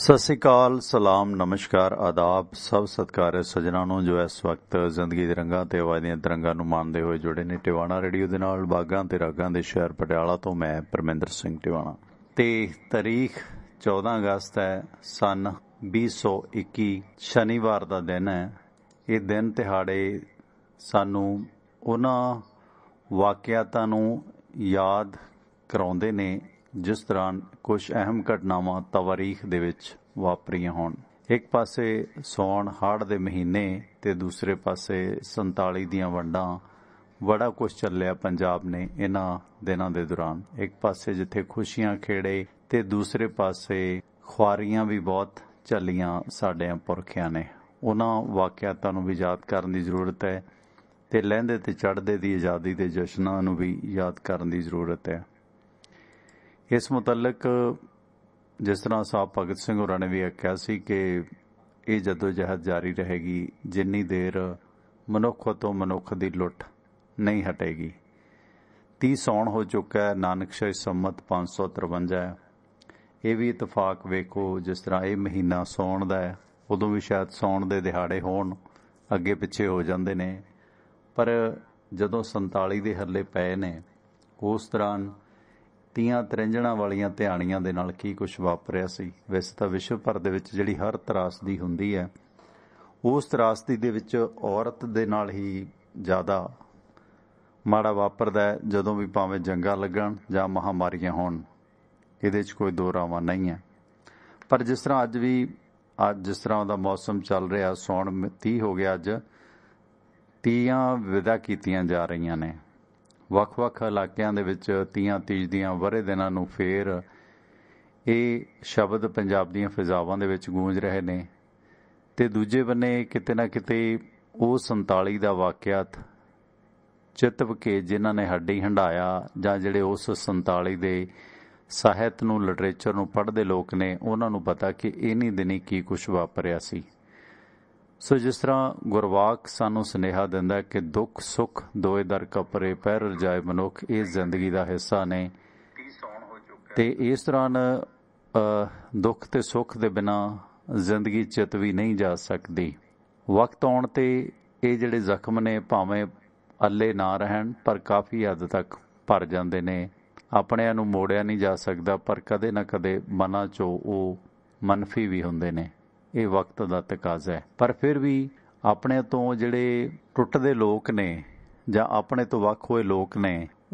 सत श्री अकाल, सलाम, नमस्कार, आदाब सब सत्कार सज्जनों ਨੂੰ जो इस वक्त जिंदगी ਦੇ ਰੰਗਾਂ ਤੇ ਆਵਾਜ਼ ਦੀਆਂ ਤਰੰਗਾਂ ਨੂੰ ਮਾਣਦੇ ਹੋਏ ਜੁੜੇ ਨੇ ਟਿਵਾਣਾ ਰੇਡੀਓ ਦੇ ਨਾਲ ਬਾਗਾਂ ਤੇ ਰਾਗਾਂ ਦੇ ਸ਼ਹਿਰ ਪਟਿਆਲਾ ਤੋਂ ਮੈਂ ਪਰਮਿੰਦਰ ਸਿੰਘ ਟਿਵਾਣਾ ਤੇ ਤਾਰੀਖ 14 ਅਗਸਤ ਹੈ ਸਨ 2021 ਸ਼ਨੀਵਾਰ ਦਾ ਦਿਨ ਹੈ। ਇਹ ਦਿਨ ਦਿਹਾੜੇ ਸਾਨੂੰ ਉਹਨਾਂ ਵਾਕਿਆਤਾਂ ਨੂੰ ਯਾਦ ਕਰਾਉਂਦੇ ਨੇ जिस दौरान कुछ अहम घटनावां तवारीख दे विच वापरियां होण। एक पासे सौण हाड़ दे महीने ते दूसरे पासे 47 दियां वंडां बड़ा कुछ चलिया पंजाब ने इन्हां दिनां दे दौरान। एक पासे जिथे खुशियां खेड़े ते दूसरे पासे खुआरियां भी बहुत चलियां साडे पुरखियां ने। उन्हां वाकियातां नूं भी याद करन दी जरूरत है ते लहिंदे ते चढ़दे दी आज़ादी दे जश्नां नूं भी याद करन दी जरूरत है। इस मुतलक जिस तरह साहब भगत सिंह होरां ने भी आख्या सी कि ये जदोजहद जारी रहेगी जिन्नी देर मनुख तो मनुख की लुट नहीं हटेगी। 30 सौण हो चुका है, नानकशाही संमत 553 है। ये भी इतफाक वेखो जिस तरह ये महीना सौण दा है, उदों भी शायद सौण दे दिहाड़े होण अगे पिछे हो जाते ने, पर जदों 47 दे हरले पए ने उस दौरान तीयां तरिंजणां वालियां ध्याणियां दे नाल की कुछ वापरिया सी। वैसे तां विश्व भर दे विच जिहड़ी हर तरासदी हुंदी है उस तरासदी दे विच औरत दे नाल ही ज़्यादा माड़ा वापरदा है, जदों भी भावें जंगां लगण जां महामारियां होण। इहदे च कोई दो रावां नहीं है। पर जिस तरह अज जिस तरह दा मौसम चल रहा, सौण 30 हो गया, अज तीयां विदा कीतियां जा रहीआं ने। ਵੱਖ-ਵੱਖ ਇਲਾਕਿਆਂ ਦੇ ਵਿੱਚ ਤੀਆਂ ਤੀਜ ਦੀਆਂ ਵਰ੍ਹੇ ਦਿਨਾਂ ਨੂੰ ਫੇਰ ਇਹ ਸ਼ਬਦ ਪੰਜਾਬ ਦੀਆਂ ਫਿਜ਼ਾਵਾਂ ਦੇ ਵਿੱਚ ਗੂੰਜ ਰਹੇ ਨੇ ਤੇ ਦੂਜੇ ਬੰਨੇ ਕਿਤੇ ਨਾ ਕਿਤੇ ਉਹ 47 ਦਾ ਵਾਕਿਆਤ ਚਿਤਵ ਕੇ ਜਿਨ੍ਹਾਂ ਨੇ ਹੱਡੀ ਹੰਡਾਇਆ ਜਾਂ ਜਿਹੜੇ ਉਸ 47 ਦੇ ਸਾਹਿਤ ਨੂੰ ਲਿਟਰੇਚਰ ਨੂੰ ਪੜ੍ਹਦੇ ਲੋਕ ਨੇ ਉਹਨਾਂ ਨੂੰ ਪਤਾ ਕਿ ਇਨੀ ਦਿਨੀ ਕੀ ਕੁਝ ਵਾਪਰਿਆ ਸੀ। सो जिस तरह गुरवाक सानू सुनेहा दिंदा कि दुख सुख दोए दर कपरे पैर रजाए मनुख ये जिंदगी का हिस्सा ने ते इस दौरान दुख ते सुख दे बिना जिंदगी चित भी नहीं जा सकती। वक्त आउण ते ये जिहड़े जख्म ने भावें अल्ले ना रहन पर काफ़ी हद तक भर जाते ने। अपणिआं नूं मोड़िया नहीं जा सकता पर कदे ना कदे मनां चों वो मनफी भी हुंदे ने। ये वक्त का तकाजा है। पर फिर भी अपने तो जिहड़े टुटदे लोग ने जां अपने तो वख होए लोग ने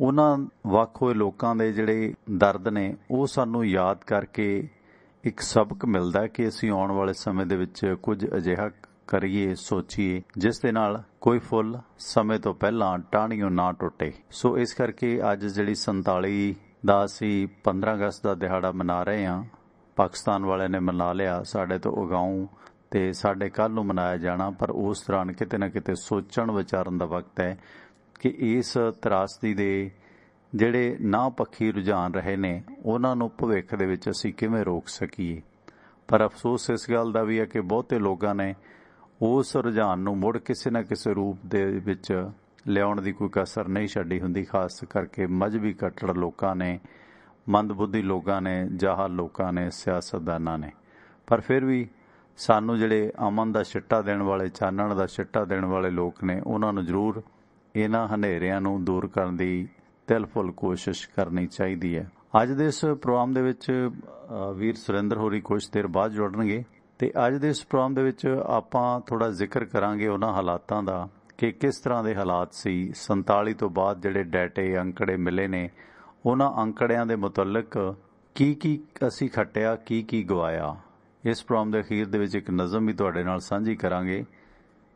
उन्हां वख होए लोकां दे जिहड़े दर्द ने वो सानू याद करके एक सबक मिलदा है कि असीं आउण वाले समय दे विच कुछ अजिहा करिए सोचीए जिस दे नाल कोई फुल समय तो पहलां टाहणियों ना टुटे। सो इस करके अज जिहड़ी 47 दा असीं 15 अगस्त का दिहाड़ा मना रहे हां। पाकिस्तान वाले ने मना लिया, साढ़े तो उगाऊं ते साढ़े कल नूं मनाया जाना, पर उस दौरान किते ना किते सोचण विचारन दा वक्त है कि इस त्रासदी दे जिहड़े ना पक्षी रुझान रहे ने उन्हां नूं भविख दे विच असीं किवें रोक सकीए। पर अफसोस इस गल दा भी है कि बहुते लोगां ने उस रुझान नूं मुड़ किसी ना किसी रूप दे विच लियाउण दी कोई कसर नहीं छड्डी हुंदी। खास करके मजहबी कट्टर लोकां ने, मंदबुद्धि लोगों ने, जाहल लोगों ने, सियासतदाना ने। पर फिर भी सानू जिहड़े अमन का छिट्टा देण वाले, चानण का छिट्टा देण वाले लोग ने उन्होंने जरूर इन्हां हनेरियां नूं दूर करन दी दिलफुल कोशिश करनी चाहिदी है। अज दे इस प्रोग्राम दे विच वीर सुरेंद्र होरी कुछ देर बाद जुड़नगे ते अज दे इस प्रोग्राम दे विच आपां थोड़ा जिक्र करांगे उन्हां हालातां दा कि किस तरह दे हालात सी 47 तो बाद जिहड़े डाटे अंकड़े मिले ने उन्हां अंकड़ियां दे मुतलक की असीं खट्टिया की गवाया। इस प्रोग्राम के अखीर दे विच एक नज़म भी तुहाडे नाल सांझी करांगे।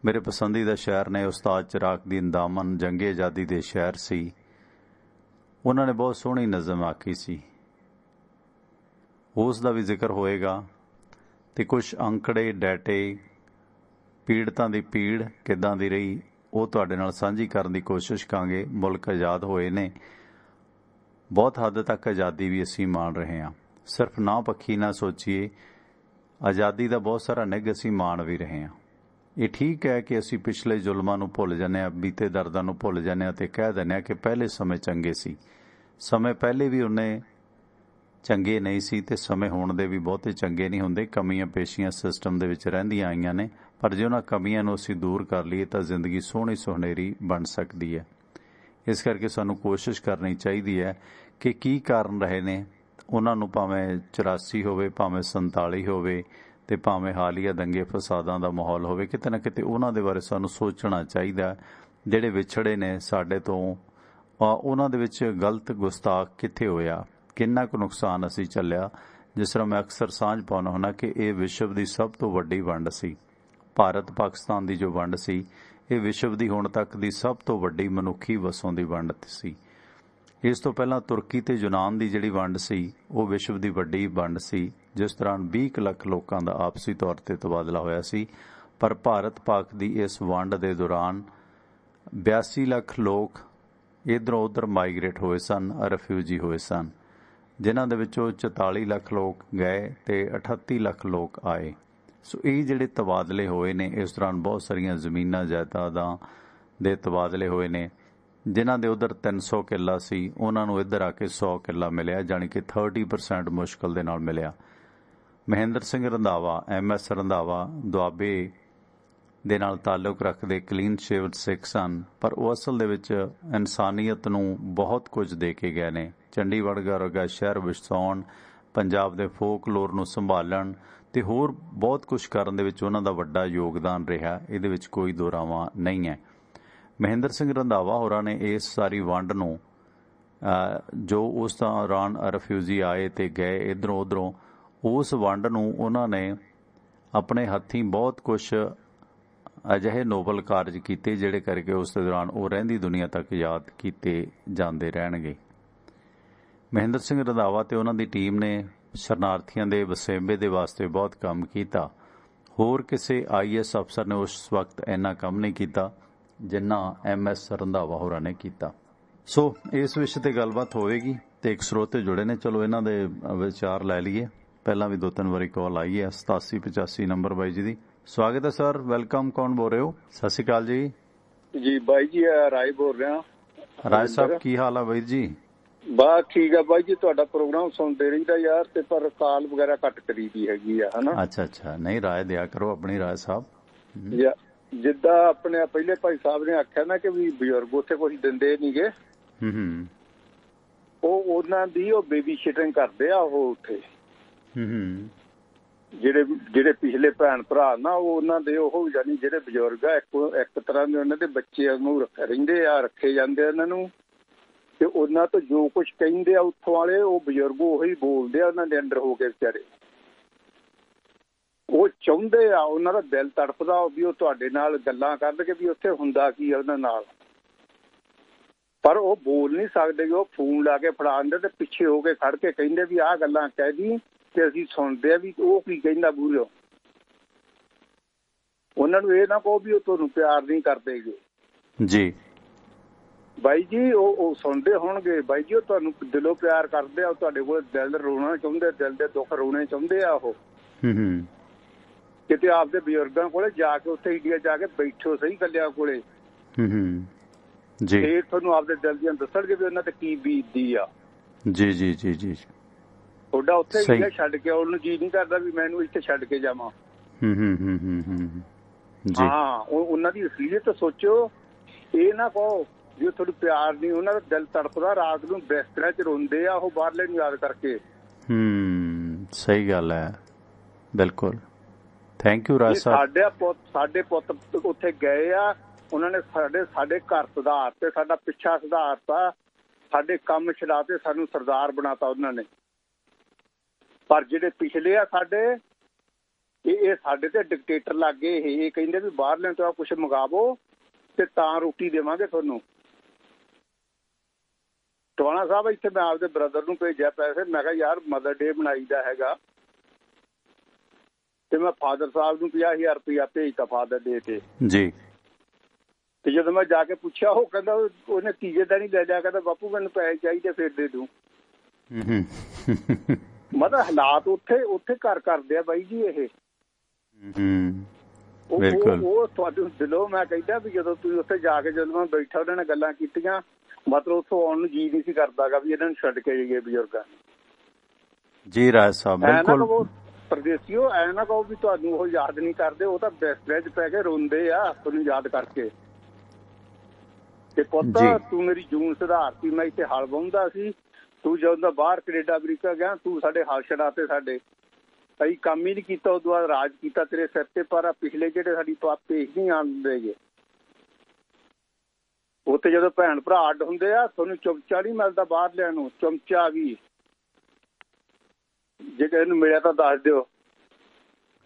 मेरे पसंदीदा शायर ने उस्ताद चिरागदीन दामन जंगे आज़ादी दे शायर सी। उन्होंने बहुत सोहनी नज़म आखी सी, उस दा भी जिक्र होएगा ते कुछ अंकड़े डाटे पीड़तां दी पीड़ किदां दी रही वो तुहाडे नाल सांझी करन दी कोशिश करांगे। मुल्क आज़ाद होए ने, बहुत हद तक आज़ादी भी असीं मान रहे हैं। सिर्फ ना पक्षी ना सोचिए, आज़ादी का बहुत सारा निग असीं मान भी रहे हैं। ये ठीक है कि असीं पिछले जुल्मां नूं भुल जाने, बीते दर्दां नूं भुल जाने ते कह दिंदे कि पहले समय चंगे सी। समय पहले भी उन्ने ਚੰਗੇ ਨਹੀਂ ਸੀ ਤੇ ਸਮੇਂ ਹੋਣ ਦੇ ਵੀ ਬਹੁਤੇ ਚੰਗੇ ਨਹੀਂ ਹੁੰਦੇ। ਕਮੀਆਂ ਪੇਸ਼ੀਆਂ ਸਿਸਟਮ ਦੇ ਵਿੱਚ ਰਹਿੰਦੀਆਂ ਆਈਆਂ ਨੇ, ਪਰ ਜੇ ਉਹਨਾਂ ਕਮੀਆਂ ਨੂੰ ਅਸੀਂ ਦੂਰ ਕਰ ਲਈਏ ਤਾਂ ਜ਼ਿੰਦਗੀ ਸੋਹਣੀ ਸੁਨਹਿਰੀ ਬਣ ਸਕਦੀ ਹੈ। ਇਸ ਕਰਕੇ ਸਾਨੂੰ ਕੋਸ਼ਿਸ਼ ਕਰਨੀ ਚਾਹੀਦੀ ਹੈ ਕਿ ਕੀ ਕਾਰਨ ਰਹੇ ਨੇ ਉਹਨਾਂ ਨੂੰ, ਭਾਵੇਂ 84 ਹੋਵੇ, ਭਾਵੇਂ 47 ਹੋਵੇ, ਤੇ ਭਾਵੇਂ ਹਾਲੀਆ ਦੰਗੇ ਫਸਾਦਾਂ ਦਾ ਮਾਹੌਲ ਹੋਵੇ, ਕਿਤੇ ਨਾ ਕਿਤੇ ਉਹਨਾਂ ਦੇ ਬਾਰੇ ਸਾਨੂੰ ਸੋਚਣਾ ਚਾਹੀਦਾ। ਜਿਹੜੇ ਵਿਛੜੇ ਨੇ ਸਾਡੇ ਤੋਂ, ਉਹਨਾਂ ਦੇ ਵਿੱਚ ਗਲਤ ਗੁਸਤਾਖ ਕਿੱਥੇ ਹੋਇਆ, ਕਿੰਨਾ ਕੁ ਨੁਕਸਾਨ ਅਸੀਂ ਝੱਲਿਆ। ਜਿਸ ਤਰ੍ਹਾਂ ਮੈਂ ਅਕਸਰ ਸਾਂਝ ਪਾਉਂਦਾ ਹੁੰਦਾ ਕਿ ਇਹ ਵਿਸ਼ਵ ਦੀ ਸਭ ਤੋਂ ਵੱਡੀ ਵੰਡ ਸੀ। ਭਾਰਤ ਪਾਕਿਸਤਾਨ ਦੀ ਜੋ ਵੰਡ ਸੀ, ਇਹ ਵਿਸ਼ਵ ਦੀ ਹੁਣ ਤੱਕ ਦੀ ਸਭ ਤੋਂ ਵੱਡੀ ਮਨੁੱਖੀ ਵਸੋਂ ਦੀ ਵੰਡ ਸੀ। ਇਸ ਤੋਂ ਪਹਿਲਾਂ ਤੁਰਕੀ ਤੇ ਯੂਨਾਨ ਦੀ ਜਿਹੜੀ ਵੰਡ ਸੀ, ਉਹ ਵਿਸ਼ਵ ਦੀ ਵੱਡੀ ਵੰਡ ਸੀ, ਜਿਸ ਦੌਰਾਨ 20 ਲੱਖ ਲੋਕਾਂ ਦਾ ਆਪਸੀ ਤੌਰ ਤੇ ਤਬਾਦਲਾ ਹੋਇਆ ਸੀ। ਪਰ ਭਾਰਤ ਪਾਕ ਦੀ ਇਸ ਵੰਡ ਦੇ ਦੌਰਾਨ 82 ਲੱਖ ਲੋਕ ਇੱਧਰੋਂ ਉੱਧਰ ਮਾਈਗ੍ਰੇਟ ਹੋਏ ਸਨ, ਰਿਫਿਊਜੀ ਹੋਏ ਸਨ, ਜਿਨ੍ਹਾਂ ਦੇ ਵਿੱਚੋਂ 44 ਲੱਖ ਲੋਕ ਗਏ ਤੇ 38 ਲੱਖ ਲੋਕ ਆਏ। ਸੋ ਇਹ ਜਿਹੜੇ ਤਬਾਦਲੇ ਹੋਏ ਨੇ, ਇਸ ਦੌਰਾਨ ਬਹੁਤ ਸਾਰੀਆਂ ਜ਼ਮੀਨਾਂ ਜਾਇਦਾਦਾਂ ਦੇ ਤਬਾਦਲੇ ਹੋਏ ਨੇ। ਜਿਨ੍ਹਾਂ ਦੇ ਉੱਧਰ 300 ਕਿੱਲਾ ਸੀ, ਉਹਨਾਂ ਨੂੰ ਇੱਧਰ ਆ ਕੇ 100 ਕਿੱਲਾ ਮਿਲਿਆ, ਜਾਣੀ ਕਿ 30% ਮੁਸ਼ਕਲ ਦੇ ਨਾਲ ਮਿਲਿਆ। ਮਹਿੰਦਰ ਸਿੰਘ ਰੰਧਾਵਾ, MS ਰੰਧਾਵਾ ਦੁਆਬੇ ਦੇ ਨਾਲ ਤਾਲੁਕ ਰੱਖਦੇ ਕਲੀਨ ਸ਼ੇਵਡ ਸਿੱਖ ਸਨ, ਪਰ ਉਹ ਅਸਲ ਦੇ ਵਿੱਚ ਇਨਸਾਨੀਅਤ ਨੂੰ ਬਹੁਤ ਕੁਝ ਦੇ ਕੇ ਗਏ ਨੇ। ਚੰਡੀਗੜ੍ਹ ਵਰਗਾ ਸ਼ਹਿਰ ਵਸਾਉਣ, ਪੰਜਾਬ ਦੇ ਫੋਕਲੋਰ ਨੂੰ ਸੰਭਾਲਣ ਤੇ ਹੋਰ ਬਹੁਤ ਕੁਝ ਕਰਨ ਦੇ ਵਿੱਚ ਉਹਨਾਂ ਦਾ ਵੱਡਾ ਯੋਗਦਾਨ ਰਿਹਾ। ਇਹਦੇ ਵਿੱਚ ਕੋਈ ਦੋਰਾਵਾਂ ਨਹੀਂ ਹੈ। ਮਹਿੰਦਰ ਸਿੰਘ ਰੰਧਾਵਾ ਹੋਰਾਂ ਨੇ ਇਸ ਸਾਰੀ ਵੰਡ ਨੂੰ, ਜੋ ਉਸ ਦੌਰਾਨ ਰਿਫਿਊਜੀ ਆਏ ਤੇ ਗਏ ਇੱਧਰੋਂ ਉੱਧਰੋਂ, ਉਸ ਵੰਡ ਨੂੰ ਉਹਨਾਂ ਨੇ ਆਪਣੇ ਹੱਥੀਂ ਬਹੁਤ ਕੁਝ ਅਜਿਹੇ ਨੋਬਲ ਕਾਰਜ ਕੀਤੇ, ਜਿਹੜੇ ਕਰਕੇ ਉਸ ਦੇ ਦੌਰਾਨ ਉਹ ਰਹਿੰਦੀ ਦੁਨੀਆ ਤੱਕ ਯਾਦ ਕੀਤੇ ਜਾਂਦੇ ਰਹਿਣਗੇ। ਮਹਿੰਦਰ ਸਿੰਘ ਰੰਧਾਵਾ ਤੇ ਉਹਨਾਂ ਦੀ ਟੀਮ ਨੇ ਸ਼ਰਨਾਰਥੀਆਂ ਦੇ ਵਸੇਬੇ ਦੇ ਵਾਸਤੇ ਬਹੁਤ ਕੰਮ ਕੀਤਾ। ਹੋਰ ਕਿਸੇ IAS ਅਫਸਰ ਨੇ ਉਸ ਵਕਤ ਇੰਨਾ ਕੰਮ ਨਹੀਂ ਕੀਤਾ ਜਿੰਨਾ MS ਰੰਧਾਵਾ ਹੋਰਾਂ ਨੇ ਕੀਤਾ। ਸੋ ਇਸ ਵਿਸ਼ੇ ਤੇ ਗੱਲਬਾਤ ਹੋਵੇਗੀ ਤੇ ਇੱਕ ਸਰੋਤੇ ਜੁੜੇ ਨੇ, ਚਲੋ ਇਹਨਾਂ ਦੇ ਵਿਚਾਰ ਲੈ ਲਈਏ। ਪਹਿਲਾਂ ਵੀ 2-3 ਵਾਰੀ ਕਾਲ ਆਈ ਹੈ 8785 ਨੰਬਰ ਬਾਈ ਜੀ ਦੀ। ਸਵਾਗਤ ਹੈ ਸਰ, ਵੈਲਕਮ। ਕੌਣ ਬੋਲ ਰਹੇ ਹੋ? ਸਤਿ ਸ਼੍ਰੀ ਅਕਾਲ ਜੀ। ਜੀ ਬਾਈ ਜੀ, ਰਾਏ ਬੋਲ ਰਿਹਾ। ਰਾਏ ਸਾਹਿਬ ਕੀ ਹਾਲ ਆ ਬਾਈ ਜੀ? ਬਸ ਠੀਕ ਆ ਬਾਈ ਜੀ, ਤੁਹਾਡਾ ਪ੍ਰੋਗਰਾਮ ਸੁਣਦੇ ਰਹੀਦਾ ਯਾਰ, ਤੇ ਪਰ ਕਾਲ ਵਗੈਰਾ ਘੱਟ ਕਰੀਦੀ ਹੈਗੀ ਆ, ਹਨਾ। ਅੱਛਾ, ਨਹੀਂ ਰਾਏ ਦਿਆ ਕਰੋ ਆਪਣੀ ਰਾਏ ਸਾਹਿਬ। ਜਿੱਦਾਂ ਆਪਣੇ ਪਹਿਲੇ ਭਾਈ ਸਾਹਿਬ ਨੇ ਆਖਿਆ ਨਾ ਕਿ ਵੀ ਬਜ਼ੁਰਗ ਉੱਥੇ ਕੁਝ ਦਿੰਦੇ ਨੀਗੇ, ਉਹ ਉਹਨਾਂ ਦੀ ਉਹ ਬੇਬੀ ਸਿਟਿੰਗ ਕਰਦੇ ਆ ਉਹ ਉੱਥੇ। ਜਿਹੜੇ ਪਿਛਲੇ ਭੈਣ ਭਰਾ ਨਾ, ਉਹ ਉਹਨਾਂ ਦੇ ਉਹ ਯਾਨੀ ਜਿਹੜੇ ਬਜ਼ੁਰਗ ਆ, ਇੱਕ ਤਰ੍ਹਾਂ ਦੇ ਉਹਨਾਂ ਦੇ ਬੱਚੇ ਨੂੰ ਰਹਿੰਦੇ ਆ, ਰੱਖੇ ਜਾਂਦੇ ਉਹਨਾਂ ਨੂੰ, ਤੇ ਉਹਨਾਂ ਤੋਂ ਜੋ ਕੁਝ ਕਹਿੰਦੇ ਆ ਉੱਥੋਂ ਵਾਲੇ, ਉਹ ਬਜ਼ੁਰਗ ਉਹੀ ਬੋਲਦੇ ਆ ਉਹਨਾਂ ਦੇ ਅੰਦਰ ਹੋ ਕੇ। ਵਿਚਾਰੇ ਉਹ ਚਾਹੁੰਦੇ ਆ, ਉਹਨਾਂ ਦਾ ਦਿਲ ਤੜਫਦਾ ਵੀ ਉਹ ਤੁਹਾਡੇ ਨਾਲ ਗੱਲਾਂ ਕਰਕੇ ਵੀ ਉੱਥੇ ਹੁੰਦਾ ਕੀ ਆ ਉਹਨਾਂ ਨਾਲ, ਪਰ ਉਹ ਬੋਲ ਨਹੀਂ ਸਕਦੇ। ਉਹ ਫੋਨ ਲਾ ਕੇ ਫੜਾ ਦਿੰਦੇ ਤੇ ਪਿੱਛੇ ਹੋ ਕੇ ਖੜ ਕੇ ਕਹਿੰਦੇ ਵੀ ਆਹ ਗੱਲਾਂ ਕਹਿ ਦੀ, ਤੇ ਅਸੀਂ ਸੁਣਦੇ ਆ ਵੀ ਉਹ ਕੀ ਕਹਿੰਦਾ ਬੂਝੋ। ਉਹਨਾਂ ਨੂੰ ਇਹ ਨਾ ਕਹੋ ਵੀ ਉਹ ਤੁਹਾਨੂੰ ਪਿਆਰ ਨਹੀਂ ਕਰਦੇ ਜੀ ਬਾਈ ਜੀ, ਉਹ ਸੁਣਦੇ ਹੋਣਗੇ ਬਾਈ ਜੀ, ਉਹ ਤੁਹਾਨੂੰ ਦਿਲੋਂ ਪਿਆਰ ਕਰਦੇ ਆ, ਤੁਹਾਡੇ ਕੋਲ ਦਿਲ ਰੋਣਾ ਚਾਹੁੰਦੇ, ਦਿਲ ਦੇ ਦੁੱਖ ਰੋਣੇ ਚਾਹੁੰਦੇ ਆ। ਉਹ ਕਿਤੇ ਆਪਦੇ ਬਜ਼ੁਰਗਾਂ ਕੋਲੇ ਜਾ ਕੇ, ਉੱਥੇ ਇੰਡੀਆ ਜਾ ਕੇ ਬੈਠੋ ਸਹੀ ਗੱਲਿਆਂ ਕੋਲੇ, ਫੇਰ ਤੁਹਾਨੂੰ ਆਪਦੇ ਦਿਲ ਦੀਆਂ ਦੱਸਣਗੇ ਵੀ ਉਹਨਾਂ ਤੇ ਕੀ ਬੀਤਦੀ ਆ। ਜੀ ਤੁਹਾਡਾ ਉੱਥੇ ਇੰਡੀਆ ਛੱਡ ਕੇ ਆਉਣ ਨੂੰ ਜੀ ਨਹੀਂ ਕਰਦਾ ਵੀ ਮੈਨੂੰ ਇੱਥੇ ਛੱਡ ਕੇ ਜਾਵਾਂ। ਹਾਂ, ਉਹਨਾਂ ਦੀ ਅਸਲੀਅਤ ਸੋਚੋ। ਇਹ ਨਾ ਕਹੋ ਵੀ ਉਹ ਤੁਹਾਨੂੰ ਪਿਆਰ ਨਹੀਂ, ਉਹਨਾਂ ਦਾ ਦਿਲ ਤੜਪਦਾ, ਰਾਤ ਨੂੰ ਬਿਸਤਰਿਆਂ 'ਚ ਰੋਂਦੇ ਆ ਉਹ ਬਾਹਰਲੇ ਨੂੰ ਯਾਦ ਕਰਕੇ। ਸਹੀ ਗੱਲ ਹੈ, ਬਿਲਕੁਲ। ਥੈਂਕ ਯੂ ਰਾਜ ਸਾਹਿਬ। ਸਾਡੇ ਪੁੱਤ ਉੱਥੇ ਗਏ ਆ, ਉਹਨਾਂ ਨੇ ਸਾਡੇ ਘਰ ਸੁਧਾਰਤੇ, ਸਾਡਾ ਪਿੱਛਾ ਸੁਧਾਰਤਾ, ਸਾਡੇ ਕੰਮ ਛਡਾਤੇ, ਸਾਨੂੰ ਸਰਦਾਰ ਬਣਾਤਾ ਉਹਨਾਂ ਨੇ। ਪਰ ਜਿਹੜੇ ਪਿਛਲੇ ਆ ਸਾਡੇ, ਇਹ ਸਾਡੇ ਤੇ ਡਿਕਟੇਟਰ ਲੱਗ ਗਏ। ਇਹ ਕਹਿੰਦੇ ਵੀ ਬਾਹਰਲਿਆਂ ਤੋਂ ਕੁਛ ਮੰਗਾਵੋ ਤੇ ਤਾਂ ਰੋਟੀ ਦੇਵਾਂਗੇ ਤੁਹਾਨੂੰ। ਟਵਾਣਾ ਸਾਹਿਬ, ਇੱਥੇ ਮੈਂ ਆਪਦੇ ਬ੍ਰਦਰ ਨੂੰ ਭੇਜਿਆ ਪੈਸੇ, ਮੈਂ ਕਿਹਾ ਯਾਰ ਮਦਰ ਡੇ ਮਨਾਈਦਾ ਹੈਗਾ, ਤੇ ਮੈਂ ਫਾਦਰ ਸਾਹਿਬ ਨੂੰ 50,000 ਰੁਪਇਆ ਭੇਜਤਾ ਫਾਦਰ ਡੇ ਤੇ ਜੀ। ਤੇ ਜਦੋਂ ਮੈਂ ਜਾ ਕੇ ਪੁੱਛਿਆ, ਉਹ ਕਹਿੰਦਾ ਉਹਨੇ ਤੀਜੇ ਦਿਨ ਹੀ ਲੈ ਲਿਆ, ਕਹਿੰਦਾ ਬਾਪੂ ਮੈਨੂੰ ਪੈਸੇ ਚਾਹੀਦੇ ਫੇਰ ਦੇ ਦੂੰ। ਮਤਲਬ ਹਾਲਾਤ ਉੱਥੇ ਕਰਦੇ ਆ ਬਾਈ ਜੀ। ਇਹ ਉਹ ਤੁਹਾਨੂੰ ਦਿਲੋਂ ਮੈਂ ਕਹਿੰਦਾ ਵੀ ਜਦੋਂ ਤੁਸੀਂ ਉੱਥੇ ਜਾ ਕੇ, ਜਦੋਂ ਮੈਂ ਬੈਠਾ ਉਹਨਾਂ ਨੇ ਗੱਲਾਂ ਕੀਤੀਆਂ, ਮਤਲਬ ਉੱਥੋਂ ਆਉਣ ਨੂੰ ਜੀ ਨਹੀਂ ਸੀ ਕਰਦਾਗਾ ਵੀ ਇਹਨਾਂ ਨੂੰ ਛੱਡ ਕੇ ਜਾਈਏ ਬਜ਼ੁਰਗਾਂ। जी राज साहब ਐ ਨਾ बिल्कुल ਕਹੋ ਪਰਦੇਸੀਓ, ਐ ਨਾ ਕਹੋ ਵੀ ਤੁਹਾਨੂੰ ਉਹ ਯਾਦ ਨਹੀਂ ਕਰਦੇ, ਉਹ ਤਾਂ ਵਿੱਚ ਪੈ ਕੇ ਰੋਂਦੇ ਆ ਤੁਹਾਨੂੰ ਯਾਦ ਕਰਕੇ ਕਿ ਪੁੱਤ जी ਤੂੰ ਮੇਰੀ ਜੂਨ ਸੁਧਾਰਤੀ, ਮੈਂ ਇੱਥੇ ਹਲ ਵਾਹੁੰਦਾ ਸੀ, ਤੂੰ ਜਦੋਂ ਦਾ ਬਾਹਰ ਕੈਨੇਡਾ ਅਮਰੀਕਾ ਗਿਆ ਤੂੰ ਸਾਡੇ ਹਲ ਛਡਾਤੇ, ਸਾਡੇ ਅਸੀਂ ਕੰਮ ਹੀ ਨਹੀਂ ਕੀਤਾ, ਉਦੋਂ ਬਾਅਦ ਰਾਜ ਕੀਤਾ ਤੇਰੇ ਸਿਰ ਤੇ, ਪਰ ਪਿਛਲੇ ਜਿਹੜੇ ਸਾਡੀ ਪੇਸ਼ ਨਹੀਂ ਆਉਂਦੇਗੇ ਉੱਥੇ ਜਦੋਂ ਭੈਣ ਭਰਾ ਅੱਡ ਹੁੰਦੇ ਆ ਤੁਹਾਨੂੰ ਚਮਚਾ ਨਹੀਂ ਮਿਲਦਾ ਬਾਹਰ ਲਿਆਉਣ ਨੂੰ, ਚਮਚਾ ਵੀ ਜੇ ਕਿਸੇ ਨੂੰ ਮਿਲਿਆ ਤਾਂ ਦੱਸ ਦਿਓ।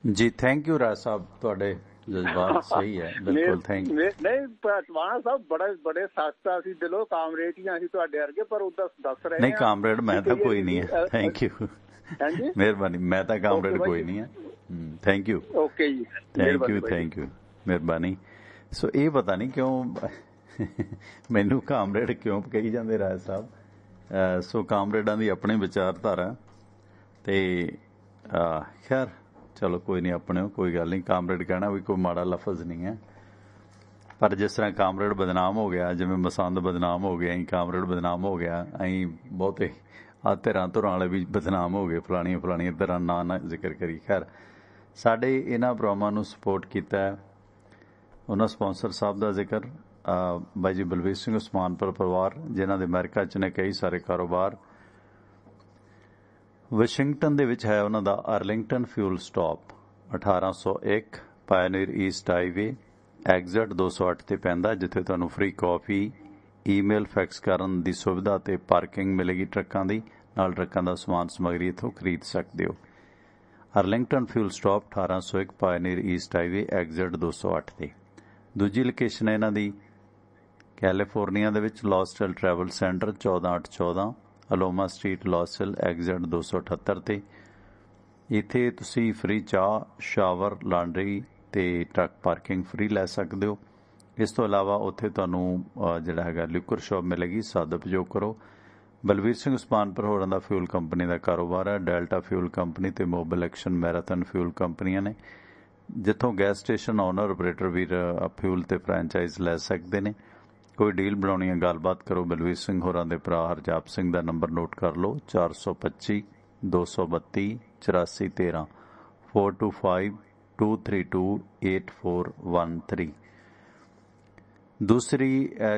जी थैंक यू राज साहब ਤੁਹਾਡੇ ਜਜ਼ਬਾਤ ਸਹੀ ਹੈ ਬਿਲਕੁਲ ਥੈਂਕ ਨਹੀਂ ਟਵਾਣਾ ਸਾਹਿਬ ਬੜੇ ਸਖਤ ਸੀ ਦਿਲੋਂ, ਕਾਮਰੇਡ ਹੀ ਅਸੀਂ ਤੁਹਾਡੇ ਵਰਗੇ, ਪਰ ਉਹਦਾ ਦੱਸ ਰਹੇ ਨਹੀਂ ਕਾਮਰੇਡ ਮੈਂ ਤਾਂ ਕੋਈ ਨਹੀਂ ਹੈ ਥੈਂਕ ਯੂ ਹਾਂਜੀ ਮਿਹਰਬਾਨੀ ਮੈਂ ਤਾਂ ਕਾਮਰੇਡ ਕੋਈ ਨਹੀਂ ਹੈ ਥੈਂਕ ਯੂ ਓਕੇ ਜੀ ਥੈਂਕ ਯੂ ਮਿਹਰਬਾਨੀ। ਸੋ ਇਹ ਪਤਾ ਨਹੀਂ ਕਿਉਂ ਮੈਨੂੰ ਕਾਮਰੇਡ ਕਿਉਂ ਕਹੀ ਜਾਂਦੇ ਰਾਜ ਸਾਹਿਬ। ਸੋ ਕਾਮਰੇਡਾਂ ਦੀ ਆਪਣੀ ਵਿਚਾਰਧਾਰਾ ਤੇ ਖੈਰ ਚਲੋ ਕੋਈ ਨਹੀਂ ਆਪਣੇ ਕੋਈ ਗੱਲ ਨਹੀਂ, ਕਾਮਰੇਡ ਕਹਿਣਾ ਵੀ ਕੋਈ ਮਾੜਾ ਲਫ਼ਜ਼ ਨਹੀਂ ਹੈ, ਪਰ ਜਿਸ ਤਰ੍ਹਾਂ ਕਾਮਰੇਡ ਬਦਨਾਮ ਹੋ ਗਿਆ, ਜਿਵੇਂ ਮਸੰਦ ਬਦਨਾਮ ਹੋ ਗਿਆ, ਅਸੀਂ ਕਾਮਰੇਡ ਬਦਨਾਮ ਹੋ ਗਿਆ, ਅਸੀਂ ਬਹੁਤੇ ਆ ਧਿਰਾਂ ਧੁਰਾਂ ਵਾਲੇ ਵੀ ਬਦਨਾਮ ਹੋ ਗਏ, ਫਲਾਣੀਆਂ ਧਿਰਾਂ ਨਾ ਜ਼ਿਕਰ ਕਰੀ। ਖੈਰ ਸਾਡੇ ਇਹਨਾਂ ਪ੍ਰੋਗਰਾਮਾਂ ਨੂੰ ਸਪੋਰਟ ਕੀਤਾ ਉਹਨਾਂ ਸਪਾਂਸਰ ਸਾਹਿਬ ਦਾ ਜ਼ਿਕਰ ਬਾਈ ਜੀ ਬਲਵੀਰ ਸਿੰਘ ਉਸਮਾਨਪੁਰ ਪਰਿਵਾਰ, ਜਿਨ੍ਹਾਂ ਦੇ ਅਮਰੀਕਾ 'ਚ ਨੇ ਕਈ ਸਾਰੇ ਕਾਰੋਬਾਰ। ਵਾਸ਼ਿੰਗਟਨ ਦੇ ਵਿੱਚ ਹੈ ਉਹਨਾਂ ਦਾ Arlington fuel stop 1801 Pioneer East Highway exit 208 ਤੇ ਪੈਂਦਾ, ਜਿੱਥੇ ਤੁਹਾਨੂੰ ਫ੍ਰੀ ਕਾਫੀ, ਈਮੇਲ, ਫੈਕਸ ਕਰਨ ਦੀ ਸੁਵਿਧਾ ਤੇ ਪਾਰਕਿੰਗ ਮਿਲੇਗੀ ਟਰੱਕਾਂ ਦੀ, ਨਾਲ ਟਰੱਕਾਂ ਦਾ ਸਮਾਨ ਸਮੱਗਰੀ ਇੱਥੋਂ ਖਰੀਦ ਸਕਦੇ ਹੋ। Arlington fuel stop 1801 Pioneer East Highway exit 208 ਤੇ। ਦੂਜੀ ਲੋਕੇਸ਼ਨ ਹੈ ਇਹਨਾਂ ਦੀ ਕੈਲੀਫੋਰਨੀਆ ਦੇ ਵਿੱਚ ਲੌਸਟਲ ਟਰੈਵਲ ਸੈਂਟਰ 14814 ਅਲੋਮਾ ਸਟਰੀਟ ਲੌਸਟਲ ਐਗਜ਼ਿਟ 278 ਤੇ। ਇੱਥੇ ਤੁਸੀਂ ਫ੍ਰੀ ਚਾਹ, ਸ਼ਾਵਰ, ਲਾਂਡਰੀ ਤੇ ਟਰੱਕ ਪਾਰਕਿੰਗ ਫ੍ਰੀ ਲੈ ਸਕਦੇ ਹੋ। ਇਸ ਤੋਂ ਇਲਾਵਾ ਉੱਥੇ ਤੁਹਾਨੂੰ ਜਿਹੜਾ ਹੈਗਾ ਲਿਕਰ ਸ਼ਾਪ ਮਿਲੇਗੀ, ਸਦ ਉਪਯੋਗ ਕਰੋ। ਬਲਵੀਰ ਸਿੰਘ ਉਸਮਾਨਪੁਰ ਹੋਰਾਂ ਦਾ ਫਿਊਲ ਕੰਪਨੀ ਦਾ ਕਾਰੋਬਾਰ ਹੈ। ਡੈਲਟਾ ਫਿਊਲ ਕੰਪਨੀ ਤੇ ਮੋਬਿਲ ਐਕਸ਼ਨ ਮੈਰਾਥਨ ਫਿਊਲ ਕੰਪਨੀਆਂ ਨੇ, ਜਿੱਥੋਂ ਗੈਸ ਸਟੇਸ਼ਨ ਓਨਰ ਆਪਰੇਟਰ ਵੀ ਫਿਊਲ ਤੇ ਫਰੈਂਚਾਈਜ਼ ਲੈ ਸਕਦੇ ਨੇ। ਕੋਈ ਡੀਲ ਬਣਾਉਣੀ ਹੈ ਗੱਲਬਾਤ ਕਰੋ। ਬਲਵੀਰ ਸਿੰਘ ਹੋਰਾਂ ਦੇ ਭਰਾ ਹਰਜਾਪ ਸਿੰਘ ਦਾ ਨੰਬਰ ਨੋਟ ਕਰ ਲਓ 425 232 8413 425 232 8413। ਦੂਸਰੀ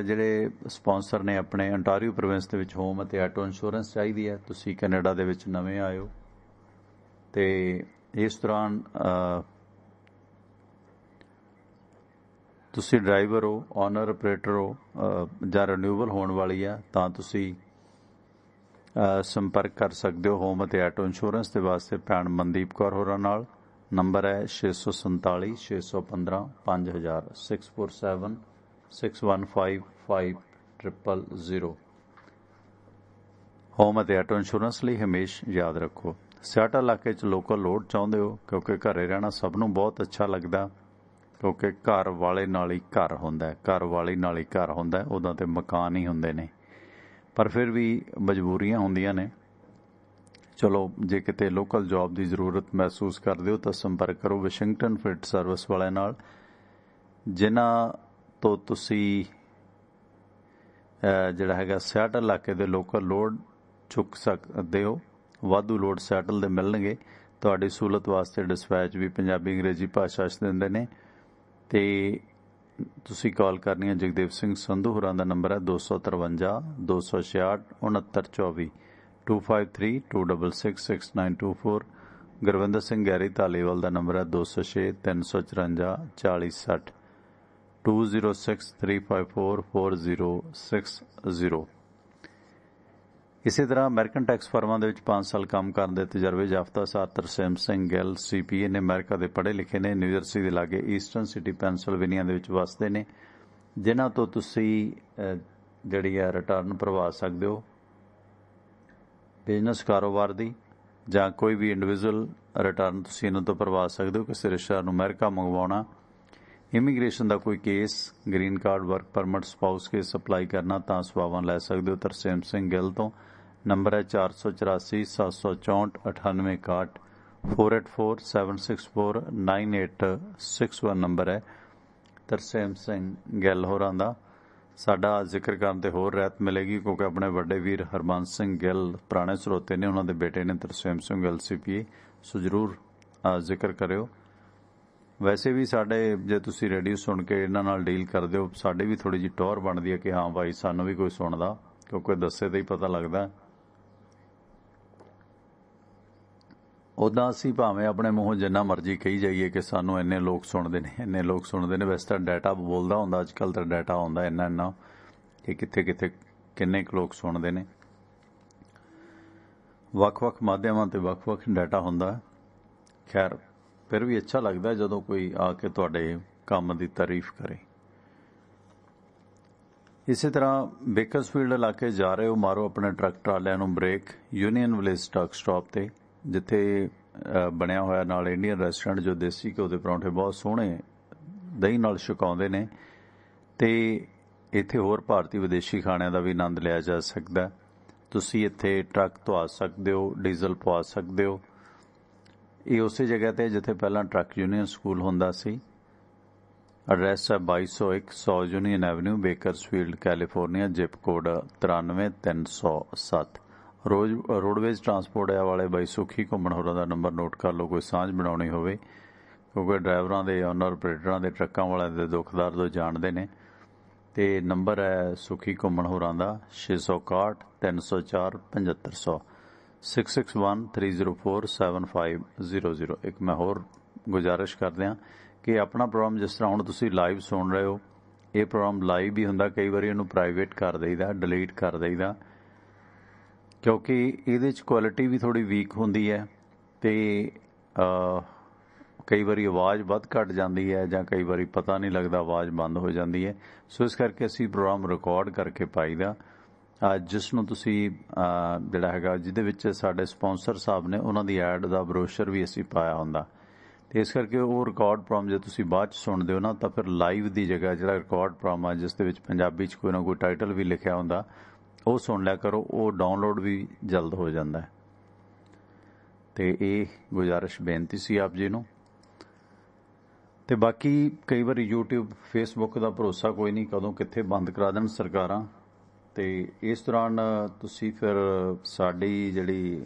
ਜਿਹੜੇ ਸਪਾਂਸਰ ਨੇ ਆਪਣੇ ਅੰਟਾਰੀਓ ਪ੍ਰੋਵਿੰਸ ਦੇ ਵਿੱਚ ਹੋਮ ਅਤੇ ਆਟੋ ਇੰਸ਼ੋਰੈਂਸ ਚਾਹੀਦੀ ਹੈ। ਤੁਸੀਂ ਕੈਨੇਡਾ ਦੇ ਵਿੱਚ ਨਵੇਂ ਆਏ ਹੋ ਤੇ ਇਸ ਦੌਰਾਨ ਤੁਸੀਂ ਡਰਾਈਵਰ ਹੋ, ਓਨਰ ਆਪਰੇਟਰ ਹੋ ਜਾਂ ਰਿਨਿਊਵਲ ਹੋਣ ਵਾਲੀ ਆ, ਤਾਂ ਤੁਸੀਂ ਸੰਪਰਕ ਕਰ ਸਕਦੇ ਹੋ ਹੋਮ ਅਤੇ ਆਟੋ ਇੰਸ਼ੋਰੈਂਸ ਦੇ ਵਾਸਤੇ ਭੈਣ ਮਨਦੀਪ ਕੌਰ ਹੋਰਾਂ ਨਾਲ। ਨੰਬਰ ਹੈ 647 615 5000 647 615 5000। ਹੋਮ ਅਤੇ ਆਟੋ ਇੰਸ਼ੋਰੈਂਸ ਲਈ ਹਮੇਸ਼ਾ ਯਾਦ ਰੱਖੋ। ਸਿਆਟਲ ਇਲਾਕੇ 'ਚ ਲੋਕਲ ਲੋਡ ਚਾਹੁੰਦੇ ਹੋ, ਕਿਉਂਕਿ ਘਰੇ ਰਹਿਣਾ ਸਭ ਨੂੰ ਬਹੁਤ ਅੱਛਾ ਲੱਗਦਾ, ਕਿਉਂਕਿ ਘਰ ਵਾਲੇ ਨਾਲ ਹੀ ਘਰ ਹੁੰਦਾ, ਘਰ ਵਾਲੀ ਨਾਲ ਹੀ ਘਰ ਹੁੰਦਾ, ਉਦਾਂ ਤੇ ਮਕਾਨ ਹੀ ਹੁੰਦੇ ਨੇ, ਪਰ ਫਿਰ ਵੀ ਮਜਬੂਰੀਆਂ ਹੁੰਦੀਆਂ ਨੇ। ਚਲੋ ਜੇ ਕਿਤੇ ਲੋਕਲ ਜੌਬ ਦੀ ਜ਼ਰੂਰਤ ਮਹਿਸੂਸ ਕਰਦੇ ਹੋ ਤਾਂ ਸੰਪਰਕ ਕਰੋ ਵਾਸ਼ਿੰਗਟਨ ਫਿਟ ਸਰਵਿਸ ਵਾਲਿਆਂ ਨਾਲ, ਜਿਨ੍ਹਾਂ ਤੋਂ ਤੁਸੀਂ ਜਿਹੜਾ ਹੈਗਾ ਸਿਆਟਲ ਇਲਾਕੇ ਦੇ ਲੋਕਲ ਲੋਡ ਚੁੱਕ ਸਕਦੇ ਹੋ। ਵਾਧੂ ਲੋਡ ਸਿਆਟਲ ਦੇ ਮਿਲਣਗੇ। ਤੁਹਾਡੀ ਸਹੂਲਤ ਵਾਸਤੇ ਡਿਸਪੈਚ ਵੀ ਪੰਜਾਬੀ ਅੰਗਰੇਜ਼ੀ ਭਾਸ਼ਾ 'ਚ ਦਿੰਦੇ ਨੇ ਤੇ ਤੁਸੀਂ ਕਾਲ ਕਰਨੀ ਹੈ। ਜਗਦੇਵ ਸਿੰਘ ਸੰਧੂ ਹੋਰਾਂ ਦਾ ਨੰਬਰ ਹੈ 253 266 6924 253 266 6924। ਗੁਰਵਿੰਦਰ ਸਿੰਘ ਗੈਰੀ ਧਾਲੀਵਾਲ ਦਾ ਨੰਬਰ ਹੈ 206 354 4060 206 354 4060। ਇਸੇ ਤਰ੍ਹਾਂ ਅਮਰੀਕਨ ਟੈਕਸ ਫਰਮਾਂ ਦੇ ਵਿੱਚ 5 ਸਾਲ ਕੰਮ ਕਰਨ ਦੇ ਤਜਰਬੇ ਯਾਫਤਾ ਸਾਥ ਤਰਸੇਮ ਸਿੰਘ ਗਿੱਲ CPA ਨੇ, ਅਮਰੀਕਾ ਦੇ ਪੜ੍ਹੇ ਲਿਖੇ ਨੇ, ਨਿਊਜਰਸੀ ਦੇ ਲਾਗੇ ਈਸਟਰਨ ਸਿਟੀ ਪੈਨਸਿਲਵੇਨੀਆ ਦੇ ਵਿੱਚ ਵਸਦੇ ਨੇ, ਜਿਨ੍ਹਾਂ ਤੋਂ ਤੁਸੀਂ ਜਿਹੜੀ ਹੈ ਰਿਟਰਨ ਭਰਵਾ ਸਕਦੇ ਹੋ ਬਿਜ਼ਨਸ ਕਾਰੋਬਾਰ ਦੀ, ਜਾਂ ਕੋਈ ਵੀ ਇੰਡੀਵਿਜੂਅਲ ਰਿਟਰਨ ਤੁਸੀਂ ਇਹਨਾਂ ਤੋਂ ਭਰਵਾ ਸਕਦੇ ਹੋ। ਕਿਸੇ ਰਿਸ਼ਤੇਦਾਰ ਨੂੰ ਅਮਰੀਕਾ ਮੰਗਵਾਉਣਾ, ਇਮੀਗ੍ਰੇਸ਼ਨ ਦਾ ਕੋਈ case, green card, work permit, spouse case apply ਕਰਨਾ, ਤਾਂ ਸੇਵਾਵਾਂ ਲੈ ਸਕਦੇ ਹੋ ਤਰਸੇਮ ਸਿੰਘ ਗਿੱਲ ਤੋਂ। ਨੰਬਰ ਹੈ 484 764 9861 484 764 9861 ਨੰਬਰ ਹੈ ਤਰਸੇਮ ਸਿੰਘ ਗਿੱਲ ਹੋਰਾਂ ਦਾ। ਸਾਡਾ ਜ਼ਿਕਰ ਕਰਨ ਤੇ ਹੋਰ ਰਹਿਤ ਮਿਲੇਗੀ ਕਿਉਂਕਿ ਆਪਣੇ ਵੱਡੇ ਵੀਰ ਹਰਬੰਸ ਸਿੰਘ ਗਿੱਲ ਪੁਰਾਣੇ ਸਰੋਤੇ ਨੇ, ਉਹਨਾਂ ਦੇ ਬੇਟੇ ਨੇ ਤਰਸੇਮ ਸਿੰਘ ਗਿੱਲ CPA, ਸੋ ਜ਼ਰੂਰ ਜ਼ਿਕਰ ਕਰਿਓ। ਵੈਸੇ ਵੀ ਸਾਡੇ ਜੇ ਤੁਸੀਂ ਰੇਡੀਓ ਸੁਣ ਕੇ ਇਹਨਾਂ ਨਾਲ ਡੀਲ ਕਰਦੇ ਹੋ, ਸਾਡੀ ਵੀ ਥੋੜੀ ਜਿਹੀ ਟੌਰ ਬਣਦੀ ਹੈ ਕਿ ਹਾਂ ਭਾਈ ਸਾਨੂੰ ਵੀ ਕੋਈ ਸੁਣਦਾ, ਕਿਉਂਕਿ ਦੱਸੇ ਤਾਂ ਹੀ ਪਤਾ ਲੱਗਦਾ। ਉੱਦਾਂ ਅਸੀਂ ਭਾਵੇਂ ਆਪਣੇ ਮੂੰਹੋਂ ਜਿੰਨਾ ਮਰਜ਼ੀ ਕਹੀ ਜਾਈਏ ਕਿ ਸਾਨੂੰ ਇੰਨੇ ਲੋਕ ਸੁਣਦੇ ਨੇ, ਵੈਸੇ ਤਾਂ ਡਾਟਾ ਬੋਲਦਾ ਹੁੰਦਾ, ਅੱਜ ਕੱਲ੍ਹ ਤਾਂ ਡਾਟਾ ਆਉਂਦਾ ਇੰਨਾ ਕਿ ਕਿੱਥੇ ਕਿੰਨੇ ਕੁ ਲੋਕ ਸੁਣਦੇ ਨੇ। ਵੱਖ-ਵੱਖ ਮਾਧਿਅਮਾਂ ਤੇ ਵੱਖ-ਵੱਖ ਡਾਟਾ ਹੁੰਦਾ। ਖੈਰ ਫਿਰ ਵੀ ਅੱਛਾ ਲੱਗਦਾ ਜਦੋਂ ਕੋਈ ਆ ਕੇ ਤੁਹਾਡੇ ਕੰਮ ਦੀ ਤਾਰੀਫ ਕਰੇ। ਇਸੇ ਤਰ੍ਹਾਂ ਬੇਕਰਸਫੀਲਡ ਇਲਾਕੇ ਜਾ ਰਹੇ ਹੋ, ਮਾਰੋ ਆਪਣੇ ਟਰੱਕ ਟਰਾਲਿਆਂ ਨੂੰ break union village truck stop ਤੇ, ਜਿੱਥੇ ਬਣਿਆ ਹੋਇਆ ਨਾਲ ਇੰਡੀਅਨ ਰੈਸਟੋਰੈਂਟ ਜੋ ਦੇਸੀ ਘਿਓ ਦੇ ਪਰੌਂਠੇ ਬਹੁਤ ਸੋਹਣੇ ਦਹੀਂ ਨਾਲ ਛਕਾਉਂਦੇ ਨੇ, ਤੇ ਇੱਥੇ ਹੋਰ ਭਾਰਤੀ ਵਿਦੇਸ਼ੀ ਖਾਣਿਆਂ ਦਾ ਵੀ ਆਨੰਦ ਲਿਆ ਜਾ ਸਕਦਾ। ਤੁਸੀਂ ਇੱਥੇ ਟਰੱਕ ਧਵਾ ਸਕਦੇ ਹੋ, ਡੀਜ਼ਲ ਪਵਾ ਸਕਦੇ ਹੋ। ਇਹ ਉਸੇ ਜਗ੍ਹਾ ਤੇ ਜਿੱਥੇ ਪਹਿਲਾਂ ਟਰੱਕ ਯੂਨੀਅਨ ਸਕੂਲ ਹੁੰਦਾ ਸੀ। ਐਡਰੈਸ ਹੈ 2201 100 union Avenue, Bakersfield, California, zip code 93307। Roadways transport ਵਾਲੇ ਬਾਈ ਸੁਖੀ ਘੁੰਮਣ ਹੋਰਾਂ ਦਾ ਨੰਬਰ ਨੋਟ ਕਰ ਲਓ, ਕੋਈ ਸਾਂਝ ਬਣਾਉਣੀ ਹੋਵੇ, ਕਿਉਂਕਿ ਡਰਾਈਵਰਾਂ ਦੇ, ਓਨਰ ਆਪਰੇਟਰਾਂ ਦੇ, ਟਰੱਕਾਂ ਵਾਲਿਆਂ ਦੇ ਦੁੱਖ ਦਰਦ ਉਹ ਜਾਣਦੇ ਨੇ। ਤੇ ਨੰਬਰ ਹੈ ਸੁਖੀ ਘੁੰਮਣ ਹੋਰਾਂ ਦਾ 661 304 7500 661 304 7500। ਇੱਕ ਮੈਂ ਹੋਰ ਗੁਜ਼ਾਰਿਸ਼ ਕਰਦੇ ਹਾਂ ਕਿ ਆਪਣਾ ਪ੍ਰੋਗਰਾਮ ਜਿਸ ਤਰ੍ਹਾਂ ਹੁਣ ਤੁਸੀਂ ਲਾਈਵ ਸੁਣ ਰਹੇ ਹੋ, ਇਹ ਪ੍ਰੋਗਰਾਮ ਲਾਈਵ ਵੀ ਹੁੰਦਾ, ਕਈ ਵਾਰੀ ਇਹਨੂੰ ਪ੍ਰਾਈਵੇਟ ਕਰ ਦੇਈਦਾ, ਡਿਲੀਟ ਕਰ ਦੇਈਦਾ, ਕਿਉਂਕਿ ਇਹਦੇ 'ਚ ਕੁਆਲਿਟੀ ਵੀ ਥੋੜ੍ਹੀ ਵੀਕ ਹੁੰਦੀ ਹੈ ਤੇ ਕਈ ਵਾਰੀ ਆਵਾਜ਼ ਵੱਧ ਘੱਟ ਜਾਂਦੀ ਹੈ ਜਾਂ ਕਈ ਵਾਰੀ ਪਤਾ ਨਹੀਂ ਲੱਗਦਾ, ਆਵਾਜ਼ ਬੰਦ ਹੋ ਜਾਂਦੀ ਹੈ। ਸੋ ਇਸ ਕਰਕੇ ਅਸੀਂ ਪ੍ਰੋਗਰਾਮ ਰਿਕਾਰਡ ਕਰਕੇ ਪਾਈਦਾ, ਜਿਸ ਨੂੰ ਤੁਸੀਂ ਜਿਹੜਾ ਹੈਗਾ, ਜਿਹਦੇ ਵਿੱਚ ਸਾਡੇ ਸਪਾਂਸਰ ਸਾਹਿਬ ਨੇ, ਉਹਨਾਂ ਦੀ ਐਡ ਦਾ ਬਰੋਸ਼ਰ ਵੀ ਅਸੀਂ ਪਾਇਆ ਹੁੰਦਾ। ਤੇ ਇਸ ਕਰਕੇ ਉਹ ਰਿਕਾਰਡ ਪ੍ਰੋਗਰਾਮ ਜੇ ਤੁਸੀਂ ਬਾਅਦ 'ਚ ਸੁਣਦੇ ਹੋ ਨਾ, ਤਾਂ ਫਿਰ ਲਾਈਵ ਦੀ ਜਗ੍ਹਾ ਜਿਹੜਾ ਰਿਕਾਰਡ ਪ੍ਰੋਗਰਾਮ ਆ ਜਿਸ ਦੇ ਵਿੱਚ ਪੰਜਾਬੀ 'ਚ ਕੋਈ ਨਾ ਕੋਈ ਟਾਈਟਲ ਵੀ ਲਿਖਿਆ ਹੁੰਦਾ, ਉਹ ਸੁਣ ਲਿਆ ਕਰੋ, ਉਹ ਡਾਊਨਲੋਡ ਵੀ ਜਲਦ ਹੋ ਜਾਂਦਾ ਹੈ। ਤੇ ਇਹ ਗੁਜ਼ਾਰਿਸ਼ ਬੇਨਤੀ ਸੀ ਆਪ ਜੀ ਨੂੰ। ਤੇ ਬਾਕੀ ਕਈ ਵਾਰੀ YouTube Facebook ਦਾ ਭਰੋਸਾ ਕੋਈ ਨਹੀਂ, ਕਦੋਂ ਕਿੱਥੇ ਬੰਦ ਕਰਾ ਦੇਣ ਸਰਕਾਰਾਂ। ਤੇ ਇਸ ਦੌਰਾਨ ਤੁਸੀਂ ਫਿਰ ਸਾਡੀ ਜਿਹੜੀ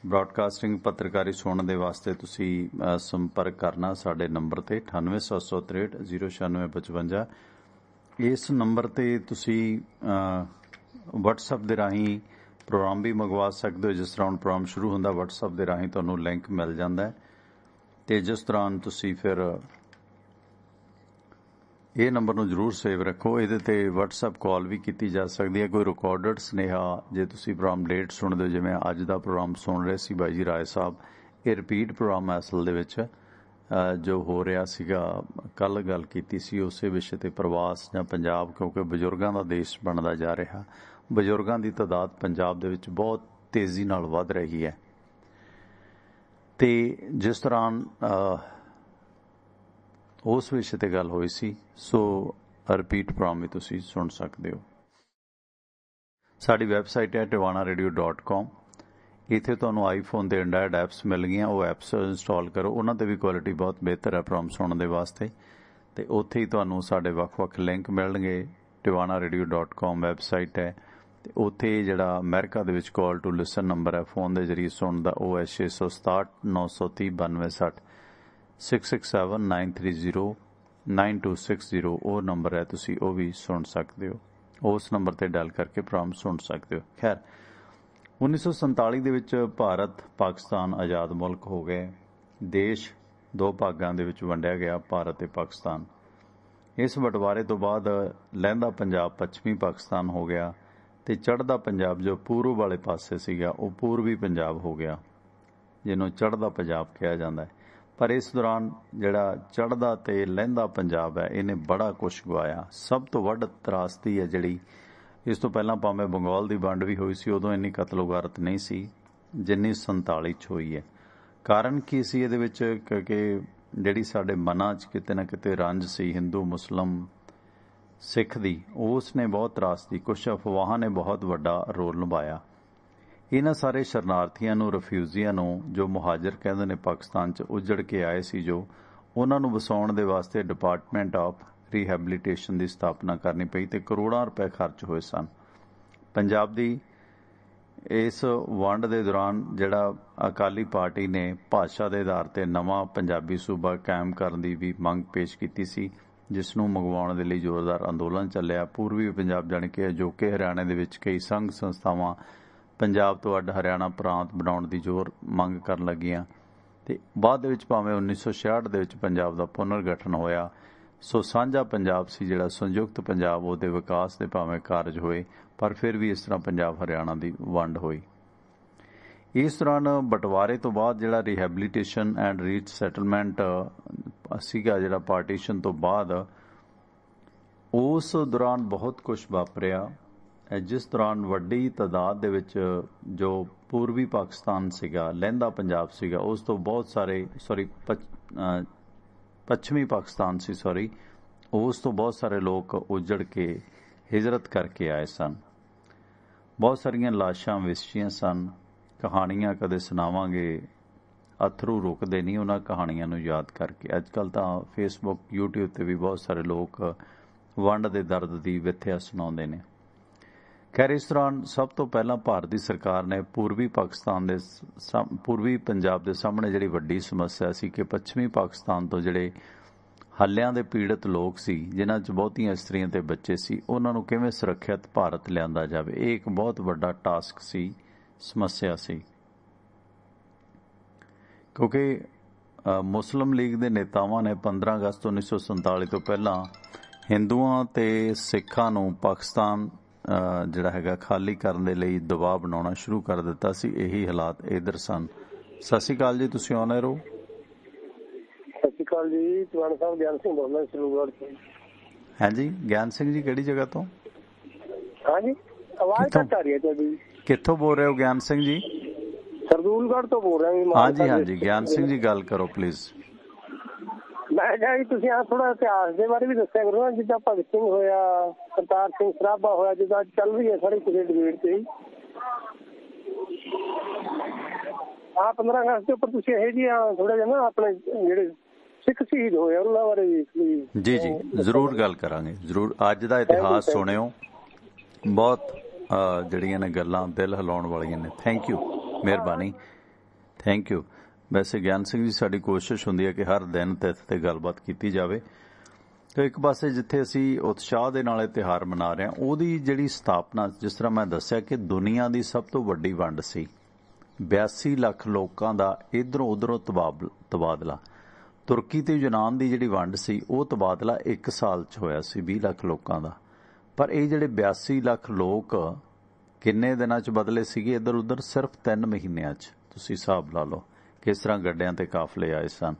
ਬ੍ਰਾਡਕਾਸਟਿੰਗ ਪੱਤਰਕਾਰੀ ਸੁਣਨ ਦੇ ਵਾਸਤੇ ਤੁਸੀਂ ਸੰਪਰਕ ਕਰਨਾ ਸਾਡੇ ਨੰਬਰ ਤੇ 98 763 09655। ਇਸ ਨੰਬਰ ਤੇ ਤੁਸੀਂ WhatsApp ਦੇ ਰਾਹੀਂ ਪ੍ਰੋਗਰਾਮ ਵੀ ਮੰਗਵਾ ਸਕਦੇ ਹੋ। ਜਿਸ ਤਰ੍ਹਾਂ ਹੁਣ ਪ੍ਰੋਗਰਾਮ ਸ਼ੁਰੂ ਹੁੰਦਾ, WhatsApp ਦੇ ਰਾਹੀਂ ਤੁਹਾਨੂੰ ਲਿੰਕ ਮਿਲ ਜਾਂਦਾ ਹੈ, ਤੇ ਜਿਸ ਦੌਰਾਨ ਤੁਸੀਂ ਫਿਰ ਇਹ ਨੰਬਰ ਨੂੰ ਜ਼ਰੂਰ ਸੇਵ ਰੱਖੋ। ਇਹਦੇ ਤੇ WhatsApp ਕਾਲ ਵੀ ਕੀਤੀ ਜਾ ਸਕਦੀ ਹੈ। ਕੋਈ ਰਿਕਾਰਡਡ ਸੁਨੇਹਾ ਜੇ ਤੁਸੀਂ ਪ੍ਰੋਗਰਾਮ ਲੇਟ ਸੁਣਦੇ ਹੋ, ਜਿਵੇਂ ਅੱਜ ਦਾ ਪ੍ਰੋਗਰਾਮ ਸੁਣ ਰਹੇ ਸੀ ਬਾਈ ਜੀ ਰਾਏ ਸਾਹਿਬ, ਇਹ ਰਿਪੀਟ ਪ੍ਰੋਗਰਾਮ ਹੈ ਅਸਲ ਦੇ ਵਿੱਚ, ਜੋ ਹੋ ਰਿਹਾ ਸੀਗਾ। ਕੱਲ੍ਹ ਗੱਲ ਕੀਤੀ ਸੀ ਉਸੇ ਵਿਸ਼ੇ ਤੇ, ਪ੍ਰਵਾਸ ਜਾਂ ਪੰਜਾਬ, ਕਿਉਂਕਿ ਬਜ਼ੁਰਗਾਂ ਦਾ ਦੇਸ਼ ਬਣਦਾ ਜਾ ਰਿਹਾ, ਬਜ਼ੁਰਗਾਂ ਦੀ ਤਾਦਾਦ ਪੰਜਾਬ ਦੇ ਵਿੱਚ ਬਹੁਤ ਤੇਜ਼ੀ ਨਾਲ ਵੱਧ ਰਹੀ ਹੈ। ਤੇ ਜਿਸ ਦੌਰਾਨ ਉਸ ਵਿਸ਼ੇ ਤੇ ਗੱਲ ਹੋਈ ਸੀ, ਸੋ ਰਿਪੀਟ ਪ੍ਰੋਗਰਾਮ ਵੀ ਤੁਸੀਂ ਸੁਣ ਸਕਦੇ ਹੋ। ਸਾਡੀ ਵੈਬਸਾਈਟ ਹੈ tiwanaradio.com। ਇੱਥੇ ਤੁਹਾਨੂੰ ਆਈਫੋਨ ਦੇ ਐਂਡਰਾਇਡ ਐਪਸ ਮਿਲ ਗਈਆਂ, ਉਹ ਐਪਸ ਇੰਸਟਾਲ ਕਰੋ, ਉਹਨਾਂ ਤੇ ਵੀ ਕੁਆਲਿਟੀ ਬਹੁਤ ਬਿਹਤਰ ਹੈ ਪ੍ਰੋਗਰਾਮ ਸੁਣਨ ਦੇ ਵਾਸਤੇ। ਤੇ ਉੱਥੇ ਹੀ ਤੁਹਾਨੂੰ ਸਾਡੇ ਵੱਖ-ਵੱਖ ਲਿੰਕ ਮਿਲਣਗੇ। tiwanaradio.com ਵੈਬਸਾਈਟ ਹੈ, ਤੇ ਉੱਥੇ ਜਿਹੜਾ ਅਮਰੀਕਾ ਦੇ ਵਿੱਚ ਕਾਲ ਟੂ ਲਿਸਨ ਨੰਬਰ ਹੈ ਫੋਨ ਦੇ ਜ਼ਰੀਏ ਸੁਣਨ ਦਾ, ਉਹ ਹੈ 667 930 9260 667 930 9260। ਉਹ ਨੰਬਰ ਹੈ, ਤੁਸੀਂ ਉਹ ਵੀ ਸੁਣ ਸਕਦੇ ਹੋ, ਉਸ ਨੰਬਰ ਤੇ ਡਾਇਲ ਕਰਕੇ ਪ੍ਰੋਗਰਾਮ ਸੁਣ ਸਕਦੇ ਹੋ। ਖੈਰ 1947 ਦੇ ਵਿੱਚ ਭਾਰਤ ਪਾਕਿਸਤਾਨ ਆਜ਼ਾਦ ਮੁਲਕ ਹੋ ਗਏ। ਦੇਸ਼ ਦੋ ਭਾਗਾਂ ਦੇ ਵਿੱਚ ਵੰਡਿਆ ਗਿਆ, ਭਾਰਤ ਤੇ ਪਾਕਿਸਤਾਨ। ਇਸ ਬਟਵਾਰੇ ਤੋਂ ਬਾਅਦ ਲਹਿੰਦਾ ਪੰਜਾਬ ਪੱਛਮੀ ਪਾਕਿਸਤਾਨ ਹੋ ਗਿਆ, ਤੇ ਚੜ੍ਹਦਾ ਪੰਜਾਬ ਜੋ ਪੂਰਬ ਵਾਲੇ ਪਾਸੇ ਸੀਗਾ ਉਹ ਪੂਰਬੀ ਪੰਜਾਬ ਹੋ ਗਿਆ, ਜਿਹਨੂੰ ਚੜ੍ਹਦਾ ਪੰਜਾਬ ਕਿਹਾ ਜਾਂਦਾ ਹੈ। ਪਰ ਇਸ ਦੌਰਾਨ ਜਿਹੜਾ ਚੜ੍ਹਦਾ ਤੇ ਲਹਿੰਦਾ ਪੰਜਾਬ ਹੈ, ਇਹਨੇ ਬੜਾ ਕੁਛ ਗਵਾਇਆ। ਸਭ ਤੋਂ ਵੱਧ ਤਰਾਸਦੀ ਹੈ ਜਿਹੜੀ, ਇਸ ਤੋਂ ਪਹਿਲਾਂ ਭਾਵੇਂ ਬੰਗਾਲ ਦੀ ਵੰਡ ਵੀ ਹੋਈ ਸੀ, ਉਦੋਂ ਇੰਨੀ ਕਤਲੋਗਾਰਤ ਨਹੀਂ ਸੀ ਜਿੰਨੀ 47 'ਚ ਹੋਈ ਹੈ। ਕਾਰਨ ਕੀ ਸੀ ਇਹਦੇ ਵਿੱਚ? ਕਿਉਂਕਿ ਜਿਹੜੀ ਸਾਡੇ ਮਨਾਂ 'ਚ ਕਿਤੇ ਨਾ ਕਿਤੇ ਰੰਜ ਸੀ ਹਿੰਦੂ ਮੁਸਲਿਮ ਸਿੱਖ ਦੀ, ਉਸ ਨੇ ਬਹੁਤ ਤਰਾਸਦੀ। ਕੁਛ ਅਫਵਾਹਾਂ ਨੇ ਬਹੁਤ ਵੱਡਾ ਰੋਲ ਨਿਭਾਇਆ। ਇਹਨਾਂ ਸਾਰੇ ਸ਼ਰਨਾਰਥੀਆਂ ਨੂੰ, ਰਿਫਿਊਜੀਆਂ ਨੂੰ, ਜੋ ਮੁਹਾਜਰ ਕਹਿੰਦੇ ਨੇ ਪਾਕਿਸਤਾਨ 'ਚ ਉਜੜ ਕੇ ਆਏ ਸੀ, ਜੋ ਉਹਨਾਂ ਨੂੰ ਵਸਾਉਣ ਦੇ ਵਾਸਤੇ ਡਿਪਾਰਟਮੈਂਟ ਆਫ ਰੀਹੈਬਲੀਟੇਸ਼ਨ ਦੀ ਸਥਾਪਨਾ ਕਰਨੀ ਪਈ ਤੇ ਕਰੋੜਾਂ ਰੁਪਏ ਖਰਚ ਹੋਏ ਸਨ। ਪੰਜਾਬ ਦੀ ਇਸ ਵੰਡ ਦੇ ਦੌਰਾਨ ਜਿਹੜਾ ਅਕਾਲੀ ਪਾਰਟੀ ਨੇ ਭਾਸ਼ਾ ਦੇ ਆਧਾਰ ਤੇ ਨਵਾਂ ਪੰਜਾਬੀ ਸੂਬਾ ਕਾਇਮ ਕਰਨ ਦੀ ਵੀ ਮੰਗ ਪੇਸ਼ ਕੀਤੀ ਸੀ, ਜਿਸ ਨੂੰ ਮੰਗਵਾਉਣ ਦੇ ਲਈ ਜ਼ੋਰਦਾਰ ਅੰਦੋਲਨ ਚੱਲਿਆ। ਪੂਰਬੀ ਪੰਜਾਬ ਜਾਣੀ ਕਿ ਅਜੋਕੇ ਹਰਿਆਣੇ ਦੇ ਵਿੱਚ ਕਈ ਸੰਘ ਸੰਸਥਾਵਾਂ ਪੰਜਾਬ ਤੋਂ ਅੱਡ ਹਰਿਆਣਾ ਪ੍ਰਾਂਤ ਬਣਾਉਣ ਦੀ ਜ਼ੋਰ ਮੰਗ ਕਰਨ ਲੱਗੀਆਂ ਤੇ ਬਾਅਦ ਦੇ ਵਿੱਚ ਭਾਵੇਂ 1966 ਦੇ ਵਿੱਚ ਪੰਜਾਬ ਦਾ ਪੁਨਰ ਗਠਨ ਹੋਇਆ। ਸੋ ਸਾਂਝਾ ਪੰਜਾਬ ਸੀ ਜਿਹੜਾ ਸੰਯੁਕਤ ਪੰਜਾਬ, ਉਹਦੇ ਵਿਕਾਸ ਦੇ ਭਾਵੇਂ ਕਾਰਜ ਹੋਏ, ਪਰ ਫਿਰ ਵੀ ਇਸ ਤਰ੍ਹਾਂ ਪੰਜਾਬ ਹਰਿਆਣਾ ਦੀ ਵੰਡ ਹੋਈ। ਇਸ ਦੌਰਾਨ ਬਟਵਾਰੇ ਤੋਂ ਬਾਅਦ ਜਿਹੜਾ ਰੀਹੈਬਲੀਟੇਸ਼ਨ ਐਂਡ ਰੀਸੈਟਲਮੈਂਟ ਸੀਗਾ, ਜਿਹੜਾ ਪਾਰਟੀਸ਼ਨ ਤੋਂ ਬਾਅਦ, ਉਸ ਦੌਰਾਨ ਬਹੁਤ ਕੁਝ ਵਾਪਰਿਆ, ਜਿਸ ਦੌਰਾਨ ਵੱਡੀ ਤਾਦਾਦ ਦੇ ਵਿੱਚ ਜੋ ਪੂਰਬੀ ਪਾਕਿਸਤਾਨ ਸੀਗਾ, ਲਹਿੰਦਾ ਪੰਜਾਬ ਸੀਗਾ, ਉਸ ਤੋਂ ਬਹੁਤ ਸਾਰੇ ਪੱਛਮੀ ਪਾਕਿਸਤਾਨ ਸੀ ਉਸ ਤੋਂ ਬਹੁਤ ਸਾਰੇ ਲੋਕ ਉਜੜ ਕੇ ਹਿਜਰਤ ਕਰਕੇ ਆਏ ਸਨ। ਬਹੁਤ ਸਾਰੀਆਂ ਲਾਸ਼ਾਂ ਵਿਛੀਆਂ ਸਨ। ਕਹਾਣੀਆਂ ਕਦੇ ਸੁਣਾਵਾਂਗੇ, ਅਥਰੂ ਰੁਕਦੇ ਨਹੀਂ ਉਹਨਾਂ ਕਹਾਣੀਆਂ ਨੂੰ ਯਾਦ ਕਰਕੇ। ਅੱਜ ਕੱਲ੍ਹ ਤਾਂ ਫੇਸਬੁੱਕ, ਯੂਟਿਊਬ ਤੇ ਵੀ ਬਹੁਤ ਸਾਰੇ ਲੋਕ ਵੰਡ ਦੇ ਦਰਦ ਦੀ ਵਿਥਿਆ ਸੁਣਾਉਂਦੇ ਨੇ। ਖੈਰ, ਇਸ ਦੌਰਾਨ ਸਭ ਤੋਂ ਪਹਿਲਾਂ ਭਾਰਤ ਦੀ ਸਰਕਾਰ ਨੇ ਪੂਰਬੀ ਪੰਜਾਬ ਦੇ ਸਾਹਮਣੇ ਜਿਹੜੀ ਵੱਡੀ ਸਮੱਸਿਆ ਸੀ ਕਿ ਪੱਛਮੀ ਪਾਕਿਸਤਾਨ ਤੋਂ ਜਿਹੜੇ ਹੱਲਿਆਂ ਦੇ ਪੀੜਤ ਲੋਕ ਸੀ, ਜਿਨ੍ਹਾਂ 'ਚ ਬਹੁਤੀਆਂ ਇਸਤਰੀਆਂ ਤੇ ਬੱਚੇ ਸੀ, ਉਹਨਾਂ ਨੂੰ ਕਿਵੇਂ ਸੁਰੱਖਿਅਤ ਭਾਰਤ ਲਿਆਂਦਾ ਜਾਵੇ। ਇਹ ਇੱਕ ਬਹੁਤ ਵੱਡਾ ਟਾਸਕ ਸੀ, ਸਮੱਸਿਆ ਸੀ, ਕਿਉਂਕਿ ਮੁਸਲਿਮ ਲੀਗ ਦੇ ਨੇਤਾਵਾਂ ਨੇ 15 ਅਗਸਤ 1947 ਤੋਂ ਪਹਿਲਾਂ ਹਿੰਦੂਆਂ ਤੇ ਸਿੱਖਾਂ ਨੂੰ ਪਾਕਿਸਤਾਨ ਜਿਹੜਾ ਹੈਗਾ ਖਾਲੀ ਕਰਨ ਦੇ ਲਈ ਦਬਾਅ ਬਣਾਉਣਾ ਸ਼ੁਰੂ ਕਰ ਦਿੱਤਾ ਸੀ। ਇਹੀ ਹਾਲਾਤ ਇਧਰ ਸਨ। ਸਤਿ ਸ਼੍ਰੀ ਅਕਾਲ ਜੀ, ਤੁਸੀਂ ਆਉਣੇ ਰਹੋ। ਸਤਿ ਸ਼੍ਰੀ ਅਕਾਲ ਜੀ, ਚੌਹਾਨ ਸਾਹਿਬ, ਗਿਆਨ ਸਿੰਘ ਬੋਲਦਾ ਸਰਦੂਲਗੜ੍ਹ ਤੋਂ। ਹਾਂਜੀ, ਗਿਆਨ ਸਿੰਘ ਜੀ, ਕਿਹੜੀ ਜਗ੍ਹਾ ਤੋਂ? ਹਾਂਜੀ, ਆਵਾਜ਼ ਘੱਟ ਆ ਰਹੀ ਹੈ ਤੁਹਾਡੀ। ਕਿੱਥੋਂ ਬੋਲ ਰਹੇ ਹੋ ਗਿਆਨ ਸਿੰਘ ਜੀ? ਸਰਦੂਲਗੜ੍ਹ ਤੋਂ ਬੋਲ ਰਿਹਾ ਜੀ। ਹਾਂਜੀ, ਗਿਆਨ ਸਿੰਘ ਜੀ ਗੱਲ ਕਰੋ ਪਲੀਜ਼। ਮੈਂ ਕਿਹਾ ਜੀ ਤੁਸੀਂ ਆ ਥੋੜਾ ਇਤਿਹਾਸ ਦੇ ਬਾਰੇ ਵੀ ਦੱਸਿਆ ਕਰੋ ਨਾ, ਜਿੱਦਾਂ ਭਗਤ ਸਿੰਘ ਹੋਇਆ, ਕਰਤਾਰ ਸਿੰਘ ਸਰਾਭਾ ਹੋਇਆ, ਜਿੱਦਾਂ ਚੱਲ ਰਹੀ ਹੈ ਸਾਰੀ ਕਿਸੇ ਡਿਬੇਟ ਤੇ। ਆਹ 15 ਅਗਸਤ ਦੇ ਉੱਪਰ ਤੁਸੀਂ ਇਹ ਜੀ ਥੋੜਾ ਜਿਹਾ ਨਾ ਆਪਣੇ ਜਿਹੜੇ ਸਿੱਖ ਸ਼ਹੀਦ ਹੋਏ ਉਹਨਾਂ ਬਾਰੇ ਜੀ ਜ਼ਰੂਰ ਗੱਲ ਕਰਾਂਗੇ। ਜ਼ਰੂਰ ਅੱਜ ਦਾ ਇਤਿਹਾਸ ਸੁਣਿਓ, ਬਹੁਤ ਜਿਹੜੀਆਂ ਨੇ ਗੱਲਾਂ ਦਿਲ ਹਿਲਾਉਣ ਵਾਲੀਆਂ ਨੇ। ਥੈਂਕ ਯੂ, ਮਿਹਰਬਾਨੀ, ਥੈਂਕ ਯੂ। ਵੈਸੇ ਗਿਆਨ ਸਿੰਘ ਜੀ, ਸਾਡੀ ਕੋਸ਼ਿਸ਼ ਹੁੰਦੀ ਹੈ ਕਿ ਹਰ ਦਿਨ ਤਿਥ ਤੇ ਗੱਲਬਾਤ ਕੀਤੀ ਜਾਵੇ। ਤੇ ਇੱਕ ਪਾਸੇ ਜਿੱਥੇ ਅਸੀਂ ਉਤਸ਼ਾਹ ਦੇ ਨਾਲ ਇਹ ਤਿਉਹਾਰ ਮਨਾ ਰਹੇ ਹਾਂ, ਉਹਦੀ ਜਿਹੜੀ ਸਥਾਪਨਾ, ਜਿਸ ਤਰ੍ਹਾਂ ਮੈਂ ਦੱਸਿਆ ਕਿ ਦੁਨੀਆ ਦੀ ਸਭ ਤੋਂ ਵੱਡੀ ਵੰਡ ਸੀ, 82 ਲੱਖ ਲੋਕਾਂ ਦਾ ਇਧਰੋਂ ਉਧਰੋਂ ਤਬਾਦਲਾ। ਤੁਰਕੀ ਤੇ ਯੂਨਾਨ ਦੀ ਜਿਹੜੀ ਵੰਡ ਸੀ, ਉਹ ਤਬਾਦਲਾ 1 ਸਾਲ 'ਚ ਹੋਇਆ ਸੀ 20 ਲੱਖ ਲੋਕਾਂ ਦਾ। ਪਰ ਇਹ ਜਿਹੜੇ 82 ਲੱਖ ਲੋਕ ਕਿੰਨੇ ਦਿਨਾਂ 'ਚ ਬਦਲੇ ਸੀਗੇ ਇੱਧਰ ਉੱਧਰ? ਸਿਰਫ 3 ਮਹੀਨਿਆਂ 'ਚ। ਤੁਸੀਂ ਹਿਸਾਬ ਲਾ ਲਓ ਕਿਸ ਤਰ੍ਹਾਂ ਗੱਡਿਆਂ ਤੇ ਕਾਫਲੇ ਆਏ ਸਨ।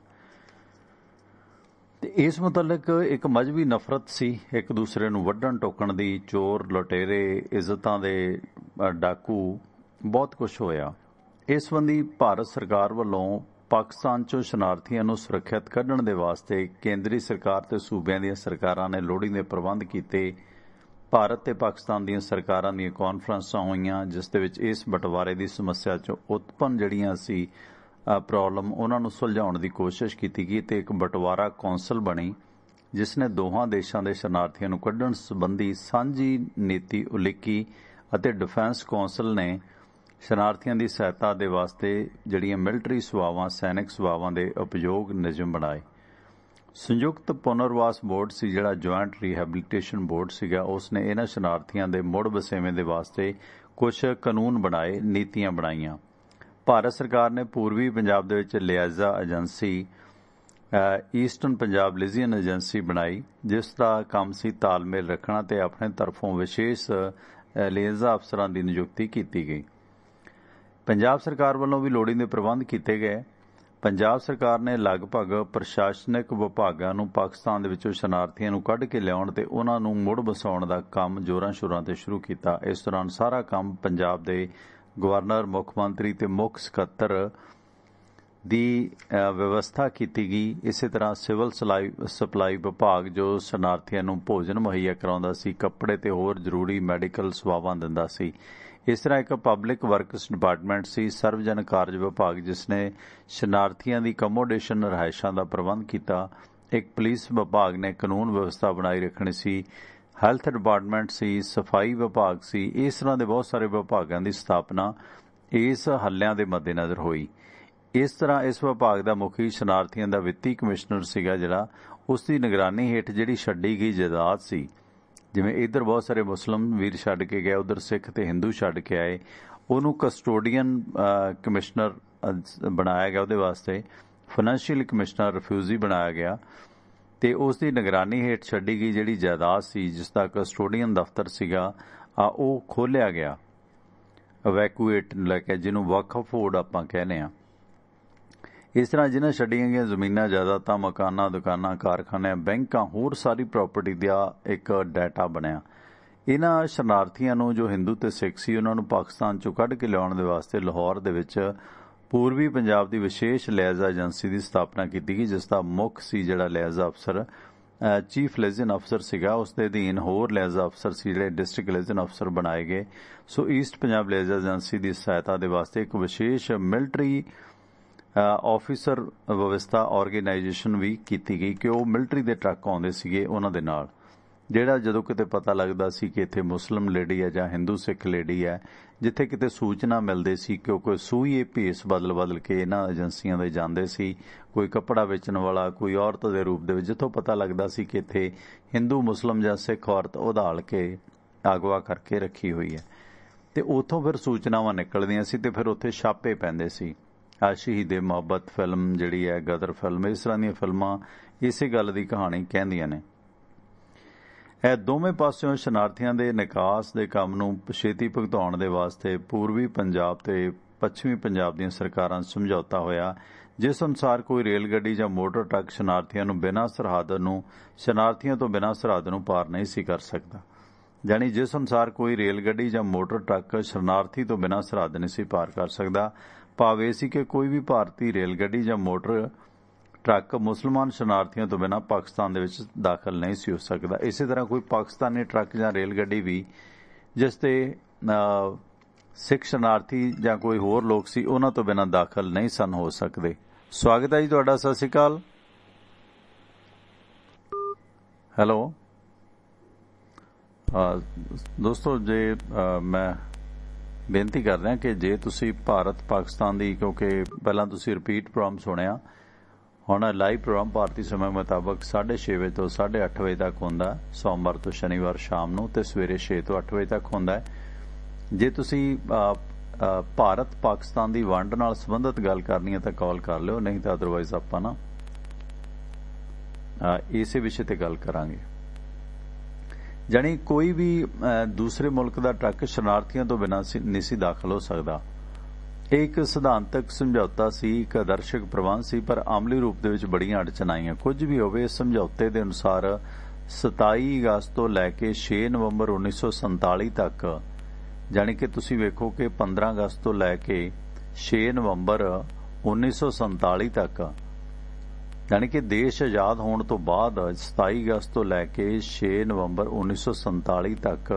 ਤੇ ਇਸ ਮੁਤਲਕ ਇੱਕ ਮਜ਼ਹਬੀ ਨਫ਼ਰਤ ਸੀ, ਇੱਕ ਦੂਸਰੇ ਨੂੰ ਵੱਢਣ ਟੋਕਣ ਦੀ। ਚੋਰ, ਲੁਟੇਰੇ, ਇੱਜ਼ਤਾਂ ਦੇ ਡਾਕੂ, ਬਹੁਤ ਕੁਝ ਹੋਇਆ। ਇਸ ਸੰਬੰਧੀ ਭਾਰਤ ਸਰਕਾਰ ਵੱਲੋਂ ਪਾਕਿਸਤਾਨ 'ਚੋਂ ਸ਼ਰਨਾਰਥੀਆਂ ਨੂੰ ਸੁਰੱਖਿਅਤ ਕੱਢਣ ਦੇ ਵਾਸਤੇ ਕੇਂਦਰੀ ਸਰਕਾਰ ਤੇ ਸੂਬਿਆਂ ਦੀਆਂ ਸਰਕਾਰਾਂ ਨੇ ਲੋੜੀਂਦੇ ਪ੍ਰਬੰਧ ਕੀਤੇ। ਭਾਰਤ ਤੇ ਪਾਕਿਸਤਾਨ ਦੀਆਂ ਸਰਕਾਰਾਂ ਦੀਆਂ ਕਾਨਫਰੰਸਾਂ ਹੋਈਆਂ, ਜਿਸ ਦੇ ਵਿੱਚ ਇਸ ਬਟਵਾਰੇ ਦੀ ਸਮੱਸਿਆ 'ਚੋਂ ਉਤਪੰਨ ਜਿਹੜੀਆਂ ਸੀ ਪ੍ਰੋਬਲਮ, ਉਹਨਾਂ ਨੂੰ ਸੁਲਝਾਉਣ ਦੀ ਕੋਸ਼ਿਸ਼ ਕੀਤੀ ਗਈ ਤੇ ਇੱਕ ਬਟਵਾਰਾ ਕੌਂਸਲ ਬਣੀ, ਜਿਸ ਨੇ ਦੋਹਾਂ ਦੇਸ਼ਾਂ ਦੇ ਸ਼ਰਨਾਰਥੀਆਂ ਨੂੰ ਕੱਢਣ ਸੰਬੰਧੀ ਸਾਂਝੀ ਨੀਤੀ ਉਲੀਕੀ ਅਤੇ ਡਿਫੈਂਸ ਕੌਂਸਲ ਨੇ ਸ਼ਰਨਾਰਥੀਆਂ ਦੀ ਸਹਾਇਤਾ ਦੇ ਵਾਸਤੇ ਜਿਹੜੀਆਂ ਮਿਲਟਰੀ ਸੇਵਾਵਾਂ, ਸੈਨਿਕ ਸੇਵਾਵਾਂ ਦੇ ਉਪਯੋਗ ਨਿਯਮ ਬਣਾਏ। ਸੰਯੁਕਤ ਪੁਨਰਵਾਸ ਬੋਰਡ ਸੀ, ਜਿਹੜਾ ਜੁਆਇੰਟ ਰੀਹੈਬਲੀਟੇਸ਼ਨ ਬੋਰਡ ਸੀਗਾ, ਉਸ ਨੇ ਇਹਨਾਂ ਸ਼ਰਨਾਰਥੀਆਂ ਦੇ ਮੁੜ ਵਸੇਵੇਂ ਦੇ ਵਾਸਤੇ ਕੁਝ ਕਾਨੂੰਨ ਬਣਾਏ, ਨੀਤੀਆਂ ਬਣਾਈਆਂ। ਭਾਰਤ ਸਰਕਾਰ ਨੇ ਪੂਰਬੀ ਪੰਜਾਬ ਦੇ ਵਿੱਚ ਲਿਆਜ਼ਾ ਏਜੰਸੀ, ਈਸਟਰਨ ਪੰਜਾਬ ਲਿਜ਼ੀਅਨ ਏਜੰਸੀ ਬਣਾਈ, ਜਿਸ ਦਾ ਕੰਮ ਸੀ ਤਾਲਮੇਲ ਰੱਖਣਾ ਤੇ ਆਪਣੇ ਤਰਫੋਂ ਵਿਸ਼ੇਸ਼ ਲਿਆਜ਼ਾ ਅਫਸਰਾਂ ਦੀ ਨਿਯੁਕਤੀ ਕੀਤੀ ਗਈ। ਪੰਜਾਬ ਸਰਕਾਰ ਵੱਲੋਂ ਵੀ ਲੋੜੀਂਦੇ ਪ੍ਰਬੰਧ ਕੀਤੇ ਗਏ। ਪੰਜਾਬ ਸਰਕਾਰ ਨੇ ਲਗਭਗ ਪ੍ਰਸ਼ਾਸਨਿਕ ਵਿਭਾਗਾਂ ਨੂੰ ਪਾਕਿਸਤਾਨ ਦੇ ਵਿੱਚੋਂ ਸ਼ਰਨਾਰਥੀਆਂ ਨੂੰ ਕੱਢ ਕੇ ਲਿਆਉਣ ਤੇ ਉਹਨਾਂ ਨੂੰ ਮੁੜ ਵਸਾਉਣ ਦਾ ਕੰਮ ਜ਼ੋਰਾਂ ਸ਼ੋਰਾਂ ਤੇ ਸ਼ੁਰੂ ਕੀਤਾ। ਇਸ ਦੌਰਾਨ ਸਾਰਾ ਕੰਮ ਪੰਜਾਬ ਦੇ ਗਵਰਨਰ, ਮੁੱਖ ਮੰਤਰੀ ਤੇ ਮੁੱਖ ਸਕੱਤਰ ਦੀ ਵਿਵਸਥਾ ਕੀਤੀ ਗਈ। ਇਸੇ ਤਰ੍ਹਾਂ ਸਿਵਲ ਸਪਲਾਈ ਵਿਭਾਗ ਜੋ ਸ਼ਰਨਾਰਥੀਆਂ ਨੂੰ ਭੋਜਨ ਮੁਹੱਈਆ ਕਰਾਉਂਦਾ ਸੀ, ਕੱਪੜੇ ਤੇ ਹੋਰ ਜ਼ਰੂਰੀ ਮੈਡੀਕਲ ਸੇਵਾਵਾਂ ਦਿੰਦਾ ਸੀ। ਇਸ ਤਰ੍ਹਾਂ ਇੱਕ ਪਬਲਿਕ ਵਰਕਸ ਡਿਪਾਰਟਮੈਂਟ ਸੀ, ਸਰਵਜਨ ਕਾਰਜ ਵਿਭਾਗ, ਜਿਸ ਨੇ ਸ਼ਰਨਾਰਥੀਆਂ ਦੀ ਕਮੋਡੇਸ਼ਨ ਰਿਹਾਇਸ਼ਾਂ ਦਾ ਪ੍ਰਬੰਧ ਕੀਤਾ। एक पुलिस विभाग ने कानून व्यवस्था बनाई रखनी सी, हैल्थ डिपार्टमेंट सी, सफाई विभाग सी। इस तरह के बहुत सारे विभागों की स्थापना इस हल्लिਆਂ ਦੇ मद्देनज़र हुई। इस तरह इस विभाग का मुखी शरणार्थियों का ਵਿੱਤੀ कमिश्नर ਸੀਗਾ ਜਿਹੜਾ उसकी निगरानी हेठ ਜਿਹੜੀ ਛੱਡੀ ਗਈ ਜਾਇਦਾਦ ਸੀ, जिवें इधर बहुत सारे मुस्लिम वीर छड्ड के गए, उधर सिख ते हिंदू छड्ड के आए, ਉਹਨੂੰ कस्टोडियन कमिश्नर बनाया गया, ਉਹਦੇ वास्ते फाइनेंशियल कमिश्नर रिफ्यूजी बनाया गया ਤੇ ਉਸ ਦੀ ਨਿਗਰਾਨੀ ਹੇਠ ਛੱਡੀ ਗਈ ਜਿਹੜੀ ਜਾਇਦਾਦ ਸੀ, ਜਿਸ ਦਾ ਕਸਟੋਡੀਅਨ ਦਫ਼ਤਰ ਸੀਗਾ, ਉਹ ਖੋਲਿਆ ਗਿਆ ਇਵੈਕੂਏਟ ਨੂੰ ਲੈ ਕੇ, ਜਿਹਨੂੰ ਵਕਫ ਬੋਰਡ ਆਪਾਂ ਕਹਿੰਦੇ ਆ। ਇਸ ਤਰ੍ਹਾਂ ਜਿਹਨਾਂ ਛੱਡੀਆਂ ਗਈਆਂ ਜ਼ਮੀਨਾਂ, ਜਾਇਦਾਦਾਂ, ਮਕਾਨਾਂ, ਦੁਕਾਨਾਂ, ਕਾਰਖਾਨੇ, ਬੈਂਕਾਂ, ਹੋਰ ਸਾਰੀ ਪ੍ਰਾਪਰਟੀ ਦਾ ਇੱਕ ਡਾਟਾ ਬਣਿਆ। ਇਹਨਾਂ ਸ਼ਰਨਾਰਥੀਆਂ ਨੂੰ ਜੋ ਹਿੰਦੂ ਤੇ ਸਿੱਖ ਸੀ, ਉਹਨਾਂ ਨੂੰ ਪਾਕਿਸਤਾਨ ਚੋਂ ਕੱਢ ਕੇ ਲਿਆਉਣ ਦੇ ਵਾਸਤੇ ਲਾਹੌਰ ਦੇ ਵਿੱਚ ਪੂਰਬੀ ਪੰਜਾਬ ਦੀ ਵਿਸ਼ੇਸ਼ ਲਿਆਜ਼ਾ ਏਜੰਸੀ ਦੀ ਸਥਾਪਨਾ ਕੀਤੀ ਗਈ, ਜਿਸ ਦਾ ਮੁੱਖ ਸੀ ਜਿਹੜਾ ਲਿਆਜ਼ਾ ਅਫਸਰ, ਚੀਫ ਲਿਜਨ ਅਫਸਰ ਸੀਗਾ। ਉਸ ਦੇ ਅਧੀਨ ਹੋਰ ਲਿਆਜ਼ਾ ਅਫਸਰ ਸੀ ਜਿਹੜੇ ਡਿਸਟ੍ਰਿਕਟ ਲਿਜਨ ਅਫਸਰ ਬਣਾਏ ਗਏ। ਸੋ ਈਸਟ ਪੰਜਾਬ ਲਿਆਜ਼ਾ ਏਜੰਸੀ ਦੀ ਸਹਾਇਤਾ ਦੇ ਵਾਸਤੇ ਇੱਕ ਵਿਸ਼ੇਸ਼ ਮਿਲਟਰੀ ਆਫਿਸਰ ਵਿਵਸਥਾ ਆਰਗੇਨਾਈਜੇਸ਼ਨ ਵੀ ਕੀਤੀ ਗਈ ਕਿ ਉਹ ਮਿਲਟਰੀ ਦੇ ਟਰੱਕ ਆਉਂਦੇ ਸੀਗੇ ਉਹਨਾਂ ਦੇ ਨਾਲ, ਜਿਹੜਾ ਜਦੋਂ ਕਿਤੇ ਪਤਾ ਲੱਗਦਾ ਸੀ ਕਿ ਇੱਥੇ ਮੁਸਲਿਮ ਲੇਡੀ ਹੈ ਜਾਂ ਹਿੰਦੂ ਸਿੱਖ ਲੇਡੀ ਹੈ, ਜਿੱਥੇ ਕਿਤੇ ਸੂਚਨਾ ਮਿਲਦੇ ਸੀ ਕਿ ਕੋਈ ਸੂਈਏ ਭੇਸ ਬਦਲ ਕੇ ਇਹਨਾਂ ਏਜੰਸੀਆਂ ਦੇ ਜਾਂਦੇ ਸੀ, ਕੋਈ ਕੱਪੜਾ ਵੇਚਣ ਵਾਲਾ, ਕੋਈ ਔਰਤ ਦੇ ਰੂਪ ਦੇ ਵਿੱਚ, ਜਿੱਥੋਂ ਪਤਾ ਲੱਗਦਾ ਸੀ ਕਿ ਇੱਥੇ ਹਿੰਦੂ ਮੁਸਲਿਮ ਜਾਂ ਸਿੱਖ ਔਰਤ ਉਧਾਲ ਕੇ ਅਗਵਾ ਕਰਕੇ ਰੱਖੀ ਹੋਈ ਹੈ, ਤੇ ਉੱਥੋਂ ਫਿਰ ਸੂਚਨਾਵਾਂ ਨਿਕਲਦੀਆਂ ਸੀ ਤੇ ਫਿਰ ਉੱਥੇ ਛਾਪੇ ਪੈਂਦੇ ਸੀ। ਸ਼ਹੀਦੇ ਮੁਹੱਬਤ ਫਿਲਮ ਜਿਹੜੀ ਹੈ, ਗਦਰ ਫਿਲਮ, ਇਸ ਤਰ੍ਹਾਂ ਦੀਆਂ ਫਿਲਮਾਂ ਇਸੇ ਗੱਲ ਦੀ ਕਹਾਣੀ ਕਹਿੰਦੀਆਂ ਨੇ। ਇਹ ਦੋਵੇਂ ਪਾਸਿਓਂ ਸ਼ਰਨਾਰਥੀਆਂ ਦੇ ਨਿਕਾਸ ਦੇ ਕੰਮ ਨੂੰ ਛੇਤੀ ਭੁਗਤਾਉਣ ਦੇ ਵਾਸਤੇ ਪੂਰਬੀ ਪੰਜਾਬ ਤੇ ਪੱਛਮੀ ਪੰਜਾਬ ਦੀਆਂ ਸਰਕਾਰਾਂ ਨਾਲ ਸਮਝੌਤਾ ਹੋਇਆ, ਜਿਸ ਅਨੁਸਾਰ ਕੋਈ ਰੇਲ ਗੱਡੀ ਜਾਂ ਮੋਟਰ ਟਰੱਕ ਸ਼ਰਨਾਰਥੀਆਂ ਤੋਂ ਬਿਨਾਂ ਸਰਹੱਦ ਨੂੰ ਪਾਰ ਨਹੀਂ ਸੀ ਕਰ ਸਕਦਾ। ਜਾਣੀ ਜਿਸ ਅਨੁਸਾਰ ਕੋਈ ਰੇਲ ਗੱਡੀ ਜਾਂ ਮੋਟਰ ਟਰੱਕ ਸ਼ਰਨਾਰਥੀ ਤੋਂ ਬਿਨਾਂ ਸਰਹੱਦ ਨਹੀਂ ਸੀ ਪਾਰ ਕਰ ਸਕਦਾ, ਭਾਵ ਇਹ ਸੀ ਕਿ ਕੋਈ ਵੀ ਭਾਰਤੀ ਰੇਲ ਗੱਡੀ ਜਾਂ ਮੋਟਰ ਟਰੱਕ ਮੁਸਲਮਾਨ ਸ਼ਰਨਾਰਥੀਆਂ ਤੋਂ ਬਿਨਾਂ ਪਾਕਿਸਤਾਨ ਦੇ ਵਿੱਚ ਦਾਖਲ ਨਹੀਂ ਸੀ ਹੋ ਸਕਦਾ। ਇਸੇ ਤਰ੍ਹਾਂ ਕੋਈ ਪਾਕਿਸਤਾਨੀ ਟਰੱਕ ਜਾਂ ਰੇਲ ਗੱਡੀ ਵੀ ਜਿਸ ਤੇ ਸਿੱਖ ਸ਼ਰਨਾਰਥੀ ਜਾਂ ਕੋਈ ਹੋਰ ਲੋਕ ਸੀ, ਉਹਨਾਂ ਤੋਂ ਬਿਨਾਂ ਦਾਖਲ ਨਹੀਂ ਸਨ ਹੋ ਸਕਦੇ। ਸਵਾਗਤ ਹੈ ਜੀ ਤੁਹਾਡਾ, ਸਤਿ ਸ਼੍ਰੀ ਅਕਾਲ। ਹੈਲੋ ਦੋਸਤੋ, ਜੇ ਮੈਂ ਬੇਨਤੀ ਕਰ ਰਿਹਾ ਕਿ ਜੇ ਤੁਸੀਂ ਭਾਰਤ ਪਾਕਿਸਤਾਨ ਦੀ, ਕਿਉਂਕਿ ਪਹਿਲਾਂ ਤੁਸੀਂ ਰਿਪੀਟ ਪ੍ਰੋਗਰਾਮ ਸੁਣਿਆ, ਹੁਣ ਲਾਈਵ ਪ੍ਰੋਗਰਾਮ ਭਾਰਤੀ ਸਮੇਂ ਮੁਤਾਬਕ 6:30 ਵਜੇ ਤੋਂ 8:30 ਵਜੇ ਤੱਕ ਹੁੰਦਾ, ਸੋਮਵਾਰ ਤੋਂ ਸ਼ਨੀਵਾਰ ਸ਼ਾਮ ਨੂੰ, ਤੇ ਸਵੇਰੇ 6 ਤੋਂ 8 ਵਜੇ ਤੱਕ ਹੁੰਦਾ ਹੈ। ਜੇ ਤੁਸੀਂ ਭਾਰਤ ਪਾਕਿਸਤਾਨ ਦੀ ਵੰਡ ਨਾਲ ਸੰਬੰਧਿਤ ਗੱਲ ਕਰਨੀ ਹੈ ਤਾਂ ਕਾਲ ਕਰ ਲਿਓ, ਨਹੀਂ ਤਾਂ ਅਦਰਵਾਈਜ਼ ਆਪਾਂ ਨਾ ਇਸੇ ਵਿਸ਼ੇ ਤੇ ਗੱਲ ਕਰਾਂਗੇ। ਜਾਣੀ ਕੋਈ ਵੀ ਦੂਸਰੇ ਮੁਲਕ ਦਾ ਟਰੱਕ ਸ਼ਰਨਾਰਥੀਆਂ ਤੋਂ ਬਿਨਾਂ ਨਹੀਂ ਸੀ ਦਾਖਲ ਹੋ ਸਕਦਾ। ਇਹ ਇੱਕ ਸਿਧਾਂਤਕ ਸਮਝੌਤਾ ਸੀ, ਇੱਕ ਆਦਰਸ਼ਕ ਪ੍ਰਬੰਧ ਸੀ, ਪਰ ਅਮਲੀ ਰੂਪ ਦੇ ਵਿੱਚ ਬੜੀਆਂ ਅੜਚਣਾਂ ਆਈਆਂ। ਕੁਝ ਵੀ ਹੋਵੇ, ਇਸ ਸਮਝੌਤੇ ਦੇ ਅਨੁਸਾਰ 27 ਅਗਸਤ ਤੋਂ ਲੈ ਕੇ 6 ਨਵੰਬਰ 1947 ਤੱਕ, ਜਾਣੀ ਕਿ ਤੁਸੀਂ ਵੇਖੋ ਕਿ 15 ਅਗਸਤ ਤੋਂ ਲੈ ਕੇ 6 ਨਵੰਬਰ 1947 ਤੱਕ, ਜਾਣੀ ਕਿ ਦੇਸ਼ ਆਜ਼ਾਦ ਹੋਣ ਤੋਂ ਬਾਅਦ 27 ਅਗਸਤ ਤੋਂ ਲੈ ਕੇ 6 ਨਵੰਬਰ 1947 ਤੱਕ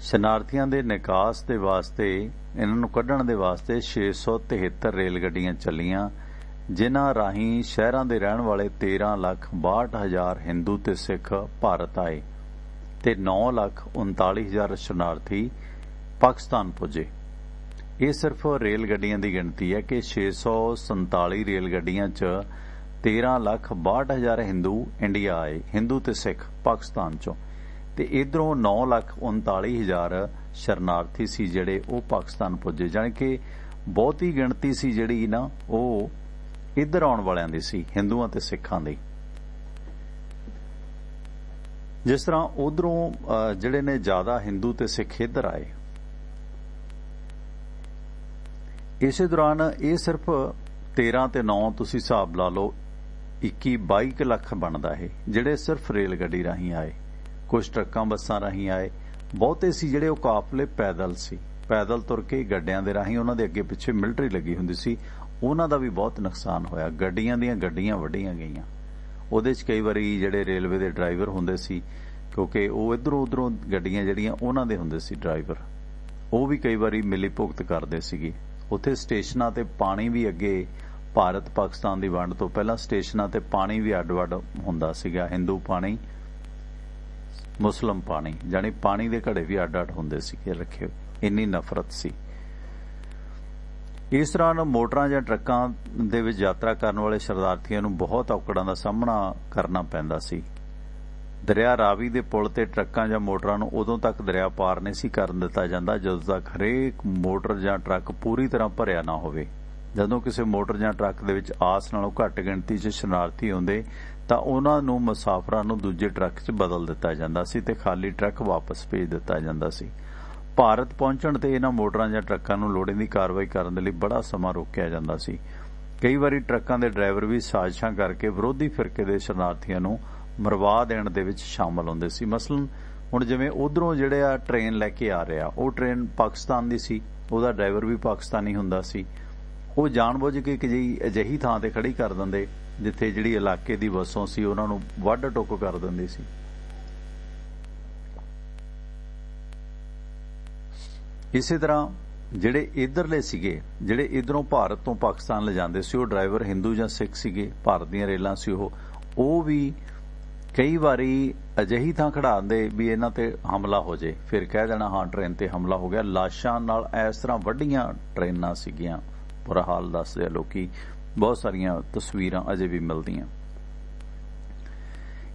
ਸ਼ਰਨਾਰਥੀਆਂ ਦੇ ਨਿਕਾਸ ਦੇ ਵਾਸਤੇ, ਇਹਨਾਂ ਨੂੰ ਕੱਢਣ ਦੇ ਵਾਸਤੇ 673 ਰੇਲ ਗੱਡੀਆਂ ਚੱਲੀਆਂ, ਜਿਨ੍ਹਾਂ ਰਾਹੀਂ ਸ਼ਹਿਰਾਂ ਦੇ ਰਹਿਣ ਵਾਲੇ 13,62,000 ਹਿੰਦੂ ਤੇ ਸਿੱਖ ਭਾਰਤ ਆਏ ਤੇ 9,39,000 ਸ਼ਰਨਾਰਥੀ ਪਾਕਿਸਤਾਨ ਪੁੱਜੇ। ਇਹ ਸਿਰਫ ਰੇਲ ਗੱਡੀਆਂ ਦੀ ਗਿਣਤੀ ਹੈ ਕਿ 647 ਰੇਲ ਗੱਡੀਆਂ 'ਚ 13,62,000 ਹਿੰਦੂ ਇੰਡੀਆ ਆਏ, ਹਿੰਦੂ ਤੇ ਸਿੱਖ ਪਾਕਿਸਤਾਨ 'ਚੋਂ, ਤੇ ਇਧਰੋਂ 9,39,000 ਸ਼ਰਨਾਰਥੀ ਸੀ ਜਿਹੜੇ ਉਹ ਪਾਕਿਸਤਾਨ ਪੁੱਜੇ। ਜਾਣੀ ਕਿ ਬਹੁਤੀ ਗਿਣਤੀ ਸੀ ਜਿਹੜੀ ਨਾ ਉਹ ਇੱਧਰ ਆਉਣ ਵਾਲਿਆਂ ਦੀ ਸੀ, ਹਿੰਦੂਆਂ ਤੇ ਸਿੱਖਾਂ ਦੀ। ਜਿਸ ਤਰ੍ਹਾਂ ਉਧਰੋਂ ਜਿਹੜੇ ਨੇ ਜ਼ਿਆਦਾ ਹਿੰਦੂ ਤੇ ਸਿੱਖ ਇੱਧਰ ਆਏ। ਇਸੇ ਦੌਰਾਨ ਇਹ ਸਿਰਫ 13 ਤੇ 9 ਤੁਸੀਂ ਹਿਸਾਬ ਲਾ ਲਓ, 21-22 ਲੱਖ ਬਣਦਾ ਇਹ, ਜਿਹੜੇ ਸਿਰਫ ਰੇਲ ਗੱਡੀ ਰਾਹੀਂ ਆਏ। ਕੁਝ ਟਰੱਕਾਂ ਬੱਸਾਂ ਰਾਹੀਂ ਆਏ, ਬਹੁਤੇ ਸੀ ਜਿਹੜੇ ਉਹ ਕਾਫਲੇ ਪੈਦਲ ਸੀ, ਪੈਦਲ ਤੁਰ ਕੇ ਗੱਡਿਆਂ ਦੇ ਰਾਹੀਂ, ਉਹਨਾਂ ਦੇ ਅੱਗੇ ਪਿੱਛੇ ਮਿਲਟਰੀ ਲੱਗੀ ਹੁੰਦੀ ਸੀ, ਉਹਨਾਂ ਦਾ ਵੀ ਬਹੁਤ ਨੁਕਸਾਨ ਹੋਇਆ। ਗੱਡੀਆਂ ਦੀਆਂ ਗੱਡੀਆਂ ਵੱਢੀਆਂ ਗਈਆਂ। ਉਹਦੇ 'ਚ ਕਈ ਵਾਰੀ ਜਿਹੜੇ ਰੇਲਵੇ ਦੇ ਡਰਾਈਵਰ ਹੁੰਦੇ ਸੀ, ਕਿਉਂਕਿ ਉਹ ਇੱਧਰੋਂ ਉੱਧਰੋਂ ਗੱਡੀਆਂ ਜਿਹੜੀਆਂ ਉਹਨਾਂ ਦੇ ਹੁੰਦੇ ਸੀ ਡਰਾਈਵਰ, ਉਹ ਵੀ ਕਈ ਵਾਰੀ ਮਿਲੀ ਭੁਗਤ ਕਰਦੇ ਸੀਗੇ। ਉੱਥੇ ਸਟੇਸ਼ਨਾਂ ਤੇ ਪਾਣੀ ਵੀ ਅੱਗੇ ਭਾਰਤ ਪਾਕਿਸਤਾਨ ਦੀ ਵੰਡ ਤੋਂ ਪਹਿਲਾਂ ਸਟੇਸ਼ਨਾਂ ਤੇ ਪਾਣੀ ਵੀ ਅੱਡ-ਅੱਡ ਹੁੰਦਾ ਸੀਗਾ। ਹਿੰਦੂ ਪਾਣੀ, ਮੁਸਲਿਮ ਪਾਣੀ, ਜਾਣੀ ਪਾਣੀ ਦੇ ਘੜੇ ਵੀ ਅੱਡ-ਅੱਡ ਹੁੰਦੇ ਸੀਗੇ ਰੱਖੇ। ਇੰਨੀ ਨਫ਼ਰਤ ਸੀ। ਇਸ ਦੌਰਾਨ ਮੋਟਰਾਂ ਜਾਂ ਟਰੱਕਾਂ ਦੇ ਵਿੱਚ ਯਾਤਰਾ ਕਰਨ ਵਾਲੇ ਸ਼ਰਧਾਰਥੀਆਂ ਨੂੰ ਬਹੁਤ ਔਕੜਾਂ ਦਾ ਸਾਹਮਣਾ ਕਰਨਾ ਪੈਂਦਾ ਸੀ। ਦਰਿਆ ਰਾਵੀ ਦੇ ਪੁਲ ਤੇ ਟਰੱਕਾਂ ਜਾਂ ਮੋਟਰਾਂ ਨੂੰ ਉਦੋਂ ਤੱਕ ਦਰਿਆ ਪਾਰ ਨਹੀਂ ਸੀ ਕਰਨ ਦਿੱਤਾ ਜਾਂਦਾ ਜਦੋਂ ਤੱਕ ਹਰੇਕ ਮੋਟਰ ਜਾਂ ਟਰੱਕ ਪੂਰੀ ਤਰ੍ਹਾਂ ਭਰਿਆ ਨਾ ਹੋਵੇ। ਜਦੋਂ ਕਿਸੇ ਮੋਟਰ ਜਾਂ ਟਰੱਕ ਦੇ ਵਿੱਚ ਆਸ ਨਾਲੋਂ ਘੱਟ ਗਿਣਤੀ 'ਚ ਸ਼ਰਨਾਰਥੀ ਆਉਂਦੇ ਤਾਂ ਉਹਨਾਂ ਨੂੰ ਮੁਸਾਫਰਾਂ ਨੂੰ ਦੂਜੇ ਟਰੱਕ 'ਚ ਬਦਲ ਦਿੱਤਾ ਜਾਂਦਾ ਸੀ ਤੇ ਖਾਲੀ ਟਰੱਕ ਵਾਪਸ ਭੇਜ ਦਿੱਤਾ ਜਾਂਦਾ ਸੀ। ਭਾਰਤ ਪਹੁੰਚਣ ਤੇ ਇਹਨਾਂ ਮੋਟਰਾਂ ਜਾਂ ਟਰੱਕਾਂ ਨੂੰ ਲੋੜੀਂਦੀ ਕਾਰਵਾਈ ਕਰਨ ਦੇ ਲਈ ਬੜਾ ਸਮਾਂ ਰੋਕਿਆ ਜਾਂਦਾ ਸੀ। ਕਈ ਵਾਰੀ ਟਰੱਕਾਂ ਦੇ ਡਰਾਈਵਰ ਵੀ ਸਾਜ਼ਿਸ਼ਾਂ ਕਰਕੇ ਵਿਰੋਧੀ ਫਿਰਕੇ ਦੇ ਸ਼ਰਨਾਰਥੀਆਂ ਨੂੰ ਮਰਵਾ ਦੇਣ ਦੇ ਵਿੱਚ ਸ਼ਾਮਲ ਹੁੰਦੇ ਸੀ। ਮਸਲਨ ਹੁਣ ਜਿਵੇਂ ਉਧਰੋਂ ਜਿਹੜੇ ਆ ਟ੍ਰੇਨ ਲੈ ਕੇ ਆ ਰਿਹਾ, ਉਹ ਟ੍ਰੇਨ ਪਾਕਿਸਤਾਨ ਦੀ ਸੀ, ਉਹਦਾ ਡਰਾਈਵਰ ਵੀ ਪਾਕਿਸਤਾਨੀ ਹੁੰਦਾ ਸੀ। ਉਹ ਜਾਣਬੁੱਝ ਕੇ ਅਜਿਹੀ ਥਾਂ ਤੇ ਖੜੀ ਕਰ ਦਿੰਦੇ ਜਿੱਥੇ ਜਿਹੜੀ ਇਲਾਕੇ ਦੀ ਵਸੋਂ ਸੀ ਉਹਨਾਂ ਨੂੰ ਵੱਢ ਟੁੱਕ ਕਰ ਦਿੰਦੀ ਸੀ। ਇਸੇ ਤਰ੍ਹਾਂ ਜਿਹੜੇ ਇਧਰਲੇ ਸੀਗੇ, ਜਿਹੜੇ ਇਧਰੋਂ ਭਾਰਤ ਤੋਂ ਪਾਕਿਸਤਾਨ ਲਿਜਾਂਦੇ ਸੀ, ਉਹ ਡਰਾਈਵਰ ਹਿੰਦੂ ਜਾਂ ਸਿੱਖ ਸੀਗੇ। ਭਾਰਤ ਦੀਆਂ ਰੇਲਾਂ ਸੀ ਉਹ ਵੀ ਕਈ ਵਾਰੀ ਅਜਿਹੀ ਥਾਂ ਖੜਾਉਂਦੇ ਵੀ ਇਹਨਾਂ ਤੇ ਹਮਲਾ ਹੋ ਜੇ, ਫਿਰ ਕਹਿ ਦੇਣਾ ਹਾਂ ਟ੍ਰੇਨ ਤੇ ਹਮਲਾ ਹੋ ਗਿਆ। ਲਾਸ਼ਾਂ ਨਾਲ ਇਸ ਤਰ੍ਹਾਂ ਵੱਡੀਆਂ ਟ੍ਰੇਨਾਂ ਸੀਗੀਆਂ, ਬੁਰਾ ਹਾਲ ਦੱਸਦੇ ਆ ਲੋਕੀ। ਬਹੁਤ ਸਾਰੀਆਂ ਤਸਵੀਰਾਂ ਅਜੇ ਵੀ ਮਿਲਦੀਆਂ।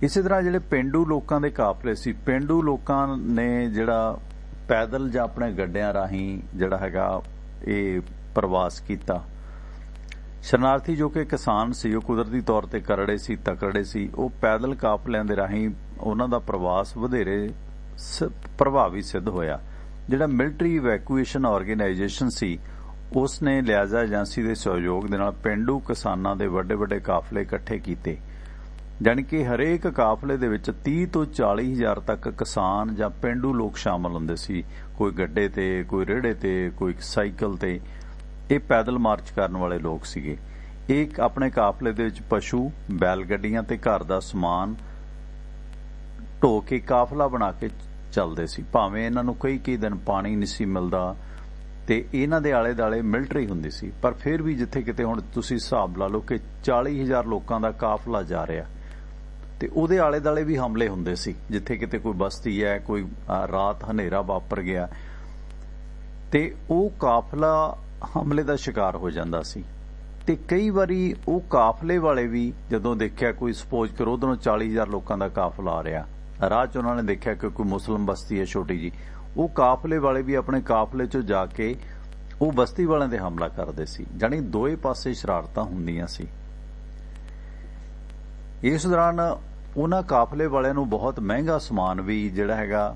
ਇਸੇ ਤਰ੍ਹਾਂ ਜਿਹੜੇ ਪੇਂਡੂ ਲੋਕਾਂ ਦੇ ਕਾਫਲੇ ਸੀ, ਪੇਂਡੂ ਲੋਕਾਂ ਨੇ ਜਿਹੜਾ ਪੈਦਲ ਜਾਂ ਆਪਣੇ ਗੱਡਿਆਂ ਰਾਹੀਂ ਜਿਹੜਾ ਹੈਗਾ ਇਹ ਪ੍ਰਵਾਸ ਕੀਤਾ। ਸ਼ਰਨਾਰਥੀ ਜੋ ਕਿ ਕਿਸਾਨ ਸੀ, ਉਹ ਕੁਦਰਤੀ ਤੌਰ ਤੇ ਕਰੜੇ ਸੀ, ਤਕੜੇ ਸੀ, ਉਹ ਪੈਦਲ ਕਾਫਲਿਆਂ ਦੇ ਰਾਹੀਂ ਉਹਨਾਂ ਦਾ ਪ੍ਰਵਾਸ ਵਧੇਰੇ ਪ੍ਰਭਾਵੀ ਸਿੱਧ ਹੋਇਆ। ਜਿਹੜਾ ਮਿਲਟਰੀ ਇਵੈਕੂਏਸ਼ਨ ਆਰਗੇਨਾਈਜੇਸ਼ਨ ਸੀ, ਉਸ ਨੇ ਲਿਹਾਜ਼ਾ ਏਜੰਸੀ ਦੇ ਸਹਿਯੋਗ ਦੇ ਨਾਲ ਪੇਂਡੂ ਕਿਸਾਨਾਂ ਦੇ ਵੱਡੇ ਵੱਡੇ ਕਾਫਲੇ ਇਕੱਠੇ ਕੀਤੇ। ਜਾਣੀ ਕਿ ਹਰੇਕ ਕਾਫਲੇ ਦੇ ਵਿੱਚ 30 ਤੋਂ 40 ਹਜ਼ਾਰ ਤੱਕ ਕਿਸਾਨ ਜਾਂ ਪੇਂਡੂ ਲੋਕ ਸ਼ਾਮਲ ਹੁੰਦੇ ਸੀ। ਕੋਈ ਗੱਡੇ ਤੇ, ਕੋਈ ਰੇੜੇ ਤੇ, ਕੋਈ ਸਾਈਕਲ ਤੇ। ਇਹ ਪੈਦਲ ਮਾਰਚ ਕਰਨ ਵਾਲੇ ਲੋਕ ਸੀਗੇ। ਇਹ ਆਪਣੇ ਕਾਫਲੇ ਦੇ ਵਿੱਚ ਪਸ਼ੂ, ਬੈਲ ਗੱਡੀਆਂ ਤੇ ਘਰ ਦਾ ਸਮਾਨ ਢੋ ਕੇ ਕਾਫਲਾ ਬਣਾ ਕੇ ਚੱਲਦੇ ਸੀ। ਭਾਵੇਂ ਇਹਨਾਂ ਨੂੰ ਕਈ ਦਿਨ ਪਾਣੀ ਨਹੀਂ ਸੀ ਮਿਲਦਾ ਤੇ ਇਹਨਾਂ ਦੇ ਆਲੇ ਦੁਆਲੇ ਮਿਲਟਰੀ ਹੁੰਦੀ ਸੀ, ਪਰ ਫਿਰ ਵੀ ਜਿੱਥੇ ਕਿਤੇ ਹੁਣ ਤੁਸੀਂ ਹਿਸਾਬ ਲਾ ਲਓ ਕਿ 40,000 ਲੋਕਾਂ ਦਾ ਕਾਫਲਾ ਜਾ ਰਿਹਾ ਤੇ ਉਹਦੇ ਆਲੇ ਦੁਆਲੇ ਵੀ ਹਮਲੇ ਹੁੰਦੇ ਸੀ। ਜਿੱਥੇ ਕਿਤੇ ਕੋਈ ਬਸਤੀ ਹੈ, ਕੋਈ ਰਾਤ ਹਨੇਰਾ ਵਾਪਰ ਗਿਆ ਤੇ ਉਹ ਕਾਫਲਾ ਹਮਲੇ ਦਾ ਸ਼ਿਕਾਰ ਹੋ ਜਾਂਦਾ ਸੀ। ਤੇ ਕਈ ਵਾਰੀ ਉਹ ਕਾਫਲੇ ਵਾਲੇ ਵੀ ਜਦੋਂ ਦੇਖਿਆ ਕੋਈ ਸਪੋਜ਼ ਕਰੋ ਉਧਰੋਂ 40,000 ਲੋਕਾਂ ਦਾ ਕਾਫਲਾ ਆ ਰਿਹਾ, ਰਾਹ 'ਚ ਉਹਨਾਂ ਨੇ ਦੇਖਿਆ ਕਿ ਕੋਈ ਮੁਸਲਿਮ ਬਸਤੀ ਹੈ ਛੋਟੀ ਜੀ, ਉਹ ਕਾਫਲੇ ਵਾਲੇ ਵੀ ਆਪਣੇ ਕਾਫਲੇ 'ਚੋਂ ਜਾ ਕੇ ਉਹ ਬਸਤੀ ਵਾਲਿਆਂ ਤੇ ਹਮਲਾ ਕਰਦੇ ਸੀ। ਜਾਣੀ ਦੋਏ ਪਾਸੇ ਸ਼ਰਾਰਤਾਂ ਹੁੰਦੀਆਂ ਸੀ। ਇਸ ਦੌਰਾਨ ਉਹਨਾਂ ਕਾਫਲੇ ਵਾਲਿਆਂ ਨੂੰ ਬਹੁਤ ਮਹਿੰਗਾ ਸਮਾਨ ਵੀ ਜਿਹੜਾ ਹੈਗਾ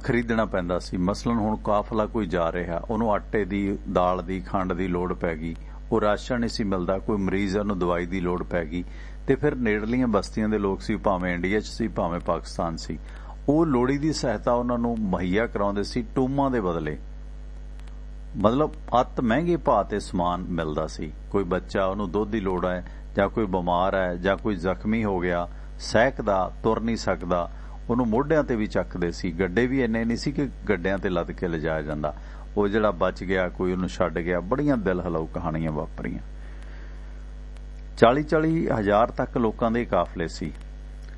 ਖਰੀਦਣਾ ਪੈਂਦਾ ਸੀ। ਮਸਲਨ ਹੁਣ ਕਾਫਲਾ ਕੋਈ ਜਾ ਰਿਹਾ, ਉਹਨੂੰ ਆਟੇ ਦੀ, ਦਾਲ ਦੀ, ਖੰਡ ਦੀ ਲੋੜ ਪੈ ਗਈ, ਉਹ ਰਾਸ਼ਨ ਨਹੀਂ ਸੀ ਮਿਲਦਾ, ਕੋਈ ਮਰੀਜ਼ ਨੂੰ ਦਵਾਈ ਦੀ ਲੋੜ ਪੈ ਗਈ ਤੇ ਫਿਰ ਨੇੜਲੀਆਂ ਬਸਤੀਆਂ ਦੇ ਲੋਕ ਸੀ, ਭਾਵੇਂ ਇੰਡੀਆ 'ਚ ਸੀ ਭਾਵੇਂ ਪਾਕਿਸਤਾਨ ਸੀ, ਉਹ ਲੋੜੀ ਦੀ ਸਹਾਇਤਾ ਉਹਨਾਂ ਨੂੰ ਮੁਹੱਈਆ ਕਰਾਉਂਦੇ ਸੀ ਟੂਮਾਂ ਦੇ ਬਦਲੇ। ਮਤਲਬ ਅੱਤ ਮਹਿੰਗੇ ਭਾਅ ਤੇ ਸਮਾਨ ਮਿਲਦਾ ਸੀ। ਕੋਈ ਬੱਚਾ, ਉਹਨੂੰ ਦੁੱਧ ਦੀ ਲੋੜ ਹੈ, ਜਾਂ ਕੋਈ ਬਿਮਾਰ ਹੈ, ਜਾਂ ਕੋਈ ਜ਼ਖਮੀ ਹੋ ਗਿਆ, ਸਹਿਕਦਾ, ਤੁਰ ਨਹੀਂ ਸਕਦਾ, ਉਹਨੂੰ ਮੋਢਿਆਂ ਤੇ ਵੀ ਚੱਕਦੇ ਸੀ। ਗੱਡੇ ਵੀ ਇੰਨੇ ਨਹੀਂ ਸੀ ਕਿ ਗੱਡਿਆਂ ਤੇ ਲੱਦ ਕੇ ਲਿਜਾਇਆ ਜਾਂਦਾ। ਉਹ ਜਿਹੜਾ ਬਚ ਗਿਆ, ਕੋਈ ਉਹਨੂੰ ਛੱਡ ਗਿਆ, ਬੜੀਆਂ ਦਿਲ ਹਿਲਾਊ ਕਹਾਣੀਆਂ ਵਾਪਰੀਆਂ। 40-40 ਹਜ਼ਾਰ ਤੱਕ ਲੋਕਾਂ ਦੇ ਕਾਫਲੇ ਸੀ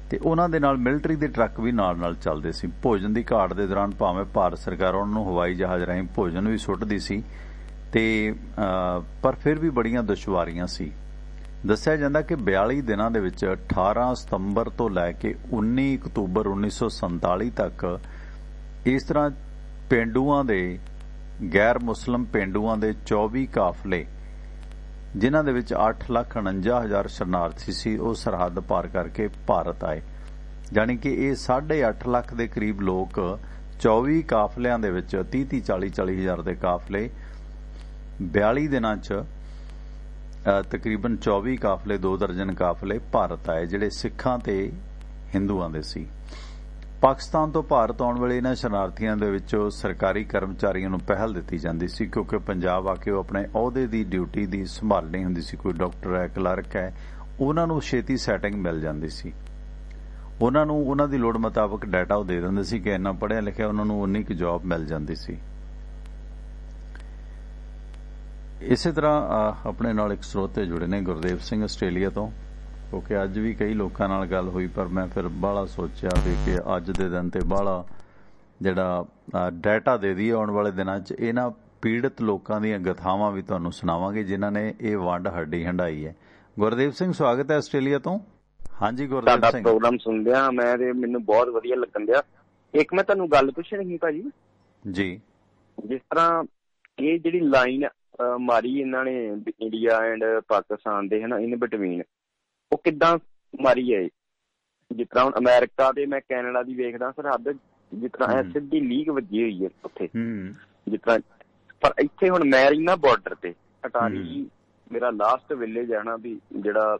ਤੇ ਉਹਨਾਂ ਦੇ ਨਾਲ ਮਿਲਟਰੀ ਦੇ ਟਰੱਕ ਵੀ ਨਾਲ ਚੱਲਦੇ ਸੀ। ਭੋਜਨ ਦੀ ਘਾਟ ਦੇ ਦੌਰਾਨ ਭਾਵੇਂ ਭਾਰਤ ਸਰਕਾਰ ਉਹਨਾਂ ਨੂੰ ਹਵਾਈ ਜਹਾਜ਼ ਰਾਹੀਂ ਭੋਜਨ ਵੀ ਸੁੱਟਦੀ ਸੀ ਤੇ ਪਰ ਫਿਰ ਵੀ ਬੜੀਆਂ ਦੁਸ਼ਵਾਰੀਆਂ ਸੀ। ਦੱਸਿਆ ਜਾਂਦਾ ਕਿ 42 ਦਿਨਾਂ ਦੇ ਵਿੱਚ 18 ਸਤੰਬਰ ਤੋਂ ਲੈ ਕੇ 19 ਅਕਤੂਬਰ 1947 ਤੱਕ ਇਸ ਤਰ੍ਹਾਂ ਪੇਂਡੂਆਂ ਦੇ, ਗੈਰ ਮੁਸਲਿਮ ਪੇਂਡੂਆਂ ਦੇ 24 ਕਾਫਲੇ, ਜਿਨ੍ਹਾਂ ਦੇ ਵਿੱਚ 8,49,000 ਸ਼ਰਨਾਰਥੀ ਸੀ, ਉਹ ਸਰਹੱਦ ਪਾਰ ਕਰਕੇ ਭਾਰਤ ਆਏ। ਜਾਣੀ ਕਿ ਇਹ 8.5 ਲੱਖ ਦੇ ਕਰੀਬ ਲੋਕ 24 ਕਾਫਲਿਆਂ ਦੇ ਵਿੱਚ 30-30, 40-40 ਹਜ਼ਾਰ ਦੇ ਕਾਫਲੇ 42 ਦਿਨਾਂ 'ਚ ਤਕਰੀਬਨ 24 ਕਾਫਲੇ, 2 ਦਰਜਨ ਕਾਫਲੇ ਭਾਰਤ ਆਏ, ਜਿਹੜੇ ਸਿੱਖਾਂ ਤੇ ਹਿੰਦੂਆਂ ਦੇ ਸੀ। ਪਾਕਿਸਤਾਨ ਤੋਂ ਭਾਰਤ ਆਉਣ ਵਾਲੇ ਇਹਨਾਂ ਸ਼ਰਨਾਰਥੀਆਂ ਦੇ ਵਿੱਚੋਂ ਸਰਕਾਰੀ ਕਰਮਚਾਰੀਆਂ ਨੂੰ ਪਹਿਲ ਦਿੱਤੀ ਜਾਂਦੀ ਸੀ, ਕਿਉਂਕਿ ਪੰਜਾਬ ਆ ਕੇ ਉਹ ਆਪਣੇ ਅਹੁਦੇ ਦੀ, ਡਿਊਟੀ ਦੀ ਸੰਭਾਲਣੀ ਹੁੰਦੀ ਸੀ। ਕੋਈ ਡਾਕਟਰ ਹੈ, ਕਲਰਕ ਹੈ, ਉਹਨਾਂ ਨੂੰ ਛੇਤੀ ਸੈਟਿੰਗ ਮਿਲ ਜਾਂਦੀ ਸੀ। ਉਹਨਾਂ ਨੂੰ ਉਹਨਾਂ ਦੀ ਲੋੜ ਮੁਤਾਬਕ ਡਾਟਾ ਉਹ ਦੇ ਦਿੰਦੇ ਸੀ ਕਿ ਇੰਨਾ ਪੜ੍ਹਿਆ ਲਿਖਿਆ, ਉਹਨਾਂ ਨੂੰ ਉਨੀ ਕੁ ਜੌਬ ਮਿਲ ਜਾਂਦੀ ਸੀ। ਇਸੇ ਤਰ੍ਹਾਂ ਆਪਣੇ ਨਾਲ ਇੱਕ ਸਰੋਤੇ ਜੁੜੇ ਨੇ ਗੁਰਦੇਵ ਸਿੰਘ ਆਸਟ੍ਰੇਲੀਆ ਤੋਂ, ਕਿਉਂਕਿ ਅੱਜ ਵੀ ਕਈ ਲੋਕਾਂ ਨਾਲ ਗੱਲ ਹੋਈ, ਪਰ ਮੈਂ ਫਿਰ ਬਾਹਲਾ ਸੋਚਿਆ ਵੀ ਕਿ ਅੱਜ ਦੇ ਦਿਨ ਤੇ ਬਾਹਲਾ ਜਿਹੜਾ ਡਾਟਾ ਦੇ ਦਈਏ ਆਉਣ ਵਾਲੇ ਦਿਨਾਂ 'ਚ ਇਹਨਾਂ ਪੀੜਤ ਲੋਕਾਂ ਦੀਆਂ ਗਥਾਵਾਂ ਵੀ ਤੁਹਾਨੂੰ ਸੁਣਾਵਾਂਗੇ ਜਿਨ੍ਹਾਂ ਨੇ ਇਹ ਵੰਡ ਹੱਡੀ ਹੰਡਾਈ ਹੈ। ਗੁਰਦੇਵ ਸਿੰਘ, ਸਵਾਗਤ ਹੈ ਆਸਟ੍ਰੇਲੀਆ ਤੋਂ। ਹਾਂਜੀ ਗੁਰਦੇਵ ਸਿੰਘ, ਤੁਹਾਡਾ ਪ੍ਰੋਗਰਾਮ ਸੁਣਦਿਆਂ ਮੈਂ ਤੇ ਮੈਨੂੰ ਬਹੁਤ ਵਧੀਆ ਲੱਗਣ ਡਿਆ। ਇੱਕ ਮੈਂ ਤੁਹਾਨੂੰ ਗੱਲ ਪੁੱਛਣੀ ਸੀ ਭਾਜੀ ਜੀ, ਜਿਸ ਤਰ੍ਹਾਂ ਇਹ ਜਿਹੜੀ ਲਾਈਨ ਮਾਰੀ ਇਹਨਾਂ ਨੇ ਇੰਡੀਆ ਐਂਡ ਪਾਕਿਸਤਾਨ ਦੇ ਹਨਾ ਇਨ ਬਿਟਵੀਨ, ਉਹ ਕਿੱਦਾਂ ਮਾਰੀ ਹੈ? ਜਿਸ ਤਰ੍ਹਾਂ ਹੁਣ ਅਮਰੀਕਾ ਤੇ ਮੈਂ ਕੈਨੇਡਾ ਦੀ ਵੇਖਦਾ ਸਰਹੱਦ, ਜਿਸ ਤਰ੍ਹਾਂ ਸਿੱਧੀ ਲੀਕ ਵੱਜੀ ਹੋਈ ਹੈ ਉੱਥੇ, ਜਿਸ ਤਰ੍ਹਾਂ। ਪਰ ਇੱਥੇ ਹੁਣ ਮੈਂ ਰਹਿਣਾ ਬਾਰਡਰ ਤੇ, ਅਟਾਰੀ ਮੇਰਾ ਲਾਸਟ ਵਿਲੇਜ ਹੈ ਨਾ ਵੀ, ਜਿਹੜਾ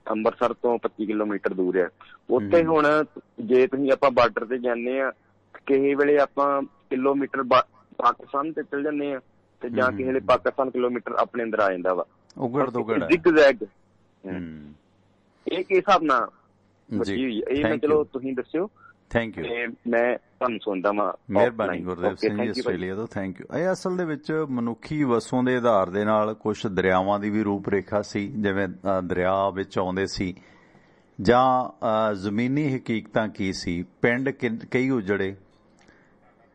ਅੰਮ੍ਰਿਤਸਰ ਤੋਂ 25 ਕਿਲੋਮੀਟਰ ਦੂਰ ਹੈ। ਉੱਥੇ ਹੁਣ ਜੇ ਤੁਸੀਂ ਆਪਾਂ ਬਾਰਡਰ ਤੇ ਜਾਂਦੇ ਆ, ਕਿਸੇ ਵੇਲੇ ਆਪਾਂ ਕਿਲੋਮੀਟਰ ਪਾਕਿਸਤਾਨ ਤੇ ਚਲ ਜਾਂਦੇ ਆ ਤੇ ਜਾਂ ਕਿਸੇ ਵੇਲੇ ਪਾਕਿਸਤਾਨ ਕਿਲੋਮੀਟਰ ਆਪਣੇ ਅੰਦਰ ਆ ਜਾਂਦਾ ਵਾ। ਜ਼ਿਗ-ਜ਼ੈਗ ਇਹ ਕਿਸ ਹਿਸਾਬ ਨਾਲ ਵੱਜੀ ਹੋਈ ਹੈ? ਇਹ ਮੈਂ ਚਲੋ ਤੁਸੀਂ ਦੱਸਿਓ। Thank you. ਮੈਂ ਤੁਹਾਨੂੰ ਸੁਣਦਾ ਵਾਂ। ਮਿਹਰਬਾਨੀ ਗੁਰਦੇਵ ਸਿੰਘ ਜੀ ਆਸਟ੍ਰੇਲੀਆ ਤੋਂ, ਥੈਂਕ ਯੂ। ਇਹ ਅਸਲ ਦੇ ਵਿੱਚ ਮਨੁੱਖੀ ਵਸੋਂ ਦੇ ਆਧਾਰ ਦੇ ਨਾਲ ਕੁਝ ਦਰਿਆਵਾਂ ਦੀ ਵੀ ਰੂਪ ਰੇਖਾ ਸੀ, ਜਿਵੇਂ ਦਰਿਆ ਵਿੱਚ ਆਉਂਦੇ ਸੀ, ਜਾਂ ਜ਼ਮੀਨੀ ਹਕੀਕਤਾਂ ਕੀ ਸੀ, ਪਿੰਡ ਕਈ ਉਜੜੇ,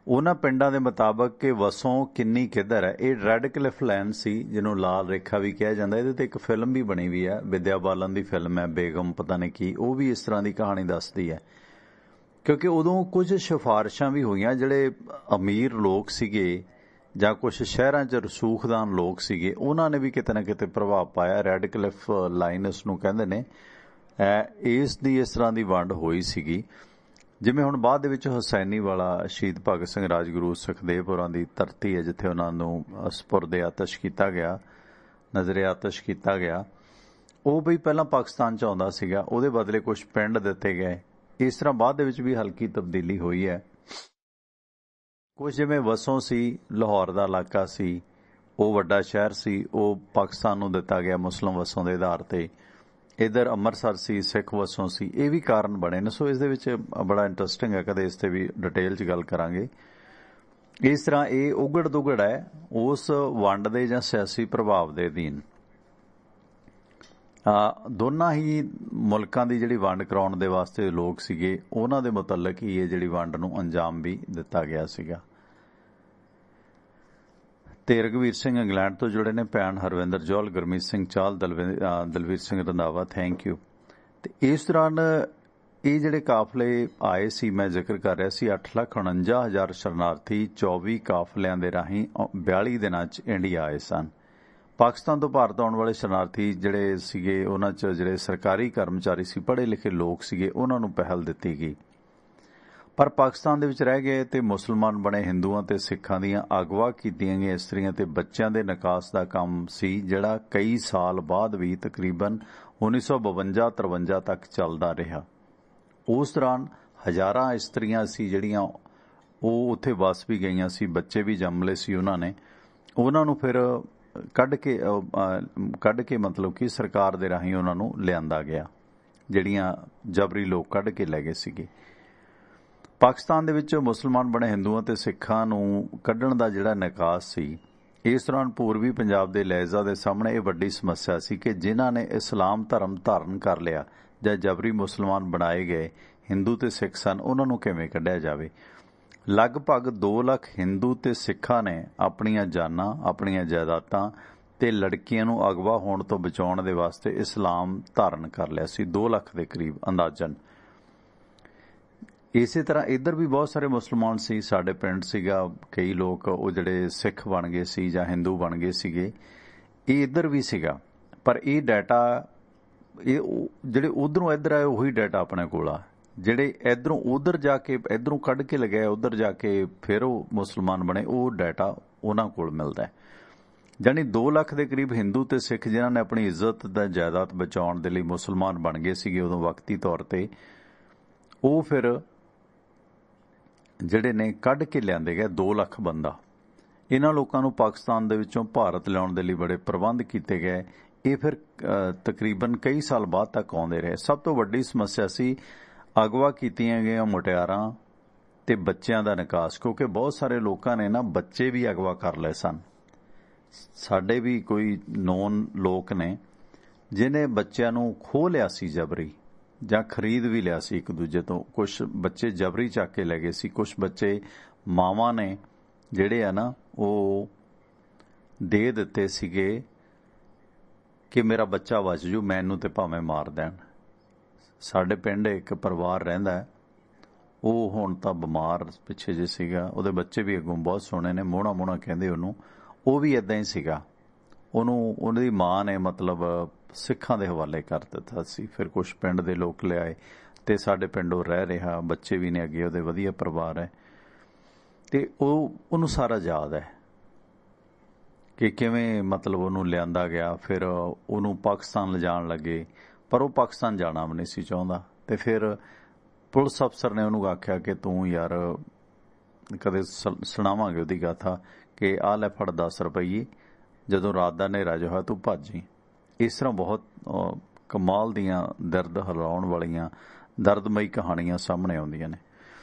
ਉਹਨਾਂ ਪਿੰਡਾਂ ਦੇ ਮੁਤਾਬਕ ਕਿ ਵਸੋਂ ਕਿੰਨੀ ਕਿੱਧਰ ਹੈ। ਇਹ ਰੈੱਡ ਕਲਿਫ ਲਾਈਨ ਸੀ, ਜਿਹਨੂੰ ਲਾਲ ਰੇਖਾ ਵੀ ਕਿਹਾ ਜਾਂਦਾ। ਇਹਦੇ ਤੇ ਇੱਕ ਫਿਲਮ ਵੀ ਬਣੀ ਵੀ ਹੈ, ਵਿਦਿਆ ਬਾਲਨ ਦੀ ਫਿਲਮ ਹੈ, ਬੇਗਮ ਪਤਾ ਨਹੀਂ ਕੀ, ਉਹ ਵੀ ਇਸ ਤਰ੍ਹਾਂ ਦੀ ਕਹਾਣੀ ਦੱਸਦੀ ਹੈ। ਕਿਉਂਕਿ ਉਦੋਂ ਕੁਝ ਸਿਫਾਰਿਸ਼ਾਂ ਵੀ ਹੋਈਆਂ, ਜਿਹੜੇ ਅਮੀਰ ਲੋਕ ਸੀਗੇ ਜਾਂ ਕੁਝ ਸ਼ਹਿਰਾਂ 'ਚ ਰਸੂਖਦਾਨ ਲੋਕ ਸੀਗੇ, ਉਹਨਾਂ ਨੇ ਵੀ ਕਿਤੇ ਨਾ ਕਿਤੇ ਪ੍ਰਭਾਵ ਪਾਇਆ। ਰੈੱਡ ਕਲਿਫ ਲਾਈਨ ਇਸ ਨੂੰ ਕਹਿੰਦੇ ਨੇ। ਇਸ ਦੀ ਇਸ ਤਰ੍ਹਾਂ ਦੀ ਵੰਡ ਹੋਈ ਸੀਗੀ। ਜਿਵੇਂ ਹੁਣ ਬਾਅਦ ਦੇ ਵਿੱਚ ਹੁਸੈਨੀ ਵਾਲਾ ਸ਼ਹੀਦ ਭਗਤ ਸਿੰਘ ਰਾਜਗੁਰੂ ਸੁਖਦੇਵਪੁਰਾਂ ਦੀ ਧਰਤੀ ਹੈ, ਜਿੱਥੇ ਉਹਨਾਂ ਨੂੰ ਸਪੁਰਦੇ ਆਤਸ਼ ਕੀਤਾ ਗਿਆ, ਨਜ਼ਰੇ ਆਤਸ਼ ਕੀਤਾ ਗਿਆ। ਉਹ ਵੀ ਪਹਿਲਾਂ ਪਾਕਿਸਤਾਨ 'ਚ ਆਉਂਦਾ ਸੀਗਾ, ਉਹਦੇ ਬਦਲੇ ਕੁਝ ਪਿੰਡ ਦਿੱਤੇ ਗਏ। ਇਸ ਤਰ੍ਹਾਂ ਬਾਅਦ ਦੇ ਵਿੱਚ ਵੀ ਹਲਕੀ ਤਬਦੀਲੀ ਹੋਈ ਹੈ। ਕੁਝ ਜਿਵੇਂ ਵਸੋਂ ਸੀ, ਲਾਹੌਰ ਦਾ ਇਲਾਕਾ ਸੀ, ਉਹ ਵੱਡਾ ਸ਼ਹਿਰ ਸੀ, ਉਹ ਪਾਕਿਸਤਾਨ ਨੂੰ ਦਿੱਤਾ ਗਿਆ ਮੁਸਲਿਮ ਵਸੋਂ ਦੇ ਆਧਾਰ ਤੇ। ਇੱਧਰ ਅੰਮ੍ਰਿਤਸਰ ਸੀ, ਸਿੱਖ ਵਸੋਂ ਸੀ। ਇਹ ਵੀ ਕਾਰਨ ਬਣੇ ਨੇ। ਸੋ ਇਸ ਦੇ ਵਿੱਚ ਬੜਾ ਇੰਟਰਸਟਿੰਗ ਹੈ, ਕਦੇ ਇਸ ਤੇ ਵੀ ਡਿਟੇਲ 'ਚ ਗੱਲ ਕਰਾਂਗੇ। ਇਸ ਤਰ੍ਹਾਂ ਇਹ ਉਗੜ ਦੁਗੜ ਹੈ ਉਸ ਵੰਡ ਦੇ ਜਾਂ ਸਿਆਸੀ ਪ੍ਰਭਾਵ ਦੇ ਅਧੀਨ। ਦੋਨਾਂ ਹੀ ਮੁਲਕਾਂ ਦੀ ਜਿਹੜੀ ਵੰਡ ਕਰਾਉਣ ਦੇ ਵਾਸਤੇ ਲੋਕ ਸੀਗੇ, ਉਹਨਾਂ ਦੇ ਮੁਤਲਕ ਹੀ ਇਹ ਜਿਹੜੀ ਵੰਡ ਨੂੰ ਅੰਜਾਮ ਵੀ ਦਿੱਤਾ ਗਿਆ ਸੀਗਾ। ਤੇ ਰਘਵੀਰ ਸਿੰਘ ਇੰਗਲੈਂਡ ਤੋਂ ਜੁੜੇ ਨੇ, ਭੈਣ ਹਰਵਿੰਦਰ ਜੌਲ, ਗੁਰਮੀਤ ਸਿੰਘ ਚਾਲ, ਦਲਵੀਰ ਸਿੰਘ ਰੰਧਾਵਾ, ਥੈਂਕ ਯੂ। ਤੇ ਇਸ ਦੌਰਾਨ ਇਹ ਜਿਹੜੇ ਕਾਫਲੇ ਆਏ ਸੀ, ਮੈਂ ਜ਼ਿਕਰ ਕਰ ਰਿਹਾ ਸੀ, 8,49,000 ਸ਼ਰਨਾਰਥੀ 24 ਕਾਫਲਿਆਂ ਦੇ ਰਾਹੀਂ 42 ਦਿਨਾਂ 'ਚ ਇੰਡੀਆ ਆਏ ਸਨ। ਪਾਕਿਸਤਾਨ ਤੋਂ ਭਾਰਤ ਆਉਣ ਵਾਲੇ ਸ਼ਰਨਾਰਥੀ ਜਿਹੜੇ ਸੀਗੇ, ਉਹਨਾਂ 'ਚ ਜਿਹੜੇ ਸਰਕਾਰੀ ਕਰਮਚਾਰੀ ਸੀ, ਪੜ੍ਹੇ ਲਿਖੇ ਲੋਕ ਸੀਗੇ, ਉਹਨਾਂ ਨੂੰ ਪਹਿਲ ਦਿੱਤੀ ਗਈ। ਪਰ ਪਾਕਿਸਤਾਨ ਦੇ ਵਿੱਚ ਰਹਿ ਗਏ ਤੇ ਮੁਸਲਮਾਨ ਬਣੇ ਹਿੰਦੂਆਂ ਤੇ ਸਿੱਖਾਂ ਦੀਆਂ ਅਗਵਾ ਕੀਤੀਆਂ ਗਈਆਂ ਇਸਤਰੀਆਂ ਤੇ ਬੱਚਿਆਂ ਦੇ ਨਿਕਾਸ ਦਾ ਕੰਮ ਸੀ, ਜਿਹੜਾ ਕਈ ਸਾਲ ਬਾਅਦ ਵੀ ਤਕਰੀਬਨ 1952-53 ਤੱਕ ਚੱਲਦਾ ਰਿਹਾ। ਉਸ ਦੌਰਾਨ ਹਜ਼ਾਰਾਂ ਇਸਤਰੀਆਂ ਸੀ ਜਿਹੜੀਆਂ ਉਹ ਉੱਥੇ ਵਸ ਵੀ ਗਈਆਂ ਸੀ, ਬੱਚੇ ਵੀ ਜੰਮ ਲਏ ਸੀ ਉਹਨਾਂ ਨੂੰ ਫਿਰ ਕੱਢ ਕੇ ਮਤਲਬ ਕਿ ਸਰਕਾਰ ਦੇ ਰਾਹੀਂ ਉਹਨਾਂ ਨੂੰ ਲਿਆਂਦਾ ਗਿਆ, ਜਿਹੜੀਆਂ ਜਬਰੀ ਲੋਕ ਕੱਢ ਕੇ ਲੈ ਗਏ ਸੀਗੇ। ਪਾਕਿਸਤਾਨ ਦੇ ਵਿੱਚ ਮੁਸਲਮਾਨ ਬਣੇ ਹਿੰਦੂਆਂ ਤੇ ਸਿੱਖਾਂ ਨੂੰ ਕੱਢਣ ਦਾ ਜਿਹੜਾ ਨਿਕਾਸ ਸੀ, ਇਸ ਦੌਰਾਨ ਪੂਰਬੀ ਪੰਜਾਬ ਦੇ ਲਹਿਜ਼ਾ ਦੇ ਸਾਹਮਣੇ ਇਹ ਵੱਡੀ ਸਮੱਸਿਆ ਸੀ ਕਿ ਜਿਨ੍ਹਾਂ ਨੇ ਇਸਲਾਮ ਧਰਮ ਧਾਰਨ ਕਰ ਲਿਆ ਜਾਂ ਜਬਰੀ ਮੁਸਲਮਾਨ ਬਣਾਏ ਗਏ ਹਿੰਦੂ ਤੇ ਸਿੱਖ ਸਨ, ਉਹਨਾਂ ਨੂੰ ਕਿਵੇਂ ਕੱਢਿਆ ਜਾਵੇ। ਲਗਭਗ 2 ਲੱਖ ਹਿੰਦੂ ਤੇ ਸਿੱਖਾਂ ਨੇ ਆਪਣੀਆਂ ਜਾਨਾਂ, ਆਪਣੀਆਂ ਜਾਇਦਾਦਾਂ ਤੇ ਲੜਕੀਆਂ ਨੂੰ ਅਗਵਾ ਹੋਣ ਤੋਂ ਬਚਾਉਣ ਦੇ ਵਾਸਤੇ ਇਸਲਾਮ ਧਾਰਨ ਕਰ ਲਿਆ ਸੀ, 2 ਲੱਖ ਦੇ ਕਰੀਬ ਅੰਦਾਜ਼ਨ। ਇਸੇ ਤਰ੍ਹਾਂ ਇੱਧਰ ਵੀ ਬਹੁਤ ਸਾਰੇ ਮੁਸਲਮਾਨ ਸੀ। ਸਾਡੇ ਪਿੰਡ ਸੀਗਾ, ਕਈ ਲੋਕ ਉਹ ਜਿਹੜੇ ਸਿੱਖ ਬਣ ਗਏ ਸੀ ਜਾਂ ਹਿੰਦੂ ਬਣ ਗਏ ਸੀਗੇ, ਇਹ ਇੱਧਰ ਵੀ ਸੀਗਾ। ਪਰ ਇਹ ਡਾਟਾ ਇਹ ਜਿਹੜੇ ਉਧਰੋਂ ਇੱਧਰ ਆਏ ਉਹੀ ਡਾਟਾ ਆਪਣੇ ਕੋਲ ਆ, ਜਿਹੜੇ ਇੱਧਰੋਂ ਉਧਰ ਜਾ ਕੇ ਇੱਧਰੋਂ ਕੱਢ ਕੇ ਲਗਾਏ ਉਧਰ ਜਾ ਕੇ ਫਿਰ ਉਹ ਮੁਸਲਮਾਨ ਬਣੇ, ਉਹ ਡਾਟਾ ਉਹਨਾਂ ਕੋਲ ਮਿਲਦਾ ਹੈ। ਜਾਨੀ 2 ਲੱਖ ਦੇ ਕਰੀਬ ਹਿੰਦੂ ਤੇ ਸਿੱਖ ਜਿਨ੍ਹਾਂ ਨੇ ਆਪਣੀ ਇੱਜ਼ਤ ਦਾ ਜਾਇਦਾਦ ਬਚਾਉਣ ਦੇ ਲਈ ਮੁਸਲਮਾਨ ਬਣ ਗਏ ਸੀਗੇ ਉਦੋਂ ਵਕਤੀ ਤੌਰ ਤੇ, ਉਹ ਫਿਰ ਜਿਹੜੇ ਨੇ ਕੱਢ ਕੇ ਲਿਆਂਦੇ ਗਏ 2 ਲੱਖ ਬੰਦਾ। ਇਹਨਾਂ ਲੋਕਾਂ ਨੂੰ ਪਾਕਿਸਤਾਨ ਦੇ ਵਿੱਚੋਂ ਭਾਰਤ ਲਿਆਉਣ ਦੇ ਲਈ ਬੜੇ ਪ੍ਰਬੰਧ ਕੀਤੇ ਗਏ। ਇਹ ਫਿਰ ਤਕਰੀਬਨ ਕਈ ਸਾਲ ਬਾਅਦ ਤੱਕ ਆਉਂਦੇ ਰਹੇ। ਸਭ ਤੋਂ ਵੱਡੀ ਸਮੱਸਿਆ ਸੀ ਅਗਵਾ ਕੀਤੀਆਂ ਗਈਆਂ ਮੁਟਿਆਰਾਂ ਤੇ ਬੱਚਿਆਂ ਦਾ ਨਿਕਾਸ, ਕਿਉਂਕਿ ਬਹੁਤ ਸਾਰੇ ਲੋਕਾਂ ਨੇ ਨਾ ਬੱਚੇ ਵੀ ਅਗਵਾ ਕਰ ਲਏ ਸਨ। ਸਾਡੇ ਵੀ ਕੋਈ ਨੋਨ ਲੋਕ ਨੇ ਜਿਹਨੇ ਬੱਚਿਆਂ ਨੂੰ ਖੋਹ ਲਿਆ ਸੀ ਜਬਰੀ ਜਾਂ ਖਰੀਦ ਵੀ ਲਿਆ ਸੀ ਇੱਕ ਦੂਜੇ ਤੋਂ। ਕੁਝ ਬੱਚੇ ਜਬਰੀ ਚੱਕ ਕੇ ਲੈ ਗਏ ਸੀ, ਕੁਝ ਬੱਚੇ ਮਾਵਾਂ ਨੇ ਜਿਹੜੇ ਆ ਨਾ ਉਹ ਦੇ ਦਿੱਤੇ ਸੀਗੇ ਕਿ ਮੇਰਾ ਬੱਚਾ ਬਚ ਜੂ, ਮੈਨੂੰ ਤੇ ਭਾਵੇਂ ਮਾਰ ਦੇਣ। ਸਾਡੇ ਪਿੰਡ ਇੱਕ ਪਰਿਵਾਰ ਰਹਿੰਦਾ, ਉਹ ਹੁਣ ਤਾਂ ਬਿਮਾਰ ਪਿੱਛੇ ਜੇ ਸੀਗਾ, ਉਹਦੇ ਬੱਚੇ ਵੀ ਅੱਗੋਂ ਬਹੁਤ ਸੋਹਣੇ ਨੇ, ਮੋਹਣਾ ਮੋਹਣਾ ਕਹਿੰਦੇ ਉਹਨੂੰ। ਉਹ ਵੀ ਇਦਾਂ ਹੀ ਸੀਗਾ, ਉਹਦੀ ਮਾਂ ਨੇ ਮਤਲਬ ਸਿੱਖਾਂ ਦੇ ਹਵਾਲੇ ਕਰ ਦਿੱਤਾ ਸੀ। ਫਿਰ ਕੁਝ ਪਿੰਡ ਦੇ ਲੋਕ ਲਿਆਏ ਤੇ ਸਾਡੇ ਪਿੰਡ ਉਹ ਰਹਿ ਰਿਹਾ, ਬੱਚੇ ਵੀ ਨੇ ਅੱਗੇ ਉਹਦੇ, ਵਧੀਆ ਪਰਿਵਾਰ ਹੈ। ਤੇ ਉਹਨੂੰ ਸਾਰਾ ਯਾਦ ਹੈ ਕਿ ਕਿਵੇਂ ਮਤਲਬ ਉਹਨੂੰ ਲਿਆਂਦਾ ਗਿਆ। ਫਿਰ ਉਹਨੂੰ ਪਾਕਿਸਤਾਨ ਲਿਜਾਣ ਲੱਗੇ, ਪਰ ਉਹ ਪਾਕਿਸਤਾਨ ਜਾਣਾ ਵੀ ਨਹੀਂ ਸੀ ਚਾਹੁੰਦਾ। ਤੇ ਫਿਰ ਪੁਲਿਸ ਅਫਸਰ ਨੇ ਉਹਨੂੰ ਆਖਿਆ ਕਿ ਤੂੰ ਯਾਰ ਕਦੇ ਸੁਣਾਵਾਂਗੇ ਉਹਦੀ ਗਾਥਾ ਕਿ ਆਹ ਲੈ ਫੜ 10 ਰੁਪਈਏ, ਜਦੋਂ ਰਾਤ ਦਾ ਹਨੇਰਾ ਜੋ ਹੋਇਆ ਤੂੰ ਭੱਜੀ। ਇਸ ਤਰ੍ਹਾਂ ਬਹੁਤ ਕਮਾਲ ਦੀਆਂ ਦਰਦ ਹਿਲਾਉਣ ਵਾਲੀਆਂ ਦਰਦਮਈ ਕਹਾਣੀਆਂ ਸਾਹਮਣੇ ਆਉਂਦੀਆਂ ਨੇ।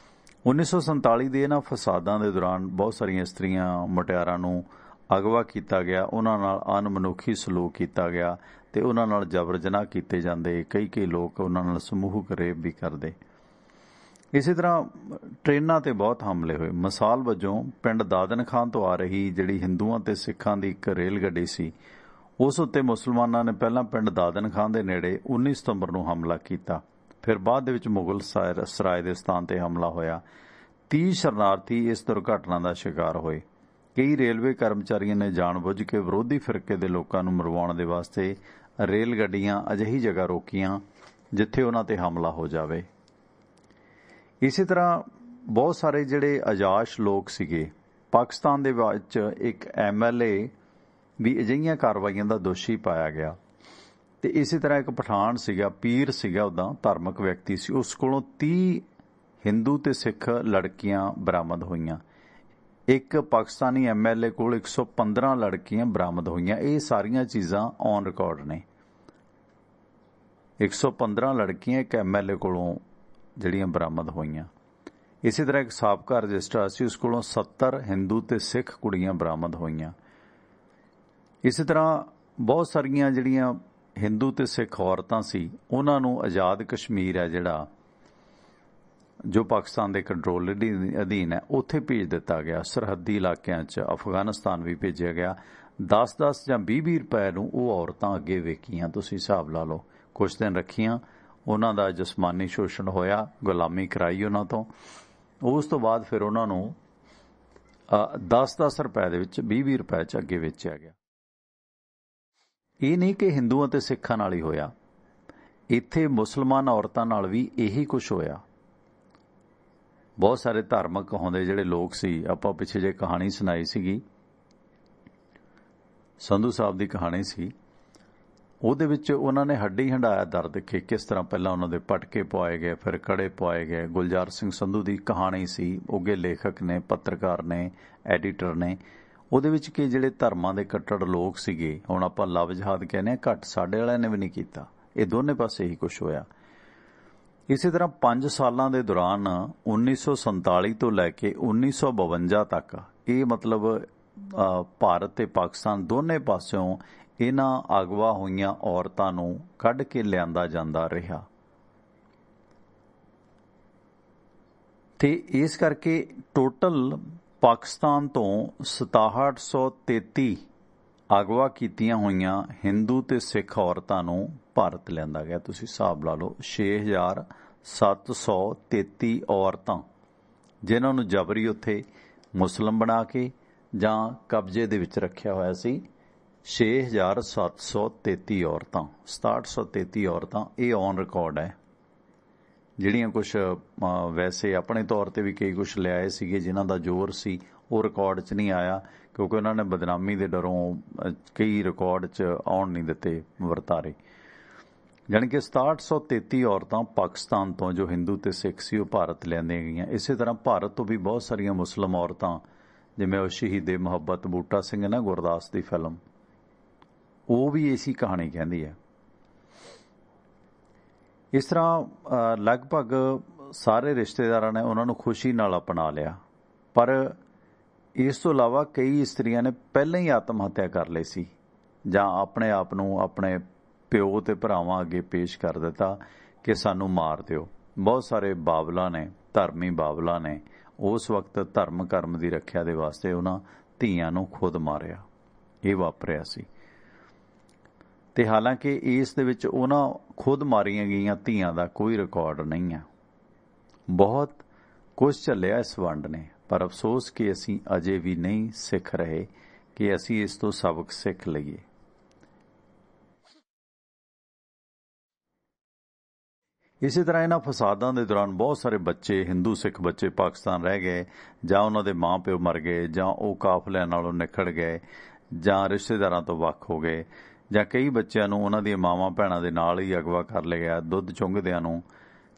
1947 ਦੇ ਇਹਨਾਂ ਫਸਾਦਾਂ ਦੇ ਦੌਰਾਨ ਬਹੁਤ ਸਾਰੀਆਂ ਇਸਤਰੀਆਂ ਮੁਟਿਆਰਾਂ ਨੂੰ ਅਗਵਾ ਕੀਤਾ ਗਿਆ, ਉਹਨਾਂ ਨਾਲ ਅਣਮਨੁੱਖੀ ਸਲੂਕ ਕੀਤਾ ਗਿਆ ਤੇ ਉਹਨਾਂ ਨਾਲ ਜਬਰ ਜਨਾਹ ਕੀਤੇ ਜਾਂਦੇ। ਕਈ ਲੋਕ ਉਹਨਾਂ ਨਾਲ ਸਮੂਹਕ ਰੇਪ ਵੀ ਕਰਦੇ। ਇਸੇ ਤਰ੍ਹਾਂ ਟ੍ਰੇਨਾਂ ਤੇ ਬਹੁਤ ਹਮਲੇ ਹੋਏ। ਮਿਸਾਲ ਵਜੋਂ ਪਿੰਡ ਦਾਦਨ ਖਾਨ ਤੋਂ ਆ ਰਹੀ ਜਿਹੜੀ ਹਿੰਦੂਆਂ ਤੇ ਸਿੱਖਾਂ ਦੀ ਇੱਕ ਰੇਲ ਗੱਡੀ ਸੀ, ਉਸ ਉੱਤੇ ਮੁਸਲਮਾਨਾਂ ਨੇ ਪਹਿਲਾਂ ਪਿੰਡ ਦਾਦਨ ਖਾਨ ਦੇ ਨੇੜੇ 19 ਸਤੰਬਰ ਨੂੰ ਹਮਲਾ ਕੀਤਾ। ਫਿਰ ਬਾਅਦ ਦੇ ਵਿੱਚ ਮੁਗਲ ਸਰਾਏ ਦੇ ਸਥਾਨ ਤੇ ਹਮਲਾ ਹੋਇਆ। 30 ਸ਼ਰਨਾਰਥੀ ਇਸ ਦੁਰਘਟਨਾ ਦਾ ਸ਼ਿਕਾਰ ਹੋਏ। ਕਈ ਰੇਲਵੇ ਕਰਮਚਾਰੀਆਂ ਨੇ ਜਾਣਬੁੱਝ ਕੇ ਵਿਰੋਧੀ ਫਿਰਕੇ ਦੇ ਲੋਕਾਂ ਨੂੰ ਮਰਵਾਉਣ ਦੇ ਵਾਸਤੇ ਰੇਲ ਗੱਡੀਆਂ ਅਜਿਹੀ ਜਗ੍ਹਾ ਰੋਕੀਆਂ ਜਿੱਥੇ ਉਹਨਾਂ ਤੇ ਹਮਲਾ ਹੋ ਜਾਵੇ। ਇਸੇ ਤਰ੍ਹਾਂ ਬਹੁਤ ਸਾਰੇ ਜਿਹੜੇ ਅਜਾਸ਼ ਲੋਕ ਸੀਗੇ, ਪਾਕਿਸਤਾਨ ਦੇ ਵਿੱਚ ਇੱਕ MLA ਵੀ ਅਜਿਹੀਆਂ ਕਾਰਵਾਈਆਂ ਦਾ ਦੋਸ਼ੀ ਪਾਇਆ ਗਿਆ। ਤੇ ਇਸੇ ਤਰ੍ਹਾਂ ਇੱਕ ਪਠਾਨ ਸੀਗਾ, ਪੀਰ ਸੀਗਾ, ਉਹਦਾ ਧਾਰਮਿਕ ਵਿਅਕਤੀ ਸੀ, ਉਸ ਕੋਲੋਂ 30 ਹਿੰਦੂ ਤੇ ਸਿੱਖ ਲੜਕੀਆਂ ਬਰਾਮਦ ਹੋਈਆਂ। ਇੱਕ ਪਾਕਿਸਤਾਨੀ MLA ਕੋਲ 115 ਲੜਕੀਆਂ ਬਰਾਮਦ ਹੋਈਆਂ। ਇਹ ਸਾਰੀਆਂ ਚੀਜ਼ਾਂ ਔਨ ਰਿਕਾਰਡ ਨੇ। 115 ਲੜਕੀਆਂ ਇੱਕ MLA ਕੋਲੋਂ ਜਿਹੜੀਆਂ ਬਰਾਮਦ ਹੋਈਆਂ। ਇਸੇ ਤਰ੍ਹਾਂ ਇੱਕ ਸਾਬਕਾ ਰਜਿਸਟਰਾਰ ਸੀ, ਉਸ ਕੋਲੋਂ 70 ਹਿੰਦੂ ਤੇ ਸਿੱਖ ਕੁੜੀਆਂ ਬਰਾਮਦ ਹੋਈਆਂ। ਇਸੇ ਤਰ੍ਹਾਂ ਬਹੁਤ ਸਾਰੀਆਂ ਜਿਹੜੀਆਂ ਹਿੰਦੂ ਤੇ ਸਿੱਖ ਔਰਤਾਂ ਸੀ, ਉਹਨਾਂ ਨੂੰ ਆਜ਼ਾਦ ਕਸ਼ਮੀਰ ਹੈ ਜਿਹੜਾ, ਜੋ ਪਾਕਿਸਤਾਨ ਦੇ ਕੰਟਰੋਲ ਅਧੀਨ ਹੈ, ਉੱਥੇ ਭੇਜ ਦਿੱਤਾ ਗਿਆ। ਸਰਹੱਦੀ ਇਲਾਕਿਆਂ 'ਚ ਅਫਗਾਨਿਸਤਾਨ ਵੀ ਭੇਜਿਆ ਗਿਆ। 10-10 ਜਾਂ 20-20 ਰੁਪਏ ਨੂੰ ਉਹ ਔਰਤਾਂ ਅੱਗੇ ਵੇਖੀਆਂ, ਤੁਸੀਂ ਹਿਸਾਬ ਲਾ ਲਓ। ਕੁਝ ਦਿਨ ਰੱਖੀਆਂ, ਉਹਨਾਂ ਦਾ ਜਿਸਮਾਨੀ ਸ਼ੋਸ਼ਣ ਹੋਇਆ, ਗੁਲਾਮੀ ਕਰਾਈ ਉਹਨਾਂ ਤੋਂ। ਉਸ ਤੋਂ ਬਾਅਦ ਫਿਰ ਉਹਨਾਂ ਨੂੰ 10-10 ਰੁਪਏ ਦੇ ਵਿੱਚ 20-20 ਰੁਪਏ 'ਚ ਅੱਗੇ ਵੇਚਿਆ ਗਿਆ। ਇਹ ਨਹੀਂ ਕਿ ਹਿੰਦੂਆਂ ਤੇ ਸਿੱਖਾਂ ਨਾਲ ਹੀ ਹੋਇਆ, ਇੱਥੇ ਮੁਸਲਮਾਨ ਔਰਤਾਂ ਨਾਲ ਵੀ ਇਹੀ ਕੁਝ ਹੋਇਆ। ਬਹੁਤ ਸਾਰੇ ਧਾਰਮਿਕ ਕਹਾਉਂਦੇ ਜਿਹੜੇ ਲੋਕ ਸੀ, ਆਪਾਂ ਪਿੱਛੇ ਜੇ ਕਹਾਣੀ ਸੁਣਾਈ ਸੀਗੀ, ਸੰਧੂ ਸਾਹਿਬ ਦੀ ਕਹਾਣੀ ਸੀ, ਉਹਦੇ ਵਿੱਚ ਉਹਨਾਂ ਨੇ ਹੱਡੀ ਹੰਡਾਇਆ ਦਰਦ ਕਿ ਕਿਸ ਤਰ੍ਹਾਂ ਪਹਿਲਾਂ ਉਹਨਾਂ ਦੇ ਪਟਕੇ ਪਵਾਏ ਗਏ, ਫਿਰ ਕੜੇ ਪਵਾਏ ਗਏ। ਗੁਲਜ਼ਾਰ ਸਿੰਘ ਸੰਧੂ ਦੀ ਕਹਾਣੀ ਸੀ, ਉੱਘੇ ਲੇਖਕ ਨੇ, ਪੱਤਰਕਾਰ ਨੇ, ਐਡੀਟਰ ਨੇ। ਉਹਦੇ ਵਿੱਚ ਕਿ ਜਿਹੜੇ ਧਰਮਾਂ ਦੇ ਕੱਟੜ ਲੋਕ ਸੀਗੇ, ਹੁਣ ਆਪਾਂ ਲਵ ਜਹਾਦ ਕਹਿੰਦੇ ਹਾਂ, ਘੱਟ ਸਾਡੇ ਵਾਲਿਆਂ ਨੇ ਵੀ ਨਹੀਂ ਕੀਤਾ। ਇਹ ਦੋਨੇ ਪਾਸੇ ਇਹੀ ਕੁਝ ਹੋਇਆ। ਇਸੇ ਤਰ੍ਹਾਂ 5 ਸਾਲਾਂ ਦੇ ਦੌਰਾਨ 1947 ਤੋਂ ਲੈ ਕੇ 1952 ਤੱਕ, ਇਹ ਮਤਲਬ ਭਾਰਤ ਤੇ ਪਾਕਿਸਤਾਨ ਦੋਨੇ ਪਾਸਿਓਂ ਇਹਨਾਂ ਅਗਵਾ ਹੋਈਆਂ ਔਰਤਾਂ ਨੂੰ ਕੱਢ ਕੇ ਲਿਆਂਦਾ ਜਾਂਦਾ ਰਿਹਾ। ਤੇ ਇਸ ਕਰਕੇ ਟੋਟਲ ਪਾਕਿਸਤਾਨ ਤੋਂ 6733 ਅਗਵਾ ਕੀਤੀਆਂ ਹੋਈਆਂ ਹਿੰਦੂ ਤੇ ਸਿੱਖ ਔਰਤਾਂ ਨੂੰ ਭਾਰਤ ਲਿਆਂਦਾ ਗਿਆ। ਤੁਸੀਂ ਹਿਸਾਬ ਲਾ ਲਓ, 6733 ਔਰਤਾਂ ਜਿਨ੍ਹਾਂ ਨੂੰ ਜਬਰੀ ਉੱਥੇ ਮੁਸਲਿਮ ਬਣਾ ਕੇ ਜਾਂ ਕਬਜ਼ੇ ਦੇ ਵਿੱਚ ਰੱਖਿਆ ਹੋਇਆ ਸੀ। 6733 ਔਰਤਾਂ, 6733 ਔਰਤਾਂ, ਇਹ ਔਨ ਰਿਕਾਰਡ ਹੈ। ਜਿਹੜੀਆਂ ਕੁਝ ਵੈਸੇ ਆਪਣੇ ਤੌਰ ਤੇ ਵੀ ਕਈ ਕੁਝ ਲਿਆਏ ਸੀਗੇ ਜਿਨ੍ਹਾਂ ਦਾ ਜ਼ੋਰ ਸੀ, ਉਹ ਰਿਕਾਰਡ 'ਚ ਨਹੀਂ ਆਇਆ ਕਿਉਂਕਿ ਉਹਨਾਂ ਨੇ ਬਦਨਾਮੀ ਦੇ ਡਰੋਂ ਕਈ ਰਿਕਾਰਡ 'ਚ ਆਉਣ ਨਹੀਂ ਦਿੱਤੇ ਵਰਤਾਰੇ। ਜਾਣੀ ਕਿ 6733 ਔਰਤਾਂ ਪਾਕਿਸਤਾਨ ਤੋਂ ਜੋ ਹਿੰਦੂ ਤੇ ਸਿੱਖ ਸੀ ਉਹ ਭਾਰਤ ਲਿਆਂਦੀਆਂ ਗਈਆਂ। ਇਸੇ ਤਰ੍ਹਾਂ ਭਾਰਤ ਤੋਂ ਵੀ ਬਹੁਤ ਸਾਰੀਆਂ ਮੁਸਲਿਮ ਔਰਤਾਂ, ਜਿਵੇਂ ਉਹ ਸ਼ਹੀਦੇ ਮੁਹੱਬਤ ਬੂਟਾ ਸਿੰਘ ਨਾ ਗੁਰਦਾਸ ਦੀ ਫਿਲਮ, ਉਹ ਵੀ ਇਸੀ ਕਹਾਣੀ ਕਹਿੰਦੀ ਹੈ। ਇਸ ਤਰ੍ਹਾਂ ਲਗਭਗ ਸਾਰੇ ਰਿਸ਼ਤੇਦਾਰਾਂ ਨੇ ਉਹਨਾਂ ਨੂੰ ਖੁਸ਼ੀ ਨਾਲ ਅਪਣਾ ਲਿਆ, ਪਰ ਇਸ ਤੋਂ ਇਲਾਵਾ ਕਈ ਇਸਤਰੀਆਂ ਨੇ ਪਹਿਲਾਂ ਹੀ ਆਤਮ ਹੱਤਿਆ ਕਰ ਲਈ ਸੀ ਜਾਂ ਆਪਣੇ ਆਪ ਨੂੰ ਆਪਣੇ ਪਿਓ ਤੇ ਭਰਾਵਾਂ ਅੱਗੇ ਪੇਸ਼ ਕਰ ਦਿੱਤਾ ਕਿ ਸਾਨੂੰ ਮਾਰ ਦਿਓ। ਬਹੁਤ ਸਾਰੇ ਬਾਬਲਾਂ ਨੇ, ਧਰਮੀ ਬਾਬਲਾਂ ਨੇ ਉਸ ਵਕਤ ਧਰਮ ਕਰਮ ਦੀ ਰੱਖਿਆ ਦੇ ਵਾਸਤੇ ਉਹਨਾਂ ਧੀਆਂ ਨੂੰ ਖੁਦ ਮਾਰਿਆ। ਇਹ ਵਾਪਰਿਆ ਸੀ। ਤੇ ਹਾਲਾਂਕਿ ਇਸ ਦੇ ਵਿੱਚ ਉਹਨਾਂ ਖੁਦ ਮਾਰੀਆਂ ਗਈਆਂ ਧੀਆਂ ਦਾ ਕੋਈ ਰਿਕਾਰਡ ਨਹੀਂ ਹੈ। ਬਹੁਤ ਕੁਝ ਚੱਲਿਆ ਇਸ ਵੰਡ ਨੇ, ਪਰ ਅਫਸੋਸ ਕਿ ਅਸੀਂ ਅਜੇ ਵੀ ਨਹੀਂ ਸਿੱਖ ਰਹੇ ਕਿ ਅਸੀਂ ਇਸ ਤੋਂ ਸਬਕ ਸਿੱਖ ਲਈਏ। ਇਸੇ ਤਰ੍ਹਾਂ ਇਹਨਾਂ ਫਸਾਦਾਂ ਦੇ ਦੌਰਾਨ ਬਹੁਤ ਸਾਰੇ ਬੱਚੇ, ਹਿੰਦੂ ਸਿੱਖ ਬੱਚੇ ਪਾਕਿਸਤਾਨ ਰਹਿ ਗਏ, ਜਾਂ ਉਹਨਾਂ ਦੇ ਮਾਂ ਪਿਓ ਮਰ ਗਏ, ਜਾਂ ਉਹ ਕਾਫਲਿਆਂ ਨਾਲੋਂ ਨਿਖੜ ਗਏ, ਜਾਂ ਰਿਸ਼ਤੇਦਾਰਾਂ ਤੋਂ ਵੱਖ ਹੋ ਗਏ, ਜਾਂ ਕਈ ਬੱਚਿਆਂ ਨੂੰ ਉਹਨਾਂ ਦੀਆਂ ਮਾਵਾਂ ਭੈਣਾਂ ਦੇ ਨਾਲ ਹੀ ਅਗਵਾ ਕਰ ਲਿਆ ਗਿਆ ਦੁੱਧ ਚੁੰਘਦਿਆਂ ਨੂੰ,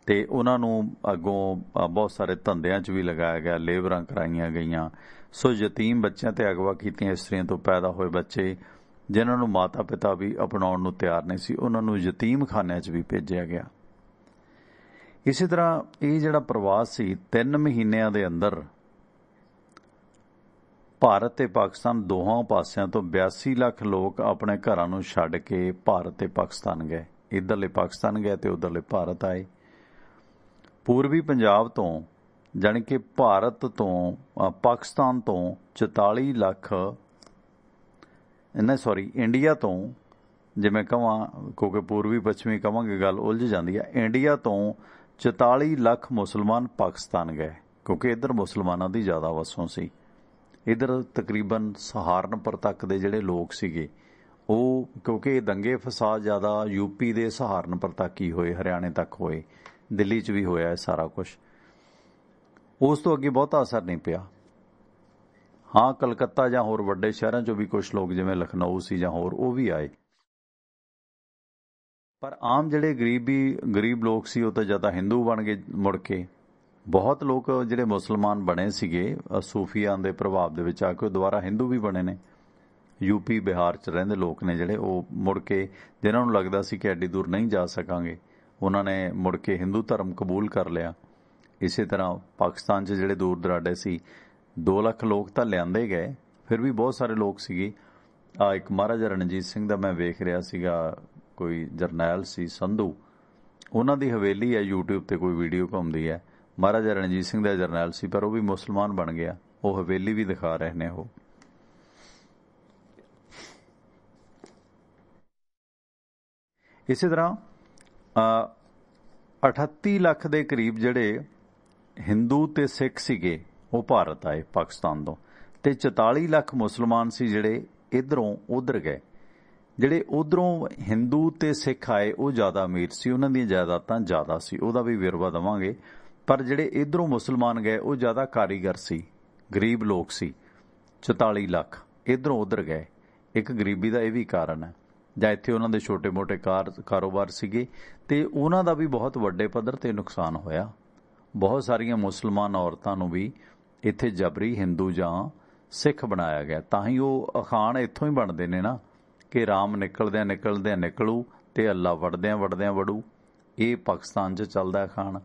ਤੇ ਉਹਨਾਂ ਨੂੰ ਅੱਗੋਂ ਬਹੁਤ ਸਾਰੇ ਧੰਦਿਆਂ 'ਚ ਵੀ ਲਗਾਇਆ ਗਿਆ, ਲੇਬਰਾਂ ਕਰਾਈਆਂ ਗਈਆਂ। ਸੋ ਯਤੀਮ ਬੱਚਿਆਂ ਤੇ ਅਗਵਾ ਕੀਤੀਆਂ ਇਸਤਰੀਆਂ ਤੋਂ ਪੈਦਾ ਹੋਏ ਬੱਚੇ ਜਿਨ੍ਹਾਂ ਨੂੰ ਮਾਤਾ ਪਿਤਾ ਵੀ ਅਪਣਾਉਣ ਨੂੰ ਤਿਆਰ ਨਹੀਂ ਸੀ, ਉਹਨਾਂ ਨੂੰ ਯਤੀਮਖਾਨਿਆਂ 'ਚ ਵੀ ਭੇਜਿਆ ਗਿਆ। ਇਸੇ ਤਰ੍ਹਾਂ ਇਹ ਜਿਹੜਾ ਪ੍ਰਵਾਸ ਸੀ 3 ਮਹੀਨਿਆਂ ਦੇ ਅੰਦਰ ਭਾਰਤ ਤੇ ਪਾਕਿਸਤਾਨ ਦੋਹਾਂ ਪਾਸਿਆਂ ਤੋਂ 82 ਲੱਖ ਲੋਕ ਆਪਣੇ ਘਰਾਂ ਨੂੰ ਛੱਡ ਕੇ ਭਾਰਤ ਤੇ ਪਾਕਿਸਤਾਨ ਗਏ। ਇੱਧਰਲੇ ਪਾਕਿਸਤਾਨ ਗਏ ਤੇ ਉੱਧਰਲੇ ਭਾਰਤ ਆਏ। ਪੂਰਬੀ ਪੰਜਾਬ ਤੋਂ ਜਾਣੀ ਕਿ ਭਾਰਤ ਤੋਂ ਪਾਕਿਸਤਾਨ ਤੋਂ 44 ਲੱਖ ਇੰਡੀਆ ਤੋਂ, ਜਿਵੇਂ ਕਹਾਂ ਕਿਉਂਕਿ ਪੂਰਬੀ ਪੱਛਮੀ ਕਹਾਂਗੇ ਗੱਲ ਉਲਝ ਜਾਂਦੀ ਹੈ, ਇੰਡੀਆ ਤੋਂ 44 ਲੱਖ ਮੁਸਲਮਾਨ ਪਾਕਿਸਤਾਨ ਗਏ ਕਿਉਂਕਿ ਇੱਧਰ ਮੁਸਲਮਾਨਾਂ ਦੀ ਜ਼ਿਆਦਾ ਵਸੋਂ ਸੀ। ਇੱਧਰ ਤਕਰੀਬਨ ਸਹਾਰਨਪੁਰ ਤੱਕ ਦੇ ਜਿਹੜੇ ਲੋਕ ਸੀਗੇ ਉਹ, ਕਿਉਂਕਿ ਦੰਗੇ ਫਸਾਦ ਜ਼ਿਆਦਾ ਯੂਪੀ ਦੇ ਸਹਾਰਨਪੁਰ ਤੱਕ ਹੀ ਹੋਏ, ਹਰਿਆਣੇ ਤੱਕ ਹੋਏ, ਦਿੱਲੀ 'ਚ ਵੀ ਹੋਇਆ ਇਹ ਸਾਰਾ ਕੁਝ। ਉਸ ਤੋਂ ਅੱਗੇ ਬਹੁਤਾ ਅਸਰ ਨਹੀਂ ਪਿਆ। ਹਾਂ, ਕਲਕੱਤਾ ਜਾਂ ਹੋਰ ਵੱਡੇ ਸ਼ਹਿਰਾਂ 'ਚੋਂ ਵੀ ਕੁਝ ਲੋਕ ਜਿਵੇਂ ਲਖਨਊ ਸੀ ਜਾਂ ਹੋਰ ਉਹ ਵੀ ਆਏ, ਪਰ ਆਮ ਜਿਹੜੇ ਗਰੀਬ ਲੋਕ ਸੀ ਉਹ ਤਾਂ ਜ਼ਿਆਦਾ ਹਿੰਦੂ ਬਣ ਗਏ ਮੁੜ ਕੇ। ਬਹੁਤ ਲੋਕ ਜਿਹੜੇ ਮੁਸਲਮਾਨ ਬਣੇ ਸੀਗੇ ਸੂਫੀਆਂ ਦੇ ਪ੍ਰਭਾਵ ਦੇ ਵਿੱਚ ਆ ਕੇ ਦੁਬਾਰਾ ਹਿੰਦੂ ਵੀ ਬਣੇ ਨੇ। ਯੂਪੀ ਬਿਹਾਰ 'ਚ ਰਹਿੰਦੇ ਲੋਕ ਨੇ ਜਿਹੜੇ ਉਹ ਮੁੜ ਕੇ, ਜਿਨ੍ਹਾਂ ਨੂੰ ਲੱਗਦਾ ਸੀ ਕਿ ਐਡੀ ਦੂਰ ਨਹੀਂ ਜਾ ਸਕਾਂਗੇ, ਉਹਨਾਂ ਨੇ ਮੁੜ ਕੇ ਹਿੰਦੂ ਧਰਮ ਕਬੂਲ ਕਰ ਲਿਆ। ਇਸੇ ਤਰ੍ਹਾਂ ਪਾਕਿਸਤਾਨ 'ਚ ਜਿਹੜੇ ਦੂਰ ਦਰਾਡੇ ਸੀ 2 ਲੱਖ ਲੋਕ ਤਾਂ ਲਿਆਂਦੇ ਗਏ, ਫਿਰ ਵੀ ਬਹੁਤ ਸਾਰੇ ਲੋਕ ਸੀਗੇ। ਇੱਕ ਮਹਾਰਾਜਾ ਰਣਜੀਤ ਸਿੰਘ ਦਾ ਮੈਂ ਵੇਖ ਰਿਹਾ ਸੀਗਾ, ਕੋਈ ਜਰਨੈਲ ਸੀ ਸੰਧੂ, ਉਹਨਾਂ ਦੀ ਹਵੇਲੀ ਹੈ, YouTube ਤੇ ਕੋਈ ਵੀਡੀਓ ਘੁੰਮਦੀ ਹੈ, ਮਹਾਰਾਜਾ ਰਣਜੀਤ ਸਿੰਘ ਦਾ ਜਰਨੈਲ ਸੀ ਪਰ ਉਹ ਵੀ ਮੁਸਲਮਾਨ ਬਣ ਗਿਆ। ਉਹ ਹਵੇਲੀ ਵੀ ਦਿਖਾ ਰਹੇ ਨੇ ਉਹ। ਇਸੇ ਤਰ੍ਹਾਂ 38 ਲੱਖ ਦੇ ਕਰੀਬ ਜਿਹੜੇ ਹਿੰਦੂ ਤੇ ਸਿੱਖ ਸੀਗੇ ਉਹ ਭਾਰਤ ਆਏ ਪਾਕਿਸਤਾਨ ਤੋਂ, ਤੇ 44 ਲੱਖ ਮੁਸਲਮਾਨ ਸੀ ਜਿਹੜੇ ਇੱਧਰੋਂ ਉੱਧਰ ਗਏ। ਜਿਹੜੇ ਉੱਧਰੋਂ ਹਿੰਦੂ ਤੇ ਸਿੱਖ ਆਏ ਉਹ ਜ਼ਿਆਦਾ ਅਮੀਰ ਸੀ, ਉਹਨਾਂ ਦੀਆਂ ਜਾਇਦਾਦਾਂ ਜ਼ਿਆਦਾ ਸੀ, ਉਹਦਾ ਵੀ ਵੇਰਵਾ ਦੇਵਾਂਗੇ। ਪਰ ਜਿਹੜੇ ਇੱਧਰੋਂ ਮੁਸਲਮਾਨ ਗਏ ਉਹ ਜ਼ਿਆਦਾ ਕਾਰੀਗਰ ਸੀ, ਗਰੀਬ ਲੋਕ ਸੀ। 44 ਲੱਖ ਇੱਧਰੋਂ ਉੱਧਰ ਗਏ। ਇੱਕ ਗਰੀਬੀ ਦਾ ਇਹ ਵੀ ਕਾਰਨ ਹੈ, ਜਾਂ ਇੱਥੇ ਉਹਨਾਂ ਦੇ ਛੋਟੇ ਮੋਟੇ ਕਾਰੋਬਾਰ ਸੀਗੇ ਤੇ ਉਹਨਾਂ ਦਾ ਵੀ ਬਹੁਤ ਵੱਡੇ ਪੱਧਰ ਤੇ ਨੁਕਸਾਨ ਹੋਇਆ। ਬਹੁਤ ਸਾਰੀਆਂ ਮੁਸਲਮਾਨ ਔਰਤਾਂ ਨੂੰ ਵੀ ਇੱਥੇ ਜਬਰੀ ਹਿੰਦੂ ਜਾਂ ਸਿੱਖ ਬਣਾਇਆ ਗਿਆ। ਤਾਂ ਹੀ ਉਹ ਅਖਾਣ ਇੱਥੋਂ ਹੀ ਬਣਦੇ ਨੇ ਨਾ ਕਿ ਰਾਮ ਨਿਕਲਦਿਆਂ ਨਿਕਲੂ ਤੇ ਅੱਲਾ ਵੜਦਿਆਂ ਵੜੂ। ਇਹ ਪਾਕਿਸਤਾਨ 'ਚ ਚੱਲਦਾ ਅਖਾਣ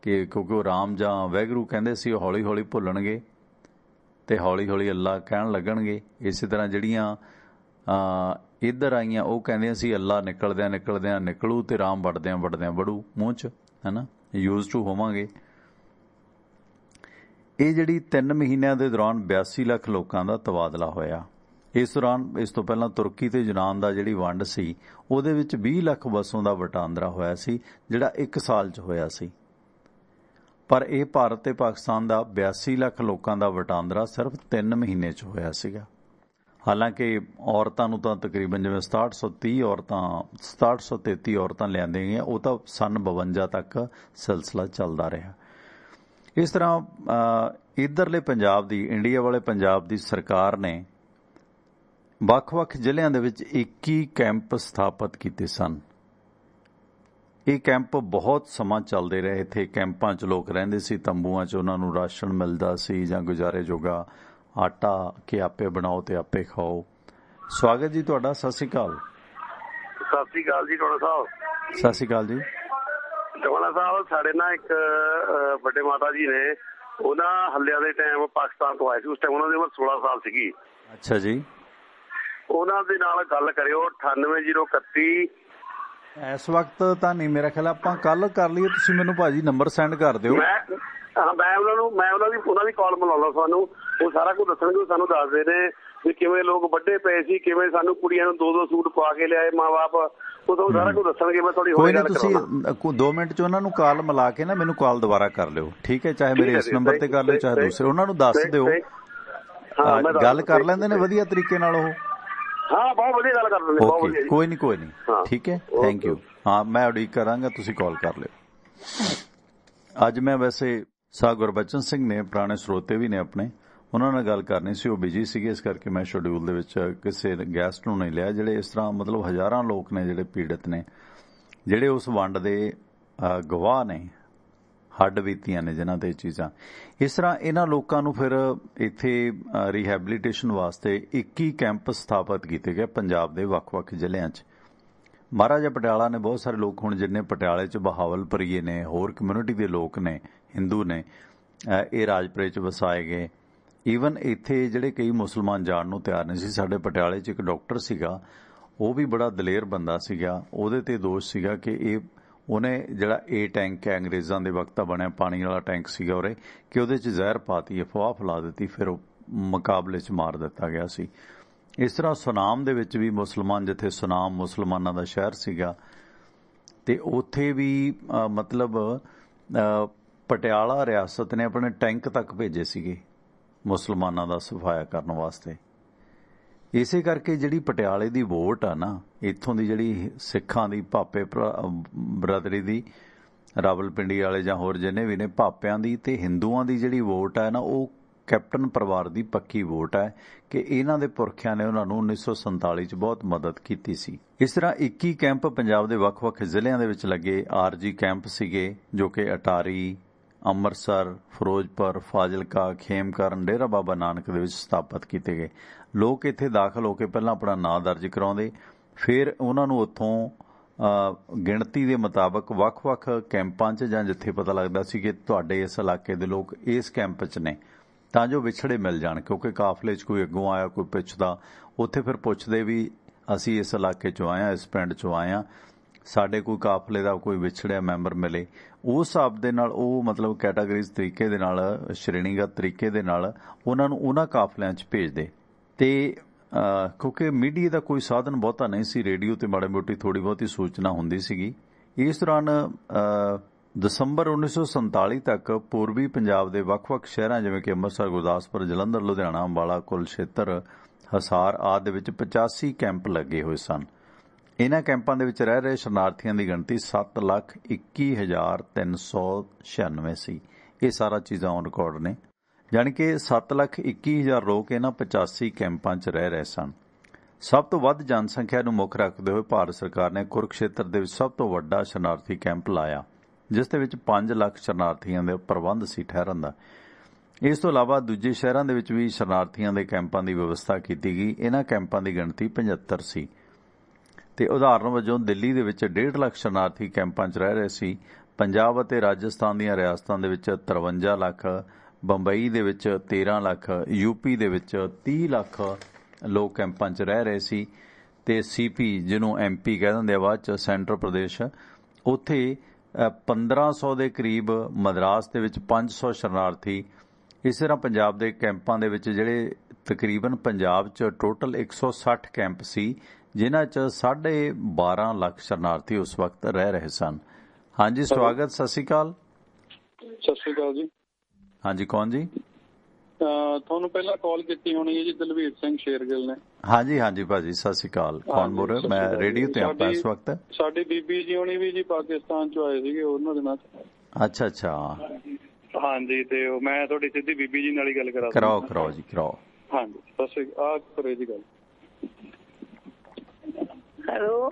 ਕਿ ਕਿਉਂਕਿ ਉਹ ਰਾਮ ਜਾਂ ਵਾਹਿਗੁਰੂ ਕਹਿੰਦੇ ਸੀ, ਉਹ ਹੌਲੀ ਹੌਲੀ ਭੁੱਲਣਗੇ ਤੇ ਹੌਲੀ ਹੌਲੀ ਅੱਲਾ ਕਹਿਣ ਲੱਗਣਗੇ। ਇਸੇ ਤਰ੍ਹਾਂ ਜਿਹੜੀਆਂ ਇੱਧਰ ਆਈਆਂ ਉਹ ਕਹਿੰਦੀਆਂ ਸੀ ਅੱਲਾ ਨਿਕਲਦਿਆਂ ਨਿਕਲੂ ਤੇ ਰਾਮ ਵੜਦਿਆਂ ਵੜੂ ਮੂੰਹ 'ਚ, ਹੈ ਨਾ, ਯੂਜ਼ ਟੂ ਹੋਵਾਂਗੇ। ਇਹ ਜਿਹੜੀ 3 ਮਹੀਨਿਆਂ ਦੇ ਦੌਰਾਨ 82 ਲੱਖ ਲੋਕਾਂ ਦਾ ਤਬਾਦਲਾ ਹੋਇਆ। ਇਸ ਦੌਰਾਨ, ਇਸ ਤੋਂ ਪਹਿਲਾਂ ਤੁਰਕੀ ਤੇ ਯੂਨਾਨ ਦਾ ਜਿਹੜੀ ਵੰਡ ਸੀ ਉਹਦੇ ਵਿੱਚ 20 ਲੱਖ ਵਸੋਂ ਦਾ ਵਟਾਂਦਰਾ ਹੋਇਆ ਸੀ ਜਿਹੜਾ 1 ਸਾਲ 'ਚ ਹੋਇਆ ਸੀ। ਪਰ ਇਹ ਭਾਰਤ ਤੇ ਪਾਕਿਸਤਾਨ ਦਾ 82 ਲੱਖ ਲੋਕਾਂ ਦਾ ਵਟਾਂਦਰਾ ਸਿਰਫ 3 ਮਹੀਨੇ 'ਚ ਹੋਇਆ ਸੀਗਾ। ਹਾਲਾਂਕਿ ਔਰਤਾਂ ਨੂੰ ਤਾਂ ਤਕਰੀਬਨ ਜਿਵੇਂ 6733 ਔਰਤਾਂ ਲਿਆਂਦੀਆਂ ਗਈਆਂ, ਉਹ ਤਾਂ ਸਨ 52 ਤੱਕ ਸਿਲਸਿਲਾ ਚੱਲਦਾ ਰਿਹਾ। ਇਸ ਤਰ੍ਹਾਂ ਇੱਧਰਲੇ ਪੰਜਾਬ ਦੀ, ਇੰਡੀਆ ਵਾਲੇ ਪੰਜਾਬ ਦੀ ਸਰਕਾਰ ਨੇ ਵੱਖ-ਵੱਖ ਜ਼ਿਲ੍ਹਿਆਂ ਦੇ ਵਿੱਚ 21 ਕੈਂਪ ਸਥਾਪਿਤ ਕੀਤੇ ਸਨ। ਇਹ ਕੈਂਪ ਬਹੁਤ ਸਮਾਂ ਚੱਲਦੇ ਰਹੇ। ਇੱਥੇ ਕੈਂਪਾਂ 'ਚ ਲੋਕ ਰਹਿੰਦੇ ਸੀ, ਤੰਬੂਆਂ 'ਚ ਉਹਨਾਂ ਨੂੰ ਰਾਸ਼ਨ ਮਿਲਦਾ ਸੀ ਜਾਂ ਗੁਜ਼ਾਰੇ ਜੋਗਾ ਆਟਾ ਕਿ ਆਪੇ ਬਣਾਓ ਤੇ ਆਪੇ ਖਾਓ। ਸਵਾਗਤ ਜੀ ਤੁਹਾਡਾ, ਸਤਿ ਸ਼੍ਰੀ ਅਕਾਲ। ਸਤਿ ਸ਼੍ਰੀ ਅਕਾਲ ਜੀ ਟੋਣਾ ਸਾਹਿਬ। ਸਤਿ ਸ਼੍ਰੀ ਅਕਾਲ ਜੀ। ਟੋਣਾ ਸਾਹਿਬ, ਸਾਡੇ ਨਾਲ ਇੱਕ ਵੱਡੇ ਮਾਤਾ ਜੀ ਨੇ, ਉਹਨਾਂ ਹੱਲਿਆਂ ਦੇ ਟਾਈਮ ਪਾਕਿਸਤਾਨ ਤੋਂ ਆਏ ਸੀ। ਉਸ ਟਾਈਮ ਉਹਨਾਂ ਦੀ ਉਮਰ 16 ਸਾਲ ਸੀਗੀ। ਅੱਛਾ ਜੀ। ਉਹਨਾਂ ਦੇ ਨਾਲ ਗੱਲ ਕਰਿਓ 98031। ਇਸ ਵਕਤ ਤਾਂ ਨਹੀਂ, ਮੇਰਾ ਖਿਆਲ ਆਪਾਂ ਕੱਲ ਕਰ ਲਈਏ। ਤੁਸੀਂ ਮੈਨੂੰ ਭਾਜੀ ਨੰਬਰ ਸੈਂਡ ਕਰ ਦਿਓ। ਮੈਂ ਉਹਨਾਂ ਦੀ ਕਾਲ ਮਿਲਾਉਂਦਾ ਤੁਹਾਨੂੰ। ਉਹ ਸਾਰਾ ਕੁਝ ਦੱਸਣਗੇ। ਸਾਨੂੰ ਦੱਸਦੇ ਨੇ ਵੀ ਕਿਵੇਂ ਲੋਕ ਵੱਡੇ ਪਏ ਸੀ, ਕਿਵੇਂ ਸਾਨੂੰ ਕੁੜੀਆਂ ਨੂੰ 2-2 ਸੂਟ ਪਵਾ ਕੇ ਲਿਆਏ ਮਾਂ ਬਾਪ। ਉਹ ਤੁਹਾਨੂੰ ਸਾਰਾ ਕੁਝ ਦੱਸਣਗੇ। ਮੈਂ ਤੁਹਾਡੀ ਕੋਈ ਨਹੀਂ, ਤੁਸੀਂ 2 ਮਿੰਟ 'ਚ ਉਹਨਾਂ ਨੂੰ ਕਾਲ ਮਿਲਾ ਕੇ ਨਾ ਮੈਨੂੰ ਕਾਲ ਦੁਬਾਰਾ ਕਰ ਲਿਓ, ਠੀਕ ਹੈ? ਚਾਹੇ ਮੇਰੇ ਇਸ ਨੰਬਰ ਤੇ ਕਰ ਲਿਓ, ਚਾਹੇ ਦੂਸਰੇ। ਉਹਨਾਂ ਨੂੰ ਦੱਸ ਦਿਓ, ਗੱਲ ਕਰ ਲੈਂਦੇ ਨੇ ਵਧੀਆ ਤਰੀਕੇ ਨਾਲ ਉਹ। ਹਾਂ, ਬਹੁਤ ਵਧੀਆ ਗੱਲ ਕਰਦੇ ਨੇ। ਓਕੇ, ਕੋਈ ਨਹੀਂ, ਠੀਕ ਹੈ, ਥੈਂਕ ਯੂ। ਹਾਂ, ਮੈਂ ਉਡੀਕ ਕਰਾਂਗਾ, ਤੁਸੀਂ ਕਾਲ ਕਰ ਲਿਓ। ਅੱਜ ਮੈਂ ਵੈਸੇ ਸਾਹ ਗੁਰਬਚਨ ਸਿੰਘ ਨੇ, ਪੁਰਾਣੇ ਸਰੋਤੇ ਵੀ ਨੇ ਆਪਣੇ, ਉਹਨਾਂ ਨਾਲ ਗੱਲ ਕਰਨੀ ਸੀ। ਉਹ ਬਿਜੀ ਸੀਗੇ, ਇਸ ਕਰਕੇ ਮੈਂ ਸ਼ਡਿਊਲ ਦੇ ਵਿੱਚ ਕਿਸੇ ਗੈਸਟ ਨੂੰ ਨਹੀਂ ਲਿਆ। ਜਿਹੜੇ ਇਸ ਤਰ੍ਹਾਂ ਮਤਲਬ ਹਜ਼ਾਰਾਂ ਲੋਕ ਨੇ ਜਿਹੜੇ ਪੀੜਤ ਨੇ, ਜਿਹੜੇ ਉਸ ਵੰਡ ਦੇ ਗਵਾਹ ਨੇ, ਹੱਡ ਬੀਤੀਆਂ ਨੇ ਜਿਨ੍ਹਾਂ ਤੇ ਚੀਜ਼ਾਂ। ਇਸ ਤਰ੍ਹਾਂ ਇਹਨਾਂ ਲੋਕਾਂ ਨੂੰ ਫਿਰ ਇੱਥੇ ਰੀਹੈਬਲੀਟੇਸ਼ਨ ਵਾਸਤੇ 21 ਕੈਂਪ ਸਥਾਪਿਤ ਕੀਤੇ ਗਏ ਪੰਜਾਬ ਦੇ ਵੱਖ-ਵੱਖ ਜ਼ਿਲ੍ਹਿਆਂ 'ਚ। ਮਹਾਰਾਜਾ ਪਟਿਆਲਾ ਨੇ ਬਹੁਤ ਸਾਰੇ ਲੋਕ, ਹੁਣ ਜਿੰਨੇ ਪਟਿਆਲੇ 'ਚ ਬਹਾਵਲਪੁਰੀਏ ਨੇ, ਹੋਰ ਕਮਿਊਨਿਟੀ ਦੇ ਲੋਕ ਨੇ, ਹਿੰਦੂ ਨੇ, ਇਹ ਰਾਜਪੁਰੇ 'ਚ ਵਸਾਏ ਗਏ। ਈਵਨ ਇੱਥੇ ਜਿਹੜੇ ਕਈ ਮੁਸਲਮਾਨ ਜਾਣ ਨੂੰ ਤਿਆਰ ਨਹੀਂ ਸੀ। ਸਾਡੇ ਪਟਿਆਲੇ 'ਚ ਇੱਕ ਡਾਕਟਰ ਸੀਗਾ, ਉਹ ਵੀ ਬੜਾ ਦਲੇਰ ਬੰਦਾ ਸੀਗਾ। ਉਹਦੇ ਤੇ ਦੋਸ਼ ਸੀਗਾ ਕਿ ਉਹਨੇ ਜਿਹੜਾ ਟੈਂਕ ਹੈ ਅੰਗਰੇਜ਼ਾਂ ਦੇ ਵਕਤ ਬਣਿਆ ਪਾਣੀ ਵਾਲਾ ਟੈਂਕ ਸੀਗਾ ਉਰੇ, ਕਿ ਉਹਦੇ 'ਚ ਜ਼ਹਿਰ ਪਾਤੀ, ਅਫਵਾਹ ਫੈਲਾ ਦਿੱਤੀ, ਫਿਰ ਉਹ ਮੁਕਾਬਲੇ 'ਚ ਮਾਰ ਦਿੱਤਾ ਗਿਆ ਸੀ। ਇਸ ਤਰ੍ਹਾਂ ਸੁਨਾਮ ਦੇ ਵਿੱਚ ਵੀ ਮੁਸਲਮਾਨ, ਜਿੱਥੇ ਸੁਨਾਮ ਮੁਸਲਮਾਨਾਂ ਦਾ ਸ਼ਹਿਰ ਸੀਗਾ, ਤੇ ਉੱਥੇ ਵੀ ਮਤਲਬ ਪਟਿਆਲਾ ਰਿਆਸਤ ਨੇ ਆਪਣੇ ਟੈਂਕ ਤੱਕ ਭੇਜੇ ਸੀਗੇ ਮੁਸਲਮਾਨਾਂ ਦਾ ਸਫਾਇਆ ਕਰਨ ਵਾਸਤੇ। ਇਸੇ ਕਰਕੇ ਜਿਹੜੀ ਪਟਿਆਲੇ ਦੀ ਵੋਟ ਆ ਨਾ, ਇੱਥੋਂ ਦੀ ਜਿਹੜੀ ਸਿੱਖਾਂ ਦੀ, ਭਾਪੇ ਬਰਦਰੀ ਦੀ, ਰਾਵਲਪਿੰਡੀ ਵਾਲੇ ਜਾਂ ਹੋਰ ਜਿੰਨੇ ਵੀ ਨੇ ਭਾਪਿਆਂ ਦੀ, ਤੇ ਹਿੰਦੂਆਂ ਦੀ ਜਿਹੜੀ ਵੋਟ ਹੈ ਨਾ, ਉਹ ਕੈਪਟਨ ਪਰਿਵਾਰ ਦੀ ਪੱਕੀ ਵੋਟ ਹੈ ਕਿ ਇਹਨਾਂ ਦੇ ਪੁਰਖਿਆਂ ਨੇ ਉਹਨਾਂ ਨੂੰ 1947 'ਚ ਬਹੁਤ ਮਦਦ ਕੀਤੀ ਸੀ। ਇਸ ਤਰ੍ਹਾਂ 21 ਕੈਂਪ ਪੰਜਾਬ ਦੇ ਵੱਖ-ਵੱਖ ਜ਼ਿਲ੍ਹਿਆਂ ਦੇ ਵਿੱਚ ਲੱਗੇ। ਆਰਜੀ ਕੈਂਪ ਸੀਗੇ ਜੋ ਕਿ ਅਟਾਰੀ, ਅੰਮ੍ਰਿਤਸਰ, ਫਿਰੋਜ਼ਪੁਰ, ਫਾਜ਼ਿਲਕਾ, ਖੇਮਕਰਨ, ਡੇਰਾ ਬਾਬਾ ਨਾਨਕ ਦੇ ਵਿੱਚ ਸਥਾਪਿਤ ਕੀਤੇ ਗਏ। ਲੋਕ ਇੱਥੇ ਦਾਖਲ ਹੋ ਕੇ ਪਹਿਲਾਂ ਆਪਣਾ ਨਾਂ ਦਰਜ ਕਰਾਉਂਦੇ, ਫਿਰ ਉਹਨਾਂ ਨੂੰ ਉੱਥੋਂ ਗਿਣਤੀ ਦੇ ਮੁਤਾਬਕ ਵੱਖ-ਵੱਖ ਕੈਂਪਾਂ 'ਚ, ਜਾਂ ਜਿੱਥੇ ਪਤਾ ਲੱਗਦਾ ਸੀ ਕਿ ਤੁਹਾਡੇ ਇਸ ਇਲਾਕੇ ਦੇ ਲੋਕ ਇਸ ਕੈਂਪ 'ਚ ਨੇ, ਤਾਂ ਜੋ ਵਿਛੜੇ ਮਿਲ ਜਾਣ। ਕਿਉਂਕਿ ਕਾਫਲੇ 'ਚ ਕੋਈ ਅੱਗੋਂ ਆਇਆ, ਕੋਈ ਪਿੱਛਦਾ, ਉੱਥੇ ਫਿਰ ਪੁੱਛਦੇ ਵੀ ਅਸੀਂ ਇਸ ਇਲਾਕੇ 'ਚੋਂ ਆਏ ਹਾਂ, ਇਸ ਪਿੰਡ 'ਚੋਂ ਆਏ ਹਾਂ, ਸਾਡੇ ਕੋਈ ਕਾਫਲੇ ਦਾ ਕੋਈ ਵਿਛੜਿਆ ਮੈਂਬਰ ਮਿਲੇ। ਉਸ ਹਿਸਾਬ ਦੇ ਨਾਲ ਉਹ ਮਤਲਬ ਕੈਟਾਗਰੀਜ਼ ਤਰੀਕੇ ਦੇ ਨਾਲ, ਸ਼੍ਰੇਣੀਗਤ ਤਰੀਕੇ ਦੇ ਨਾਲ ਉਹਨਾਂ ਨੂੰ ਉਹਨਾਂ ਕਾਫਲਿਆਂ 'ਚ ਭੇਜਦੇ। ਤੇ ਕਿਉਂਕਿ ਮੀਡੀਆ ਦਾ ਕੋਈ ਸਾਧਨ ਬਹੁਤਾ ਨਹੀਂ ਸੀ, ਰੇਡੀਓ ਤੇ ਮਾੜੀ ਮੋਟੀ ਥੋੜੀ ਬਹੁਤੀ ਸੂਚਨਾ ਹੁੰਦੀ ਸੀਗੀ। ਇਸ ਦੌਰਾਨ ਦਸੰਬਰ 1947 ਤੱਕ ਪੂਰਬੀ ਪੰਜਾਬ ਦੇ ਵੱਖ-ਵੱਖ ਸ਼ਹਿਰਾਂ ਜਿਵੇਂ ਕਿ ਅੰਮ੍ਰਿਤਸਰ, ਗੁਰਦਾਸਪੁਰ, ਜਲੰਧਰ, ਲੁਧਿਆਣਾ, ਅੰਬਾਲਾ, ਕੁਲਛੇਤਰ, ਹਿਸਾਰ ਆਦਿ ਦੇ ਵਿੱਚ 85 ਕੈਂਪ ਲੱਗੇ ਹੋਏ ਸਨ। ਇਹਨਾਂ ਕੈਂਪਾਂ ਦੇ ਵਿੱਚ ਰਹਿ ਰਹੇ ਸ਼ਰਨਾਰਥੀਆਂ ਦੀ ਗਿਣਤੀ 7,21,396 ਸੀ। ਇਹ ਸਾਰਾ ਚੀਜ਼ਾਂ ਔਨ ਰਿਕਾਰਡ ਨੇ, ਯਾਨੀ ਕਿ 7,21,000 ਲੋਕ ਇਹਨਾਂ 85 ਕੈਂਪਾਂ 'ਚ ਰਹਿ ਰਹੇ ਸਨ। ਸਭ ਤੋਂ ਵੱਧ ਜਨਸੰਖਿਆ ਨੂੰ ਮੁੱਖ ਰੱਖਦੇ ਹੋਏ ਭਾਰਤ ਸਰਕਾਰ ਨੇ ਕੁਰੂਕਸ਼ੇਤਰ ਦੇ ਵਿੱਚ ਸਭ ਤੋਂ ਵੱਡਾ ਸ਼ਰਨਾਰਥੀ ਕੈਂਪ ਲਾਇਆ, ਜਿਸ ਦੇ ਵਿੱਚ 5 ਲੱਖ ਸ਼ਰਨਾਰਥੀਆਂ ਦੇ ਪ੍ਰਬੰਧ ਸੀ ਠਹਿਰਨ ਦਾ। ਇਸ ਤੋਂ ਇਲਾਵਾ ਦੂਜੇ ਸ਼ਹਿਰਾਂ ਦੇ ਵਿੱਚ ਵੀ ਸ਼ਰਨਾਰਥੀਆਂ ਦੇ ਕੈਂਪਾਂ ਦੀ ਵਿਵਸਥਾ ਕੀਤੀ ਗਈ। ਇਹਨਾਂ ਕੈਂਪਾਂ ਦੀ ਗਿਣਤੀ 75 ਸੀ। ਤੇ ਉਦਾਹਰਨ ਵਜੋਂ ਦਿੱਲੀ ਦੇ ਵਿੱਚ 1.5 ਲੱਖ ਸ਼ਰਨਾਰਥੀ ਕੈਂਪਾਂ 'ਚ ਰਹਿ ਰਹੇ ਸੀ। ਪੰਜਾਬ ਅਤੇ ਰਾਜਸਥਾਨ ਦੀਆਂ ਰਿਆਸਤਾਂ ਦੇ ਵਿੱਚ 53 ਲੱਖ, ਬੰਬਈ ਦੇ ਵਿੱਚ 13 ਲੱਖ, ਯੂਪੀ ਦੇ ਵਿੱਚ 30 ਲੱਖ ਲੋਕ ਕੈਂਪਾਂ 'ਚ ਰਹਿ ਰਹੇ ਸੀ। ਤੇ ਸੀਪੀ, ਜਿਹਨੂੰ ਐਮਪੀ ਕਹਿ ਦਿੰਦੇ ਆ ਬਾਅਦ 'ਚ, ਸੈਂਟਰਲ ਪ੍ਰਦੇਸ਼, ਉੱਥੇ 1500 ਦੇ ਕਰੀਬ, ਮਦਰਾਸ ਦੇ ਵਿੱਚ 500 ਸ਼ਰਨਾਰਥੀ। ਇਸ ਤਰ੍ਹਾਂ ਪੰਜਾਬ ਦੇ ਕੈਂਪਾਂ ਦੇ ਵਿੱਚ ਜਿਹੜੇ ਤਕਰੀਬਨ ਪੰਜਾਬ 'ਚ ਟੋਟਲ 160 ਕੈਂਪ ਸੀ, ਜਿਨ੍ਹਾਂ 'ਚ 12.5 ਲੱਖ ਸ਼ਰਨਾਰਥੀ ਉਸ ਵਕਤ ਰਹਿ ਰਹੇ ਸਨ। ਹਾਂਜੀ, ਸਵਾਗਤ, ਸਤਿ ਸ਼੍ਰੀ ਅਕਾਲ। ਸਤਿ ਸ਼੍ਰੀ ਅਕਾਲ ਜੀ। ਹਾਂਜੀ, ਕੌਣ ਜੀ? ਤੁਹਾਨੂੰ ਪਹਿਲਾਂ ਕਾਲ ਕੀਤੀ ਹੋਣੀ ਹੈ ਜੀ, ਦਲਵੀਰ ਸਿੰਘ ਸ਼ੇਰਗਿੱਲ ਨੇ। ਹਾਂਜੀ ਹਾਂਜੀ ਭਾਜੀ, ਸਤਿ ਸ਼੍ਰੀ ਅਕਾਲ। ਕੌਣ ਬੋਲ ਰਿਹਾ? ਮੈਂ ਰੇਡੀਓ ਤੇ ਆਪਾਂ ਇਸ ਵਕਤ। ਸਾਡੀ ਬੀਬੀ ਜੀ ਹੋਣੀ ਵੀ ਜੀ ਪਾਕਿਸਤਾਨ ਚੋਂ ਆਏ ਸੀਗੇ ਉਹਨਾਂ ਦਿਨਾਂ 'ਚ। ਅੱਛਾ ਅੱਛਾ, ਹਾਂਜੀ। ਤੇ ਮੈਂ ਤੁਹਾਡੀ ਸਿੱਧੀ ਬੀਬੀ ਜੀ ਨਾਲ ਹੀ ਗੱਲ ਕਰਾਓ ਜੀ, ਕਰਾਓ। ਹਾਂਜੀ, ਸਤਿ ਸ਼੍ਰੀ ਅਕਾਲ। ਕਰੇ ਜੀ ਗੱਲ। ਹੈਲੋ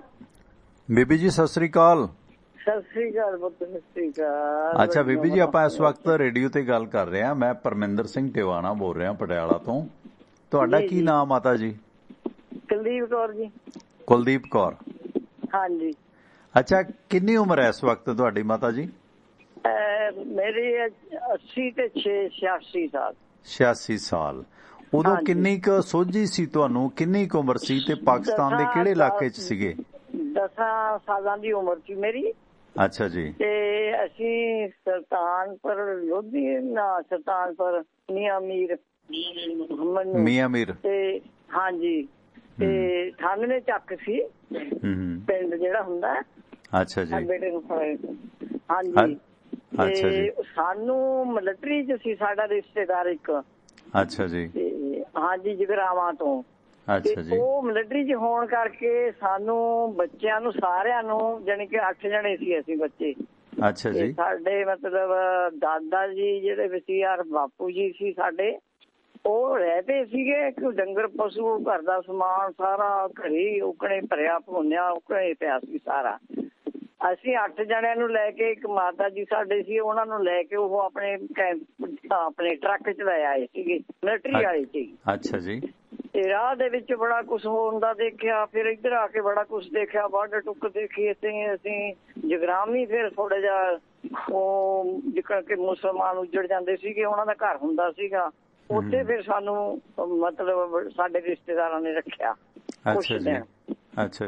ਬੀਬੀ ਜੀ, ਸਤਿ ਸ਼੍ਰੀ ਅਕਾਲ। ਸਤਿ ਸ੍ਰੀ ਅਕਾਲ ਪੁੱਤ, ਸਤਿ ਸ੍ਰੀ ਅਕਾਲ। ਅੱਛਾ ਬੀਬੀ ਜੀ, ਆਪਾਂ ਇਸ ਵਕਤ ਰੇਡੀਓ ਤੇ ਗੱਲ ਕਰ ਰਹੇ ਹਾਂ। ਮੈਂ ਪਰਮਿੰਦਰ ਸਿੰਘ ਟਿਵਾਣਾ ਬੋਲ ਰਿਹਾ ਪਟਿਆਲਾ ਤੋਂ। ਤੁਹਾਡਾ ਕੀ ਨਾਮ ਮਾਤਾ ਜੀ? ਕੁਲਦੀਪ ਕੌਰ ਜੀ। ਕੁਲਦੀਪ ਕੌਰ। ਹਾਂਜੀ। ਅੱਛਾ, ਕਿੰਨੀ ਉਮਰ ਹੈ ਇਸ ਵਕਤ ਤੁਹਾਡੀ ਮਾਤਾ ਜੀ? ਮੇਰੀ 80 ਤੇ 86 ਸਾਲ। 86 ਸਾਲ। ਉਦੋਂ ਕਿੰਨੀ ਕੁ ਸੋਝੀ ਸੀ ਤੁਹਾਨੂੰ, ਕਿੰਨੀ ਕੁ ਉਮਰ ਸੀ ਤੇ ਪਾਕਿਸਤਾਨ ਦੇ ਕਿਹੜੇ ਇਲਾਕੇ 'ਚ ਸੀਗੇ? 10 ਸਾਲਾਂ ਦੀ ਉਮਰ ਸੀ ਮੇਰੀ। ਅੱਛਾ ਜੀ। ਤੇ ਅਸੀਂ ਸੁਲਤਾਨਪੁਰ ਲੋਧੀ ਨਾ ਸੁਲਤਾਨਪੁਰ ਮੀਆਂ ਮੀਰ ਤੇ ਹਾਂਜੀ ਤੇ 98 ਚੱਕ ਸੀ ਪਿੰਡ ਜਿਹੜਾ ਹੁੰਦਾ। ਅੱਛਾ ਜੀ। ਬੇਟੇ ਨੂੰ ਹਾਂਜੀ। ਅੱਛਾ ਜੀ। ਸਾਨੂੰ ਮਿਲਟਰੀ 'ਚ ਸੀ ਸਾਡਾ ਰਿਸ਼ਤੇਦਾਰ ਇੱਕ। ਅੱਛਾ ਜੀ। ਹਾਂਜੀ ਜਗਰਾਵਾਂ ਤੋਂ। ਅੱਛਾ ਜੀ। ਉਹ ਮਿਲਟਰੀ 'ਚ ਹੋਣ ਕਰਕੇ ਸਾਨੂੰ ਬੱਚਿਆਂ ਨੂੰ ਸਾਰਿਆਂ ਨੂੰ ਜਾਣੀ ਕਿ 8 ਜਣੇ ਸੀ ਅਸੀਂ ਬੱਚੇ। ਅੱਛਾ ਜੀ। ਸਾਡੇ ਮਤਲਬ ਦਾਦਾ ਜੀ ਜਿਹੜੇ ਵਸੀਆਰ ਬਾਪੂ ਜੀ ਸੀ ਸਾਡੇ, ਉਹ ਰਹਿੰਦੇ ਸੀਗੇ ਕਿ ਡੰਗਰ ਪਸ਼ੂ ਘਰ ਦਾ ਸਮਾਨ ਸਾਰਾ ਘਰੇ ਉਕਣੇ ਭਰਿਆ ਭੁੰਨਿਆ ਉਕਣੇ ਪਿਆ ਸੀ ਸਾਰਾ। ਅਸੀਂ 8 ਜਣਿਆਂ ਨੂੰ ਲੈ ਕੇ, ਇੱਕ ਮਾਤਾ ਜੀ ਸਾਡੇ ਸੀ ਉਹਨਾਂ ਨੂੰ ਲੈ ਕੇ ਉਹ ਆਪਣੇ ਟਰੱਕ 'ਚ ਲੈ ਆਏ ਸੀਗੇ ਮਿਲਟਰੀ ਵਾਲੇ ਸੀ। ਅੱਛਾ ਜੀ। ਤੇ ਰਾਹ ਦੇ ਵਿੱਚ ਬੜਾ ਕੁਛ ਹੁੰਦਾ ਦੇਖਿਆ, ਫਿਰ ਇੱਧਰ ਆ ਕੇ ਬੜਾ ਕੁਛ ਦੇਖਿਆ, ਵੱਢ ਟੁੱਕ ਦੇਖੀ। ਅਸੀਂ ਜਗਰਾਮੀ ਫਿਰ ਥੋੜਾ ਜਿਹਾ ਉਹ ਜਿਕਰ ਕਿ ਮੁਸਲਮਾਨ ਉੱਜੜ ਜਾਂਦੇ ਸੀਗੇ, ਉਹਨਾਂ ਦਾ ਘਰ ਹੁੰਦਾ ਸੀਗਾ ਉੱਥੇ। ਫਿਰ ਸਾਨੂੰ ਮਤਲਬ ਸਾਡੇ ਰਿਸ਼ਤੇਦਾਰਾਂ ਨੇ ਰੱਖਿਆ ਕੁਛ ਦਿਨ।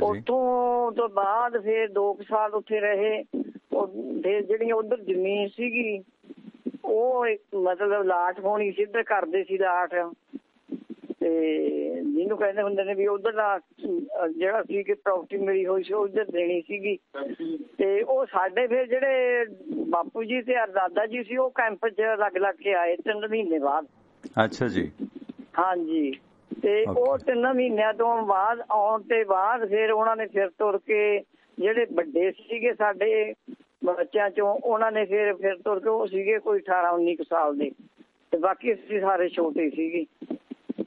ਉੱਥੋਂ ਤੋਂ ਬਾਅਦ ਫਿਰ 2 ਸਾਲ ਉੱਥੇ ਰਹੇ। ਫਿਰ ਜਿਹੜੀਆਂ ਉੱਧਰ ਜ਼ਮੀਨ ਸੀਗੀ ਉਹ ਮਤਲਬ ਲਾਟ ਹੋਣੀ ਸੀ, ਇੱਧਰ ਕਰਦੇ ਸੀ ਲਾਟ ਤੇ ਜਿਹਨੂੰ ਕਹਿੰਦੇ ਹੁੰਦੇ ਨੇ ਵੀ ਉਧਰ ਦਾ ਜਿਹੜਾ ਸੀ ਕਿ ਪ੍ਰਾਪਰਟੀ ਮਿਲੀ ਹੋਈ ਸੀ ਉਧਰ ਦੇਣੀ ਸੀਗੀ। ਤੇ ਉਹ ਸਾਡੇ ਫਿਰ ਜਿਹੜੇ ਬਾਪੂ ਜੀ ਤੇ ਦਾਦਾ ਜੀ ਸੀ ਉਹ ਕੈਂਪ 'ਚ ਲੱਗ ਕੇ ਆਏ 3 ਮਹੀਨੇ ਬਾਅਦ। ਅੱਛਾ ਜੀ। ਹਾਂਜੀ। ਤੇ ਉਹ 3 ਮਹੀਨਿਆਂ ਤੋਂ ਬਾਅਦ ਆਉਣ ਤੇ ਬਾਅਦ ਫਿਰ ਉਹਨਾਂ ਨੇ ਫਿਰ ਤੁਰ ਕੇ ਜਿਹੜੇ ਵੱਡੇ ਸੀਗੇ ਸਾਡੇ ਬੱਚਿਆਂ 'ਚੋਂ ਉਹਨਾਂ ਨੇ ਫਿਰ ਤੁਰ ਕੇ ਉਹ ਸੀਗੇ ਕੋਈ 18-19 ਸਾਲ ਦੇ ਤੇ ਬਾਕੀ ਅਸੀਂ ਸਾਰੇ ਛੋਟੇ ਸੀਗੇ।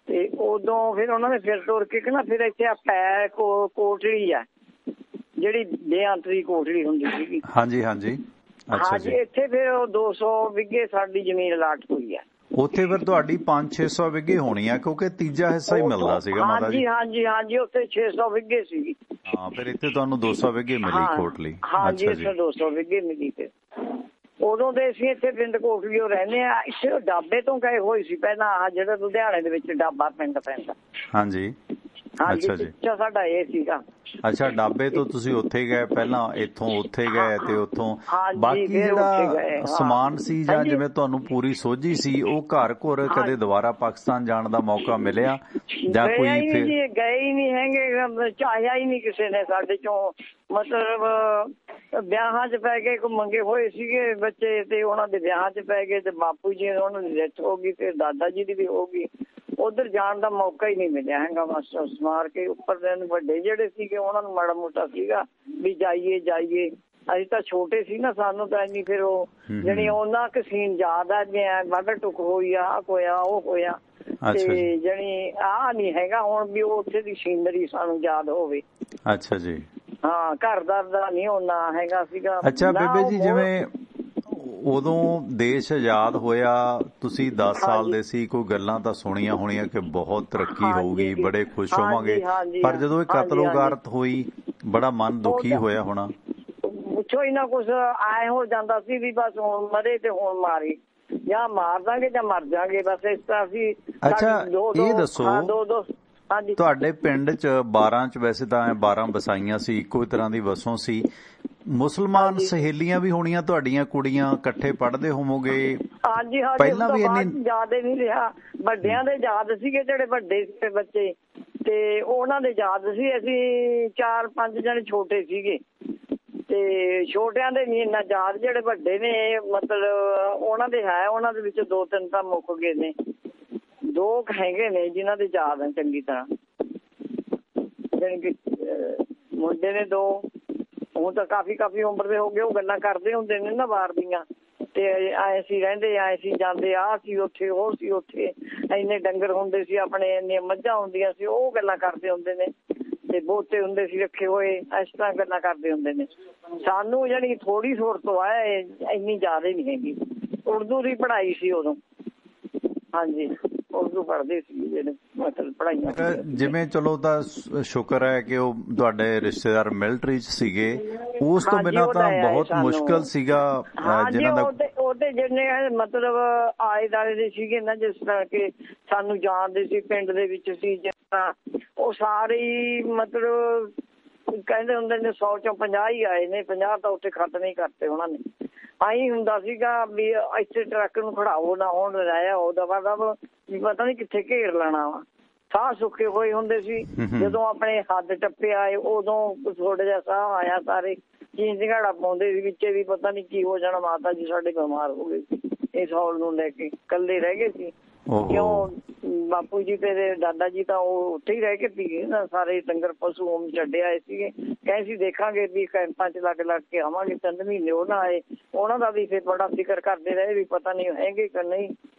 ਤੇ ਉਦੋਂ ਫਿਰ ਉਹਨਾਂ ਨੇ ਫਿਰ ਤੁਰ ਕੇ ਕਹਿੰਦਾ ਫਿਰ ਇੱਥੇ ਆ ਪੈ ਕੋਟੜੀ ਆ ਜਿਹੜੀ ਬੇਅੰਤਰੀ ਕੋਟੜੀ ਹੁੰਦੀ ਸੀਗੀ। ਹਾਂਜੀ ਹਾਂਜੀ। ਹਾਂਜੀ ਇੱਥੇ ਫਿਰ 200 ਵਿਗੇ ਸਾਡੀ ਜ਼ਮੀਨ ਅਲਾਟ ਹੋਈ ਆ। ਉੱਥੇ ਫਿਰ ਤੁਹਾਡੀ 500-600 ਵਿਗੇ ਹੋਣੀ ਆ ਕਿਉਂਕਿ ਤੀਜਾ ਹਿੱਸਾ ਹੀ ਮਿਲਦਾ ਸੀਗਾ ਮਾਤਾ ਜੀ। ਹਾਂਜੀ ਹਾਂਜੀ ਉੱਥੇ 600 ਵਿਗੇ ਸੀਗੀ। ਹਾਂ ਫਿਰ ਇੱਥੇ ਤੁਹਾਨੂੰ 200 ਵਿਗੇ ਮਿਲੀ ਕੋਟਲੀ। ਹਾਂਜੀ ਇੱਥੇ 200 ਵਿਗੇ ਮਿਲੀ। ਤੇ ਉਦੋਂ ਦੇ ਅਸੀਂ ਇੱਥੇ ਪਿੰਡ ਕੋਟਲੀਓ ਰਹਿੰਦੇ ਆ। ਇੱਥੇ ਡਾਬੇ ਤੋਂ ਗਏ ਹੋਏ ਸੀ ਪਹਿਲਾਂ, ਆਹ ਜਿਹੜਾ ਲੁਧਿਆਣੇ ਦੇ ਵਿੱਚ ਡਾਬਾ ਪਿੰਡ ਪੈਂਦਾ। ਹਾਂਜੀ ਅੱਛਾ ਜੀ। ਸਾਡਾ ਇਹ ਸੀਗਾ। ਅੱਛਾ ਡਾਬੇ ਤੋਂ ਤੁਸੀਂ ਉੱਥੇ ਗਏ ਪਹਿਲਾਂ, ਇੱਥੋਂ ਉੱਥੇ ਗਏ ਤੇ ਉੱਥੋਂ ਬਾਕੀ ਜਿਹੜਾ ਸਮਾਨ ਸੀ ਜਾਂ ਜਿਵੇਂ ਤੁਹਾਨੂੰ ਪੂਰੀ ਸੋਝੀ ਸੀ ਉਹ ਘਰ ਘੁਰ ਕਦੇ ਦੁਬਾਰਾ ਪਾਕਿਸਤਾਨ ਜਾਣ ਦਾ ਮੌਕਾ ਮਿਲਿਆ ਜਾਂ ਕੋਈ? ਗਏ ਹੀ ਨਹੀਂ ਹੈਗੇ, ਚਾਹਿਆ ਹੀ ਨਹੀਂ ਕਿਸੇ ਨੇ ਸਾਡੇ ਚੋਂ। ਮਤਲਬ ਵਿਆਹਾਂ 'ਚ ਪੈ ਗਏ, ਕੋਈ ਮੰਗੇ ਹੋਏ ਸੀਗੇ ਬੱਚੇ ਤੇ ਉਹਨਾਂ ਦੇ ਵਿਆਹਾਂ 'ਚ ਪੈ ਗਏ ਤੇ ਬਾਪੂ ਜੀ ਉਹਨਾਂ ਦੀ ਡੈਥ ਹੋ ਗਈ, ਫਿਰ ਦਾਦਾ ਜੀ ਦੀ ਵੀ ਹੋ ਗਈ। ਉੱਧਰ ਜਾਣ ਦਾ ਮੌਕਾ ਹੀ ਨਹੀਂ ਮਿਲਿਆ ਹੈਗਾ। ਬਸ ਮਾਰ ਕੇ ਉੱਪਰ ਦੇ ਵੱਡੇ ਜਿਹੜੇ ਸੀਗੇ ਉਹਨਾਂ ਨੂੰ ਮਾੜਾ ਮੋਟਾ ਸੀਗਾ ਵੀ ਜਾਈਏ। ਅਸੀਂ ਤਾਂ ਛੋਟੇ ਸੀ ਨਾ, ਸਾਨੂੰ ਤਾਂ ਇੰਨੀ ਫਿਰ ਉਹ ਜਿਹੜੀ ਉਹਨਾਂ ਕੁ ਸੀਨ ਯਾਦ ਆ ਜਿਵੇਂ ਵੱਢ ਟੁੱਕ ਹੋਈ ਆ ਹੋਇਆ ਉਹ ਹੋਇਆ ਤੇ ਜਿਹੜੀ ਆਹ ਨੀ ਹੈਗਾ ਹੁਣ ਵੀ ਉਹ ਉੱਥੇ ਦੀ ਸੀਨਰੀ ਸਾਨੂੰ ਯਾਦ ਹੋਵੇ। ਅੱਛਾ ਜੀ। ਹਾਂ ਘਰ ਦਾ ਨਹੀਂ ਹੋਣਾ ਹੈਗਾ ਸੀਗਾ। ਅੱਛਾ ਬੇਬੇ ਜੀ ਜਿਵੇਂ ਉਦੋਂ ਦੇਸ਼ ਆਜ਼ਾਦ ਹੋਇਆ, ਤੁਸੀਂ 10 ਸਾਲ ਦੇ ਸੀ, ਕੋਈ ਗੱਲਾਂ ਤਾਂ ਸੁਣੀਆਂ ਹੋਣੀਆਂ ਕਿ ਬਹੁਤ ਤਰੱਕੀ ਹੋਊਗੀ, ਬੜੇ ਖੁਸ਼ ਹੋਵਾਂਗੇ, ਪਰ ਜਦੋਂ ਇਹ ਕਤਲੋਗਾਰਤ ਹੋਈ ਬੜਾ ਮਨ ਦੁਖੀ ਹੋਇਆ ਹੋਣਾ? ਪੁੱਛੋ ਹੀ ਨਾ ਕੁਛ। ਆਏ ਹੋ ਜਾਂਦਾ ਸੀ ਵੀ ਬਸ ਹੁਣ ਮਰੇ ਤੇ ਹੁਣ ਮਾਰੇ, ਜਾਂ ਮਾਰ ਦਾਂਗੇ ਜਾਂ ਮਰ ਜਾਗੇ, ਬਸ ਇਸ ਤਰ੍ਹਾਂ ਸੀ। ਅੱਛਾ ਇਹ ਦੱਸੋ ਤੁਹਾਡੇ ਪਿੰਡ 'ਚ 12 'ਚ ਵੈਸੇ ਤਾਂ 12 ਵਸਾਈਆਂ ਸੀ, ਇੱਕੋ ਤਰ੍ਹਾਂ ਦੀ ਵਸੋਂ ਸੀ। ਮੁਸਲਮਾਨ ਸਹੇਲੀਆਂ ਵੀ ਹੋਣੀਆਂ ਤੁਹਾਡੀਆਂ, ਕੁੜੀਆਂ ਇਕੱਠੇ ਪੜ੍ਹਦੇ ਹੋਵੋਗੇ? ਹਾਂਜੀ ਹਾਂਜੀ। ਪਹਿਲਾਂ ਵੀ ਇੰਨੀ ਯਾਦ ਨਹੀਂ ਰਿਹਾ। ਵੱਡਿਆਂ ਦੇ ਯਾਦ ਸੀਗੇ ਜਿਹੜੇ ਵੱਡੇ ਸੀ ਬੱਚੇ ਤੇ ਉਹਨਾਂ ਦੇ ਯਾਦ ਸੀ। ਅਸੀਂ 4-5 ਜਣੇ ਛੋਟੇ ਸੀਗੇ ਤੇ ਛੋਟਿਆਂ ਦੇ ਨਹੀਂ ਇੰਨਾ ਯਾਦ। ਜਿਹੜੇ ਵੱਡੇ ਨੇ ਮਤਲਬ ਉਹਨਾਂ ਦੇ ਹੈ, ਉਹਨਾਂ ਦੇ ਵਿੱਚ 2-3 ਤਾਂ ਮੁੱਕ ਗਏ ਨੇ, 2 ਹੈਗੇ ਨੇ ਜਿਨ੍ਹਾਂ ਦੇ ਯਾਦ ਹੈ ਚੰਗੀ ਤਰ੍ਹਾਂ। ਜਾਣੀ ਕਿ ਮੁੰਡੇ ਨੇ 2, ਹੁਣ ਤਾਂ ਕਾਫੀ ਉਮਰ ਦੇ ਹੋ ਗਏ। ਉਹ ਗੱਲਾਂ ਕਰਦੇ ਹੁੰਦੇ ਨੇ ਨਾ ਬਾਹਰ ਦੀਆਂ ਤੇ ਆਏ ਸੀ ਰਹਿੰਦੇ, ਆਏ ਸੀ ਜਾਂਦੇ, ਆਹ ਸੀ ਉੱਥੇ, ਉਹ ਸੀ ਉੱਥੇ, ਇੰਨੇ ਡੰਗਰ ਹੁੰਦੇ ਸੀ ਆਪਣੇ, ਇੰਨੀਆਂ ਮੱਝਾਂ ਹੁੰਦੀਆਂ ਸੀ, ਉਹ ਗੱਲਾਂ ਕਰਦੇ ਹੁੰਦੇ ਨੇ ਤੇ ਬੋਤੇ ਹੁੰਦੇ ਸੀ ਰੱਖੇ ਹੋਏ, ਇਸ ਤਰ੍ਹਾਂ ਗੱਲਾਂ ਕਰਦੇ ਹੁੰਦੇ ਨੇ। ਸਾਨੂੰ ਜਾਣੀ ਥੋੜੀ ਸੁਰਤ ਇੰਨੀ ਜ਼ਿਆਦਾ ਨਹੀਂ ਹੈਗੀ। ਉਰਦੂ ਦੀ ਪੜ੍ਹਾਈ ਸੀ ਉਦੋਂ। ਹਾਂਜੀ ਉਰਦੂ ਪੜ੍ਹਦੇ ਸੀ ਜਿਹੜੇ ਮਤਲਬ ਪੜ੍ਹਾਈਆਂ। ਜਿਵੇਂ ਚਲੋ ਤਾਂ ਸ਼ੁਕਰ ਹੈ ਕਿ ਉਹ ਤੁਹਾਡੇ ਰਿਸ਼ਤੇਦਾਰ ਮਿਲਟਰੀ 'ਚ ਸੀਗੇ, ਉਸ ਤੋਂ ਬਿਨਾਂ ਤਾਂ ਬਹੁਤ ਮੁਸ਼ਕਲ ਸੀਗਾ ਜਿਹਨਾਂ ਦਾ ਉਹਦੇ ਜਿੰਨੇ ਮਤਲਬ ਆਲੇ ਦੁਆਲੇ ਦੇ ਸੀਗੇ ਨਾ, ਜਿਸ ਤਰ੍ਹਾਂ ਕਿ ਸਾਨੂੰ ਜਾਣਦੇ ਸੀ, ਪਿੰਡ ਦੇ ਵਿੱਚ ਸੀ ਜਿਸ ਤਰ੍ਹਾਂ, ਉਹ ਸਾਰੇ ਮਤਲਬ ਕਹਿੰਦੇ ਹੁੰਦੇ ਨੇ 100 ਚੋਂ 50 ਹੀ ਆਏ ਨੇ, 50 ਤਾਂ ਉੱਥੇ ਖਤਮ ਹੀ ਕਰਤੇ ਉਹਨਾਂ ਨੇ। ਆਈ ਹੁੰਦਾ ਸੀਗਾ ਵੀ ਇੱਥੇ ਟਰੱਕ ਨੂੰ ਖੜਾਓ ਨਾ ਹੁਣ ਰਹਿਆ ਉਹਦਾ ਵੀ ਪਤਾ ਨੀ ਕਿੱਥੇ ਘੇਰ ਲੈਣਾ ਵਾ। ਸਾਹ ਸੁੱਕੇ ਹੋਏ ਹੁੰਦੇ ਸੀ, ਜਦੋਂ ਆਪਣੇ ਹੱਦ ਟੱਪੇ ਆਏ ਉਦੋਂ ਥੋੜਾ ਜਿਹਾ ਸਾਹ ਆਇਆ, ਸਾਰੇ ਚੀਨ ਝਗੜਾ ਪਾਉਂਦੇ ਸੀ ਵਿੱਚ ਵੀ, ਪਤਾ ਨੀ ਕੀ ਹੋ ਜਾਣਾ, ਮਾਤਾ ਜੀ ਸਾਡੇ ਬਿਮਾਰ ਹੋ ਗਏ ਸੀ ਇਸ ਹੌਲ ਨੂੰ ਲੈ ਕੇ, ਇਕੱਲੇ ਰਹਿ ਗਏ ਸੀ। ਕਿਉਂ ਬਾਪੂ ਜੀ ਤੇ ਦਾਦਾ ਜੀ ਤਾਂ ਉਹ ਉੱਥੇ ਹੀ ਰਹਿ ਕੇ ਸੀਗੇ ਨਾ, ਸਾਰੇ ਡੰਗਰ ਪਸ਼ੂ ਛੱਡੇ ਆਏ ਸੀਗੇ। ਕਹੇ ਸੀ ਦੇਖਾਂਗੇ ਵੀ ਕੈਂਪਾਂ 'ਚ ਲੱਗ ਕੇ ਆਵਾਂਗੇ, 3 ਮਹੀਨੇ ਉਹ ਨਾ ਆਏ, ਉਹਨਾਂ ਦਾ ਵੀ ਫਿਰ ਬੜਾ ਫਿਕਰ ਕਰਦੇ ਰਹੇ ਵੀ ਪਤਾ ਨਹੀਂ ਹੈਗੇ ਕਿ ਨਹੀਂ।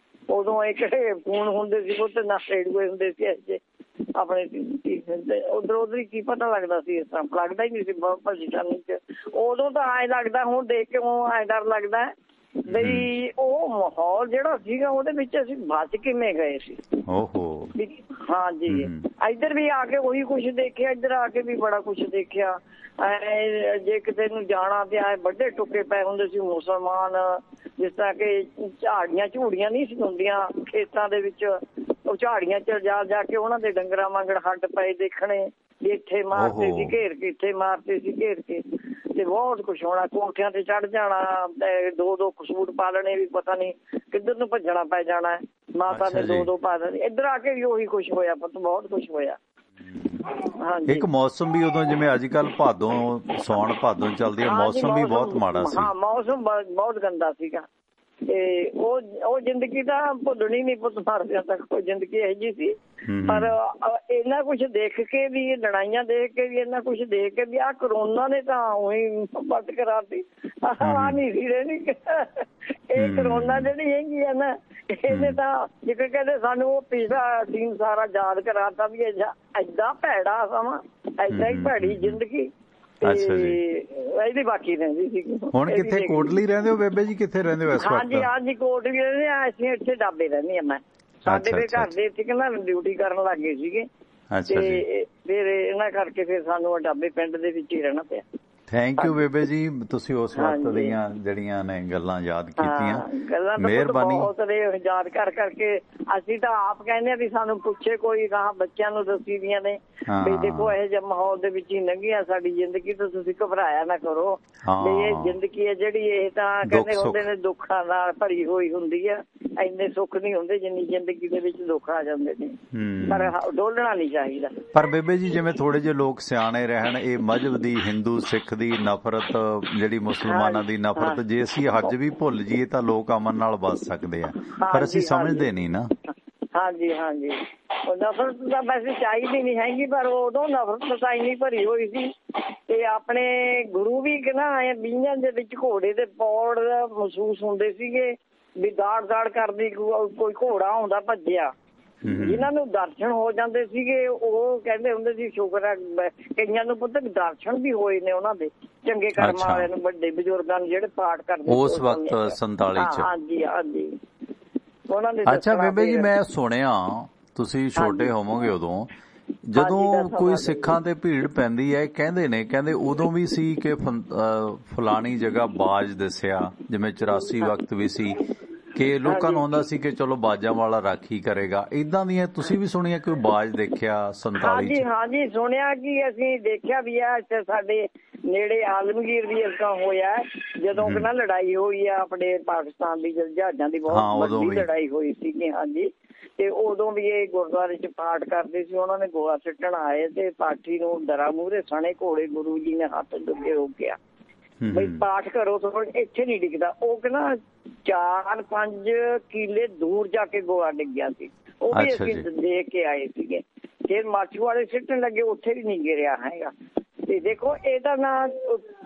ਉਦੋਂ ਇੱਕ ਫੋਨ ਹੁੰਦੇ ਸੀ, ਉਹ ਤੇ ਨਾ ਰੇਡੀਓ ਹੁੰਦੇ ਸੀ ਐਸੇ ਆਪਣੇ, ਉਧਰ ਉਧਰ ਹੀ ਕੀ ਪਤਾ ਲੱਗਦਾ ਸੀ, ਇਸ ਤਰ੍ਹਾਂ ਲੱਗਦਾ ਹੀ ਨਹੀਂ ਸੀ ਪਰੇਸ਼ਾਨੀ 'ਚ। ਉਦੋਂ ਤਾਂ ਐਂ ਲੱਗਦਾ, ਹੁਣ ਦੇਖ ਕੇ ਉਹ ਐਂ ਡਰ ਲੱਗਦਾ ਬਈ ਉਹ ਮਾਹੌਲ ਜਿਹੜਾ ਸੀਗਾ ਉਹਦੇ ਵਿੱਚ ਅਸੀਂ ਬਚ ਕਿਵੇਂ ਗਏ ਸੀ। ਹਾਂਜੀ, ਇੱਧਰ ਵੀ ਆ ਕੇ ਉਹੀ ਕੁਛ ਦੇਖਿਆ, ਇੱਧਰ ਆ ਕੇ ਵੀ ਬੜਾ ਕੁਛ ਦੇਖਿਆ। ਜੇ ਕਿਤੇ ਨੂੰ ਜਾਣਾ ਤੇ ਆਏ ਵੱਡੇ ਟੁੱਕੇ ਪਏ ਹੁੰਦੇ ਸੀ ਮੁਸਲਮਾਨ, ਜਿਸ ਤਰ੍ਹਾਂ ਕਿ ਝਾੜੀਆਂ ਝੂੜੀਆਂ ਨਹੀਂ ਸੀ ਹੁੰਦੀਆਂ ਖੇਤਾਂ ਦੇ ਵਿੱਚ, ਉਹ ਝਾੜੀਆਂ 'ਚ ਜਾ ਕੇ ਉਹਨਾਂ ਦੇ ਡੰਗਰਾਂ ਵਾਂਗਣ ਹੱਡ ਪਏ ਦੇਖਣੇ, ਇੱਥੇ ਮਾਰਤੇ ਸੀ ਘੇਰ ਕੇ, ਇੱਥੇ ਮਾਰਤੇ ਸੀ ਘੇਰ ਕੇ, ਤੇ ਬਹੁਤ ਕੁਛ ਹੋਣਾ। ਕੋਠਿਆਂ ਤੇ ਚੜ੍ਹ ਜਾਣਾ, 2-2 ਸੂਟ ਪਾ ਲੈਣੇ, ਵੀ ਪਤਾ ਨੀ ਕਿੱਧਰ ਨੂੰ ਭੱਜਣਾ ਪੈ ਜਾਣਾ। ਮਾਤਾ ਨੇ 2-2 ਪਾ ਲੈਣੇ। ਇੱਧਰ ਆ ਕੇ ਵੀ ਉਹੀ ਕੁਛ ਹੋਇਆ, ਬਹੁਤ ਕੁਛ ਹੋਇਆ। ਹਾਂਜੀ, ਇੱਕ ਮੌਸਮ ਵੀ ਉਦੋਂ ਜਿਵੇਂ ਅੱਜ ਕੱਲ੍ਹ ਭਾਦੋਂ ਸੌਣ ਭਾਦੋਂ ਚੱਲਦੀ ਹੈ, ਮੌਸਮ ਵੀ ਬਹੁਤ ਮਾੜਾ ਸੀ। ਹਾਂ, ਮੌਸਮ ਬਹੁਤ ਗੰਦਾ ਸੀਗਾ, ਤੇ ਉਹ ਜ਼ਿੰਦਗੀ ਤਾਂ ਭੁੱਲਣੀ ਨਹੀਂ ਪੁੱਤ ਮਾਰਦਿਆਂ ਤੱਕ। ਕੋਈ ਜ਼ਿੰਦਗੀ ਇਹੋ ਜਿਹੀ ਸੀ, ਪਰ ਇੰਨਾ ਕੁਛ ਦੇਖ ਕੇ ਵੀ, ਲੜਾਈਆਂ ਦੇਖ ਕੇ ਵੀ, ਇੰਨਾ ਕੁਛ ਦੇਖ ਕੇ ਵੀ, ਆਹ ਕਰੋਨਾ ਨੇ ਤਾਂ ਉਹੀ ਬੰਦ ਕਰਾਤੀ, ਆਹ ਨਹੀਂ ਸੀ ਰਹਿਣੀ। ਇਹ ਕਰੋਨਾ ਜਿਹੜੀ ਹੈਗੀ ਆ ਨਾ, ਇਹਨੇ ਤਾਂ ਜਿਵੇਂ ਕਹਿੰਦੇ ਸਾਨੂੰ ਉਹ ਪਿਛਲਾ ਸੀਨ ਸਾਰਾ ਯਾਦ ਕਰਾਤਾ ਵੀ ਏਦਾਂ ਭੈੜਾ ਸਮਾਂ, ਏਦਾਂ ਹੀ ਭੈੜੀ ਜ਼ਿੰਦਗੀ ਇਹਦੀ ਬਾਕੀ ਰਹਿੰਦੀ ਸੀ। ਹੁਣ ਕਿੱਥੇ ਕੋਟਲੀ ਰਹਿੰਦੇ ਹੋ ਬੇਬੇ ਜੀ, ਕਿੱਥੇ ਰਹਿੰਦੇ ਹੋ ਇਸ ਵਕਤ? ਹਾਂਜੀ, ਕੋਟਲੀ ਰਹਿੰਦੇ ਆ ਅਸੀਂ, ਇੱਥੇ ਡਾਬੇ ਰਹਿੰਦੇ ਆ। ਮੈਂ ਸਾਡੇ ਦੇ ਘਰ ਦੇ ਇੱਥੇ ਨਾ ਡਿਊਟੀ ਕਰਨ ਲੱਗ ਗਏ ਸੀਗੇ, ਤੇ ਫਿਰ ਇਹਨਾਂ ਕਰਕੇ ਫਿਰ ਸਾਨੂੰ ਡਾਬੇ ਪਿੰਡ ਦੇ ਵਿੱਚ ਹੀ ਰਹਿਣਾ ਪਿਆ। ਥੈਂਕ ਯੂ ਬੇਬੇ ਜੀ, ਤੁਸੀਂ ਉਸ ਵਕਤ ਦੀਆਂ ਜਿਹੜੀਆਂ ਨੇ ਗੱਲਾਂ ਯਾਦ ਕੀਤੀਆਂ, ਮਿਹਰਬਾਨੀ। ਬਹੁਤ ਯਾਦ ਕਰਕੇ ਅਸੀਂ ਤਾਂ ਆਪ ਕਹਿੰਦੇ ਆ ਵੀ ਸਾਨੂੰ ਪੁੱਛੇ ਕੋਈ, ਕਹਾ ਬੱਚਿਆਂ ਨੂੰ ਦੱਸੀ ਦੀਆਂ ਨੇ ਵੀ ਦੇਖੋ ਇਹੋ ਜਿਹੇ ਮਾਹੌਲ ਦੇ ਵਿੱਚ ਹੀ ਲੰਘੀ ਆ ਸਾਡੀ ਜ਼ਿੰਦਗੀ, ਤਾਂ ਤੁਸੀਂ ਘਬਰਾਇਆ ਨਾ ਕਰੋ ਵੀ ਇਹ ਜ਼ਿੰਦਗੀ ਹੈ ਜਿਹੜੀ, ਇਹ ਤਾਂ ਕਹਿੰਦੇ ਹੁੰਦੇ ਨੇ ਦੁੱਖਾਂ ਨਾਲ ਭਰੀ ਹੋਈ ਹੁੰਦੀ ਆ, ਇੰਨੇ ਸੁੱਖ ਨਹੀਂ ਹੁੰਦੇ ਜਿੰਨੀ ਜ਼ਿੰਦਗੀ ਦੇ ਵਿੱਚ ਦੁੱਖ ਆ ਜਾਂਦੇ ਨੇ, ਪਰ ਡੋਲਣਾ ਨਹੀਂ ਚਾਹੀਦਾ। ਪਰ ਬੇਬੇ ਜੀ ਜਿਵੇਂ ਥੋੜੇ ਜਿਹੇ ਲੋਕ ਸਿਆਣੇ ਰਹਿਣ, ਇਹ ਮਜ਼ਹਬ ਦੀ, ਹਿੰਦੂ ਸਿੱਖ ਦੀ ਨਫ਼ਰਤ, ਜਿਹੜੀ ਮੁਸਲਮਾਨਾਂ ਦੀ ਨਫ਼ਰਤ, ਜੇ ਅਸੀਂ ਅੱਜ ਵੀ ਭੁੱਲ ਜਾਈਏ ਤਾਂ ਲੋਕ ਅਮਨ ਨਾਲ ਬਚ ਸਕਦੇ ਆ, ਪਰ ਅਸੀਂ ਸਮਝਦੇ ਨਹੀਂ ਨਾ। ਹਾਂਜੀ, ਉਹ ਨਫ਼ਰਤ ਤਾਂ ਵੈਸੇ ਚਾਹੀਦੀ ਨਹੀਂ ਹੈਗੀ, ਪਰ ਉਦੋਂ ਨਫ਼ਰਤ ਤਾਂ ਇੰਨੀ ਭਰੀ ਹੋਈ ਸੀ। ਤੇ ਆਪਣੇ ਗੁਰੂ ਵੀ ਨਾ ਬੀਹਾਂ ਦੇ ਵਿੱਚ ਘੋੜੇ ਦੇ ਪੌੜ ਮਹਿਸੂਸ ਹੁੰਦੇ ਸੀਗੇ ਵੀ ਦਾੜ ਕਰਦੀ, ਕੋਈ ਘੋੜਾ ਆਉਂਦਾ ਭੱਜਿਆ, ਜਿਨ੍ਹਾਂ ਨੂੰ ਦਰਸ਼ਨ ਹੋ ਜਾਂਦੇ ਸੀਗੇ ਉਹ ਕਹਿੰਦੇ ਹੁੰਦੇ ਸੀ ਸ਼ੁਕਰ ਹੈ। ਕਈਆਂ ਨੂੰ ਪੁੱਤ ਦਰਸ਼ਨ ਵੀ ਹੋਏ ਨੇ ਉਹਨਾਂ ਦੇ, ਚੰਗੇ ਕਰਮਾਂ ਵਾਲਿਆਂ ਨੂੰ, ਵੱਡੇ ਬਜ਼ੁਰਗਾਂ ਨੂੰ ਜਿਹੜੇ ਪਾਠ ਕਰਦੇ ਉਸ ਵਕਤ 47 ਚ। ਹਾਂਜੀ, ਉਹਨਾਂ ਦੇ। ਅੱਛਾ ਬੇਬੇ ਜੀ, ਮੈਂ ਸੁਣਿਆ ਤੁਸੀਂ ਛੋਟੇ ਹੋਵੋਗੇ ਉਦੋਂ, ਜਦੋਂ ਕੋਈ ਸਿੱਖਾਂ ਤੇ ਭੀੜ ਪੈਂਦੀ ਹੈ, ਕਹਿੰਦੇ ਉਦੋਂ ਵੀ ਸੀ ਕਿ ਫਲਾਣੀ ਜਗ੍ਹਾ ਬਾਜ ਦਿਸਿਆ, ਜਿਵੇਂ 84 ਵਕਤ ਵੀ ਸੀ ਕਿ ਲੋਕਾਂ ਨੂੰ ਆਉਂਦਾ ਸੀ ਕਿ ਚਲੋ ਬਾਜਾਂ ਵਾਲਾ ਰਾਖੀ ਕਰੇਗਾ, ਏਦਾਂ ਦੀਆਂ ਤੁਸੀਂ ਵੀ ਸੁਣੀਆਂ ਕੋਈ ਬਾਜ ਦੇਖਿਆ 47 ਚ? ਹਾਂਜੀ, ਸੁਣਿਆ ਕਿ ਅਸੀਂ ਦੇਖਿਆ ਵੀ ਆ, ਇੱਥੇ ਸਾਡੇ ਨੇੜੇ ਆਲਮਗੀਰ ਵੀ ਇਸ ਤਰ੍ਹਾਂ ਹੋਇਆ ਜਦੋਂ ਕਿ ਨਾ ਲੜਾਈ ਹੋਈ ਆ ਆਪਣੇ ਪਾਕਿਸਤਾਨ ਦੀ, ਜਹਾਜ਼ਾਂ ਦੀ ਬਹੁਤ ਵੱਡੀ ਲੜਾਈ ਹੋਈ ਸੀਗੀ। ਹਾਂਜੀ, ਤੇ ਉਦੋਂ ਵੀ ਇਹ ਗੁਰਦੁਆਰੇ ਚ ਪਾਠ ਕਰਦੇ ਸੀ, ਉਹਨਾਂ ਨੇ ਗੋਲਾ ਸਿੱਟਣ ਆਏ ਤੇ ਪਾਠੀ ਨੂੰ ਡਰਾ ਮੂਹਰੇ ਸਣੇ ਘੋੜੇ, ਗੁਰੂ ਜੀ ਨੇ ਹੱਥ ਅੱਗੇ ਰੋਕਿਆ ਬਈ ਪਾਠ ਕਰੋ, ਇੱਥੇ ਨਹੀਂ ਡਿੱਗਦਾ। ਉਹ ਕਹਿੰਦਾ 4-5 ਕਿਲੇ ਦੂਰ ਜਾ ਕੇ ਗੋਲਾ ਡਿੱਗਿਆ ਸੀ, ਉਹ ਵੀ ਅਸੀਂ ਦੇਖ ਕੇ ਆਏ ਸੀਗੇ। ਫਿਰ ਮਾਛੂ ਵਾਲੇ ਸਿੱਟਣ ਲੱਗੇ, ਉੱਥੇ ਵੀ ਨਹੀਂ ਗਿਰਿਆ ਹੈਗਾ। ਤੇ ਦੇਖੋ ਇਹਦਾ ਨਾ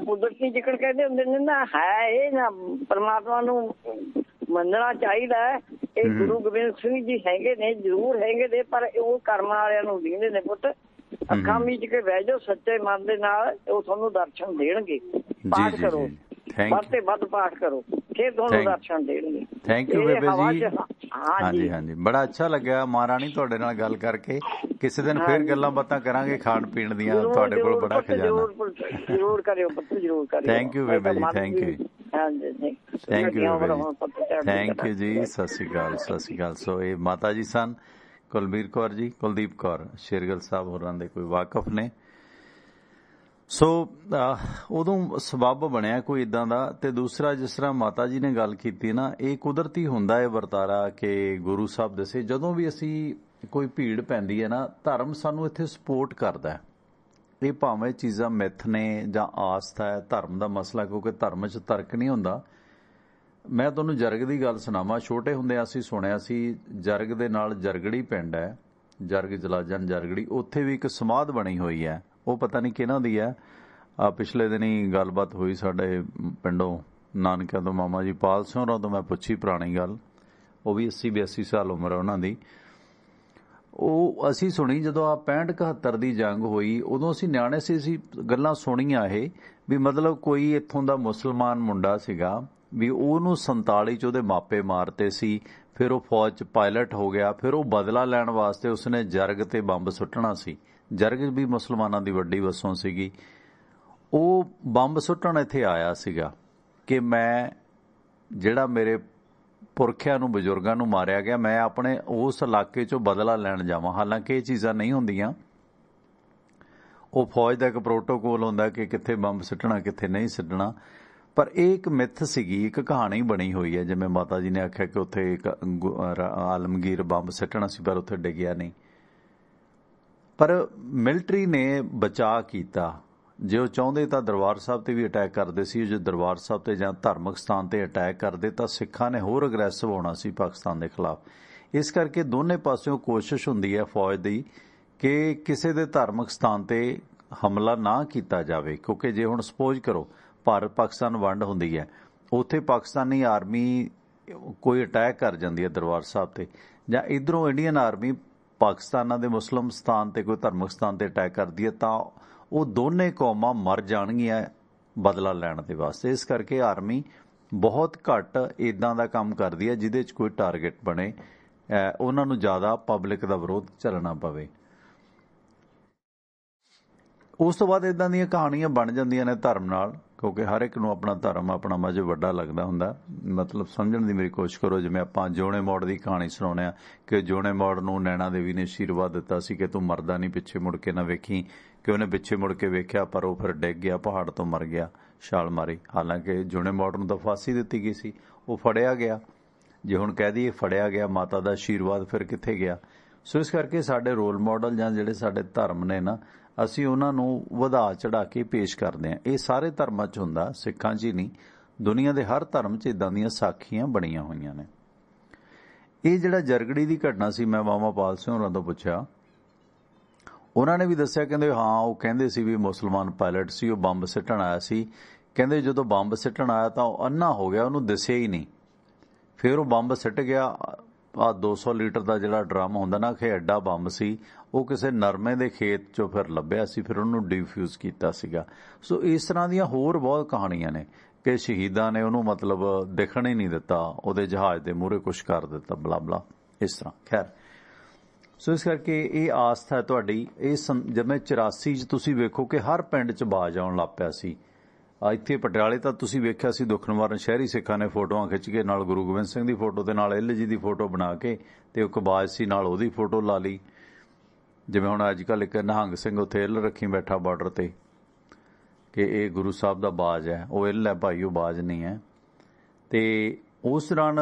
ਕੁਦਰਤੀ ਜਿਕਰ ਕਹਿੰਦੇ ਹੁੰਦੇ ਨੇ ਨਾ, ਹੈ ਇਹ ਨਾ ਪਰਮਾਤਮਾ ਨੂੰ ਮੰਨਣਾ ਚਾਹੀਦਾ ਹੈ। ਇਹ ਗੁਰੂ ਗੋਬਿੰਦ ਸਿੰਘ ਜੀ ਹੈਗੇ ਨੇ, ਜ਼ਰੂਰ ਹੈਗੇ ਨੇ, ਪਰ ਉਹ ਕਰਮਾਂ ਵਾਲਿਆਂ ਨੂੰ ਦਿੰਦੇ ਨੇ ਪੁੱਤ। ਅੱਖਾਂ ਮੀਚ ਕੇ ਬਹਿ ਜਾਓ ਸੱਚੇ ਮਨ ਦੇ ਨਾਲ, ਉਹ ਤੁਹਾਨੂੰ ਦਰਸ਼ਨ ਦੇਣਗੇ। ਪਾਠ ਕਰੋ, ਵੱਧ ਤੇ ਵੱਧ ਪਾਠ ਕਰੋ। ਫਿਰ ਤੁਹਾਨੂੰ ਦਰਸ਼ਨ ਦੇਣਗੇ। ਥੈਂਕ ਯੂ ਬੇਬੇ ਜੀ। ਹਾਂਜੀ ਹਾਂਜੀ, ਬੜਾ ਅੱਛਾ ਲੱਗਿਆ ਮਹਾਰਾਣੀ ਤੁਹਾਡੇ ਨਾਲ ਗੱਲ ਕਰਕੇ। ਕਿਸੇ ਦਿਨ ਫਿਰ ਗੱਲਾਂ ਬਾਤਾਂ ਕਰਾਂਗੇ ਖਾਣ ਪੀਣ ਦੀਆਂ, ਤੁਹਾਡੇ ਕੋਲ ਬੜਾ ਖਜ਼ਾਨਾ। ਜ਼ਰੂਰ ਕਰਿਓ ਪੁੱਤ, ਜ਼ਰੂਰ ਕਰਿਓ। ਥੈਂਕ ਯੂ ਬੇਬੇ ਜੀ, ਥੈਂਕ ਯੂ, ਥੈਂਕ ਯੂ ਬੇਬੇ ਜੀ, ਥੈਂਕ ਯੂ ਜੀ। ਸਤਿ ਸ਼੍ਰੀ ਅਕਾਲ, ਸਤਿ ਸ਼੍ਰੀ ਅਕਾਲ। ਸੋ ਇਹ ਮਾਤਾ ਜੀ ਸਨ ਕੁਲਬੀਰ ਕੌਰ ਜੀ, ਕੁਲਦੀਪ ਕੌਰ ਸ਼ੇਰਗਿੱਲ ਸਾਹਿਬ ਹੋਰਾਂ ਦੇ ਕੋਈ ਵਾਕਫ ਨੇ। ਸੋ ਉਦੋਂ ਸਬੱਬ ਬਣਿਆ ਕੋਈ ਇਦਾਂ ਦਾ। ਤੇ ਦੂਸਰਾ, ਜਿਸ ਤਰ੍ਹਾਂ ਮਾਤਾ ਜੀ ਨੇ ਗੱਲ ਕੀਤੀ ਨਾ, ਇਹ ਕੁਦਰਤੀ ਹੁੰਦਾ ਹੈ ਵਰਤਾਰਾ ਕਿ ਗੁਰੂ ਸਾਹਿਬ ਦੱਸੇ ਜਦੋਂ ਵੀ ਅਸੀਂ ਕੋਈ ਭੀੜ ਪੈਂਦੀ ਹੈ ਨਾ, ਧਰਮ ਸਾਨੂੰ ਇੱਥੇ ਸਪੋਰਟ ਕਰਦਾ ਹੈ। ਇਹ ਭਾਵੇਂ ਚੀਜ਼ਾਂ ਮਿੱਥ ਨੇ ਜਾਂ ਆਸਥਾ ਹੈ, ਧਰਮ ਦਾ ਮਸਲਾ, ਕਿਉਂਕਿ ਧਰਮ 'ਚ ਤਰਕ ਨਹੀਂ ਹੁੰਦਾ। ਮੈਂ ਤੁਹਾਨੂੰ ਜਰਗ ਦੀ ਗੱਲ ਸੁਣਾਵਾਂ। ਛੋਟੇ ਹੁੰਦੇ ਅਸੀਂ ਸੁਣਿਆ ਸੀ ਜਰਗ ਦੇ ਨਾਲ ਜਰਗੜੀ ਪਿੰਡ ਹੈ, ਜਰਗ ਜਲਾਜਨ ਜਰਗੜੀ, ਉੱਥੇ ਵੀ ਇੱਕ ਸਮਾਧ ਬਣੀ ਹੋਈ ਹੈ। ਉਹ ਪਤਾ ਨਹੀਂ ਕਿਹਨਾਂ ਦੀ ਹੈ। ਪਿਛਲੇ ਦਿਨੀ ਗੱਲਬਾਤ ਹੋਈ ਸਾਡੇ ਪਿੰਡੋਂ ਨਾਨਕਿਆਂ ਤੋਂ, ਮਾਮਾ ਜੀ ਪਾਲ ਸਿੰਘ ਹੋਰਾਂ ਤੋਂ ਮੈਂ ਪੁੱਛੀ ਪੁਰਾਣੀ ਗੱਲ। ਉਹ ਵੀ 80-82 ਸਾਲ ਉਮਰ ਹੈ ਉਹਨਾਂ ਦੀ। ਉਹ ਅਸੀਂ ਸੁਣੀ ਜਦੋਂ ਆ 65-71 ਦੀ ਜੰਗ ਹੋਈ, ਉਦੋਂ ਅਸੀਂ ਨਿਆਣੇ ਸੀ, ਅਸੀਂ ਗੱਲਾਂ ਸੁਣੀਆਂ ਇਹ ਵੀ ਮਤਲਬ ਕੋਈ ਇੱਥੋਂ ਦਾ ਮੁਸਲਮਾਨ ਮੁੰਡਾ ਸੀਗਾ ਵੀ ਉਹਨੂੰ 47 'ਚ ਉਹਦੇ ਮਾਪੇ ਮਾਰਤੇ ਸੀ। ਫਿਰ ਉਹ ਫੌਜ 'ਚ ਪਾਇਲਟ ਹੋ ਗਿਆ। ਫਿਰ ਉਹ ਬਦਲਾ ਲੈਣ ਵਾਸਤੇ ਉਸਨੇ ਜਰਗ ਤੇ ਬੰਬ ਸੁੱਟਣਾ ਸੀ। ਜਰਗ ਵੀ ਮੁਸਲਮਾਨਾਂ ਦੀ ਵੱਡੀ ਵਸੋਂ ਸੀਗੀ। ਉਹ ਬੰਬ ਸੁੱਟਣ ਇੱਥੇ ਆਇਆ ਸੀਗਾ ਕਿ ਮੈਂ ਜਿਹੜਾ ਮੇਰੇ ਪੁਰਖਿਆਂ ਨੂੰ, ਬਜ਼ੁਰਗਾਂ ਨੂੰ ਮਾਰਿਆ ਗਿਆ, ਮੈਂ ਆਪਣੇ ਉਸ ਇਲਾਕੇ 'ਚੋਂ ਬਦਲਾ ਲੈਣ ਜਾਵਾਂ। ਹਾਲਾਂਕਿ ਇਹ ਚੀਜ਼ਾਂ ਨਹੀਂ ਹੁੰਦੀਆਂ। ਉਹ ਫੌਜ ਦਾ ਇੱਕ ਪ੍ਰੋਟੋਕੋਲ ਹੁੰਦਾ ਕਿ ਕਿੱਥੇ ਬੰਬ ਸੁੱਟਣਾ, ਕਿੱਥੇ ਨਹੀਂ ਸੁੱਟਣਾ। ਪਰ ਇਹ ਇੱਕ ਮਿੱਥ ਸੀਗੀ, ਇੱਕ ਕਹਾਣੀ ਬਣੀ ਹੋਈ ਹੈ। ਜਿਵੇਂ ਮਾਤਾ ਜੀ ਨੇ ਆਖਿਆ ਕਿ ਉੱਥੇ ਇੱਕ ਆਲਮਗੀਰ ਬੰਬ ਸੁੱਟਣਾ ਸੀ ਪਰ ਉੱਥੇ ਡਿੱਗਿਆ ਨਹੀਂ। ਪਰ ਮਿਲਟਰੀ ਨੇ ਬਚਾਅ ਕੀਤਾ। ਜੇ ਉਹ ਚਾਹੁੰਦੇ ਤਾਂ ਦਰਬਾਰ ਸਾਹਿਬ ਤੇ ਵੀ ਅਟੈਕ ਕਰਦੇ ਸੀ। ਜੇ ਦਰਬਾਰ ਸਾਹਿਬ ਤੇ ਜਾਂ ਧਾਰਮਿਕ ਸਥਾਨ ਤੇ ਅਟੈਕ ਕਰਦੇ ਤਾਂ ਸਿੱਖਾਂ ਨੇ ਹੋਰ ਅਗਰੈਸਿਵ ਹੋਣਾ ਸੀ ਪਾਕਿਸਤਾਨ ਦੇ ਖਿਲਾਫ। ਇਸ ਕਰਕੇ ਦੋਨੇ ਪਾਸਿਓਂ ਕੋਸ਼ਿਸ਼ ਹੁੰਦੀ ਹੈ ਫੌਜ ਦੀ ਕਿ ਕਿਸੇ ਦੇ ਧਾਰਮਿਕ ਸਥਾਨ ਤੇ ਹਮਲਾ ਨਾ ਕੀਤਾ ਜਾਵੇ। ਕਿਉਂਕਿ ਜੇ ਹੁਣ ਸਪੋਜ਼ ਕਰੋ ਭਾਰਤ ਪਾਕਿਸਤਾਨ ਵੰਡ ਹੁੰਦੀ ਹੈ, ਉੱਥੇ ਪਾਕਿਸਤਾਨੀ ਆਰਮੀ ਕੋਈ ਅਟੈਕ ਕਰ ਜਾਂਦੀ ਹੈ ਦਰਬਾਰ ਸਾਹਿਬ ਤੇ, ਜਾਂ ਇੱਧਰੋਂ ਇੰਡੀਅਨ ਆਰਮੀ ਪਾਕਿਸਤਾਨਾਂ ਦੇ ਮੁਸਲਿਮ ਸਥਾਨ ਤੇ ਕੋਈ ਧਾਰਮਿਕ ਸਥਾਨ ਤੇ ਅਟੈਕ ਕਰਦੀ ਹੈ, ਤਾਂ ਉਹ ਦੋਨੇ ਕੌਮਾਂ ਮਰ ਜਾਣਗੀਆਂ ਬਦਲਾ ਲੈਣ ਦੇ ਵਾਸਤੇ। ਇਸ ਕਰਕੇ ਆਰਮੀ ਬਹੁਤ ਘੱਟ ਇਦਾਂ ਦਾ ਕੰਮ ਕਰਦੀ ਹੈ ਜਿਹਦੇ 'ਚ ਕੋਈ ਟਾਰਗੇਟ ਬਣੇ, ਉਹਨਾਂ ਨੂੰ ਜ਼ਿਆਦਾ ਪਬਲਿਕ ਦਾ ਵਿਰੋਧ ਚੱਲਣਾ ਪਵੇ। ਉਸ ਤੋਂ ਬਾਅਦ ਇਦਾਂ ਦੀਆਂ ਕਹਾਣੀਆਂ ਬਣ ਜਾਂਦੀਆਂ ਨੇ ਧਰਮ ਨਾਲ, ਕਿਉਂਕਿ ਹਰ ਇੱਕ ਨੂੰ ਆਪਣਾ ਧਰਮ, ਆਪਣਾ ਮਜ਼ਹਬ ਵੱਡਾ ਲੱਗਦਾ ਹੁੰਦਾ। ਮਤਲਬ ਸਮਝਣ ਦੀ ਮੇਰੀ ਕੋਸ਼ਿਸ਼ ਕਰੋ। ਜਿਵੇਂ ਆਪਾਂ ਜੋਣੇ ਮੋੜ ਦੀ ਕਹਾਣੀ ਸੁਣਾਉਂਦੇ ਆ ਕਿ ਜੋਣੇ ਮੋੜ ਨੂੰ ਨੈਣਾ ਦੇਵੀ ਨੇ ਆਸ਼ੀਰਵਾਦ ਦਿੱਤਾ ਸੀ ਕਿ ਤੂੰ ਮਰਦਾ ਨਹੀਂ, ਪਿੱਛੇ ਮੁੜ ਕੇ ਨਾ ਵੇਖੀ, ਕਿ ਉਹਨੇ ਪਿੱਛੇ ਮੁੜ ਕੇ ਵੇਖਿਆ ਪਰ ਉਹ ਫਿਰ ਡਿੱਗ ਗਿਆ, ਪਹਾੜ ਤੋਂ ਮਰ ਗਿਆ, ਛਾਲ ਮਾਰੀ। ਹਾਲਾਂਕਿ ਜੋਣੇ ਮੋੜ ਨੂੰ ਤਾਂ ਫਾਂਸੀ ਦਿੱਤੀ ਗਈ ਸੀ, ਉਹ ਫੜਿਆ ਗਿਆ। ਜੇ ਹੁਣ ਕਹਿ ਦਈਏ ਫੜਿਆ ਗਿਆ, ਮਾਤਾ ਦਾ ਆਸ਼ੀਰਵਾਦ ਫਿਰ ਕਿੱਥੇ ਗਿਆ? ਸੋ ਇਸ ਕਰਕੇ ਸਾਡੇ ਰੋਲ ਮਾਡਲ ਜਾਂ ਜਿਹੜੇ ਸਾਡੇ ਧਰਮ ਨੇ ਨਾ, ਅਸੀਂ ਉਹਨਾਂ ਨੂੰ ਵਧਾ ਚੜਾ ਕੇ ਪੇਸ਼ ਕਰਦੇ ਹਾਂ। ਇਹ ਸਾਰੇ ਧਰਮਾਂ 'ਚ ਹੁੰਦਾ, ਸਿੱਖਾਂ 'ਚ ਹੀ ਨਹੀਂ, ਦੁਨੀਆ ਦੇ ਹਰ ਧਰਮ 'ਚ ਇਦਾਂ ਦੀਆਂ ਸਾਖੀਆਂ ਬਣੀਆਂ ਹੋਈਆਂ ਨੇ। ਇਹ ਜਿਹੜਾ ਜਰਗੜੀ ਦੀ ਘਟਨਾ ਸੀ, ਮੈਂ ਮਾਮਾ ਪਾਲ ਸਿੰਘ ਹੋਰਾਂ ਤੋਂ ਪੁੱਛਿਆ, ਉਹਨਾਂ ਨੇ ਵੀ ਦੱਸਿਆ, ਕਹਿੰਦੇ ਹਾਂ ਉਹ ਕਹਿੰਦੇ ਸੀ ਵੀ ਮੁਸਲਮਾਨ ਪਾਇਲਟ ਸੀ, ਉਹ ਬੰਬ ਸਿੱਟਣ ਆਇਆ ਸੀ। ਕਹਿੰਦੇ ਜਦੋਂ ਬੰਬ ਸਿੱਟਣ ਆਇਆ ਤਾਂ ਉਹ ਅੰਨਾ ਹੋ ਗਿਆ, ਉਹਨੂੰ ਦਿਸਿਆ ਹੀ ਨਹੀਂ। ਫਿਰ ਉਹ ਬੰਬ ਸਿੱਟ ਗਿਆ। ਆ 200 ਲੀਟਰ ਦਾ ਜਿਹੜਾ ਡਰਮ ਹੁੰਦਾ ਨਾ, ਕਿ ਐਡਾ ਬੰਬ ਸੀ, ਉਹ ਕਿਸੇ ਨਰਮੇ ਦੇ ਖੇਤ 'ਚੋਂ ਫਿਰ ਲੱਭਿਆ ਸੀ, ਫਿਰ ਉਹਨੂੰ ਡਿਫਿਊਜ਼ ਕੀਤਾ ਸੀਗਾ। ਸੋ ਇਸ ਤਰ੍ਹਾਂ ਦੀਆਂ ਹੋਰ ਬਹੁਤ ਕਹਾਣੀਆਂ ਨੇ ਕਿ ਸ਼ਹੀਦਾਂ ਨੇ ਉਹਨੂੰ ਮਤਲਬ ਦਿਖਣ ਹੀ ਨਹੀਂ ਦਿੱਤਾ, ਉਹਦੇ ਜਹਾਜ਼ ਦੇ ਮੂਹਰੇ ਕੁਛ ਕਰ ਦਿੱਤਾ, ਬਲਾ ਬਲਾ ਇਸ ਤਰ੍ਹਾਂ। ਖੈਰ, ਸੋ ਇਸ ਕਰਕੇ ਇਹ ਆਸਥਾ ਹੈ ਤੁਹਾਡੀ। ਇਹ ਜਿਵੇਂ 84 'ਚ ਤੁਸੀਂ ਵੇਖੋ ਕਿ ਹਰ ਪਿੰਡ 'ਚ ਬਾਜ਼ ਆਉਣ ਲੱਗ ਪਿਆ ਸੀ। ਇੱਥੇ ਪਟਿਆਲੇ ਤਾਂ ਤੁਸੀਂ ਵੇਖਿਆ ਸੀ ਦੁੱਖ ਨਿਵਾਰਨ ਸ਼ਹਿਰੀ ਸਿੱਖਾਂ ਨੇ ਫੋਟੋਆਂ ਖਿੱਚ ਕੇ ਨਾਲ ਗੁਰੂ ਗੋਬਿੰਦ ਸਿੰਘ ਦੀ ਫੋਟੋ ਦੇ ਨਾਲ ਇੱਲ ਜੀ ਦੀ ਫੋਟੋ ਬਣਾ ਕੇ ਤੇ ਇੱਕ ਬਾਜ਼ ਸੀ ਨਾਲ ਉਹਦੀ ਫੋਟੋ ਲਾ ਲਈ। ਜਿਵੇਂ ਹੁਣ ਅੱਜ ਕੱਲ੍ਹ ਇੱਕ ਨਿਹੰਗ ਸਿੰਘ ਉੱਥੇ ਇੱਲ ਰੱਖੀ ਬੈਠਾ ਬਾਰਡਰ ਤੇ ਕਿ ਇਹ ਗੁਰੂ ਸਾਹਿਬ ਦਾ ਬਾਜ਼ ਹੈ, ਉਹ ਇੱਲ ਹੈ ਭਾਈ, ਉਹ ਬਾਜ਼ ਨਹੀਂ ਹੈ। ਤੇ ਉਸ ਦੌਰਾਨ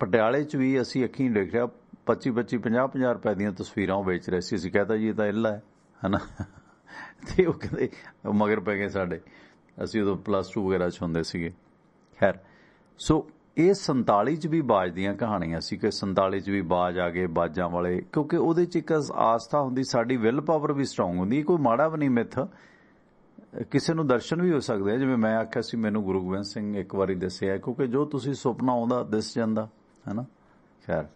ਪਟਿਆਲੇ 'ਚ ਵੀ ਅਸੀਂ ਅੱਖੀਂ ਦੇਖਿਆ 25-25, 50-50 ਰੁਪਏ ਦੀਆਂ ਤਸਵੀਰਾਂ ਉਹ ਵੇਚ ਰਹੇ ਸੀ। ਅਸੀਂ ਕਹਿਤਾ ਜੀ ਇਹ ਤਾਂ ਇੱਲ ਹੈ ਨਾ। ਤੇ ਉਹ ਕਹਿੰਦੇ ਮਗਰ ਪੈ ਗਏ ਸਾਡੇ, ਅਸੀਂ ਉਦੋਂ +2 ਵਗੈਰਾ 'ਚ ਹੁੰਦੇ ਸੀਗੇ। ਖੈਰ, ਸੋ ਇਹ 47 'ਚ ਵੀ ਬਾਜ਼ ਦੀਆਂ ਕਹਾਣੀਆਂ ਸੀ ਕਿ 47 'ਚ ਵੀ ਬਾਜ਼ ਆ ਗਏ, ਬਾਜ਼ਾਂ ਵਾਲੇ, ਕਿਉਂਕਿ ਉਹਦੇ 'ਚ ਇੱਕ ਆਸਥਾ ਹੁੰਦੀ, ਸਾਡੀ ਵਿਲ ਪਾਵਰ ਵੀ ਸਟਰੋਂਗ ਹੁੰਦੀ। ਕੋਈ ਮਾੜਾ ਵੀ ਨਹੀਂ ਮਿੱਥ, ਕਿਸੇ ਨੂੰ ਦਰਸ਼ਨ ਵੀ ਹੋ ਸਕਦੇ ਆ। ਜਿਵੇਂ ਮੈਂ ਆਖਿਆ ਸੀ, ਮੈਨੂੰ ਗੁਰੂ ਗੋਬਿੰਦ ਸਿੰਘ ਇੱਕ ਵਾਰੀ ਦੱਸਿਆ, ਕਿਉਂਕਿ ਜੋ ਤੁਸੀਂ ਸੁਪਨਾ ਆਉਂਦਾ ਦਿਸ ਜਾਂਦਾ ਹੈ ਨਾ। ਖੈਰ,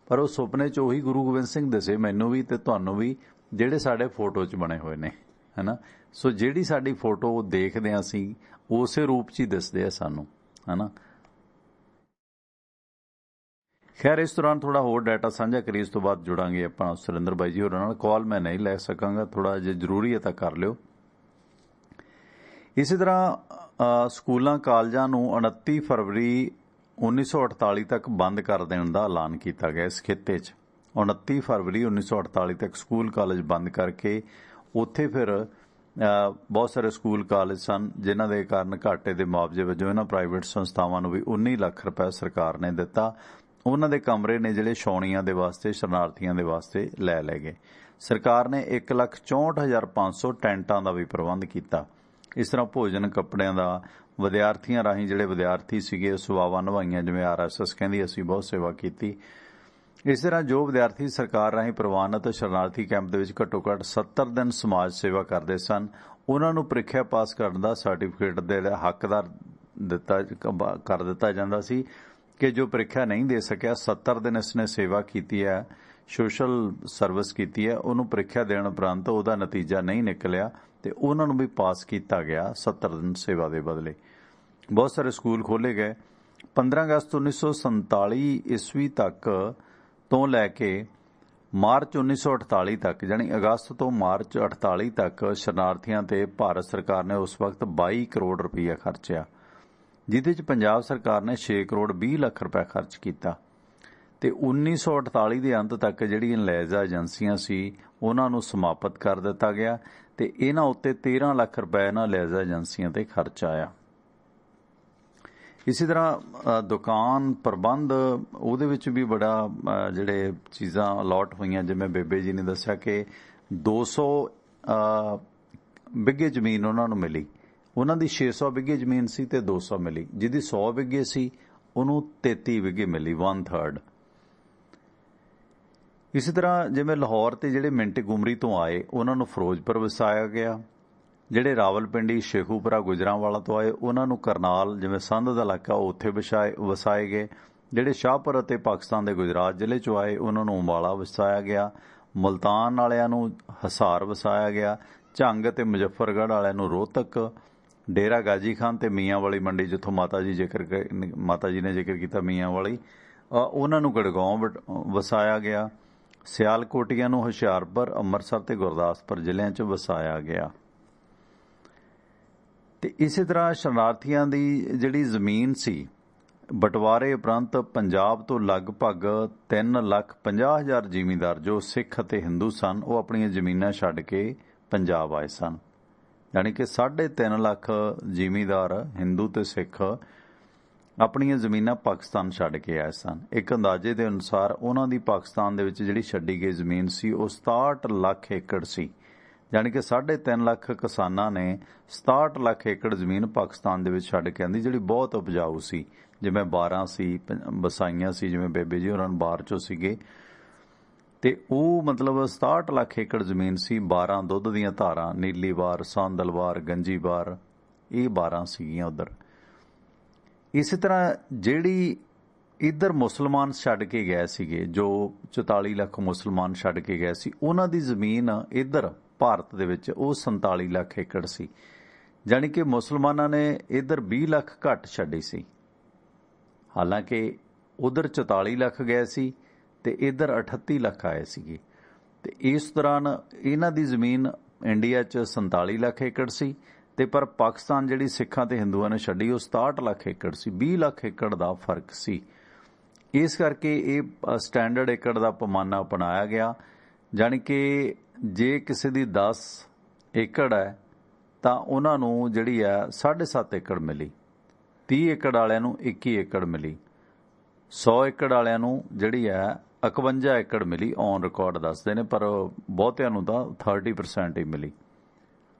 ਪਰ ਉਹ ਸੁਪਨੇ 'ਚ ਉਹੀ ਗੁਰੂ ਗੋਬਿੰਦ ਸਿੰਘ ਦੱਸੇ ਮੈਨੂੰ ਵੀ ਤੇ ਤੁਹਾਨੂੰ ਵੀ, ਜਿਹੜੇ ਸਾਡੇ ਫੋਟੋ 'ਚ ਬਣੇ ਹੋਏ ਨੇ, ਹੈ ਨਾ। ਸੋ ਜਿਹੜੀ ਸਾਡੀ ਫੋਟੋ ਦੇਖਦੇ ਹਾਂ ਅਸੀਂ, ਉਸੇ ਰੂਪ 'ਚ ਹੀ ਦਿਸਦੇ ਆ ਸਾਨੂੰ, है ना। खैर इस दौरान थोड़ा होर डाटा साझा करिए, इस तो बाद जुड़ांगे ਆਪਾਂ ਸੁਰਿੰਦਰ ਬਾਈ ਜੀ ਹੋਰਾਂ ਨਾਲ। कॉल मैं नहीं ਲੈ ਸਕਾਂਗਾ, ਥੋੜਾ ਜੇ ਜ਼ਰੂਰੀ ਹੈ ਤਾਂ ਕਰ ਲਿਓ। ਇਸੇ ਤਰ੍ਹਾਂ ਸਕੂਲਾਂ ਕਾਲਜਾਂ ਨੂੰ 29 ਫਰਵਰੀ 1948 ਤੱਕ ਬੰਦ ਕਰ ਦੇਣ ਦਾ ਐਲਾਨ ਕੀਤਾ ਗਿਆ। ਇਸ ਖਿੱਤੇ 'ਚ 29 ਫਰਵਰੀ 1948 ਤੱਕ ਸਕੂਲ ਕਾਲਜ ਬੰਦ ਕਰਕੇ ਉੱਥੇ ਫਿਰ ਬਹੁਤ ਸਾਰੇ ਸਕੂਲ ਕਾਲਜ ਸਨ ਜਿਨ੍ਹਾਂ ਦੇ ਕਾਰਨ ਘਾਟੇ ਦੇ ਮੁਆਵਜ਼ੇ ਵਜੋਂ ਇਹਨਾਂ ਪ੍ਰਾਈਵੇਟ ਸੰਸਥਾਵਾਂ ਨੂੰ ਵੀ 19 ਲੱਖ ਰੁਪਏ ਸਰਕਾਰ ਨੇ ਦਿੱਤਾ। ਉਹਨਾਂ ਦੇ ਕਮਰੇ ਨੇ ਜਿਹੜੇ ਛਾਉਣੀਆਂ ਦੇ ਵਾਸਤੇ ਸ਼ਰਨਾਰਥੀਆਂ ਦੇ ਵਾਸਤੇ ਲੈ ਲਏ ਗਏ। ਸਰਕਾਰ ਨੇ 1,64,500 ਟੈਂਟਾਂ ਦਾ ਵੀ ਪ੍ਰਬੰਧ ਕੀਤਾ। ਇਸ ਤਰ੍ਹਾਂ ਭੋਜਨ ਕੱਪੜਿਆਂ ਦਾ ਵਿਦਿਆਰਥੀਆਂ ਰਾਹੀਂ ਜਿਹੜੇ ਵਿਦਿਆਰਥੀ ਸੀਗੇ ਸੇਵਾਵਾਂ ਨਿਭਾਈਆਂ, ਜਿਵੇਂ RSS ਕਹਿੰਦੀ ਅਸੀਂ ਬਹੁਤ ਸੇਵਾ ਕੀਤੀ। ਇਸ ਤਰ੍ਹਾਂ ਜੋ ਵਿਦਿਆਰਥੀ ਸਰਕਾਰ ਰਾਹੀਂ ਪ੍ਰਵਾਨਿਤ ਸ਼ਰਨਾਰਥੀ ਕੈਂਪ ਦੇ ਵਿੱਚ ਘੱਟੋ ਘੱਟ 70 ਦਿਨ ਸਮਾਜ ਸੇਵਾ ਕਰਦੇ ਸਨ, ਉਹਨਾਂ ਨੂੰ ਪ੍ਰੀਖਿਆ ਪਾਸ ਕਰਨ ਦਾ ਸਰਟੀਫਿਕੇਟ ਦੇ ਹੱਕਦਾਰ ਕਰ ਦਿੱਤਾ ਜਾਂਦਾ ਸੀ ਕਿ ਜੋ ਪ੍ਰੀਖਿਆ ਨਹੀਂ ਦੇ ਸਕਿਆ, 70 ਦਿਨ ਇਸਨੇ ਸੇਵਾ ਕੀਤੀ ਹੈ, ਸੋਸ਼ਲ ਸਰਵਿਸ ਕੀਤੀ ਹੈ, ਉਹਨੂੰ ਪ੍ਰੀਖਿਆ ਦੇਣ ਉਪਰੰਤ ਉਹਦਾ ਨਤੀਜਾ ਨਹੀਂ ਨਿਕਲਿਆ ਤੇ ਉਹਨਾਂ ਨੂੰ ਵੀ ਪਾਸ ਕੀਤਾ ਗਿਆ 70 ਦਿਨ ਸੇਵਾ ਦੇ ਬਦਲੇ। ਬਹੁਤ ਸਾਰੇ ਸਕੂਲ ਖੋਲ੍ਹੇ ਗਏ। 15 ਅਗਸਤ 1947 ਈਸਵੀ ਤੱਕ ਤੋਂ ਲੈ ਕੇ ਮਾਰਚ 1948 ਤੱਕ, ਯਾਨੀ ਅਗਸਤ ਤੋਂ ਮਾਰਚ 48 ਤੱਕ ਸ਼ਰਨਾਰਥੀਆਂ ਤੇ ਭਾਰਤ ਸਰਕਾਰ ਨੇ ਉਸ ਵਕਤ 22 ਕਰੋੜ ਰੁਪਈਆ ਖਰਚਿਆ, ਜਿਹਦੇ 'ਚ ਪੰਜਾਬ ਸਰਕਾਰ ਨੇ 6 ਕਰੋੜ 20 ਲੱਖ ਰੁਪਏ ਖਰਚ ਕੀਤਾ। ਤੇ 1948 ਦੇ ਅੰਤ ਤੱਕ ਜਿਹੜੀਆਂ ਲੈਜ਼ਾ ਏਜੰਸੀਆਂ ਸੀ ਉਹਨਾਂ ਨੂੰ ਸਮਾਪਤ ਕਰ ਦਿੱਤਾ ਗਿਆ ਤੇ ਇਹਨਾਂ ਉੱਤੇ 13 ਲੱਖ ਰੁਪਏ ਇਹਨਾਂ ਲੈਜ਼ਾ ਏਜੰਸੀਆਂ ਤੇ ਖਰਚ ਆਇਆ। ਇਸੇ ਤਰ੍ਹਾਂ ਦੁਕਾਨ ਪ੍ਰਬੰਧ ਉਹਦੇ ਵਿੱਚ ਵੀ ਬੜਾ ਜਿਹੜੇ ਚੀਜ਼ਾਂ ਅਲਾਟ ਹੋਈਆਂ, ਜਿਵੇਂ ਬੇਬੇ ਜੀ ਨੇ ਦੱਸਿਆ ਕਿ 200 ਬਿੱਗੇ ਜ਼ਮੀਨ ਉਹਨਾਂ ਨੂੰ ਮਿਲੀ। ਉਹਨਾਂ ਦੀ 600 ਬਿੱਗੇ ਜ਼ਮੀਨ ਸੀ ਤੇ 200 ਮਿਲੀ। ਜਿਹਦੀ 100 ਬਿੱਗੇ ਸੀ ਉਹਨੂੰ 33 ਬਿੱਗੇ ਮਿਲੀ, 1/3। ਇਸੇ ਤਰ੍ਹਾਂ ਜਿਵੇਂ ਲਾਹੌਰ ਤੇ ਜਿਹੜੇ ਮਿੰਟ ਗੁਮਰੀ ਤੋਂ ਆਏ ਉਹਨਾਂ ਨੂੰ ਫਿਰੋਜ਼ਪੁਰ ਵਸਾਇਆ ਗਿਆ। ਜਿਹੜੇ ਰਾਵਲਪਿੰਡੀ, ਸ਼ੇਖੂਪੁਰਾ, ਗੁਜਰਾਂਵਾਲਾ ਤੋਂ ਆਏ ਉਹਨਾਂ ਨੂੰ ਕਰਨਾਲ, ਜਿਵੇਂ ਸੰਧ ਦਾ ਇਲਾਕਾ, ਉੱਥੇ ਵਸਾਏ ਗਏ। ਜਿਹੜੇ ਸ਼ਾਹਪੁਰ ਅਤੇ ਪਾਕਿਸਤਾਨ ਦੇ ਗੁਜਰਾਤ ਜ਼ਿਲ੍ਹੇ 'ਚੋਂ ਆਏ ਉਹਨਾਂ ਨੂੰ ਅੰਬਾਲਾ ਵਸਾਇਆ ਗਿਆ। ਮੁਲਤਾਨ ਵਾਲਿਆਂ ਨੂੰ ਹਿਸਾਰ ਵਸਾਇਆ ਗਿਆ। ਝੰਗ ਅਤੇ ਮੁਜ਼ੱਫਰਗੜ੍ਹ ਵਾਲਿਆਂ ਨੂੰ ਰੋਹਤਕ, ਡੇਰਾ ਗਾਜੀ ਖਾਨ ਤੇ ਮੀਆਂ ਵਾਲੀ ਮੰਡੀ, ਜਿੱਥੋਂ ਮਾਤਾ ਜੀ ਨੇ ਜ਼ਿਕਰ ਕੀਤਾ ਮੀਆਂ ਵਾਲੀ, ਉਹਨਾਂ ਨੂੰ ਗੜਗਾਉਂ ਵਸਾਇਆ ਗਿਆ। ਸਿਆਲਕੋਟੀਆਂ ਨੂੰ ਹੁਸ਼ਿਆਰਪੁਰ, ਅੰਮ੍ਰਿਤਸਰ ਤੇ ਗੁਰਦਾਸਪੁਰ ਜ਼ਿਲ੍ਹਿਆਂ 'ਚ ਵਸਾਇਆ ਗਿਆ। ਤੇ ਇਸੇ ਤਰ੍ਹਾਂ ਸ਼ਰਨਾਰਥੀਆਂ ਦੀ ਜਿਹੜੀ ਜ਼ਮੀਨ ਸੀ, ਬਟਵਾਰੇ ਉਪਰੰਤ ਪੰਜਾਬ ਤੋਂ ਲਗਭਗ 3,50,000 ਜ਼ਿਮੀਂਦਾਰ ਜੋ ਸਿੱਖ ਅਤੇ ਹਿੰਦੂ ਸਨ ਉਹ ਆਪਣੀਆਂ ਜ਼ਮੀਨਾਂ ਛੱਡ ਕੇ ਪੰਜਾਬ ਆਏ ਸਨ। ਯਾਨੀ ਕਿ 3.5 ਲੱਖ ਜ਼ਿਮੀਂਦਾਰ ਹਿੰਦੂ ਤੇ ਸਿੱਖ ਆਪਣੀਆਂ ਜ਼ਮੀਨਾਂ ਪਾਕਿਸਤਾਨ ਛੱਡ ਕੇ ਆਏ ਸਨ। ਇੱਕ ਅੰਦਾਜ਼ੇ ਦੇ ਅਨੁਸਾਰ ਉਹਨਾਂ ਦੀ ਪਾਕਿਸਤਾਨ ਦੇ ਵਿੱਚ ਜਿਹੜੀ ਛੱਡੀ ਗਈ ਜ਼ਮੀਨ ਸੀ ਉਹ 67 ਲੱਖ ਏਕੜ ਸੀ। ਯਾਨੀ ਕਿ 3.5 ਲੱਖ ਕਿਸਾਨਾਂ ਨੇ 67 ਲੱਖ ਏਕੜ ਜ਼ਮੀਨ ਪਾਕਿਸਤਾਨ ਦੇ ਵਿੱਚ ਛੱਡ ਕੇ ਆਂਦੀ, ਜਿਹੜੀ ਬਹੁਤ ਉਪਜਾਊ ਸੀ। ਜਿਵੇਂ 12 ਸੀ ਵਸਾਈਆਂ ਸੀ, ਜਿਵੇਂ ਬੇਬੇ ਜੀ ਹੋਰਾਂ ਬਾਹਰ 'ਚੋਂ ਸੀਗੇ, ਤੇ ਉਹ ਮਤਲਬ 67 ਲੱਖ ਏਕੜ ਜ਼ਮੀਨ ਸੀ। 12 ਦੁੱਧ ਦੀਆਂ ਧਾਰਾਂ, ਨੀਲੀਵਾਰ, ਸਾਂਦਲਵਾਰ, ਗੰਜੀਵਾਰ, ਇਹ 12 ਸੀਗੀਆਂ ਉੱਧਰ। ਇਸੇ ਤਰ੍ਹਾਂ ਜਿਹੜੀ ਇੱਧਰ ਮੁਸਲਮਾਨ ਛੱਡ ਕੇ ਗਏ ਸੀਗੇ, ਜੋ 44 ਲੱਖ ਮੁਸਲਮਾਨ ਛੱਡ ਕੇ ਗਏ ਸੀ, ਉਹਨਾਂ ਦੀ ਜ਼ਮੀਨ ਇੱਧਰ ਭਾਰਤ ਦੇ ਵਿੱਚ ਉਹ 47 ਲੱਖ ਏਕੜ ਸੀ। ਜਾਣੀ ਕਿ ਮੁਸਲਮਾਨਾਂ ਨੇ ਇੱਧਰ 20 ਲੱਖ ਘੱਟ ਛੱਡੀ ਸੀ। ਹਾਲਾਂਕਿ ਉਧਰ 44 ਲੱਖ ਗਏ ਸੀ ਤੇ ਇੱਧਰ 38 ਲੱਖ ਆਏ ਸੀਗੇ। ਤੇ ਇਸ ਦੌਰਾਨ ਇਹਨਾਂ ਦੀ ਜ਼ਮੀਨ ਇੰਡੀਆ 'ਚ 47 ਲੱਖ ਏਕੜ ਸੀ ਤੇ ਪਰ ਪਾਕਿਸਤਾਨ ਜਿਹੜੀ ਸਿੱਖਾਂ ਤੇ ਹਿੰਦੂਆਂ ਨੇ ਛੱਡੀ ਉਹ 67 ਲੱਖ ਏਕੜ ਸੀ। 20 ਲੱਖ ਏਕੜ ਦਾ ਫਰਕ ਸੀ। ਇਸ ਕਰਕੇ ਇਹ ਸਟੈਂਡਰਡ ਏਕੜ ਦਾ ਪੈਮਾਨਾ ਅਪਣਾਇਆ ਗਿਆ। ਜਾਣੀ ਕਿ ਜੇ ਕਿਸੇ ਦੀ 10 ਏਕੜ ਹੈ ਤਾਂ ਉਹਨਾਂ ਨੂੰ ਜਿਹੜੀ ਹੈ 7.5 ਏਕੜ ਮਿਲੀ। 30 ਏਕੜ ਵਾਲਿਆਂ ਨੂੰ 21 ਏਕੜ ਮਿਲੀ। 100 ਏਕੜ ਵਾਲਿਆਂ ਨੂੰ ਜਿਹੜੀ ਹੈ 51 ਏਕੜ ਮਿਲੀ। ਔਨ ਰਿਕਾਰਡ ਦੱਸਦੇ ਨੇ, ਪਰ ਬਹੁਤਿਆਂ ਨੂੰ ਤਾਂ 30% ਹੀ ਮਿਲੀ।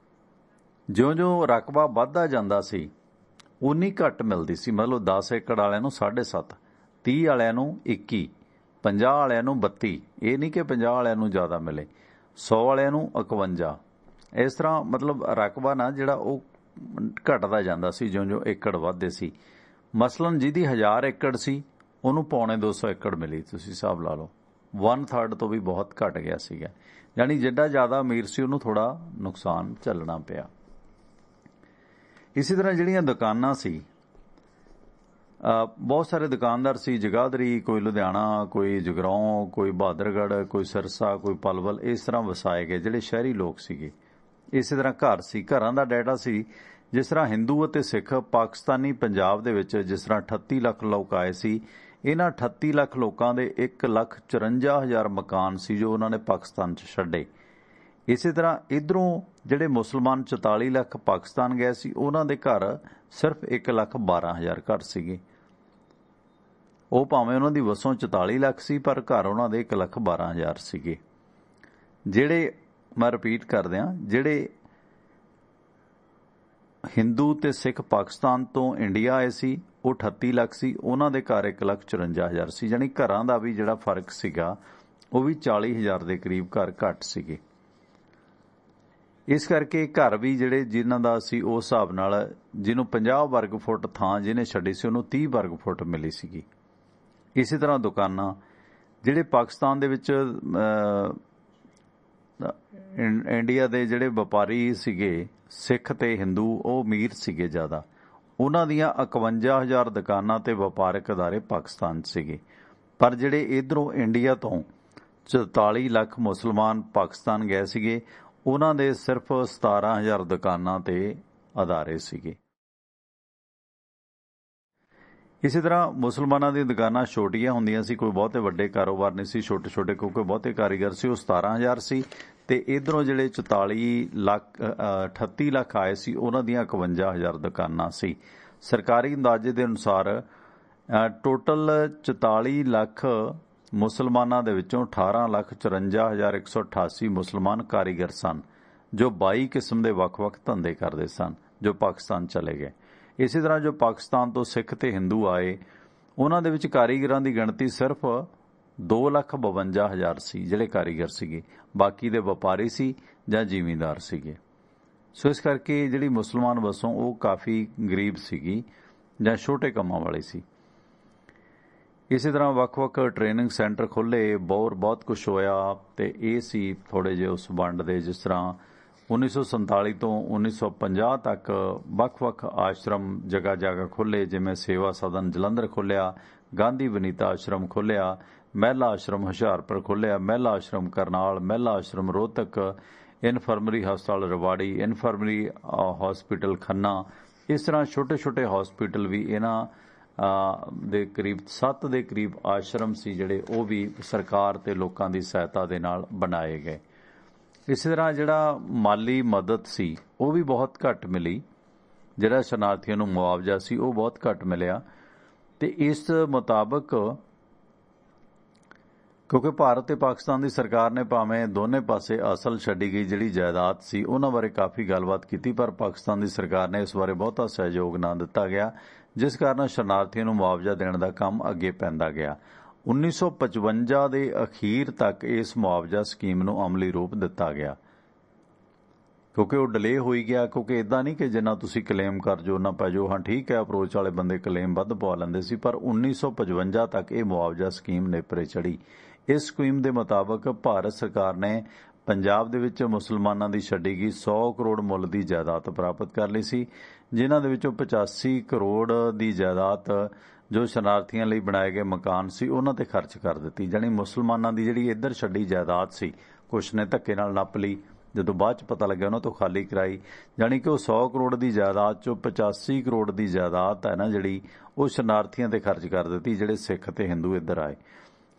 ਜਿਉਂ-ਜਿਉਂ ਰਕਬਾ ਵੱਧਦਾ ਜਾਂਦਾ ਸੀ ਉਨੀ ਘੱਟ ਮਿਲਦੀ ਸੀ। ਮਤਲਬ 10 ਏਕੜ ਵਾਲਿਆਂ ਨੂੰ 7.5, 30 ਵਾਲਿਆਂ ਨੂੰ 21, 50 ਵਾਲਿਆਂ ਨੂੰ 32। ਇਹ ਨਹੀਂ ਕਿ 50 ਵਾਲਿਆਂ ਨੂੰ ਜ਼ਿਆਦਾ ਮਿਲੇ, 100 ਵਾਲਿਆਂ ਨੂੰ 51। ਇਸ ਤਰ੍ਹਾਂ ਮਤਲਬ ਰਕਬਾ ਨਾ ਜਿਹੜਾ ਉਹ ਘਟਦਾ ਜਾਂਦਾ ਸੀ ਜਿਉਂ-ਜਿਉਂ ਏਕੜ ਵੱਧਦੇ ਸੀ। ਮਸਲਨ ਜਿਹਦੀ 1000 ਏਕੜ ਸੀ ਉਹਨੂੰ 250 ਏਕੜ ਮਿਲੀ। ਤੁਸੀਂ ਹਿਸਾਬ ਲਾ ਲਓ, 1/3 ਤੋਂ ਵੀ ਬਹੁਤ ਘਟ ਗਿਆ ਸੀਗਾ। ਯਾਨੀ ਜਿੱਡਾ ਜ਼ਿਆਦਾ ਅਮੀਰ ਸੀ ਉਹਨੂੰ ਥੋੜਾ ਨੁਕਸਾਨ ਝੱਲਣਾ ਪਿਆ। ਇਸੇ ਤਰ੍ਹਾਂ ਜਿਹੜੀਆਂ ਦੁਕਾਨਾਂ ਸੀ ਬਹੁਤ ਸਾਰੇ ਦੁਕਾਨਦਾਰ ਸੀ, ਜਗਾਦਰੀ, ਕੋਈ ਲੁਧਿਆਣਾ, ਕੋਈ ਜਗਰਾਉਂ, ਕੋਈ ਬਹਾਦਰਗੜ੍ਹ, ਕੋਈ ਸਿਰਸਾ, ਕੋਈ ਪਲਵਲ, ਇਸ ਤਰ੍ਹਾਂ ਵਸਾਏ ਗਏ ਜਿਹੜੇ ਸ਼ਹਿਰੀ ਲੋਕ ਸੀਗੇ। ਇਸੇ ਤਰ੍ਹਾਂ ਘਰ ਸੀ, ਘਰਾਂ ਦਾ ਡਾਟਾ ਸੀ। ਜਿਸ ਤਰ੍ਹਾਂ ਹਿੰਦੂ ਅਤੇ ਸਿੱਖ ਪਾਕਿਸਤਾਨੀ ਪੰਜਾਬ ਦੇ ਵਿੱਚ ਜਿਸ ਤਰ੍ਹਾਂ 38 ਲੱਖ ਲੋਕ ਆਏ ਸੀ, ਇਹਨਾਂ 38 ਲੱਖ ਲੋਕਾਂ ਦੇ 1,54,000 ਮਕਾਨ ਸੀ ਜੋ ਉਹਨਾਂ ਨੇ ਪਾਕਿਸਤਾਨ 'ਚ ਛੱਡੇ। ਇਸੇ ਤਰ੍ਹਾਂ ਇਧਰੋਂ ਜਿਹੜੇ ਮੁਸਲਮਾਨ 44 ਲੱਖ ਪਾਕਿਸਤਾਨ ਗਏ ਸੀ, ਉਹਨਾਂ ਦੇ ਘਰ ਸਿਰਫ 1,12,000 ਘਰ ਸੀਗੇ। ਉਹ ਭਾਵੇਂ ਉਹਨਾਂ ਦੀ ਵਸੋਂ 44 ਲੱਖ ਸੀ, ਪਰ ਘਰ ਉਹਨਾਂ ਦੇ 1,12,000 ਸੀਗੇ। ਜਿਹੜੇ, ਮੈਂ ਰਿਪੀਟ ਕਰ ਦਿਆਂ, ਜਿਹੜੇ ਹਿੰਦੂ ਤੇ ਸਿੱਖ ਪਾਕਿਸਤਾਨ ਤੋਂ ਇੰਡੀਆ ਆਏ ਸੀ ਉਹ 38 ਲੱਖ ਸੀ, ਉਹਨਾਂ ਦੇ ਘਰ 1,54,000 ਸੀ। ਯਾਨੀ ਘਰਾਂ ਦਾ ਵੀ ਜਿਹੜਾ ਫਰਕ ਸੀਗਾ ਉਹ ਵੀ 40,000 ਦੇ ਕਰੀਬ ਘਰ ਘੱਟ ਸੀਗੇ। ਇਸ ਕਰਕੇ ਘਰ ਵੀ ਜਿਹੜੇ ਜਿਨ੍ਹਾਂ ਦਾ ਸੀ ਉਸ ਹਿਸਾਬ ਨਾਲ ਜਿਹਨੂੰ 50 ਵਰਗ ਫੁੱਟ ਥਾਂ ਜਿਹਨੇ ਛੱਡੀ ਸੀ ਉਹਨੂੰ 30 ਵਰਗ ਫੁੱਟ ਮਿਲੀ ਸੀਗੀ। ਇਸੇ ਤਰ੍ਹਾਂ ਦੁਕਾਨਾਂ, ਜਿਹੜੇ ਪਾਕਿਸਤਾਨ ਦੇ ਵਿੱਚ ਇੰਡੀਆ ਦੇ ਜਿਹੜੇ ਵਪਾਰੀ ਸੀਗੇ ਸਿੱਖ ਤੇ ਹਿੰਦੂ, ਉਹ ਅਮੀਰ ਸੀਗੇ ਜ਼ਿਆਦਾ, ਉਹਨਾਂ ਦੀਆਂ 51,000 ਦੁਕਾਨਾਂ ਤੇ ਵਪਾਰਕ ਅਦਾਰੇ ਪਾਕਿਸਤਾਨ 'ਚ ਸੀਗੇ। ਪਰ ਜਿਹੜੇ ਇਧਰੋਂ ਇੰਡੀਆ ਤੋਂ 44 ਲੱਖ ਮੁਸਲਮਾਨ ਪਾਕਿਸਤਾਨ ਗਏ ਸੀਗੇ, ਉਹਨਾਂ ਦੇ ਸਿਰਫ 17,000 ਦੁਕਾਨਾਂ ਤੇ ਅਦਾਰੇ ਸੀਗੇ। ਇਸੇ ਤਰ੍ਹਾਂ ਮੁਸਲਮਾਨਾਂ ਦੀਆਂ ਦੁਕਾਨਾਂ ਛੋਟੀਆਂ ਹੁੰਦੀਆਂ ਸੀ, ਕੋਈ ਬਹੁਤੇ ਵੱਡੇ ਕਾਰੋਬਾਰ ਨਹੀਂ ਸੀ, ਛੋਟੇ ਛੋਟੇ ਕਿਉਂਕਿ ਬਹੁਤੇ ਕਾਰੀਗਰ ਸੀ, ਉਹ 17,000 ਸੀ। ਤੇ ਇਧਰੋਂ ਜਿਹੜੇ 38 ਲੱਖ ਆਏ ਸੀ, ਉਹਨਾਂ ਦੀਆਂ 51,000 ਦੁਕਾਨਾਂ ਸੀ। ਸਰਕਾਰੀ ਅੰਦਾਜ਼ੇ ਦੇ ਅਨੁਸਾਰ ਟੋਟਲ 44 ਲੱਖ ਮੁਸਲਮਾਨਾਂ ਦੇ ਵਿੱਚੋਂ 18,54,188 ਮੁਸਲਮਾਨ ਕਾਰੀਗਰ ਸਨ ਜੋ 22 ਕਿਸਮ ਦੇ ਵੱਖ-ਵੱਖ ਧੰਦੇ ਕਰਦੇ ਸਨ, ਜੋ ਪਾਕਿਸਤਾਨ ਚਲੇ ਗਏ। ਇਸੇ ਤਰ੍ਹਾਂ ਜੋ ਪਾਕਿਸਤਾਨ ਤੋਂ ਸਿੱਖ ਤੇ ਹਿੰਦੂ ਆਏ, ਉਹਨਾਂ ਦੇ ਵਿੱਚ ਕਾਰੀਗਰਾਂ ਦੀ ਗਿਣਤੀ ਸਿਰਫ 2,52,000 ਸੀ ਜਿਹੜੇ ਕਾਰੀਗਰ ਸੀਗੇ, ਬਾਕੀ ਦੇ ਵਪਾਰੀ ਸੀ ਜਾਂ ਜ਼ਿਮੀਂਦਾਰ ਸੀਗੇ। ਸੋ ਇਸ ਕਰਕੇ ਜਿਹੜੀ ਮੁਸਲਮਾਨ ਵਸੋਂ ਉਹ ਕਾਫੀ ਗਰੀਬ ਸੀਗੀ ਜਾਂ ਛੋਟੇ ਕੰਮਾਂ ਵਾਲੀ ਸੀ। ਇਸੇ ਤਰ੍ਹਾਂ ਵੱਖ-ਵੱਖ ਟ੍ਰੇਨਿੰਗ ਸੈਂਟਰ ਖੁੱਲ੍ਹੇ, ਬਹੁਤ ਕੁਝ ਹੋਇਆ ਤੇ ਇਹ ਸੀ ਥੋੜ੍ਹੇ ਜਿਹੇ ਉਸ ਵੰਡ ਦੇ। ਜਿਸ ਤਰ੍ਹਾਂ 1947 ਤੋਂ 1950 ਤੱਕ ਵੱਖ-ਵੱਖ ਆਸ਼ਰਮ ਜਗ੍ਹਾ ਜਗ੍ਹਾ ਖੁੱਲ੍ਹੇ, ਜਿਵੇਂ ਸੇਵਾ ਸਦਨ ਜਲੰਧਰ ਖੁੱਲ੍ਹਿਆ, ਗਾਂਧੀ ਵਨੀਤਾ ਆਸ਼ਰਮ ਖੁੱਲ੍ਹਿਆ, ਮਹਿਲਾ ਆਸ਼ਰਮ ਹੁਸ਼ਿਆਰਪੁਰ ਖੁੱਲ੍ਹਿਆ, ਮਹਿਲਾ ਆਸ਼ਰਮ ਕਰਨਾਲ, ਮਹਿਲਾ ਆਸ਼ਰਮ ਰੋਹਤਕ, ਇਨਫਰਮਰੀ ਹਸਪਤਾਲ ਰਵਾੜੀ, ਇਨਫਰਮਰੀ ਹਸਪੀਟਲ ਖੰਨਾ। ਇਸ ਤਰ੍ਹਾਂ ਛੋਟੇ-ਛੋਟੇ ਹਸਪੀਟਲ ਵੀ ਇਹਨਾਂ ਦੇ ਕਰੀਬ 7 ਦੇ ਕਰੀਬ ਆਸ਼ਰਮ ਸੀ ਜਿਹੜੇ ਉਹ ਵੀ ਸਰਕਾਰ ਤੇ ਲੋਕਾਂ ਦੀ ਸਹਾਇਤਾ ਦੇ ਨਾਲ ਬਣਾਏ ਗਏ। ਇਸੇ ਤਰ੍ਹਾਂ ਜਿਹੜਾ ਮਾਲੀ ਮਦਦ ਸੀ ਉਹ ਵੀ ਬਹੁਤ ਘੱਟ ਮਿਲੀ, ਜਿਹੜਾ ਸ਼ਰਨਾਰਥੀਆਂ ਨੂੰ ਮੁਆਵਜ਼ਾ ਸੀ ਉਹ ਬਹੁਤ ਘੱਟ ਮਿਲਿਆ। ਤੇ ਇਸ ਮੁਤਾਬਕ ਕਿਉਂਕਿ ਭਾਰਤ ਤੇ ਪਾਕਿਸਤਾਨ ਦੀ ਸਰਕਾਰ ਨੇ ਭਾਵੇਂ ਦੋਨੇ ਪਾਸੇ ਅਸਲ ਛੱਡੀ ਗਈ ਜਿਹੜੀ ਜਾਇਦਾਦ ਸੀ ਉਹਨਾਂ ਬਾਰੇ ਕਾਫੀ ਗੱਲਬਾਤ ਕੀਤੀ, ਪਰ ਪਾਕਿਸਤਾਨ ਦੀ ਸਰਕਾਰ ਨੇ ਇਸ ਬਾਰੇ ਬਹੁਤਾ ਸਹਿਯੋਗ ਨਾ ਦਿੱਤਾ ਗਿਆ, ਜਿਸ ਕਾਰਨ ਸ਼ਰਨਾਰਥੀਆਂ ਨੂੰ ਮੁਆਵਜ਼ਾ ਦੇਣ ਦਾ ਕੰਮ ਅੱਗੇ ਪੈਂਦਾ ਗਿਆ। 1955 ਦੇ ਅਖੀਰ ਤੱਕ ਇਸ ਮੁਆਵਜ਼ਾ ਸਕੀਮ ਨੂੰ ਅਮਲੀ ਰੂਪ ਦਿੱਤਾ ਗਿਆ, ਕਿਉਂਕਿ ਉਹ ਡਿਲੇ ਹੋਈ ਗਿਆ। ਕਿਉਂਕਿ ਇਦਾਂ ਨਹੀਂ ਕਿ ਜਿੰਨਾ ਤੁਸੀਂ ਕਲੇਮ ਕਰ ਜੋ ਨਾ ਪੈ ਜਾਓ। ਹਾਂ ਠੀਕ ਹੈ, ਅਪਰੋਚ ਵਾਲੇ ਬੰਦੇ ਕਲੇਮ ਵੱਧ ਪਵਾ ਲੈਂਦੇ ਸੀ, ਪਰ 1955 ਤੱਕ ਇਹ ਮੁਆਵਜ਼ਾ ਸਕੀਮ ਨੇਪਰੇ ਚੜੀ। ਇਸ ਸਕੀਮ ਦੇ ਮੁਤਾਬਕ ਭਾਰਤ ਸਰਕਾਰ ਨੇ ਪੰਜਾਬ ਦੇ ਵਿੱਚ ਮੁਸਲਮਾਨਾਂ ਦੀ ਛੱਡੀ ਗਈ 100 ਕਰੋੜ ਮੁੱਲ ਦੀ ਜਾਇਦਾਦ ਪ੍ਰਾਪਤ ਕਰ ਲਈ ਸੀ, ਜਿਨ੍ਹਾਂ ਦੇ ਵਿੱਚੋਂ 85 ਕਰੋੜ ਦੀ ਜਾਇਦਾਦ ਜੋ ਸ਼ਰਨਾਰਥੀਆਂ ਲਈ ਬਣਾਏ ਗਏ ਮਕਾਨ ਸੀ ਉਹਨਾਂ ਤੇ ਖਰਚ ਕਰ ਦਿੱਤੀ। ਜਾਣੀ ਮੁਸਲਮਾਨਾਂ ਦੀ ਜਿਹੜੀ ਇੱਧਰ ਛੱਡੀ ਜਾਇਦਾਦ ਸੀ ਕੁਛ ਨੇ ਧੱਕੇ ਨਾਲ ਨੱਪ ਲਈ, ਜਦੋਂ ਬਾਅਦ ਚ ਪਤਾ ਲੱਗਿਆ ਉਹਨਾਂ ਤੋਂ ਖਾਲੀ ਕਰਾਈ। ਜਾਣੀ ਕਿ ਉਹ 100 ਕਰੋੜ ਦੀ ਜਾਇਦਾਦ ਚੋਂ 85 ਕਰੋੜ ਦੀ ਜਾਇਦਾਦ ਹੈ ਨਾ ਜਿਹੜੀ, ਉਹ ਸ਼ਰਨਾਰਥੀਆਂ ਤੇ ਖਰਚ ਕਰ ਦਿੱਤੀ ਜਿਹੜੇ ਸਿੱਖ ਤੇ ਹਿੰਦੂ ਇੱਧਰ ਆਏ।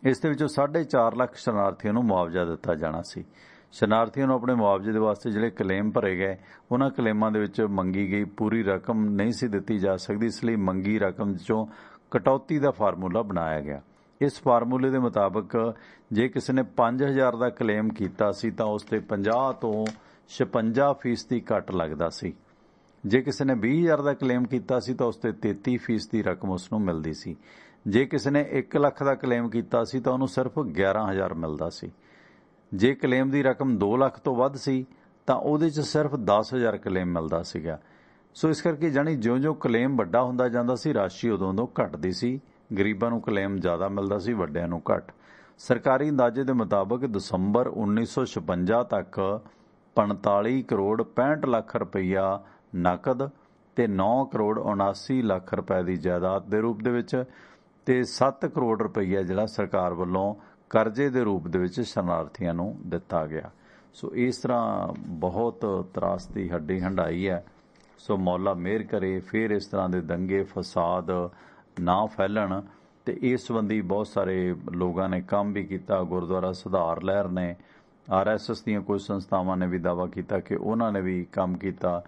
ਇਸ ਦੇ ਵਿੱਚੋਂ 4.5 ਲੱਖ ਸ਼ਰਨਾਰਥੀਆਂ ਨੂੰ ਮੁਆਵਜ਼ਾ ਦਿੱਤਾ ਜਾਣਾ ਸੀ। ਸ਼ਰਨਾਰਥੀਆਂ ਨੂੰ ਆਪਣੇ ਮੁਆਵਜ਼ੇ ਦੇ ਵਾਸਤੇ ਜਿਹੜੇ ਕਲੇਮ ਭਰੇ ਗਏ ਉਹਨਾਂ ਕਲੇਮਾਂ ਦੇ ਵਿੱਚ ਮੰਗੀ ਗਈ ਪੂਰੀ ਰਕਮ ਨਹੀਂ ਸੀ ਦਿੱਤੀ ਜਾ ਸਕਦੀ, ਇਸ ਲਈ ਮੰਗੀ ਰਕਮ ਚੋਂ ਕਟੌਤੀ ਦਾ ਫਾਰਮੂਲਾ ਬਣਾਇਆ ਗਿਆ। ਇਸ ਫਾਰਮੂਲੇ ਦੇ ਮੁਤਾਬਕ ਜੇ ਕਿਸੇ ਨੇ 5,000 ਦਾ ਕਲੇਮ ਕੀਤਾ ਸੀ ਤਾਂ ਉਸ ਤੇ 50 ਤੋਂ 56% ਘੱਟ ਲੱਗਦਾ ਸੀ। ਜੇ ਕਿਸੇ ਨੇ 20,000 ਦਾ ਕਲੇਮ ਕੀਤਾ ਸੀ ਤਾਂ ਉਸ ਤੇ 33% ਰਕਮ ਉਸ ਨੂੰ ਮਿਲਦੀ ਸੀ। ਜੇ ਕਿਸੇ ਨੇ 1 ਲੱਖ ਦਾ ਕਲੇਮ ਕੀਤਾ ਸੀ ਤਾਂ ਉਹਨੂੰ ਸਿਰਫ 11,000 ਮਿਲਦਾ ਸੀ। ਜੇ ਕਲੇਮ ਦੀ ਰਕਮ 2 ਲੱਖ ਤੋਂ ਵੱਧ ਸੀ ਤਾਂ ਉਹਦੇ 'ਚ ਸਿਰਫ 10,000 ਕਲੇਮ ਮਿਲਦਾ ਸੀਗਾ। ਸੋ ਇਸ ਕਰਕੇ ਜਾਣੀ ਜਿਉਂ-ਜਿਉਂ ਕਲੇਮ ਵੱਡਾ ਹੁੰਦਾ ਜਾਂਦਾ ਸੀ ਰਾਸ਼ੀ ਉਦੋਂ ਘਟਦੀ ਸੀ, ਗਰੀਬਾਂ ਨੂੰ ਕਲੇਮ ਜ਼ਿਆਦਾ ਮਿਲਦਾ ਸੀ, ਵੱਡਿਆਂ ਨੂੰ ਘੱਟ। ਸਰਕਾਰੀ ਅੰਦਾਜ਼ੇ ਦੇ ਮੁਤਾਬਕ ਦਸੰਬਰ 1956 ਤੱਕ 45 ਕਰੋੜ 65 ਲੱਖ ਰੁਪਈਆ ਨਕਦ ਤੇ 9 ਕਰੋੜ 79 ਲੱਖ ਰੁਪਏ ਦੀ ਜਾਇਦਾਦ ਦੇ ਰੂਪ ਦੇ ਵਿੱਚ ਤੇ 7 ਕਰੋੜ ਰੁਪਈਆ ਜਿਹੜਾ ਸਰਕਾਰ ਵੱਲੋਂ ਕਰਜ਼ੇ ਦੇ ਰੂਪ ਦੇ ਵਿੱਚ ਸ਼ਰਨਾਰਥੀਆਂ ਨੂੰ ਦਿੱਤਾ ਗਿਆ। ਸੋ ਇਸ ਤਰ੍ਹਾਂ ਬਹੁਤ ਤਰਾਸਦੀ ਹੱਡੀ ਹੰਡਾਈ ਹੈ। ਸੋ ਮੌਲਾ ਮਿਹਰ ਕਰੇ ਫਿਰ ਇਸ ਤਰ੍ਹਾਂ ਦੇ ਦੰਗੇ ਫਸਾਦ ਨਾ ਫੈਲਣ। ਤੇ ਇਸ ਸੰਬੰਧੀ ਬਹੁਤ ਸਾਰੇ ਲੋਕਾਂ ਨੇ ਕੰਮ ਵੀ ਕੀਤਾ। ਗੁਰਦੁਆਰਾ ਸੁਧਾਰ ਲਹਿਰ ਨੇ, RSS ਦੀਆਂ ਕੁਝ ਸੰਸਥਾਵਾਂ ਨੇ ਵੀ ਦਾਅਵਾ ਕੀਤਾ ਕਿ ਉਹਨਾਂ ਨੇ ਵੀ ਕੰਮ ਕੀਤਾ।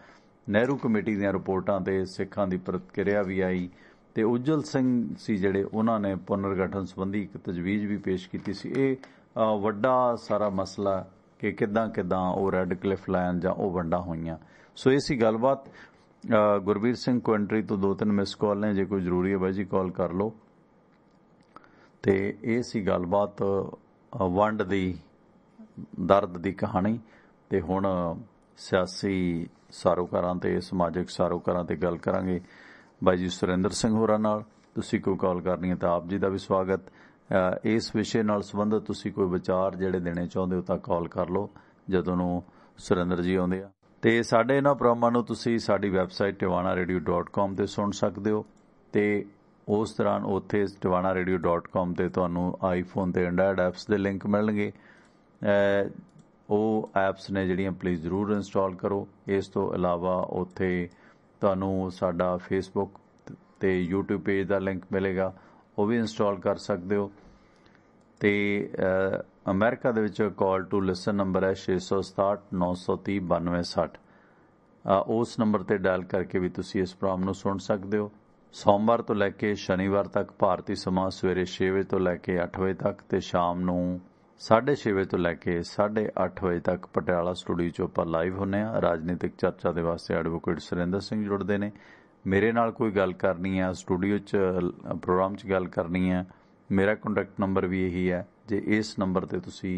ਨਹਿਰੂ ਕਮੇਟੀ ਦੀਆਂ ਰਿਪੋਰਟਾਂ ਤੇ ਸਿੱਖਾਂ ਦੀ ਪ੍ਰਤੀਕਿਰਿਆ ਵੀ ਆਈ ਤੇ ਉਜਲ ਸਿੰਘ ਸੀ ਜਿਹੜੇ ਉਹਨਾਂ ਨੇ ਪੁਨਰਗਠਨ ਸੰਬੰਧੀ ਇੱਕ ਤਜਵੀਜ਼ ਵੀ ਪੇਸ਼ ਕੀਤੀ ਸੀ। ਇਹ ਵੱਡਾ ਸਾਰਾ ਮਸਲਾ ਕਿ ਕਿੱਦਾਂ ਉਹ ਰੈੱਡ ਕਲਿਫ ਲਾਈਨ ਜਾਂ ਉਹ ਵੰਡਾਂ ਹੋਈਆਂ। ਸੋ ਇਹ ਸੀ ਗੱਲਬਾਤ। ਗੁਰਬੀਰ ਸਿੰਘ ਕੁਐਂਟਰੀ ਤੋਂ 2-3 ਮਿਸ ਕਾਲ ਨੇ, ਜੇ ਕੋਈ ਜ਼ਰੂਰੀ ਹੈ ਬਾਈ ਜੀ ਕਾਲ ਕਰ ਲਓ। ਤੇ ਇਹ ਸੀ ਗੱਲਬਾਤ ਵੰਡ ਦੀ ਦਰਦ ਦੀ ਕਹਾਣੀ। ਤੇ ਹੁਣ ਸਿਆਸੀ ਸਾਰੋਕਾਰਾਂ ਤੇ ਸਮਾਜਿਕ ਸਾਰੋਕਾਰਾਂ ਤੇ ਗੱਲ ਕਰਾਂਗੇ ਬਾਈ ਜੀ ਸੁਰਿੰਦਰ ਸਿੰਘ ਹੋਰਾਂ ਨਾਲ। ਤੁਸੀਂ ਕੋਈ ਕਾਲ ਕਰਨੀ ਹੈ ਤਾਂ ਆਪ ਜੀ ਦਾ ਵੀ ਸਵਾਗਤ। ਇਸ ਵਿਸ਼ੇ ਨਾਲ ਸੰਬੰਧਿਤ ਤੁਸੀਂ ਕੋਈ ਵਿਚਾਰ ਜਿਹੜੇ ਦੇਣੇ ਚਾਹੁੰਦੇ ਹੋ ਤਾਂ ਕਾਲ ਕਰ ਲਓ ਜਦੋਂ ਨੂੰ ਸੁਰਿੰਦਰ ਜੀ ਆਉਂਦੇ ਆ। ਤੇ ਸਾਡੇ ਇਹਨਾਂ ਪ੍ਰੋਗਰਾਮਾਂ ਨੂੰ ਤੁਸੀਂ ਸਾਡੀ ਵੈਬਸਾਈਟ tivanaradio.com ਤੇ ਸੁਣ ਸਕਦੇ ਹੋ ਤੇ ਉਸ ਦੌਰਾਨ ਉੱਥੇ tivanaradio.com ਤੇ ਤੁਹਾਨੂੰ ਆਈਫੋਨ ਤੇ ਐਂਡਰਾਇਡ ਐਪਸ ਦੇ ਲਿੰਕ ਮਿਲਣਗੇ। ਉਹ ਐਪਸ ਨੇ ਜਿਹੜੀਆਂ ਪਲੀਜ਼ ਜ਼ਰੂਰ ਇੰਸਟਾਲ ਕਰੋ। ਇਸ ਤੋਂ ਇਲਾਵਾ ਉੱਥੇ ਤੁਹਾਨੂੰ ਸਾਡਾ ਫੇਸਬੁੱਕ ਤੇ YouTube ਪੇਜ ਦਾ ਲਿੰਕ ਮਿਲੇਗਾ, ਉਹ ਵੀ ਇੰਸਟਾਲ ਕਰ ਸਕਦੇ ਹੋ। ਤੇ ਅਮਰੀਕਾ ਦੇ ਵਿੱਚ ਕਾਲ ਟੂ ਲਿਸਨ ਨੰਬਰ ਹੈ 667 930 9260। ਉਸ ਨੰਬਰ ਤੇ ਡਾਇਲ ਕਰਕੇ ਵੀ ਤੁਸੀਂ ਇਸ ਪ੍ਰੋਗਰਾਮ ਨੂੰ ਸੁਣ ਸਕਦੇ ਹੋ। ਸੋਮਵਾਰ ਤੋਂ ਲੈ ਕੇ ਸ਼ਨੀਵਾਰ ਤੱਕ ਭਾਰਤੀ ਸਮਾਂ ਸਵੇਰੇ 6 ਵਜੇ ਤੋਂ ਲੈ ਕੇ 8 ਵਜੇ ਤੱਕ ਤੇ ਸ਼ਾਮ ਨੂੰ 6:30 ਵਜੇ ਤੋਂ ਲੈ ਕੇ 8:30 ਵਜੇ ਤੱਕ ਪਟਿਆਲਾ ਸਟੂਡੀਓ 'ਚ ਆਪਾਂ ਲਾਈਵ ਹੁੰਦੇ ਹਾਂ। ਰਾਜਨੀਤਿਕ ਚਰਚਾ ਦੇ ਵਾਸਤੇ ਐਡਵੋਕੇਟ ਸੁਰਿੰਦਰ ਸਿੰਘ ਜੁੜਦੇ ਨੇ। ਮੇਰੇ ਨਾਲ ਕੋਈ ਗੱਲ ਕਰਨੀ ਹੈ, ਸਟੂਡੀਓ 'ਚ ਪ੍ਰੋਗਰਾਮ 'ਚ ਗੱਲ ਕਰਨੀ ਹੈ, ਮੇਰਾ ਕੰਟੈਕਟ ਨੰਬਰ ਵੀ ਇਹੀ ਹੈ। ਜੇ ਇਸ ਨੰਬਰ ਤੇ ਤੁਸੀਂ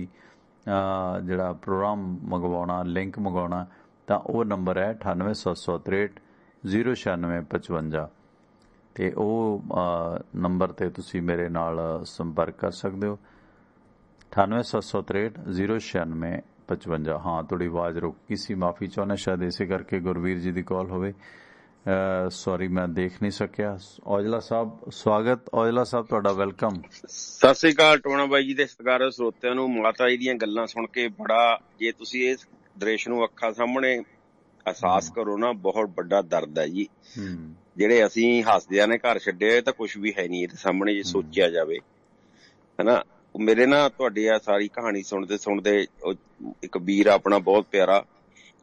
ਜਿਹੜਾ ਪ੍ਰੋਗਰਾਮ ਮੰਗਵਾਉਣਾ, ਲਿੰਕ ਮੰਗਵਾਉਣਾ, ਤਾਂ ਉਹ ਨੰਬਰ ਹੈ 98 763 09655 ਤੇ ਉਹ ਨੰਬਰ ਤੇ ਤੁਸੀਂ ਮੇਰੇ ਨਾਲ ਸੰਪਰਕ ਕਰ ਸਕਦੇ ਹੋ। 98 763 09655। ਹਾਂ, ਤੁਹਾਡੀ ਆਵਾਜ਼ ਰੁਕ ਗਈ ਸੀ, ਮਾਫੀ ਚਾਹੁੰਦਾ, ਸ਼ਾਇਦ ਇਸੇ ਕਰਕੇ ਗੁਰਵੀਰ ਜੀ ਦੀ ਕਾਲ ਹੋਵੇ। ਸੌਰੀ, ਮੈਂ ਦੇਖ ਨਹੀਂ ਸਕਿਆ। ਔਜਲਾ ਸਾਹਿਬ ਸਵਾਗਤ। ਔਜਲਾ ਸਾਹਿਬ ਤੁਹਾਡਾ ਵੈਲਕਮ। ਸਤਿ ਸ੍ਰੀ ਅਕਾਲ ਟੋਣਾ ਬਾਈ ਜੀ ਦੇ ਸਤਿਕਾਰਯੋਗ ਸਰੋਤਿਆਂ ਨੂੰ। ਮਾਤਾ ਜੀ ਦੀਆਂ ਗੱਲਾਂ ਸੁਣ ਕੇ ਬੜਾ, ਜੇ ਤੁਸੀਂ ਇਸ ਦ੍ਰਿਸ਼ ਨੂੰ ਅੱਖਾਂ ਸਾਹਮਣੇ ਅਹਿਸਾਸ ਕਰੋ ਨਾ, ਬਹੁਤ ਵੱਡਾ ਦਰਦ ਹੈ ਜੀ। ਜਿਹੜੇ ਅਸੀਂ ਹੱਸਦਿਆਂ ਨੇ ਘਰ ਛੱਡਿਆ ਤਾਂ ਕੁਛ ਵੀ ਹੈ ਨਹੀਂ ਇਹਦੇ ਸਾਹਮਣੇ, ਜੇ ਸੋਚਿਆ ਜਾਵੇ, ਹਨਾ। ਮੇਰੇ ਨਾ ਤੁਹਾਡੀ ਆ ਸਾਰੀ ਕਹਾਣੀ ਸੁਣਦੇ ਇੱਕ ਵੀਰ ਆਪਣਾ ਬਹੁਤ ਪਿਆਰਾ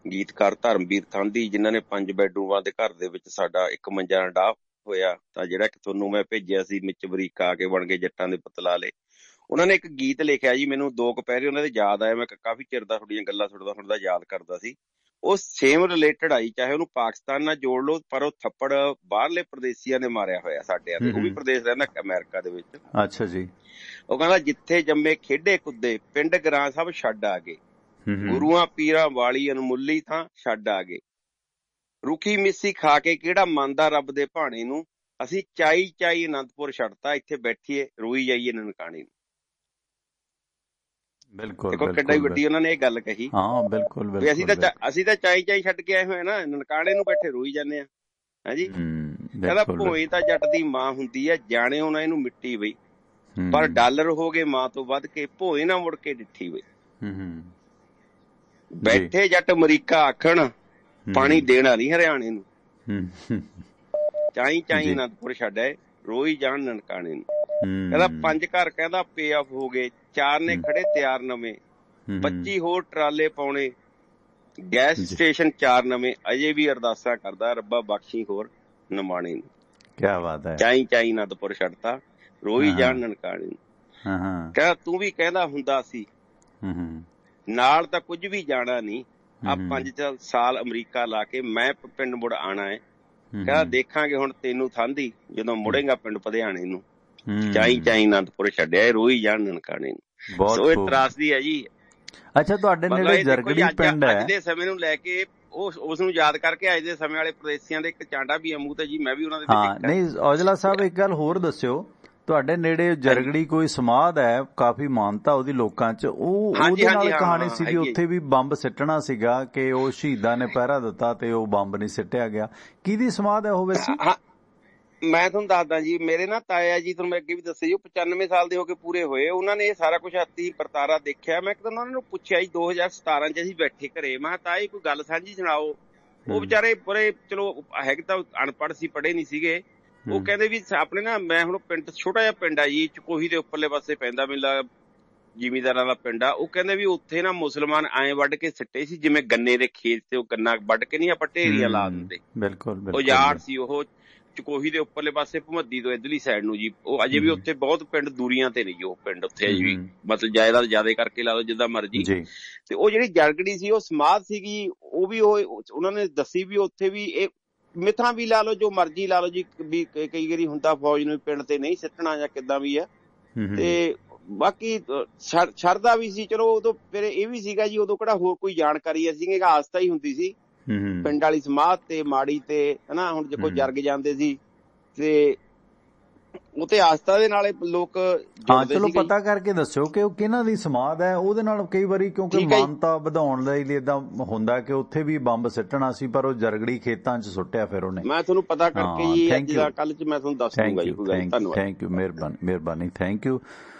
ਗੀਤਕਾਰ ਧਰਮਵੀਰ ਥਾਂਦੀ, ਜਿਨ੍ਹਾਂ ਨੇ 5 ਬੈਡਰੂਮਾਂ ਦੇ ਘਰ ਦੇ ਵਿੱਚ ਸਾਡਾ ਇੱਕ ਮੰਜਾ ਡਾਹ ਹੋਇਆ, ਤਾਂ ਜਿਹੜਾ ਕਿ ਤੁਹਾਨੂੰ ਮੈਂ ਭੇਜਿਆ ਸੀ, ਵਿੱਚ ਬਰੀਕ ਆ ਕੇ ਬਣ ਗਏ ਜੱਟਾਂ ਦੇ ਪਤਲਾਲੇ। ਉਹਨਾਂ ਨੇ ਇੱਕ ਗੀਤ ਲਿਖਿਆ ਜੀ, ਮੈਨੂੰ 2 ਪੈਰੇ ਉਹਨਾਂ ਦੇ ਯਾਦ ਆਇਆ। ਮੈਂ ਕਾਫੀ ਚਿਰ ਦਾ ਤੁਹਾਡੀਆਂ ਗੱਲਾਂ ਸੁਣਦਾ ਯਾਦ ਕਰਦਾ ਸੀ। ਉਹ ਸੇਮ ਰਿਲੇਟਡ ਆਈ, ਚਾਹੇ ਉਹਨੂੰ ਪਾਕਿਸਤਾਨ ਨਾਲ ਜੋੜ ਲਓ, ਪਰ ਉਹ ਥੱਪੜ ਬਾਹਰਲੇ ਪ੍ਰਦੇਸੀਆਂ ਨੇ ਮਾਰਿਆ ਹੋਇਆ ਸਾਡਿਆਂ ਦੇ। ਉਹ ਵੀ ਪ੍ਰਦੇਸ਼ ਰਹਿੰਦਾ ਅਮਰੀਕਾ ਦੇ ਵਿੱਚ। ਅੱਛਾ ਜੀ। ਉਹ ਕਹਿੰਦਾ, ਜਿੱਥੇ ਜੰਮੇ ਖੇਡੇ ਕੁੱਦੇ, ਪਿੰਡ ਗਰਾਂ ਸਭ ਛੱਡ ਆ ਗਏ, ਗੁਰੂਆਂ ਪੀਰਾਂ ਵਾਲੀ ਅਨਮੁੱਲੀ ਥਾਂ ਛੱਡ ਆ ਗਏ, ਰੁੱਖੀ ਮਿੱਸੀ ਖਾ ਕੇ ਕਿਹੜਾ ਮੰਨਦਾ ਰੱਬ ਦੇ ਭਾਣੇ ਨੂੰ, ਅਸੀਂ ਚਾਈ ਅਨੰਦਪੁਰ ਛੱਡਤਾ, ਇੱਥੇ ਬੈਠੀਏ ਰੋਈ ਜਾਈਏ ਨਨਕਾਣੇ ਨੂੰ। ਬਿਲਕੁਲ, ਦੇਖੋ ਕਿੱਡਾ ਵੱਡੀ ਉਹਨਾਂ ਨੇ ਇਹ ਗੱਲ ਕਹੀ। ਹਾਂ ਬਿਲਕੁਲ। ਅਸੀਂ ਤਾਂ ਚਾਈ ਛੱਡ ਕੇ ਆਏ ਹੋਏ ਨਾ, ਨਨਕਾਣੇ ਨੂੰ ਬੈਠੇ ਰੋਈ ਜਾਂਦੇ ਆ। ਹਾਂਜੀ, ਕਹਿੰਦਾ ਭੋਏ ਤਾਂ ਜੱਟ ਦੀ ਮਾਂ ਹੁੰਦੀ ਹੈ, ਜਾਣਿਓ ਨਾ ਇਹਨੂੰ ਮਿੱਟੀ ਬਈ, ਪਰ ਡਾਲਰ ਹੋ ਗਏ ਮਾਂ ਤੋਂ ਵੱਧ ਕੇ, ਭੋਏ ਨਾ ਮੁੜ ਕੇ ਡਿੱਠੀ ਬਈ। ਬੈਠੇ ਜੱਟ ਅਮਰੀਕਾ ਆਖਣ, ਪਾਣੀ ਦੇਣਾ ਨਹੀਂ ਹਰਿਆਣੇ ਨੂੰ, ਚਾਈ ਅਨੰਦਪੁਰ ਛੱਡ ਆਏ, ਰੋਈ ਜਾਣ ਨਨਕਾਣੇ ਨੂੰ। ਕਹਿੰਦਾ 5 ਘਰ ਕਹਿੰਦਾ ਪੇ ਆਫ ਹੋ ਗਏ, 4 ਨੇ ਖੜੇ ਤਿਆਰ ਨਵੇਂ, 25 ਹੋਰ ਟਰਾਲੇ ਪਾਉਣੇ, ਗੈਸ ਸਟੇਸ਼ਨ 4 ਨਵੇਂ, ਅਜੇ ਵੀ ਅਰਦਾਸਾਂ ਕਰਦਾ, ਰੱਬਾ ਬਖਸ਼ੀ ਹੋਰ ਨਮਾਣੇ ਨੂੰ। ਕਿਆ ਬਾਤ ਹੈ। ਚਾਈ ਅਨੰਦਪੁਰ ਛੱਡਤਾ, ਰੋਈ ਜਾਣ ਨਨਕਾਣੇ ਨੂੰ। ਕਹਿੰਦਾ ਤੂੰ ਵੀ ਕਹਿੰਦਾ ਹੁੰਦਾ ਸੀ, ਨਾਲ ਤਾਂ ਕੁਝ ਵੀ ਜਾਣਾ ਨਹੀਂ, ਆ 5 ਸਾਲ ਅਮਰੀਕਾ ਲਾ ਕੇ ਮੈਂ ਪਿੰਡ ਮੁੜ ਆਣਾ ਹੈ। ਕਹਿੰਦਾ ਦੇਖਾਂਗੇ ਹੁਣ ਤੈਨੂੰ ਥਾਂਦੀ, ਜਦੋਂ ਮੁੜੇਗਾ ਪਿੰਡ ਪਧਿਆਣੇ ਨੂੰ, ਚਾਈ ਅਨੰਦਪੁਰ ਛੱਡਿਆ, ਰੋਈ ਜਾਣ ਨਨਕਾਣੇ ਨੂੰ। ਸੋ ਇਹ ਤਰਾਸਦੀ ਹੈ ਜੀ। ਅੱਛਾ, ਤੁਹਾਡੇ ਨੇੜੇ ਜਰਗੜੀ ਪਿੰਡ ਹੈ, ਅੱਜ ਦੇ ਸਮੇਂ ਨੂੰ ਲੈ ਕੇ ਉਸ ਨੂੰ ਯਾਦ ਕਰਕੇ ਅੱਜ ਦੇ ਸਮੇਂ ਵਾਲੇ ਪ੍ਰਦੇਸੀਆਂ ਦੇ ਇੱਕ ਚਾਂਡਾ ਵੀ ਮੂੰਹ ਤੇ ਜੀ, ਮੈਂ ਵੀ ਉਹਨਾਂ ਦੇ ਵਿੱਚ। ਨਹੀਂ ਔਜਲਾ ਸਾਹਿਬ, ਇੱਕ ਗੱਲ ਹੋਰ ਦੱਸਿਓ, ਤੁਹਾਡੇ ਨੇੜੇ ਜਰਗੜੀ ਕੋਈ ਸਮਾਧ ਹੈ, ਕਾਫੀ ਮਾਨਤਾ ਉਹਦੀ ਲੋਕਾਂ 'ਚ, ਉਹਦੇ ਨਾਲ ਕਹਾਣੀ ਸੀਗੀ ਉੱਥੇ ਵੀ ਬੰਬ ਸਿੱਟਣਾ ਸੀਗਾ ਕਿ ਉਹ ਸ਼ਹੀਦਾਂ ਨੇ ਪਹਿਰਾ ਦਿੱਤਾ ਤੇ ਉਹ ਬੰਬ ਨਹੀਂ ਸਿੱਟਿਆ ਗਿਆ। ਕਿਹਦੀ ਸਮਾਧ ਹੈ ਉਹ ਵੈਸੇ? ਮੈਂ ਤੁਹਾਨੂੰ ਦੱਸਦਾ ਜੀ, ਮੇਰੇ ਨਾ ਤਾਇਆ ਜੀ, ਤੁਹਾਨੂੰ ਮੈਂ ਅੱਗੇ ਵੀ ਦੱਸਿਆ ਜੀ, ਉਹ 95 ਸਾਲ ਦੇ ਹੋ ਕੇ ਪੂਰੇ ਹੋਏ। ਉਹਨਾਂ ਨੇ ਇਹ ਸਾਰਾ ਕੁਝ ਹੱਥੀਂ ਵਰਤਾਰਾ ਦੇਖਿਆ। ਮੈਂ ਇੱਕ ਦਿਨ ਉਹਨਾਂ ਨੂੰ ਪੁੱਛਿਆ ਜੀ 2017 ਚ ਅਸੀਂ ਬੈਠੇ ਘਰੇ, ਮੈਂ ਕਿਹਾ ਤਾਏ ਕੋਈ ਗੱਲ ਸਾਂਝੀ ਸੁਣਾਓ। ਉਹ ਵਿਚਾਰੇ ਬੜੇ ਚਲੋ ਹੈਗੇ ਤਾਂ ਅਨਪੜ੍ਹ ਸੀ, ਪੜ੍ਹੇ ਨਹੀਂ ਸੀਗੇ। ਉਹ ਕਹਿੰਦੇ ਵੀ ਆਪਣੇ ਨਾ, ਮੈਂ ਹੁਣ ਪਿੰਡ ਛੋਟਾ ਜਿਹਾ ਪਿੰਡ ਆ ਜੀ, ਚਕੋਹੀ ਦੇ ਉੱਪਰਲੇ ਪਾਸੇ ਪੈਂਦਾ, ਮੈਨੂੰ ਜ਼ਿਮੀਂਦਾਰਾਂ ਦਾ ਪਿੰਡ ਆ। ਉਹ ਕਹਿੰਦੇ ਵੀ ਉੱਥੇ ਨਾ ਮੁਸਲਮਾਨ ਐਂ ਵੱਢ ਕੇ ਸਿੱਟੇ ਸੀ ਜਿਵੇਂ ਗੰਨੇ ਦੇ ਖੇਤ ਤੇ ਉਹ ਗੰਨਾ ਵੱਢ ਕੇ ਨਹੀਂ ਆਪਾਂ ਢੇਰੀਆਂ ਲਾ ਦਿੰਦੇ। ਬਿਲਕੁਲ ਉਹ ਯਾਰ ਸੀ ਉਹ ਚਕੋਹੀ ਦੇ ਉੱਪਰਲੇ ਪਾਸੇ ਭਮੱਦੀ ਤੋਂ ਇੱਧਰਲੀ ਸਾਈਡ ਨੂੰ ਜੀ। ਉਹ ਅਜੇ ਵੀ ਉੱਥੇ ਬਹੁਤ ਪਿੰਡ ਦੂਰੀਆਂ ਤੇ ਨਹੀਂ ਜੀ, ਉਹ ਪਿੰਡ ਉੱਥੇ ਅਜੇ ਵੀ ਮਤਲਬ ਜਾਇਦਾਦ ਜ਼ਿਆਦਾ ਕਰਕੇ ਲਾ ਲਓ ਜਿੱਦਾਂ ਮਰਜੀ। ਤੇ ਉਹ ਜਿਹੜੀ ਜਰਗੜੀ ਸੀ ਉਹ ਸਮਾਧ ਸੀਗੀ, ਉਹ ਵੀ ਉਹਨਾਂ ਨੇ ਦੱਸੀ ਵੀ ਉੱਥੇ ਵੀ ਇਹ ਮਿੱਥਾਂ ਵੀ ਲਾ ਲਓ, ਜੋ ਮਰਜੀ ਲਾ ਲਓ ਜੀ, ਵੀ ਕਈ ਵਾਰੀ ਹੁੰਦਾ ਫੌਜ ਨੂੰ ਪਿੰਡ ਤੇ ਨਹੀਂ ਸਿੱਟਣਾ ਜਾਂ ਕਿੱਦਾਂ ਵੀ ਆ। ਤੇ ਬਾਕੀ ਸ਼ਰਧਾ ਵੀ ਸੀ ਚਲੋ ਉਦੋਂ। ਫਿਰ ਇਹ ਵੀ ਸੀਗਾ ਜੀ, ਉਦੋਂ ਕਿਹੜਾ ਹੋਰ ਕੋਈ ਜਾਣਕਾਰੀ ਅਸੀਂ ਆਸਥਾ ਹੀ ਹੁੰਦੀ ਸੀ ਪਿੰਡ ਵਾਲੀ ਸਮਾਧ ਤੇ ਮਾੜੀ ਤੇ ਹਨਾ। ਹੁਣ ਜੇ ਕੋਈ ਜਰਗ ਜਾਂਦੇ ਸੀ ਤੇ ਉਹ ਤੇ ਆਸਥਾ ਦੇ ਨਾਲ ਲੋਕ ਜੁੜਦੇ ਸੀ। ਚਲੋ ਪਤਾ ਕਰਕੇ ਦੱਸਿਓ ਕਿ ਉਹ ਕਿਹਨਾਂ ਦੀ ਸਮਾਧ ਹੈ। ਉਹਦੇ ਨਾਲ ਕਈ ਵਾਰੀ ਕਿਉਂਕਿ ਮਾਨਤਾ ਵਧਾਉਣ ਲਈ ਏਦਾਂ ਹੁੰਦਾ ਕਿ ਉੱਥੇ ਵੀ ਬੰਬ ਸਿੱਟਣਾ ਸੀ, ਪਰ ਉਹ ਜਰਗੜੀ ਖੇਤਾਂ 'ਚ ਸੁੱਟਿਆ ਫਿਰ ਉਹਨੇ। ਮੈਂ ਤੁਹਾਨੂੰ ਪਤਾ ਕਰਕੇ ਜੀ ਅੱਜ ਦਾ ਕੱਲ 'ਚ ਮੈਂ ਤੁਹਾਨੂੰ ਦੱਸ ਦੂੰਗਾ ਜੀ। ਧੰਨਵਾਦ, ਥੈਂਕ ਯੂ, ਮਿਹਰਬਾਨੀ, ਥੈਂਕ ਯੂ।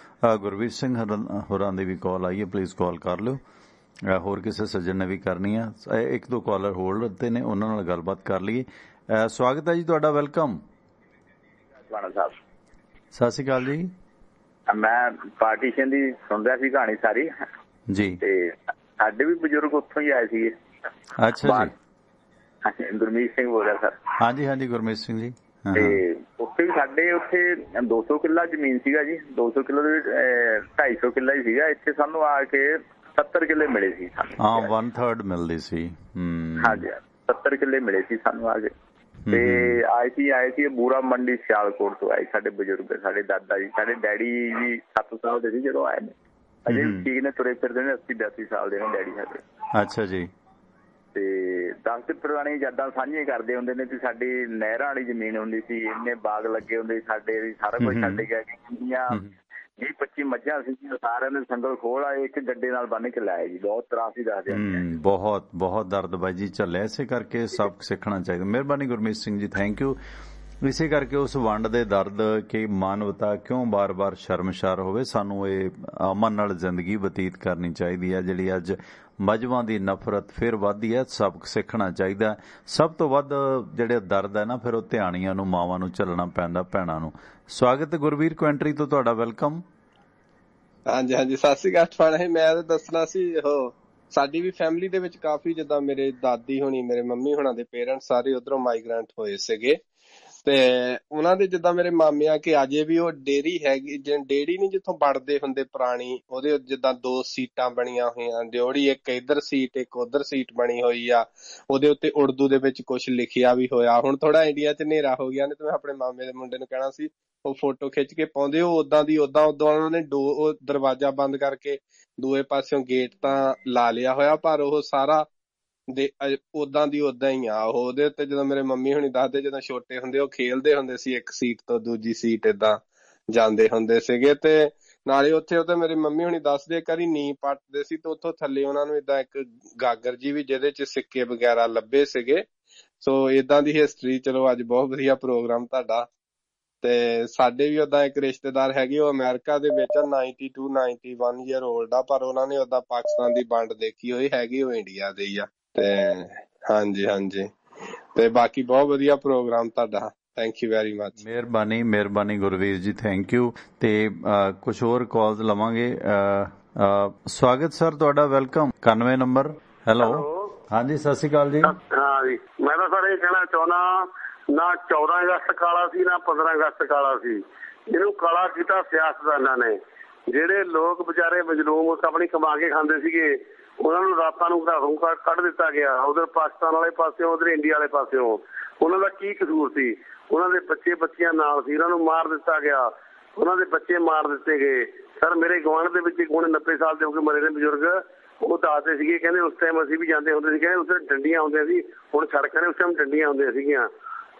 ਗੁਰਵੀਰ ਸਿੰਘ ਹੋਰਾਂ ਦੀ ਵੀ ਕਾਲ ਆਈ ਹੈ, ਪਲੀਜ਼ ਕਾਲ ਕਰ ਲਿਓ। ਹੋਰ ਕਿਸੇ ਸੱਜਣ ਨੇ ਵੀ ਕਰਨੀ ਆ। ਇੱਕ ਦੋ ਕਾਲਰ ਹੋਲਡ ਤੇ ਨੇ, ਉਹਨਾਂ ਨਾਲ ਗੱਲਬਾਤ ਕਰ ਲਈਏ। ਸਵਾਗਤ ਹੈ ਜੀ ਤੁਹਾਡਾ, ਵੈਲਕਮ। ਸਤਿ ਸ਼੍ਰੀ ਅਕਾਲ ਜੀ। ਮੈਂ ਪਾਰਟੀਸ਼ਨ ਦੀ ਸੁਣ ਰਿਹਾ ਸੀ ਕਹਾਣੀ ਸਾਰੀ ਜੀ, ਤੇ ਸਾਡੇ ਵੀ ਬਜ਼ੁਰਗ ਉੱਥੋਂ ਹੀ ਆਏ ਸੀਗੇ। ਅੱਛਾ ਜੀ, ਗੁਰਮੀਤ ਸਿੰਘ ਬੋਲ ਰਿਹਾ ਸਰ। ਹਾਂਜੀ ਗੁਰਮੀਤ ਸਿੰਘ ਜੀ। ਤੇ ਉੱਥੇ ਵੀ ਸਾਡੇ ਉੱਥੇ 200 ਕਿੱਲਾ ਜ਼ਮੀਨ ਸੀਗਾ ਜੀ, 200 ਕਿੱਲੋ ਦੇ 250 ਕਿੱਲਾ ਹੀ ਸੀਗਾ। ਇੱਥੇ ਸਾਨੂੰ ਆ ਕੇ 70 ਕਿੱਲੇ ਮਿਲੇ ਸੀ। 1/3 ਮਿਲਦੀ ਸੀ। ਹਾਂਜੀ 70 ਕਿੱਲੇ ਮਿਲੇ ਸੀ ਸਾਨੂੰ ਆ ਕੇ। ਤੇ ਆਏ ਸੀ ਬੂਰਾ ਮੰਡੀ ਸਿਆਲਕੋਟ ਤੋਂ ਆਏ ਸਾਡੇ ਬਜ਼ੁਰਗ, ਸਾਡੇ ਦਾਦਾ ਜੀ। ਸਾਡੇ ਡੈਡੀ ਜੀ 7 ਸਾਲ ਦੇ ਸੀ ਜਦੋਂ ਆਏ ਨੇ, ਅਜੇ ਵੀ ਠੀਕ ਨੇ, ਤੁਰੇ ਫਿਰਦੇ ਨੇ, 80-82 ਸਾਲ ਦੇ ਨੇ ਡੈਡੀ ਸਾਡੇ। ਅੱਛਾ ਜੀ। ਤੇ 10 ਪੁਰਾਣੀ ਯਾਦਾਂ ਸਾਂਝੀਆਂ ਕਰਦੇ ਹੁੰਦੇ ਨੇ ਵੀ ਸਾਡੀ ਨਹਿਰਾਂ ਵਾਲੀ ਜ਼ਮੀਨ ਹੁੰਦੀ ਸੀ, ਇੰਨੇ ਬਾਗ ਲੱਗੇ ਹੁੰਦੇ ਸੀ ਸਾਡੇ, ਵੀ ਸਾਰਾ ਕੁਝ ਛੱਡ ਗਿਆ। ਕਿੰਨੀਆਂ 20-25 ਮੱਝਾਂ ਸੀ, ਸਾਰਿਆਂ ਨੇ ਸੰਗਲ ਖੋਲ ਆਏ, ਇੱਕ ਗੱਡੇ ਨਾਲ ਬੰਨ ਕੇ ਲਾਇਆ ਜੀ। ਬਹੁਤ ਤਰਾਸੀ ਦੱਸਦੇ। ਬਹੁਤ ਦਰਦ ਬਾਈ ਜੀ ਝੱਲਿਆ। ਇਸੇ ਕਰਕੇ ਸਭ ਸਿੱਖਣਾ ਚਾਹੀਦਾ। ਮਿਹਰਬਾਨੀ ਗੁਰਮੀਤ ਸਿੰਘ ਜੀ, ਥੈਂਕ ਯੂ। ਇਸੇ ਕਰਕੇ ਉਸ ਵੰਡ ਦੇ ਦਰਦ ਕਿ ਮਾਨਵਤਾ ਕਿਉਂ ਬਾਰ-ਬਾਰ ਸ਼ਰਮਸ਼ਾਰ ਹੋਵੇ, ਸਾਨੂੰ ਇਹ ਅਮਨ ਨਾਲ ਜ਼ਿੰਦਗੀ ਬਤੀਤ ਕਰਨੀ ਚਾਹੀਦੀ ਹੈ। ਜਿਹੜੀ ਅੱਜ ਮਜ਼ਹਬਾਂ ਦੀ ਨਫ਼ਰਤ ਫਿਰ ਵੱਧਦੀ ਹੈ, ਸਬਕ ਸਿੱਖਣਾ ਚਾਹੀਦਾ। ਸਭ ਤੋਂ ਵੱਧ ਜਿਹੜੇ ਦਰਦ ਹੈ ਨਾ, ਫਿਰ ਉਹ ਧਿਆਣੀਆਂ ਨੂੰ, ਮਾਵਾਂ ਨੂੰ ਝੱਲਣਾ ਪੈਂਦਾ, ਭੈਣਾਂ ਨੂੰ। ਸਵਾਗਤ ਗੁਰਵੀਰ ਕੁਐਂਟਰੀ ਤੋਂ ਤੁਹਾਡਾ, ਵੈਲਕਮ। ਹਾਂਜੀ ਸਤਿ ਸ਼੍ਰੀ ਅਕਾਲ। ਮੈਂ ਤਾਂ ਦੱਸਣਾ ਸੀ, ਉਹ ਸਾਡੀ ਵੀ ਫੈਮਿਲੀ ਦੇ ਵਿੱਚ ਕਾਫੀ, ਜਿੱਦਾਂ ਮੇਰੇ ਦਾਦੀ ਹੋਣੀ, ਮੇਰੇ ਮੰਮੀ ਹੋਣਾ ਦੇ ਪੇਰੈਂਟਸ ਸਾਰੇ ਉਧਰੋਂ ਮਾਈਗ੍ਰੈਂਟ ਹੋਏ ਸੀਗੇ। ਤੇ ਉਹਨਾਂ ਦੇ ਜਿੱਦਾਂ ਮੇਰੇ ਮਾਮਿਆਂ ਕਿ ਅਜੇ ਵੀ ਉਹ ਡੇਅਰੀ ਹੈਗੀ, ਡੇਅਰੀ ਨੀ ਜਿੱਥੋਂ ਵੜਦੇ ਹੁੰਦੇ ਪੁਰਾਣੀ, ਉਹਦੇ ਜਿੱਦਾਂ 2 ਸੀਟਾਂ ਬਣੀਆਂ ਹੋਈਆਂ, ਡਿਓੜੀ ਇੱਕ ਇੱਧਰ ਸੀਟ ਇੱਕ ਉੱਧਰ ਸੀਟ ਬਣੀ ਹੋਈ ਆ। ਉਹਦੇ ਉੱਤੇ ਉਰਦੂ ਦੇ ਵਿੱਚ ਕੁਛ ਲਿਖਿਆ ਵੀ ਹੋਇਆ। ਹੁਣ ਥੋੜਾ ਇੰਡੀਆ 'ਚ ਹਨੇਰਾ ਹੋ ਗਿਆ ਨੇ, ਤੇ ਮੈਂ ਆਪਣੇ ਮਾਮੇ ਦੇ ਮੁੰਡੇ ਨੂੰ ਕਹਿਣਾ ਸੀ ਉਹ ਫੋਟੋ ਖਿੱਚ ਕੇ ਪਾਉਂਦੇ। ਉਹ ਉਦਾਂ ਉਹਨਾਂ ਨੇ ਉਹ ਦਰਵਾਜ਼ਾ ਬੰਦ ਕਰਕੇ ਦੂਏ ਪਾਸਿਓਂ ਗੇਟ ਤਾਂ ਲਾ ਲਿਆ ਹੋਇਆ, ਪਰ ਉਹ ਸਾਰਾ ਉਦਾਂ ਦੀ ਉਦਾਂ ਹੀ ਆ। ਉਹਦੇ ਉੱਤੇ ਜਦੋਂ ਮੇਰੇ ਮੰਮੀ ਹੁਣੀ ਦੱਸਦੇ, ਜਦੋਂ ਛੋਟੇ ਹੁੰਦੇ ਉਹ ਖੇਲਦੇ ਹੁੰਦੇ ਸੀ, ਇੱਕ ਸੀਟ ਤੋਂ ਦੂਜੀ ਸੀਟ ਏਦਾਂ ਜਾਂਦੇ ਹੁੰਦੇ ਸੀਗੇ। ਤੇ ਨਾਲੇ ਉੱਥੇ ਮੇਰੀ ਮੰਮੀ ਹੁਣੀ ਦੱਸਦੇ, ਇੱਕ ਵਾਰੀ ਨੀਂਹ ਪੱਟਦੇ ਸੀ ਤੇ ਉੱਥੋਂ ਥੱਲੇ ਉਹਨਾਂ ਨੂੰ ਏਦਾਂ ਇੱਕ ਗਾਗਰ ਜੀ ਵੀ ਜਿਹਦੇ 'ਚ ਸਿੱਕੇ ਵਗੈਰਾ ਲੱਭੇ ਸੀਗੇ। ਸੋ ਏਦਾਂ ਦੀ ਹਿਸਟਰੀ। ਚਲੋ ਅੱਜ ਬਹੁਤ ਵਧੀਆ ਪ੍ਰੋਗਰਾਮ ਤੁਹਾਡਾ। ਤੇ ਸਾਡੇ ਵੀ ਓਦਾਂ ਇੱਕ ਰਿਸ਼ਤੇਦਾਰ ਹੈਗੇ, ਉਹ ਅਮਰੀਕਾ ਦੇ ਵਿੱਚ 92-91 ਈਅਰ ਓਲਡ ਆ, ਪਰ ਉਹਨਾਂ ਨੇ ਓਦਾਂ ਪਾਕਿਸਤਾਨ ਦੀ ਵੰਡ ਦੇਖੀ ਹੋਈ ਹੈਗੀ, ਉਹ ਇੰਡੀਆ ਦੇ ਹੀ ਆ। ਤੇ ਹਾਂਜੀ ਤੇ ਬਾਕੀ ਬਹੁਤ ਵਧੀਆ ਪ੍ਰੋਗਰਾਮ ਤੁਹਾਡਾ। Thank you very much. ਮਿਹਰਬਾਨੀ ਗੁਰਵੀਰ ਜੀ, ਥੈਂਕ ਯੂ। ਤੇ ਕੁਛ ਹੋਰ ਕਾਲਸ ਲਵਾਂਗੇ। ਸਵਾਗਤ ਸਰ ਤੁਹਾਡਾ, ਵੈਲਕਮ। 91 ਨੰਬਰ। ਹੈਲੋ, ਹਾਂਜੀ ਸਤਿ ਸ਼੍ਰੀ ਅਕਾਲ ਜੀ। ਹਾਂ ਜੀ, ਮੈਂ ਤਾਂ ਸਰ ਇਹ ਕਹਿਣਾ ਚਾਹੁੰਦਾ, ਨਾ 14 ਅਗਸਤ ਕਾਲਾ ਸੀ, ਨਾ 15 ਅਗਸਤ ਕਾਲਾ ਸੀ। ਇਹਨੂੰ ਕਾਲਾ ਕੀਤਾ ਸਿਆਸਤਦਾਨਾਂ ਨੇ। ਜਿਹੜੇ ਲੋਕ ਵਿਚਾਰੇ ਮਜ਼ਲੂਮ ਆਪਣੀ ਕਮਾ ਕੇ ਖਾਂਦੇ ਸੀਗੇ, ਉਹਨਾਂ ਨੂੰ ਰਾਤਾਂ ਨੂੰ ਘਰੋਂ ਕੱਢ ਦਿੱਤਾ ਗਿਆ। ਉਧਰ ਪਾਕਿਸਤਾਨ ਵਾਲੇ ਪਾਸਿਓਂ, ਉਧਰ ਇੰਡੀਆ ਵਾਲੇ ਪਾਸਿਓਂ। ਉਹਨਾਂ ਦਾ ਕੀ ਕਸੂਰ ਸੀ? ਉਹਨਾਂ ਦੇ ਬੱਚਿਆਂ ਨਾਲ ਸੀ, ਉਹਨਾਂ ਨੂੰ ਮਾਰ ਦਿੱਤਾ ਗਿਆ। ਉਹਨਾਂ ਦੇ ਬੱਚੇ ਮਾਰ ਦਿੱਤੇ ਗਏ। ਸਰ ਮੇਰੇ ਗੁਆਂਢ ਦੇ ਵਿੱਚ ਹੁਣ 90 ਸਾਲ ਦੇ ਹੋ ਕੇ ਮਰੇ ਨੇ ਬਜ਼ੁਰਗ, ਉਹ ਦੱਸਦੇ ਸੀਗੇ, ਕਹਿੰਦੇ ਉਸ ਟਾਈਮ ਅਸੀਂ ਵੀ ਜਾਂਦੇ ਹੁੰਦੇ ਸੀ, ਕਹਿੰਦੇ ਉਸ ਟਾਈਮ ਡੰਡੀਆਂ ਹੁੰਦੀਆਂ ਸੀ, ਹੁਣ ਸੜਕਾਂ ਨੇ, ਉਸ ਟਾਈਮ ਡੰਡੀਆਂ ਹੁੰਦੀਆਂ ਸੀਗੀਆਂ।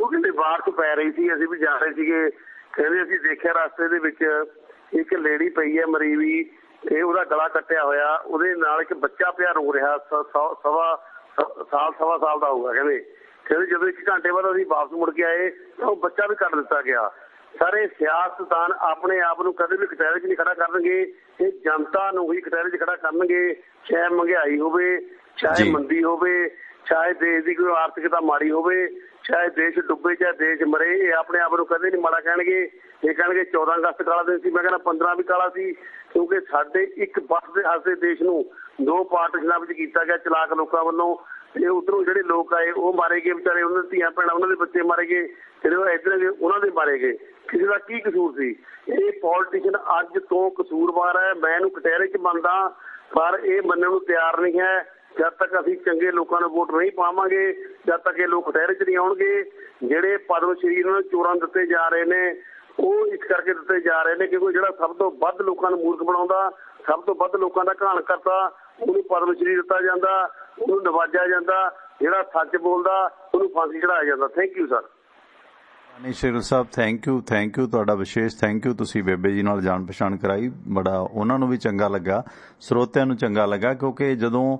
ਉਹ ਕਹਿੰਦੇ ਬਾਰਿਸ਼ ਪੈ ਰਹੀ ਸੀ, ਅਸੀਂ ਵੀ ਜਾ ਰਹੇ ਸੀਗੇ, ਕਹਿੰਦੇ ਅਸੀਂ ਦੇਖਿਆ ਰਸਤੇ ਦੇ ਵਿੱਚ ਇੱਕ ਲੇਡੀ ਪਈ ਹੈ ਮਰੀ ਵੀ, ਤੇ ਉਹਦਾ ਗਲਾ ਕੱਟਿਆ ਹੋਇਆ, ਉਹਦੇ ਨਾਲ ਇੱਕ ਬੱਚਾ ਪਿਆ ਰੋ ਰਿਹਾ, ਸਵਾ ਸਾਲ ਦਾ ਹੋਊਗਾ। ਕਹਿੰਦੇ ਜਦੋਂ 1 ਘੰਟੇ ਬਾਅਦ ਅਸੀਂ ਵਾਪਸ ਮੁੜ ਕੇ ਆਏ ਤਾਂ ਉਹ ਬੱਚਾ ਵੀ ਕੱਟ ਦਿੱਤਾ ਗਿਆ। ਸਾਰੇ ਸਿਆਸਤਦਾਨ ਆਪਣੇ ਆਪ ਨੂੰ ਕਦੇ ਵੀ ਕਟਹਿਰੇ 'ਚ ਨਹੀਂ ਖੜਾ ਕਰਨਗੇ, ਇਹ ਜਨਤਾ ਨੂੰ ਹੀ ਕਟਹਿਰੇ 'ਚ ਖੜਾ ਕਰਨਗੇ, ਚਾਹੇ ਮਹਿੰਗਾਈ ਹੋਵੇ, ਚਾਹੇ ਮੰਦੀ ਹੋਵੇ, ਚਾਹੇ ਦੇਸ਼ ਦੀ ਕੋਈ ਆਰਥਿਕਤਾ ਮਾੜੀ ਹੋਵੇ, ਚਾਹੇ ਦੇਸ਼ ਡੁੱਬੇ, ਚਾਹੇ ਦੇਸ਼ ਮਰੇ। ਇਹ ਆਪਣੇ ਆਪ ਨੂੰ ਕਦੇ ਨਹੀਂ ਮਾੜਾ ਕਹਿਣਗੇ। ਇਹ ਕਹਿਣਗੇ 14 ਅਗਸਤ ਕਾਲਾ ਦਿਨ ਸੀ, ਮੈਂ ਕਹਿੰਦਾ 15 ਵੀ ਕਾਲਾ ਸੀ, ਕਿਉਂਕਿ ਸਾਡੇ ਇੱਕ ਵੱਸਦੇ ਹੱਸਦੇ ਦੇਸ਼ ਨੂੰ 2 ਪਾਰਟੀਸ਼ਨਾਂ ਵਿੱਚ ਕੀਤਾ ਗਿਆ ਚਲਾਕ ਲੋਕਾਂ ਵੱਲੋਂ। ਤੇ ਉੱਧਰੋਂ ਜਿਹੜੇ ਲੋਕ ਆਏ ਉਹ ਮਾਰੇ ਗਏ ਵਿਚਾਰੇ, ਉਹਨਾਂ ਦੀਆਂ ਧੀਆਂ ਭੈਣਾਂ, ਉਹਨਾਂ ਦੇ ਬੱਚੇ ਮਾਰੇ ਗਏ, ਜਿਹੜੇ ਉਹ ਇੱਧਰ ਉਹਨਾਂ ਦੇ ਮਾਰੇ ਗਏ। ਕਿਸੇ ਦਾ ਕੀ ਕਸੂਰ ਸੀ? ਇਹ ਪੋਲੀਟੀਸ਼ੀਅਨ ਅੱਜ ਤੋਂ ਕਸੂਰਵਾਰ ਹੈ। ਮੈਂ ਇਹਨੂੰ ਕਟਹਿਰੇ 'ਚ ਮੰਨਦਾ, ਪਰ ਇਹ ਮੰਨਣ ਨੂੰ ਤਿਆਰ ਨਹੀਂ ਹੈ। ਜਦ ਤੱਕ ਅਸੀਂ ਚੰਗੇ ਲੋਕਾਂ ਨੂੰ ਵੋਟ ਨਹੀਂ ਪਾਵਾਂਗੇ, ਜਦ ਤੱਕ ਇਹ ਲੋਕ ਕਟਹਿਰੇ 'ਚ ਨਹੀਂ ਆਉਣਗੇ। ਜਿਹੜੇ ਪਦਮ ਸ਼੍ਰੀ ਇਹਨਾਂ ਨੂੰ ਚੋਰਾਂ ਦਿੱਤੇ ਜਾ ਰਹੇ ਨੇ, ਉਹ ਇਸ ਕਰਕੇ ਦਿੱਤੇ ਜਾ ਰਹੇ ਨੇ ਕਿਉਂਕਿ ਜਿਹੜਾ ਸਭ ਤੋਂ ਵੱਧ ਲੋਕਾਂ ਨੂੰ ਮੂਰਖ ਬਣਾਉਂਦਾ, ਸਭ ਤੋਂ ਵੱਧ ਲੋਕਾਂ ਦਾ ਘਾਣ ਕਰਤਾ, ਉਹਨੂੰ ਪਦਮ ਸ਼੍ਰੀ ਦਿੱਤਾ ਜਾਂਦਾ, ਉਹਨੂੰ ਨਵਾਜਿਆ ਜਾਂਦਾ। ਜਿਹੜਾ ਸੱਚ ਬੋਲਦਾ ਉਹਨੂੰ ਫਾਂਸੀ ਚੜਾਇਆ ਜਾਂਦਾ। Thank you sir. ਸ਼ੇਰ ਸਾਹਿਬ ਥੈਂਕ ਯੂ ਤੁਹਾਡਾ ਵਿਸ਼ੇਸ਼ ਥੈਂਕ ਯੂ। ਤੁਸੀਂ ਬੇਬੇ ਜੀ ਨਾਲ ਜਾਣ ਪਛਾਣ ਕਰਾਈ, ਬੜਾ ਉਹਨਾਂ ਨੂੰ ਵੀ ਚੰਗਾ ਲੱਗਾ, ਸਰੋਤਿਆਂ ਨੂੰ ਚੰਗਾ ਲੱਗਾ, ਕਿਉਂਕਿ ਜਦੋਂ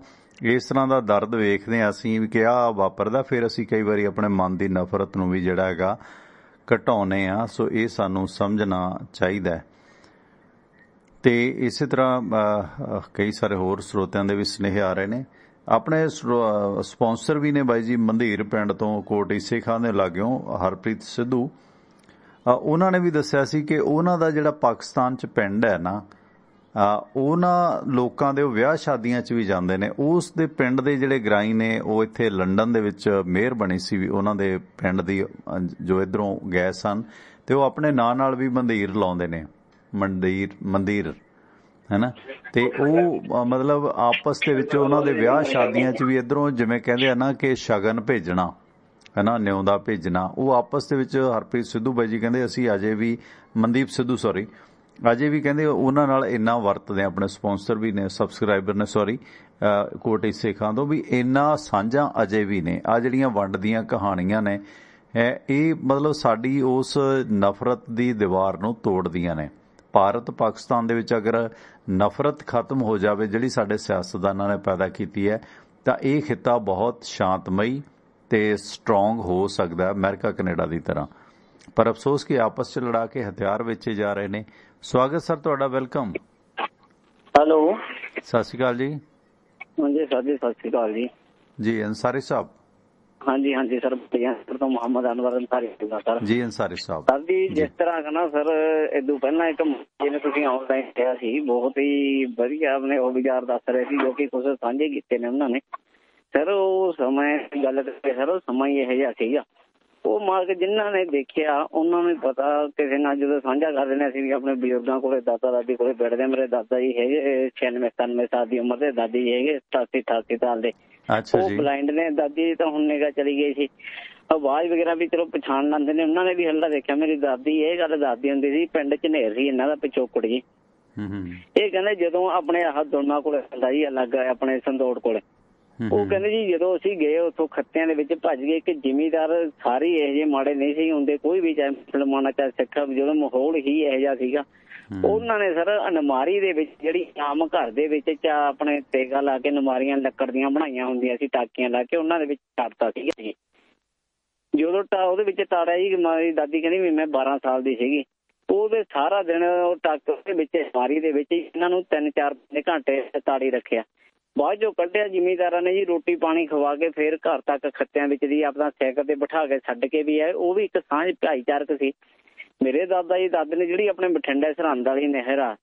ਇਸ ਤਰ੍ਹਾਂ ਦਾ ਦਰਦ ਵੇਖਦੇ ਹਾਂ ਅਸੀਂ ਵੀ ਕਿ ਆਹ ਵਾਪਰਦਾ, ਫਿਰ ਅਸੀਂ ਕਈ ਵਾਰੀ ਆਪਣੇ ਮਨ ਦੀ ਨਫ਼ਰਤ ਨੂੰ ਵੀ ਜਿਹੜਾ ਹੈਗਾ ਘਟਾਉਂਦੇ ਹਾਂ। ਸੋ ਇਹ ਸਾਨੂੰ ਸਮਝਣਾ ਚਾਹੀਦਾ। ਤੇ ਇਸੇ ਤਰ੍ਹਾਂ ਕਈ ਸਾਰੇ ਹੋਰ ਸਰੋਤਿਆਂ ਦੇ ਵੀ ਸੁਨੇਹੇ ਆ ਰਹੇ ਨੇ। ਆਪਣੇ ਸਪਾਂਸਰ ਵੀ ਨੇ ਬਾਈ ਜੀ ਮੰਧੀਰ ਪਿੰਡ ਤੋਂ, ਕੋਟ ਈਸੇ ਖਾਂ ਦੇ ਲਾਗਿਓਂ ਹਰਪ੍ਰੀਤ ਸਿੱਧੂ, ਉਹਨਾਂ ਨੇ ਵੀ ਦੱਸਿਆ ਸੀ ਕਿ ਉਹਨਾਂ ਦਾ ਜਿਹੜਾ ਪਾਕਿਸਤਾਨ 'ਚ ਪਿੰਡ ਹੈ ਨਾ, ਉਹਨਾਂ ਲੋਕਾਂ ਦੇ ਉਹ ਵਿਆਹ ਸ਼ਾਦੀਆਂ 'ਚ ਵੀ ਜਾਂਦੇ ਨੇ। ਉਸ ਦੇ ਪਿੰਡ ਦੇ ਜਿਹੜੇ ਗਰਾਈ ਨੇ ਉਹ ਇੱਥੇ ਲੰਡਨ ਦੇ ਵਿੱਚ ਮੇਅਰ ਬਣੀ ਸੀ ਵੀ ਉਹਨਾਂ ਦੇ ਪਿੰਡ ਦੀ, ਜੋ ਇੱਧਰੋਂ ਗਏ ਸਨ, ਤੇ ਉਹ ਆਪਣੇ ਨਾਂ ਨਾਲ ਵੀ ਮੰਧੀਰ ਲਾਉਂਦੇ ਨੇ, ਮੰਦਿਰ ਹੈ ਨਾ। ਤੇ ਉਹ ਮਤਲਬ ਆਪਸ ਦੇ ਵਿੱਚ ਉਹਨਾਂ ਦੇ ਵਿਆਹ ਸ਼ਾਦੀਆਂ 'ਚ ਵੀ ਇੱਧਰੋਂ ਜਿਵੇਂ ਕਹਿੰਦੇ ਆ ਨਾ ਕਿ ਸ਼ਗਨ ਭੇਜਣਾ ਹੈ ਨਾ, ਨਿਉਂਦਾ ਭੇਜਣਾ, ਉਹ ਆਪਸ ਦੇ ਵਿੱਚ ਹਰਪ੍ਰੀਤ ਸਿੱਧੂ ਬਾਈ ਜੀ ਕਹਿੰਦੇ ਅਸੀਂ ਅਜੇ ਵੀ, ਮਨਦੀਪ ਸਿੱਧੂ ਸੌਰੀ, ਅਜੇ ਵੀ ਕਹਿੰਦੇ ਉਹਨਾਂ ਨਾਲ ਇੰਨਾ ਵਰਤਦੇ, ਆਪਣੇ ਸਪਾਂਸਰ ਵੀ ਨੇ, ਸਬਸਕ੍ਰਾਈਬਰ ਨੇ ਸੌਰੀ, ਕੋਟ ਈਸੇ ਖਾਂ ਤੋਂ ਵੀ ਇੰਨਾ ਸਾਂਝਾ ਅਜੇ ਵੀ ਨੇ। ਆ ਜਿਹੜੀਆਂ ਵੰਡ ਦੀਆਂ ਕਹਾਣੀਆਂ ਨੇ, ਇਹ ਮਤਲਬ ਸਾਡੀ ਉਸ ਨਫ਼ਰਤ ਦੀ ਦੀਵਾਰ ਨੂੰ ਤੋੜਦੀਆਂ ਨੇ। ਭਾਰਤ ਪਾਕਿਸਤਾਨ ਦੇ ਵਿੱਚ ਅਗਰ ਨਫ਼ਰਤ ਖਤਮ ਹੋ ਜਾਵੇ ਜਿਹੜੀ ਸਾਡੇ ਸਿਆਸਤਦਾਨਾਂ ਨੇ ਪੈਦਾ ਕੀਤੀ ਹੈ, ਤਾਂ ਇਹ ਖਿੱਤਾ ਬਹੁਤ ਸ਼ਾਂਤਮਈ ਤੇ ਸਟਰੋਂਗ ਹੋ ਸਕਦਾ ਅਮਰੀਕਾ ਕੈਨੇਡਾ ਦੀ ਤਰ੍ਹਾਂ। ਪਰ ਅਫਸੋਸ ਕਿ ਆਪਸ 'ਚ ਲੜਾ ਕੇ ਹਥਿਆਰ ਵੇਚੇ ਜਾ ਰਹੇ ਨੇ। ਸਵਾਗਤ ਸਰ ਤੁਹਾਡਾ, ਵੈਲਕਮ। ਹੈਲੋ, ਸਤਿ ਸ਼੍ਰੀ ਅਕਾਲ ਜੀ। ਹਾਂਜੀ ਸਰ ਜੀ, ਸਤਿ ਸ਼੍ਰੀ ਅਕਾਲ ਜੀ। ਜੀ ਅੰਸਾਰੀ ਸਾਹਿਬ। ਹਾਂਜੀ ਹਾਂਜੀ ਸਰ, ਸਰ ਤੋਂ ਮੁਹੰਮਦ ਅਨਵਰ ਅੰਸਾਰੀ ਸਰ। ਜੀ ਅੰਸਾਰੀ ਸਾਹਿਬ। ਸਰ ਜੀ ਜਿਸ ਤਰ੍ਹਾਂ ਨਾ ਸਰ, ਇਦੋਂ ਪਹਿਲਾਂ ਇੱਕ ਜਿਹਨੇ ਤੁਸੀਂ ਆਨਲਾਈਨ ਕਿਹਾ ਸੀ, ਬਹੁਤ ਹੀ ਵਧੀਆ ਆਪਣੇ ਉਹ ਵਿਚਾਰ ਦੱਸ ਰਹੇ ਸੀ, ਜੋ ਕਿ ਕੁਝ ਸਾਂਝੇ ਕੀਤੇ ਨੇ ਉਹਨਾਂ ਨੇ। ਸਰ ਉਹ ਸਮੇਂ ਦੀ ਗੱਲ ਕਰੀਏ ਸਰ, ਉਹ ਸਮਾਂ ਹੀ ਇਹੋ ਜਿਹਾ ਸੀਗਾ। ਉਹ ਮਾਰਕ ਜਿਨ੍ਹਾਂ ਨੇ ਦੇਖਿਆ ਉਹਨਾਂ ਨੂੰ ਪਤਾ। ਕਿਸੇ ਨਾਲ ਜਦੋਂ ਸਾਂਝਾ ਕਰਦੇ ਨੇ, ਅਸੀਂ ਵੀ ਆਪਣੇ ਬਜ਼ੁਰਗਾਂ ਕੋਲੇ, ਦਾਦਾ ਦਾਦੀ ਕੋਲੇ ਬੈਠਦੇ। ਮੇਰੇ ਦਾਦਾ ਜੀ ਹੈਗੇ 96-97 ਸਾਲ ਦੀ ਉਮਰ ਦੇ, ਦਾਦੀ ਜੀ ਹੈਗੇ 87-88 ਸਾਲ ਦੇ। ਉਹ ਬਲਾਈਂਡ ਨੇ। ਦਾਦੀ ਤਾਂ ਹੁਣ ਨਿਗਾਹ ਚਲੀ ਗਈ ਸੀ, ਆਵਾਜ਼ ਵਗੈਰਾ ਵੀ ਚਲੋ ਪਛਾਣ ਲੈਂਦੇ ਨੇ। ਉਹਨਾਂ ਨੇ ਵੀ ਹੱਲਾ ਦੇਖਿਆ। ਮੇਰੀ ਦਾਦੀ ਇਹ ਗੱਲ ਦੱਸਦੀ ਹੁੰਦੀ ਸੀ, ਪਿੰਡ ਚ ਨੇਰ ਸੀ ਇਹਨਾਂ ਦਾ ਪਿਛੋਕੜ ਜੀ। ਇਹ ਕਹਿੰਦੇ ਜਦੋਂ ਆਪਣੇ ਆਹ ਦੋਨਾਂ ਕੋਲੇ ਹੁੰਦਾ ਜੀ ਅਲੱਗ, ਆਪਣੇ ਸੰਦੋੜ ਕੋਲੇ, ਉਹ ਕਹਿੰਦੇ ਜੀ ਜਦੋਂ ਅਸੀਂ ਗਏ ਉੱਥੋਂ ਖੱਤਿਆਂ ਦੇ ਵਿੱਚ ਭੱਜ ਗਏ ਕਿ ਜ਼ਿਮੀਦਾਰ ਸਾਰੇ ਇਹੋ ਜਿਹੇ ਮਾੜੇ ਨਹੀਂ ਸੀ ਹੁੰਦੇ, ਕੋਈ ਵੀ, ਚਾਹੇ ਮੁਸਲਮਾਨ ਚਾਹੇ ਸਿੱਖ, ਜਦੋਂ ਮਾਹੌਲ ਹੀ ਇਹੋ ਜਿਹਾ ਸੀਗਾ। ਉਹਨਾਂ ਨੇ ਸਰ ਅਲਮਾਰੀ ਦੇ ਵਿੱਚ, ਜਿਹੜੀ ਆਮ ਘਰ ਦੇ ਵਿੱਚ ਆਪਣੇ ਤੇਗਾ ਲਾ ਕੇ ਅਲਮਾਰੀਆਂ ਲੱਕੜ ਦੀਆਂ ਬਣਾਈਆਂ ਹੁੰਦੀਆਂ ਸੀ, ਟਾਕੀਆਂ ਲਾ ਕੇ, ਉਹਨਾਂ ਦੇ ਵਿੱਚ ਟਾੜਤਾ ਸੀਗਾ ਜੀ। ਜਦੋਂ ਉਹਦੇ ਵਿੱਚ ਤਾੜਿਆ ਜੀ, ਮੇਰੀ ਦਾਦੀ ਕਹਿੰਦੀ ਵੀ ਮੈਂ 12 ਸਾਲ ਦੀ ਸੀਗੀ। ਉਹਦੇ ਸਾਰਾ ਦਿਨ ਉਹ ਟਾਕੇ ਦੇ ਵਿੱਚ, ਅਲਮਾਰੀ ਦੇ ਵਿੱਚ ਇਹਨਾਂ ਨੂੰ 3-4 ਘੰਟੇ ਤਾੜੀ ਰੱਖਿਆ। ਬਾਅਦ ਚੋਂ ਕੱਢਿਆ ਜ਼ਿਮੀਦਾਰਾਂ ਨੇ ਜੀ, ਰੋਟੀ ਪਾਣੀ ਖਵਾ ਕੇ ਫਿਰ ਘਰ ਤੱਕ ਖੱਤਿਆਂ ਵਿੱਚ ਦੀ ਆਪਣਾ ਸਾਈਕਲ ਤੇ ਬਿਠਾ ਕੇ ਛੱਡ ਕੇ ਵੀ ਆਏ। ਉਹ ਵੀ ਇੱਕ ਸਾਂਝ ਭਾਈਚਾਰਕ ਸੀ। ਮੇਰੇ ਦਾਦਾ ਜੀ ਦਾਦੇ ਨੇ, ਜਿਹੜੀ ਆਪਣੇ ਬਠਿੰਡੇ ਸਰਹੰਦ ਵਾਲੀ ਨਹਿਰ ਆ,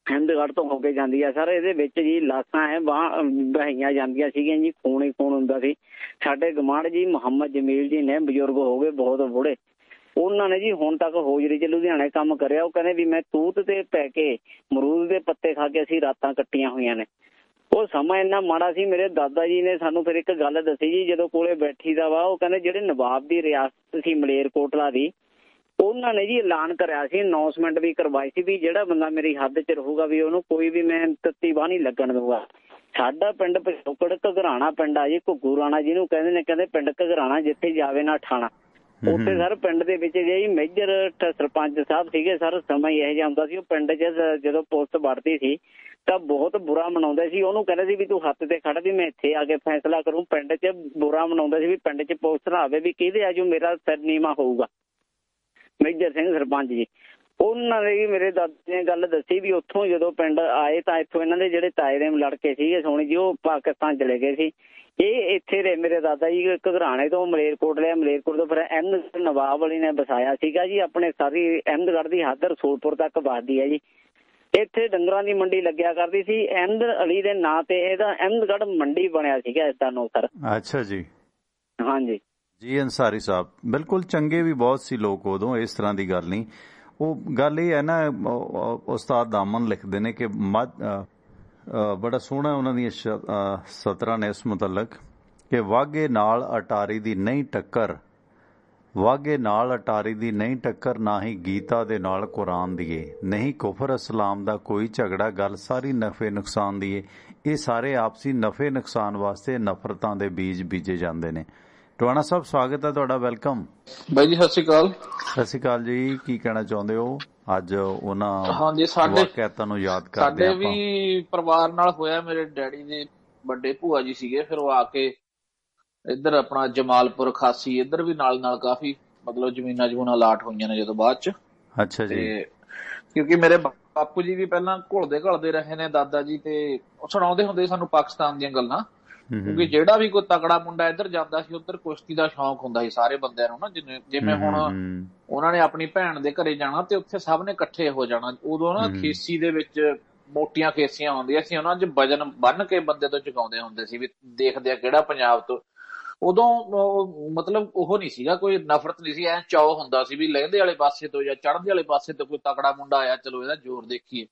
ਹਿੰਦਗੜ੍ਹ ਤੋਂ ਹੋ ਕੇ ਜਾਂਦੀ ਆ ਸਰ, ਇਹਦੇ ਵਿੱਚ ਜੀ ਲਾਸ਼ਾਂ ਬਹਾਈਆਂ ਜਾਂਦੀਆਂ ਸੀਗੀਆਂ ਜੀ, ਖੂਨ ਹੀ ਖੂਨ ਹੁੰਦਾ ਸੀ। ਸਾਡੇ ਗਮਾਂਡ ਜੀ ਮੁਹੰਮਦ ਜਮੀਲ ਜੀ ਨੇ, ਬਜ਼ੁਰਗ ਹੋ ਗਏ ਬਹੁਤ ਬੁੜੇ, ਉਹਨਾਂ ਨੇ ਜੀ ਹੁਣ ਤੱਕ ਹੋਜਰੀ ਚ ਲੁਧਿਆਣੇ ਕੰਮ ਕਰਿਆ। ਉਹ ਕਹਿੰਦੇ ਵੀ ਮੈਂ ਤੂਤ ਤੇ ਪੈ ਕੇ ਅਮਰੂਦ ਦੇ ਪੱਤੇ ਖਾ ਕੇ ਅਸੀਂ ਰਾਤਾਂ ਕੱਟੀਆਂ ਹੋਈਆਂ ਨੇ। ਉਹ ਸਮਾਂ ਇੰਨਾ ਮਾੜਾ ਸੀ। ਮੇਰੇ ਦਾਦਾ ਜੀ ਨੇ ਸਾਨੂੰ ਫਿਰ ਇੱਕ ਗੱਲ ਦੱਸੀ ਜੀ, ਜਦੋਂ ਕੋਲੇ ਬੈਠੀ ਦਾ ਵਾ, ਉਹ ਕਹਿੰਦੇ ਜਿਹੜੇ ਨਵਾਬ ਦੀ ਰਿਆਸਤ ਸੀ ਮਲੇਰਕੋਟਲਾ ਦੀ, ਉਹਨਾਂ ਨੇ ਜੀ ਐਲਾਨ ਕਰਿਆ ਸੀ, ਅਨਾਉਂਸਮੈਂਟ ਵੀ ਕਰਵਾਈ ਸੀ ਵੀ ਜਿਹੜਾ ਬੰਦਾ ਮੇਰੀ ਹੱਦ 'ਚ ਰਹੂਗਾ ਵੀ ਉਹਨੂੰ ਕੋਈ ਵੀ ਮੈਂ ਤੱਤੀ ਬਾਹ ਨਹੀਂ ਲੱਗਣ ਦਊਗਾ। ਸਾਡਾ ਪਿੰਡ ਪਿਛੋਕੜ ਘਗਰਾਣਾ ਪਿੰਡ ਆ ਜੀ, ਘੁੱਗੂ ਰਾਣਾ ਜਿਹਨੂੰ ਕਹਿੰਦੇ ਨੇ, ਕਹਿੰਦੇ ਪਿੰਡ ਘਗਰਾਣਾ ਜਿੱਥੇ ਜਾਵੇ ਨਾ ਠਾਣਾ। ਉੱਥੇ ਸਰ ਪਿੰਡ ਦੇ ਵਿੱਚ ਜੀ ਮੇਜਰ ਸਰਪੰਚ ਸਾਹਿਬ ਸੀਗੇ ਸਰ। ਸਮਾਂ ਹੀ ਇਹੋ ਜਿਹਾ ਹੁੰਦਾ ਸੀ, ਉਹ ਪਿੰਡ 'ਚ ਜਦੋਂ ਪੁਲਿਸ ਵੜਦੀ ਸੀ ਤਾਂ ਬਹੁਤ ਬੁਰਾ ਮਨਾਉਂਦੇ ਸੀ। ਉਹਨੂੰ ਕਹਿੰਦੇ ਸੀ ਵੀ ਤੂੰ ਹੱਥ ਤੇ ਖੜ, ਵੀ ਮੈਂ ਇੱਥੇ ਆ ਕੇ ਫੈਸਲਾ ਕਰੂੰ। ਪਿੰਡ 'ਚ ਬੁਰਾ ਮਨਾਉਂਦੇ ਸੀ ਵੀ ਪਿੰਡ 'ਚ ਪੁਲਿਸ ਨਾ ਆਵੇ, ਵੀ ਕਿਹਦੇ ਆਜੂ ਮੇਰਾ ਸਿਰ ਨੀਵਾਂ ਹੋਊਗਾ। ਮੇਜਰ ਸਿੰਘ ਸਰਪੰਚ ਜੀ, ਉਹਨਾਂ ਨੇ ਵੀ ਮੇਰੇ ਦਾਦੇ ਨੇ ਗੱਲ ਦੱਸੀ ਵੀ ਉੱਥੋਂ ਜਦੋਂ ਪਿੰਡ ਆਏ ਤਾਂ ਇੱਥੋਂ ਇਹਨਾਂ ਦੇ ਜਿਹੜੇ ਤਾਏ ਦੇ ਲੜਕੇ ਸੀਗੇ ਸੋਹਣੀ ਜੀ, ਉਹ ਪਾਕਿਸਤਾਨ ਚਲੇ ਗਏ ਸੀ। ਇਹ ਇੱਥੇ ਦੇ ਮੇਰੇ ਦਾਦਾ ਜੀ ਘਗਰਾਣੇ ਤੋਂ ਮਲੇਰਕੋਟ ਲਿਆ, ਮਲੇਰਕੋਟ ਤੋਂ ਫਿਰ ਅਹਿਮਦ ਨਵਾਬ ਅਲੀ ਨੇ ਵਸਾਇਆ ਸੀਗਾ ਜੀ। ਆਪਣੇ ਸਾਰੀ ਅਹਿਮਦਗੜ੍ਹ ਦੀ ਹੱਦ ਰਸੂਲਪੁਰ ਤੱਕ ਵੱਸਦੀ ਹੈ ਜੀ। ਇੱਥੇ ਡੰਗਰਾਂ ਦੀ ਮੰਡੀ ਲੱਗਿਆ ਕਰਦੀ ਸੀ। ਅਹਿਮਦ ਅਲੀ ਦੇ ਨਾਂ ਤੇ ਇਹਦਾ ਅਹਿਮਦਗੜ੍ਹ ਮੰਡੀ ਬਣਿਆ ਸੀਗਾ ਇਸਦਾ ਨਾਂ ਸਰ। ਅੱਛਾ ਜੀ। ਹਾਂਜੀ ਜੀ ਅੰਸਾਰੀ ਸਾਹਿਬ, ਬਿਲਕੁਲ ਚੰਗੇ ਵੀ ਬਹੁਤ ਸੀ ਲੋਕ ਉਦੋਂ, ਇਸ ਤਰ੍ਹਾਂ ਦੀ ਗੱਲ ਨਹੀਂ। ਉਹ ਗੱਲ ਇਹ ਹੈ ਨਾ, ਉਸਤਾਦ ਦਾਮਨ ਲਿਖਦੇ ਨੇ ਕਿ ਬੜਾ ਸੋਹਣਾ ਉਹਨਾਂ ਦੀਆਂ ਸਤਰਾਂ ਨੇ ਇਸ ਮੁਤਲਕ ਕਿ ਵਾਘੇ ਨਾਲ ਅਟਾਰੀ ਦੀ ਨਹੀਂ ਟੱਕਰ, ਵਾਘੇ ਨਾਲ ਅਟਾਰੀ ਦੀ ਨਹੀਂ ਟੱਕਰ, ਨਾ ਹੀ ਗੀਤਾ ਦੇ ਨਾਲ ਕੁਰਾਨ ਦੀ ਏ, ਨਹੀਂ ਕੁਫਰ ਇਸਲਾਮ ਦਾ ਕੋਈ ਝਗੜਾ, ਗੱਲ ਸਾਰੀ ਨਫੇ ਨੁਕਸਾਨ ਦੀ ਏ। ਇਹ ਸਾਰੇ ਆਪਸੀ ਨਫੇ ਨੁਕਸਾਨ ਵਾਸਤੇ ਨਫ਼ਰਤਾਂ ਦੇ ਬੀਜ ਬੀਜੇ ਜਾਂਦੇ ਨੇ। ਟਵਾਣਾ ਸਾਹਿਬ, ਸਵਾਗਤ ਹੈ ਤੁਹਾਡਾ, ਵੈਲਕਮ ਬਾਈ ਜੀ। ਸਤਿ ਸ਼੍ਰੀ ਅਕਾਲ। ਸਤਿ ਸ਼੍ਰੀ ਅਕਾਲ ਜੀ। ਕੀ ਕਹਿਣਾ ਚਾਹੁੰਦੇ ਹੋ ਅੱਜ ਉਹਨਾਂ ਵਾਕਿਆਤਾਂ ਨੂੰ ਯਾਦ ਕਰਦੇ? ਸਾਡੇ ਵੀ ਪਰਿਵਾਰ ਨਾਲ ਹੋਇਆ। ਮੇਰੇ ਡੈਡੀ ਦੇ ਵੱਡੇ ਭੂਆ ਜੀ ਸੀਗੇ, ਫਿਰ ਉਹ ਆ ਕੇ ਇੱਧਰ ਆਪਣਾ ਜਮਾਲਪੁਰ ਖਾਸੀ ਇੱਧਰ ਵੀ ਨਾਲ ਨਾਲ ਕਾਫੀ ਮਤਲਬ ਜ਼ਮੀਨਾਂ ਜਮੂਨਾਂ ਅਲਾਟ ਹੋਈਆਂ ਨੇ ਜਦੋਂ ਬਾਅਦ ਚ। ਅੱਛਾ ਜੀ। ਕਿਉਂਕਿ ਮੇਰੇ ਬਾਪੂ ਜੀ ਵੀ ਪਹਿਲਾਂ ਘੁਲਦੇ ਰਹੇ ਨੇ, ਦਾਦਾ ਜੀ, ਤੇ ਉਹ ਸੁਣਾਉਂਦੇ ਹੁੰਦੇ ਸਾਨੂੰ ਪਾਕਿਸਤਾਨ ਦੀਆਂ ਗੱਲਾਂ। ਕਿਉਂਕਿ ਜਿਹੜਾ ਵੀ ਕੋਈ ਤਕੜਾ ਮੁੰਡਾ ਇੱਧਰ ਜਾਂਦਾ ਸੀ, ਉੱਧਰ ਕੁਸ਼ਤੀ ਦਾ ਸ਼ੌਂਕ ਹੁੰਦਾ ਸੀ ਸਾਰੇ ਬੰਦਿਆਂ ਨੂੰ ਨਾ। ਜਿਵੇਂ ਹੁਣ ਉਹਨਾਂ ਨੇ ਆਪਣੀ ਭੈਣ ਦੇ ਘਰੇ ਜਾਣਾ ਤੇ ਉੱਥੇ ਸਭ ਨੇ ਇਕੱਠੇ ਹੋ ਜਾਣਾ। ਉਦੋਂ ਨਾ ਖੇਸੀ ਦੇ ਵਿੱਚ ਮੋਟੀਆਂ ਖੇਸੀਆਂ ਹੁੰਦੀਆਂ ਸੀ, ਉਹਨਾਂ 'ਚ ਵਜਨ ਬੰਨ ਕੇ ਬੰਦੇ ਤੋਂ ਚੁਕਾਉਂਦੇ ਹੁੰਦੇ ਸੀ ਵੀ ਦੇਖਦੇ ਆ ਕਿਹੜਾ ਪੰਜਾਬ ਤੋਂ। ਉਦੋਂ ਮਤਲਬ ਉਹ ਨਹੀਂ ਸੀਗਾ, ਕੋਈ ਨਫ਼ਰਤ ਨਹੀਂ ਸੀ, ਐ ਚਾਅ ਹੁੰਦਾ ਸੀ ਵੀ ਲਹਿੰਦੇ ਵਾਲੇ ਪਾਸੇ ਤੋਂ ਜਾਂ ਚੜ੍ਹਦੇ ਵਾਲੇ ਪਾਸੇ ਤੋਂ ਕੋਈ ਤਕੜਾ ਮੁੰਡਾ ਆਇਆ, ਚਲੋ ਇਹਦਾ ਜ਼ੋਰ ਦੇਖੀਏ।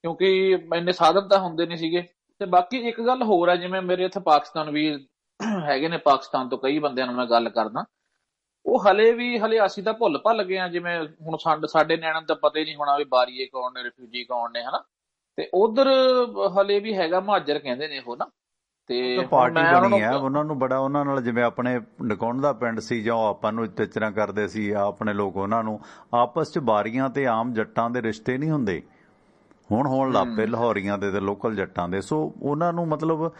ਕਿਉਂਕਿ ਇੰਨੇ ਸਾਧਨ ਤਾਂ ਹੁੰਦੇ ਨਹੀਂ ਸੀਗੇ। ਤੇ ਬਾਕੀ ਇੱਕ ਗੱਲ ਹੋਰ ਹੈ, ਜਿਵੇਂ ਮੇਰੇ ਇੱਥੇ ਪਾਕਿਸਤਾਨ ਵੀ ਹੈਗੇ ਨੇ, ਪਾਕਿਸਤਾਨ ਤੋਂ ਕਈ ਬੰਦਿਆਂ ਨਾਲ ਮੈਂ ਗੱਲ ਕਰਦਾ, ਉਹ ਹਲੇ ਅਸੀਂ ਤਾਂ ਭੁੱਲ ਭੱਲ ਗਏ ਆ। ਜਿਵੇਂ ਹੁਣ ਸਾਡੇ ਨਿਆਣਿਆਂ ਨੂੰ ਤਾਂ ਪਤਾ ਹੀ ਨਹੀਂ ਹੋਣਾ ਵੀ ਬਾਰੀਏ ਕੌਣ ਨੇ, ਰਿਫਿਊਜੀ ਕੌਣ ਨੇ, ਹਨਾ। ਤੇ ਉਧਰ ਹਲੇ ਵੀ ਹੈਗਾ ਮੁਹਾਜਰ ਕਹਿੰਦੇ ਨੇ ਉਹ ਨਾ। ਤੇ ਪਾਰਟੀ ਬਣੀ ਹੈ ਉਹਨਾਂ ਨੂੰ ਬੜਾ, ਉਹਨਾਂ ਨਾਲ ਜਿਵੇਂ ਆਪਣੇ ਨਕੌਣ ਦਾ ਪਿੰਡ ਸੀ ਜਾਂ ਆਪਾਂ ਨੂੰ ਟਿਚਰਾਂ ਕਰਦੇ ਸੀ ਆਪਣੇ ਲੋਕ, ਉਹਨਾਂ ਨੂੰ ਆਪਸ ਚ ਬਾਰੀਆਂ ਤੇ ਆਮ ਜੱਟਾਂ ਦੇ ਰਿਸ਼ਤੇ ਨਹੀਂ ਹੁੰਦੇ, ਹੁਣ ਹੋਣ ਲੱਗ ਪਏ ਲਾਹੌਰੀਆਂ ਦੇ ਤੇ ਲੋਕਲ ਜੱਟਾਂ ਦੇ। ਸੋ ਉਹਨਾਂ ਨੂੰ ਮਤਲਬ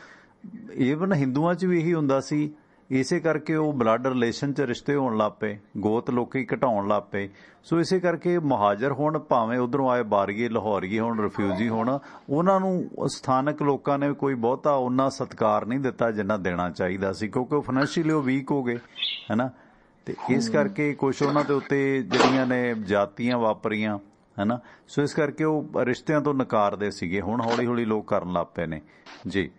ਈਵਨ ਹਿੰਦੂਆਂ 'ਚ ਵੀ ਇਹੀ ਹੁੰਦਾ ਸੀ, ਇਸੇ ਕਰਕੇ ਉਹ ਬਲੱਡ ਰਿਲੇਸ਼ਨ 'ਚ ਰਿਸ਼ਤੇ ਹੋਣ ਲੱਗ ਪਏ, ਗੋਤ ਲੋਕੀ ਘਟਾਉਣ ਲੱਗ ਪਏ। ਸੋ ਇਸੇ ਕਰਕੇ ਮੁਹਾਜਰ ਹੋਣ, ਭਾਵੇਂ ਉਧਰੋਂ ਆਏ ਬਾਰੀਏ ਲਾਹੌਰੀਏ ਹੋਣ, ਰਿਫਿਊਜੀ ਹੋਣ, ਉਹਨਾਂ ਨੂੰ ਸਥਾਨਕ ਲੋਕਾਂ ਨੇ ਕੋਈ ਬਹੁਤਾ ਉਹਨਾਂ ਸਤਿਕਾਰ ਨਹੀਂ ਦਿੱਤਾ ਜਿੰਨਾ ਦੇਣਾ ਚਾਹੀਦਾ ਸੀ, ਕਿਉਂਕਿ ਉਹ ਫਾਈਨੈਂਸ਼ੀਅਲੀ ਉਹ ਵੀਕ ਹੋ ਗਏ, ਹੈ ਨਾ। ਤੇ ਇਸ ਕਰਕੇ ਕੁਛ ਉਹਨਾਂ ਦੇ ਉੱਤੇ ਜਿਹੜੀਆਂ ਨੇ ਜਾਤੀਆਂ ਵਾਪਰੀਆਂ, ਹੈ ਨਾ। ਸੋ ਇਸ ਕਰਕੇ ਉਹ ਰਿਸ਼ਤਿਆਂ ਤੋਂ ਨਕਾਰਦੇ ਸੀਗੇ, ਹੁਣ ਹੌਲੀ ਹੌਲੀ ਲੋਕ ਕਰਨ ਲੱਗ ਪਏ ਨੇ ਜੀ।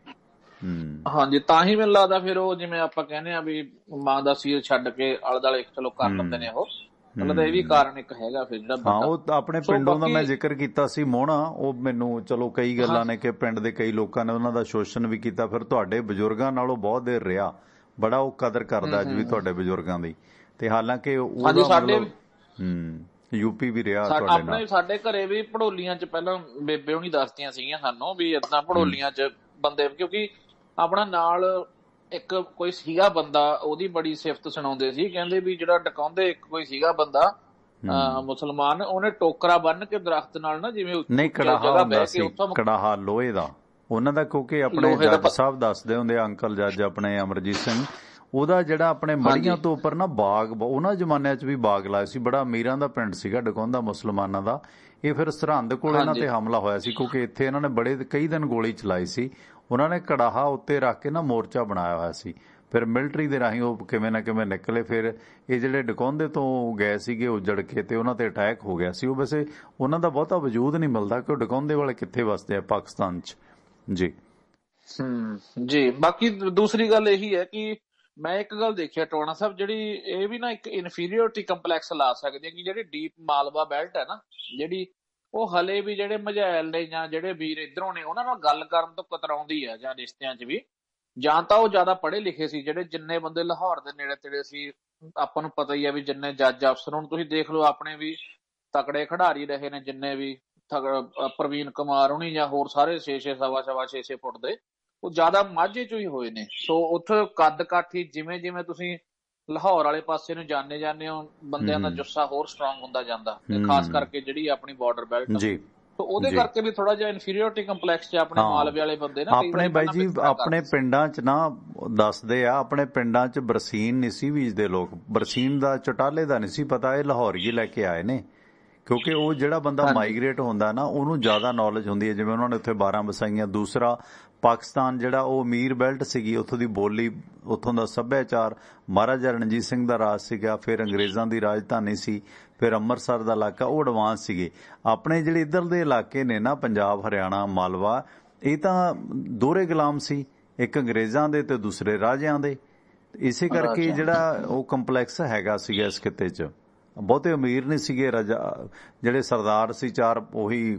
ਹਾਂਜੀ, ਤਾਂ ਹੀ ਮੈਨੂੰ ਲੱਗਦਾ ਫਿਰ ਉਹ ਜਿਵੇਂ ਆਪਾਂ ਕਹਿੰਦੇ ਆ ਵੀ ਮਾਂ ਦਾ ਸੀਰ ਛੱਡ ਕੇ ਆਲੇ ਦੁਆਲੇ ਚਲੋ ਕਰ ਲੈਂਦੇ ਨੇ ਉਹ, ਮਤਲਬ ਇਹ ਵੀ ਕਾਰਨ ਇੱਕ ਹੈਗਾ ਫਿਰ ਜਿਹੜਾ। ਹਾਂ, ਉਹ ਆਪਣੇ ਪਿੰਡੋਂ ਦਾ ਮੈਂ ਜ਼ਿਕਰ ਕੀਤਾ ਸੀ ਮੋਹਣਾ, ਉਹ ਮੈਨੂੰ ਚਲੋ ਕਈ ਗੱਲਾਂ ਨੇ ਕਿ ਪਿੰਡ ਦੇ ਕਈ ਲੋਕਾਂ ਨੇ ਉਹਨਾਂ ਦਾ ਸ਼ੋਸ਼ਣ ਵੀ ਕੀਤਾ, ਫਿਰ ਤੁਹਾਡੇ ਬਜ਼ੁਰਗਾਂ ਨਾਲੋਂ ਬਹੁਤ ਦੇਰ ਰਿਹਾ, ਬੜਾ ਉਹ ਕਦਰ ਕਰਦਾ ਅੱਜ ਵੀ ਤੁਹਾਡੇ ਬਜ਼ੁਰਗਾਂ ਦੀ। ਤੇ ਹਾਲਾਂਕਿ ਯੂਪੀ ਵੀ ਰਿਹਾ ਤੁਹਾਡੇ ਨਾਲ। ਸਾਡੇ ਘਰੇ ਵੀ ਭੜੋਲੀਆਂ ਚ ਪਹਿਲਾਂ ਬੇਬੇ ਹੋਣੀ ਦੱਸਦੀਆਂ ਸੀਗੀਆਂ ਸਾਨੂੰ ਵੀ ਏਦਾਂ ਭੜੋਲੀਆਂ ਚ ਬੰਦੇ, ਕਿਉਂਕਿ ਆਪਣਾ ਨਾਲ ਇੱਕ ਕੋਈ ਸੀਗਾ ਬੰਦਾ, ਉਹਦੀ ਬੜੀ ਸਿਫਤ ਸੁਣਾਉਂਦੇ ਸੀ, ਕਹਿੰਦੇ ਵੀ ਜਿਹੜਾ ਡਕਾਉਂਦੇ ਇੱਕ ਕੋਈ ਸੀਗਾ ਬੰਦਾ ਮੁਸਲਮਾਨ, ਉਹਨੇ ਟੋਕਰਾ ਬੰਨ ਕੇ ਦਰਖਤ ਨਾਲ ਨਾ, ਜਿਵੇਂ ਨਹੀਂ ਕੜਾਹਾ ਹੁੰਦਾ ਸੀ, ਕੜਾਹਾ ਲੋਹੇ ਦਾ ਉਹਨਾਂ ਦਾ, ਕਿਉਂਕਿ ਆਪਣੇ ਜੱਜ ਸਾਹਿਬ ਦੱਸਦੇ ਹੁੰਦੇ ਅੰਕਲ ਜੱਜ ਆਪਣੇ ਅਮਰਜੀਤ ਸਿੰਘ, ਉਹਦਾ ਜਿਹੜਾ ਆਪਣੇ ਮੜੀਆਂ ਤੋਂ ਉੱਪਰ ਨਾ ਬਾਗ, ਉਹਨਾਂ ਜ਼ਮਾਨਿਆਂ 'ਚ ਵੀ ਬਾਗ ਲਾਇਆ ਸੀ। ਬੜਾ ਅਮੀਰਾਂ ਦਾ ਪਿੰਡ ਸੀਗਾ ਡਕਾਉਂਦਾ ਮੁਸਲਮਾਨਾਂ ਦਾ। ਇਹ ਫਿਰ ਸਰਹੰਦ ਕੋਲ ਇਹਨਾਂ ਤੇ ਹਮਲਾ ਹੋਇਆ ਸੀ, ਕਿਉਂਕਿ ਇੱਥੇ ਇਹਨਾਂ ਨੇ ਕਈ ਦਿਨ ਗੋਲੀ ਚਲਾਈ ਸੀ। ਉਹਨਾਂ ਨੇ ਕੜਾਹਾ ਉੱਤੇ ਰੱਖ ਕੇ ਨਾ ਮੋਰਚਾ ਬਣਾਇਆ ਹੋਇਆ ਸੀ, ਫਿਰ ਮਿਲਟਰੀ ਦੇ ਰਾਹੀਂ ਉਹ ਕਿਵੇਂ ਨਾ ਕਿਵੇਂ ਨਿਕਲੇ। ਫਿਰ ਇਹ ਜਿਹੜੇ ਡਕਾਉਂਦੇ ਤੋਂ ਗਏ ਸੀਗੇ ਉਜੜ ਕੇ, ਤੇ ਉਹਨਾਂ ਤੇ ਅਟੈਕ ਹੋ ਗਿਆ ਸੀ। ਉਹ ਵੈਸੇ ਉਹਨਾਂ ਦਾ ਬਹੁਤਾ ਵਜੂਦ ਨਹੀਂ ਮਿਲਦਾ ਕਿ ਉਹ ਡਕਾਉਂਦੇ ਵਾਲੇ ਕਿੱਥੇ ਵਸਦੇ ਆ ਪਾਕਿਸਤਾਨ 'ਚ ਜੀ। ਜੀ, ਬਾਕੀ ਦੂਸਰੀ ਗੱਲ ਇਹੀ ਹੈ ਕਿ ਮੈਂ ਇੱਕ ਗੱਲ ਦੇਖਿਆ ਟਵਾਣਾ ਸਾਹਿਬ, ਜਿਹੜੀ ਇਹ ਵੀ ਨਾ ਇੱਕ ਇਨਫੀਰੀਅਰਿਟੀ ਕੰਪਲੈਕਸ ਲਾ ਸਕਦੀ ਹੈ ਕਿ ਜਿਹੜੀ ਡੀਪ ਮਾਲਵਾ ਬੈਲਟ ਹੈ ਨਾ, ਜਿਹੜੀ ਉਹ ਹਲੇ ਵੀ ਜਿਹੜੇ ਮਝੈਲ ਨੇ ਜਾਂ ਜਿਹੜੇ ਵੀਰ ਇੱਧਰੋਂ ਨੇ, ਉਹਨਾਂ ਨਾਲ ਗੱਲ ਕਰਨ ਤੋਂ ਕਤਰਾਉਂਦੀ ਹੈ, ਜਾਂ ਰਿਸ਼ਤਿਆਂ 'ਚ ਵੀ। ਜਾਂ ਤਾਂ ਉਹ ਜ਼ਿਆਦਾ ਪੜ੍ਹੇ ਲਿਖੇ ਸੀ, ਜਿਹੜੇ ਜਿੰਨੇ ਬੰਦੇ ਲਾਹੌਰ ਦੇ ਨੇੜੇ ਤੇੜੇ ਸੀ, ਆਪਾਂ ਨੂੰ ਪਤਾ ਹੀ ਹੈ ਵੀ ਜਿੰਨੇ ਜੱਜ ਅਫਸਰ, ਹੁਣ ਤੁਸੀਂ ਦੇਖ ਲਓ ਆਪਣੇ ਵੀ ਤਕੜੇ ਖਿਡਾਰੀ ਰਹੇ ਨੇ ਜਿੰਨੇ ਵੀ, ਪ੍ਰਵੀਨ ਕੁਮਾਰ ਹੋਣੀ ਜਾਂ ਹੋਰ ਸਾਰੇ 6-6 ਸਵਾ 6 ਫੁੱਟ ਦੇ, ਉਹ ਜ਼ਿਆਦਾ ਮਾਝੇ ਚੋਂ ਹੀ ਹੋਏ ਨੇ। ਸੋ ਉੱਥੇ ਕੱਦ ਕਾਠੀ ਜਿਵੇਂ ਜਿਵੇਂ ਤੁਸੀਂ ਲਾਹੌਰ ਵਾਲੇ ਪਾਸੇ ਨੂੰ ਜਾਂਦੇ ਹੋ ਬੰਦਿਆਂ ਦਾ ਜੁੱਸਾ ਹੋਰ ਸਟਰੋਂਗ ਹੁੰਦਾ ਜਾਂਦਾ, ਖਾਸ ਕਰਕੇ ਜਿਹੜੀ ਆਪਣੀ ਬਾਰਡਰ ਬੈਲਟ ਜੀ, ਉਹਦੇ ਕਰਕੇ ਵੀ ਥੋੜਾ ਜਿਹਾ ਇਨਫੀਰੀਅਰਿਟੀ ਕੰਪਲੈਕਸ ਚ ਆਪਣੇ ਮਾਲਵੇ ਵਾਲੇ ਬੰਦੇ ਨਾ ਆਪਣੇ ਬਾਈ ਜੀ ਆਪਣੇ ਪਿੰਡਾਂ ਚ ਨਾ ਦੱਸਦੇ ਆ, ਆਪਣੇ ਪਿੰਡਾਂ ਚ ਬਰਸੀਨ ਨਹੀਂ ਸੀ ਬੀਜਦੇ ਲੋਕ, ਬਰਸੀਨ ਦਾ ਚਟਾਲੇ ਦਾ ਨਹੀਂ ਸੀ ਪਤਾ, ਇਹ ਲਾਹੌਰੀ ਲੈ ਕੇ ਆਏ ਨੇ, ਕਿਉਂਕਿ ਉਹ ਜਿਹੜਾ ਬੰਦਾ ਮਾਈਗ੍ਰੇਟ ਹੁੰਦਾ ਨਾ ਉਹਨੂੰ ਜ਼ਿਆਦਾ ਨੌਲੇਜ ਹੁੰਦੀ ਹੈ, ਜਿਵੇਂ ਉਹਨਾਂ ਨੇ ਉੱਥੇ 12 ਵਸਾਈਆਂ। ਦੂਸਰਾ ਪਾਕਿਸਤਾਨ ਜਿਹੜਾ ਉਹ ਅਮੀਰ ਬੈਲਟ ਸੀਗੀ, ਉੱਥੋਂ ਦੀ ਬੋਲੀ, ਉੱਥੋਂ ਦਾ ਸੱਭਿਆਚਾਰ, ਮਹਾਰਾਜਾ ਰਣਜੀਤ ਸਿੰਘ ਦਾ ਰਾਜ ਸੀਗਾ, ਫਿਰ ਅੰਗਰੇਜ਼ਾਂ ਦੀ ਰਾਜਧਾਨੀ ਸੀ, ਫਿਰ ਅੰਮ੍ਰਿਤਸਰ ਦਾ ਇਲਾਕਾ, ਉਹ ਐਡਵਾਂਸ ਸੀਗੇ। ਆਪਣੇ ਜਿਹੜੇ ਇੱਧਰ ਦੇ ਇਲਾਕੇ ਨੇ ਨਾ ਪੰਜਾਬ, ਹਰਿਆਣਾ, ਮਾਲਵਾ, ਇਹ ਤਾਂ ਦੋਹਰੇ ਗੁਲਾਮ ਸੀ, ਇੱਕ ਅੰਗਰੇਜ਼ਾਂ ਦੇ ਤੇ ਦੂਸਰੇ ਰਾਜਿਆਂ ਦੇ। ਇਸੇ ਕਰਕੇ ਜਿਹੜਾ ਉਹ ਕੰਪਲੈਕਸ ਹੈਗਾ ਸੀਗਾ ਇਸ ਖਿੱਤੇ 'ਚ, ਬਹੁਤੇ ਅਮੀਰ ਨਹੀਂ ਸੀਗੇ ਰਾਜਾ, ਜਿਹੜੇ ਸਰਦਾਰ ਸੀ ਚਾਰ ਉਹੀ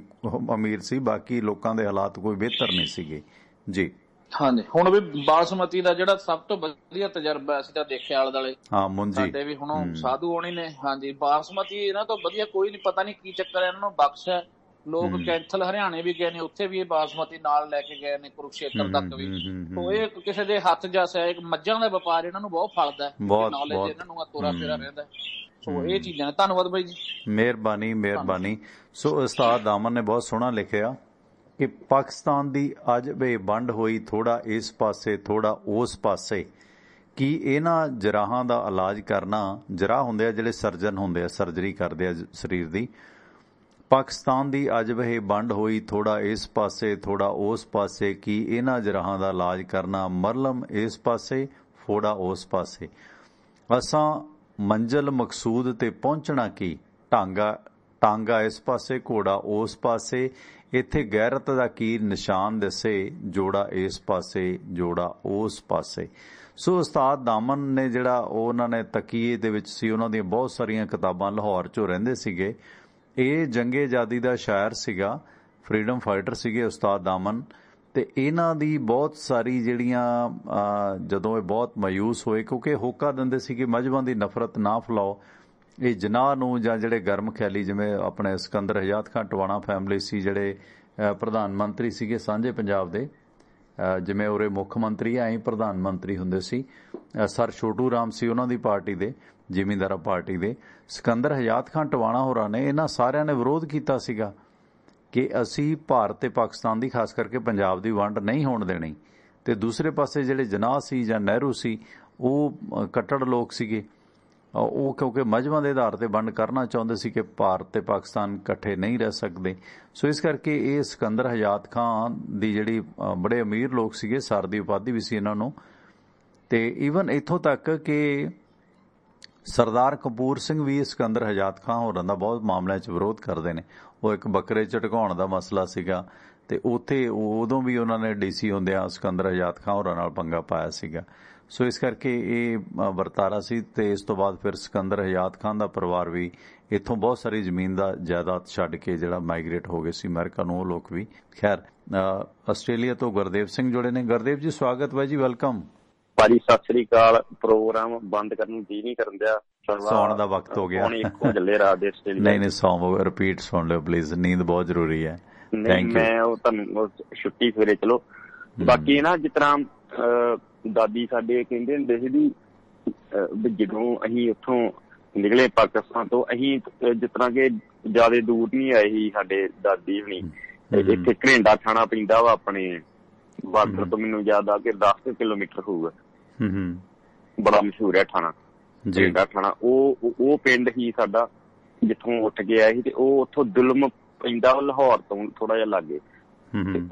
ਅਮੀਰ ਸੀ, ਬਾਕੀ ਲੋਕਾਂ ਦੇ ਹਾਲਾਤ ਕੋਈ ਬਿਹਤਰ ਨਹੀਂ ਸੀਗੇ ਜੀ। ਹਾਂਜੀ, ਹੁਣ ਵੀ ਬਾਸਮਤੀ ਦਾ ਜਿਹੜਾ ਸਭ ਤੋਂ ਵਧੀਆ ਤਜਰਬਾ ਅਸੀਂ ਤਾਂ ਦੇਖਿਆ ਆਲੇ ਦੁਆਲੇ, ਸਾਡੇ ਵੀ ਹੁਣ ਸਾਧੂ ਹੋਣੀ ਨੇ, ਹਾਂਜੀ, ਬਾਸਮਤੀ ਇਹਨਾਂ ਤੋਂ ਵਧੀਆ ਕੋਈ ਨਹੀਂ, ਪਤਾ ਨਹੀਂ ਕੀ ਚੱਕਰ ਹੈ, ਇਹਨਾਂ ਨੂੰ ਬਖਸ਼ਿਆ। ਲੋਕ ਕੈਂਥਲ ਹਰਿਆਣੇ ਵੀ ਗਏ ਨੇ, ਉੱਥੇ ਵੀ ਇਹ ਬਾਸਮਤੀ ਨਾਲ ਲੈ ਕੇ ਗਏ ਨੇ, ਕੁਰੂਕਸ਼ੇਤਰ ਤੱਕ ਵੀ। ਤੋ ਇਹ ਕਿਸੇ ਦੇ ਹੱਥ ਜਸ ਹੈ, ਇੱਕ ਮੱਝਾਂ ਦਾ ਵਪਾਰ ਇਹਨਾਂ ਨੂੰ ਬਹੁਤ ਫਲਦਾ, ਨੌਲੇਜ ਇਹਨਾਂ ਨੂੰ ਤੋਰਾ ਫੇਰਾ ਰਹਿੰਦਾ। ਸੋ ਇਹ ਚੀਜ਼ਾਂ ਨੇ। ਧੰਨਵਾਦ ਬਾਈ ਜੀ, ਮਿਹਰਬਾਨੀ ਮਿਹਰਬਾਨੀ। ਸੋ ਉਸਤਾਦ ਦਾਮਨ ਨੇ ਬਹੁਤ ਸੋਹਣਾ ਲਿਖਿਆ ਕਿ ਪਾਕਿਸਤਾਨ ਦੀ ਅੱਜ ਵੇ ਵੰਡ ਹੋਈ, ਥੋੜਾ ਇਸ ਪਾਸੇ ਥੋੜਾ ਉਸ ਪਾਸੇ, ਕਿ ਇਹਨਾਂ ਜਰਾਹਾਂ ਦਾ ਇਲਾਜ ਕਰਨਾ, ਜਰਾਹ ਹੁੰਦੇ ਆ ਜਿਹੜੇ ਸਰਜਨ ਹੁੰਦੇ ਆ, ਸਰਜਰੀ ਕਰਦੇ ਆ ਸਰੀਰ ਦੀ। ਪਾਕਿਸਤਾਨ ਦੀ ਅੱਜ ਵੇ ਵੰਡ ਹੋਈ, ਥੋੜਾ ਇਸ ਪਾਸੇ ਥੋੜਾ ਉਸ ਪਾਸੇ, ਕਿ ਇਹਨਾਂ ਜਰਾਹਾਂ ਦਾ ਇਲਾਜ ਕਰਨਾ, ਮਰਲਮ ਇਸ ਪਾਸੇ ਫੋੜਾ ਉਸ ਪਾਸੇ। ਅਸਾਂ ਮੰਜ਼ਿਲ ਮਕਸੂਦ ਤੇ ਪਹੁੰਚਣਾ ਕੀ, ਟਾਂਗਾ ਇਸ ਪਾਸੇ ਘੋੜਾ ਉਸ ਪਾਸੇ, ਇੱਥੇ ਗੈਰਤ ਦਾ ਕੀ ਨਿਸ਼ਾਨ ਦੱਸੇ, ਜੋੜਾ ਇਸ ਪਾਸੇ ਜੋੜਾ ਉਸ ਪਾਸੇ। ਸੋ ਉਸਤਾਦ ਦਾਮਨ ਨੇ ਜਿਹੜਾ ਉਹਨਾਂ ਨੇ ਤਕੀਏ ਦੇ ਵਿੱਚ ਸੀ, ਉਹਨਾਂ ਦੀਆਂ ਬਹੁਤ ਸਾਰੀਆਂ ਕਿਤਾਬਾਂ, ਲਾਹੌਰ 'ਚੋਂ ਰਹਿੰਦੇ ਸੀਗੇ। ਇਹ ਜੰਗੇ ਆਜ਼ਾਦੀ ਦਾ ਸ਼ਾਇਰ ਸੀਗਾ, ਫਰੀडम ਫਾਈਟਰ ਸੀਗੇ ਉਸਤਾਦ ਦਾਮਨ, ਤੇ ਇਹਨਾਂ ਦੀ ਬਹੁਤ ਸਾਰੀ ਜਿਹੜੀਆਂ ਜਦੋਂ ਇਹ ਬਹੁਤ ਮਾਯੂਸ ਹੋਏ, ਕਿਉਂਕਿ ਹੋਕਾ ਦਿੰਦੇ ਸੀ ਕਿ ਮਜ਼ਹਬਾਂ ਦੀ ਨਫ਼ਰਤ ਨਾ ਫੈਲਾਓ, ਇਹ ਜਨਾਹ ਨੂੰ, ਜਾਂ ਜਿਹੜੇ ਗਰਮ ਖਿਆਲੀ, ਜਿਵੇਂ ਆਪਣੇ ਸਿਕੰਦਰ ਹਯਾਤ ਖਾਨ ਟਵਾਣਾ ਫੈਮਿਲੀ ਸੀ, ਜਿਹੜੇ ਪ੍ਰਧਾਨ ਮੰਤਰੀ ਸੀਗੇ ਸਾਂਝੇ ਪੰਜਾਬ ਦੇ, ਜਿਵੇਂ ਉਰੇ ਮੁੱਖ ਮੰਤਰੀ ਐਂ ਪ੍ਰਧਾਨ ਮੰਤਰੀ ਹੁੰਦੇ ਸੀ। ਸਰ ਛੋਟੂ ਰਾਮ ਸੀ ਉਹਨਾਂ ਦੀ ਪਾਰਟੀ ਦੇ, ਜ਼ਿਮੀਂਦਾਰਾ ਪਾਰਟੀ ਦੇ। ਸਿਕੰਦਰ ਹਯਾਤ ਖਾਨ ਟਵਾਣਾ ਹੋਰਾਂ ਨੇ, ਇਹਨਾਂ ਸਾਰਿਆਂ ਨੇ ਵਿਰੋਧ ਕੀਤਾ ਸੀਗਾ ਕਿ ਅਸੀਂ ਭਾਰਤ ਤੇ ਪਾਕਿਸਤਾਨ ਦੀ, ਖਾਸ ਕਰਕੇ ਪੰਜਾਬ ਦੀ ਵੰਡ ਨਹੀਂ ਹੋਣ ਦੇਣੀ। ਤੇ ਦੂਸਰੇ ਪਾਸੇ ਜਿਹੜੇ ਜਨਾਹ ਸੀ ਜਾਂ ਨਹਿਰੂ ਸੀ, ਉਹ ਕੱਟੜ ਲੋਕ ਸੀਗੇ, ਉਹ ਕਿਉਂਕਿ ਮਜ਼ਹਬਾਂ ਦੇ ਆਧਾਰ ਤੇ ਵੰਡ ਕਰਨਾ ਚਾਹੁੰਦੇ ਸੀ ਕਿ ਭਾਰਤ ਤੇ ਪਾਕਿਸਤਾਨ ਇਕੱਠੇ ਨਹੀਂ ਰਹਿ ਸਕਦੇ। ਸੋ ਇਸ ਕਰਕੇ ਇਹ ਸਿਕੰਦਰ ਹਯਾਤ ਖਾਨ ਦੀ ਜਿਹੜੀ ਬੜੇ ਅਮੀਰ ਲੋਕ ਸੀਗੇ, ਸਰ ਦੀ ਉਪਾਧੀ ਵੀ ਸੀ ਇਹਨਾਂ ਨੂੰ। ਤੇ ਈਵਨ ਇੱਥੋਂ ਤੱਕ ਕਿ ਸਰਦਾਰ ਕਪੂਰ ਸਿੰਘ ਵੀ ਸਿਕੰਦਰ ਹਯਾਤ ਖਾਨ ਹੋਰਾਂ ਦਾ ਬਹੁਤ ਮਾਮਲਿਆਂ 'ਚ ਵਿਰੋਧ ਕਰਦੇ ਨੇ। ਉਹ ਇੱਕ ਬੱਕਰੇ ਝਟਕਾਉਣ ਦਾ ਮਸਲਾ ਸੀਗਾ, ਤੇ ਉੱਥੇ ਉਦੋਂ ਵੀ ਉਹਨਾਂ ਨੇ DC ਹੁੰਦਿਆਂ ਸਿਕੰਦਰ ਹਯਾਤ ਖਾਨ ਹੋਰਾਂ ਨਾਲ ਪੰਗਾ ਪਾਇਆ ਸੀਗਾ। ਸੋ ਇਸ ਕਰਕੇ ਇਹ ਵਰਤਾਰਾ ਸੀ। ਤੇ ਇਸ ਤੋਂ ਬਾਅਦ ਫਿਰ ਸਿਕੰਦਰ ਹਯਾਤ ਖਾਨ ਦਾ ਪਰਿਵਾਰ ਵੀ ਇੱਥੋਂ ਬਹੁਤ ਸਾਰੀ ਜ਼ਮੀਨ ਦਾ ਜਾਇਦਾਦ ਛੱਡ ਕੇ ਜਿਹੜਾ ਮਾਈਗ੍ਰੇਟ ਹੋ ਗਏ ਸੀ ਅਮਰੀਕਾ ਨੂੰ, ਉਹ ਲੋਕ ਵੀ। ਖੈਰ, ਆਸਟ੍ਰੇਲੀਆ ਤੋਂ ਗੁਰਦੇਵ ਸਿੰਘ ਜੁੜੇ ਨੇ। ਗੁਰਦੇਵ ਜੀ ਸਵਾਗਤ ਬਾਈ ਜੀ, ਵੈਲਕਮ ਭਾਜੀ, ਸਤਿ ਸ੍ਰੀ ਅਕਾਲ। ਪ੍ਰੋਗਰਾਮ ਬੰਦ ਕਰਨ ਨੂੰ ਜੀ ਨਹੀਂ ਕਰਨ ਦਿਆ, ਸੌਣ ਦਾ ਵਕਤ ਹੋ ਗਿਆ। ਨਹੀਂ ਸੌਂ, ਰਿਪੀਟ ਸੁਣ ਲਿਓ ਪਲੀਜ਼, ਨੀਂਦ ਬਹੁਤ ਜ਼ਰੂਰੀ ਹੈ। ਮੈਂ ਉਹ ਤੁਹਾਨੂੰ ਛੁੱਟੀ ਸਵੇਰੇ ਚਲੋ। ਬਾਕੀ ਨਾ ਜਿਸ ਤਰ੍ਹਾਂ ਦਾਦੀ ਸਾਡੇ ਕਹਿੰਦੇ ਹੁੰਦੇ ਸੀ ਵੀ ਜਦੋਂ ਅਸੀਂ ਉੱਥੋਂ ਨਿਕਲੇ ਪਾਕਿਸਤਾਨ ਤੋਂ, ਅਸੀਂ ਜਿਸ ਤਰ੍ਹਾਂ ਕਿ ਜ਼ਿਆਦਾ ਦੂਰ ਨਹੀਂ ਆਏ ਸੀ ਸਾਡੇ ਦਾਦੀ ਹੁਣੀ, ਇੱਥੇ ਘਰੇਂਡਾ ਥਾਣਾ ਪੈਂਦਾ ਵਾ ਆਪਣੇ ਬਾਰਡਰ ਤੋਂ, ਮੈਨੂੰ ਯਾਦ ਆ ਕਿ 10 ਕਿਲੋਮੀਟਰ ਹੋਊਗਾ, ਬੜਾ ਮਸ਼ਹੂਰ ਹੈ ਥਾਣਾ, ਘਰੇਂਡਾ ਥਾਣਾ। ਉਹ ਪਿੰਡ ਹੀ ਸਾਡਾ ਜਿੱਥੋਂ ਉੱਠ ਕੇ ਆਏ ਸੀ, ਤੇ ਉਹ ਉੱਥੋਂ ਜ਼ੁਲਮ ਪੈਂਦਾ ਲਾਹੌਰ ਤੋਂ ਥੋੜਾ ਜਿਹਾ ਲਾਗੇ,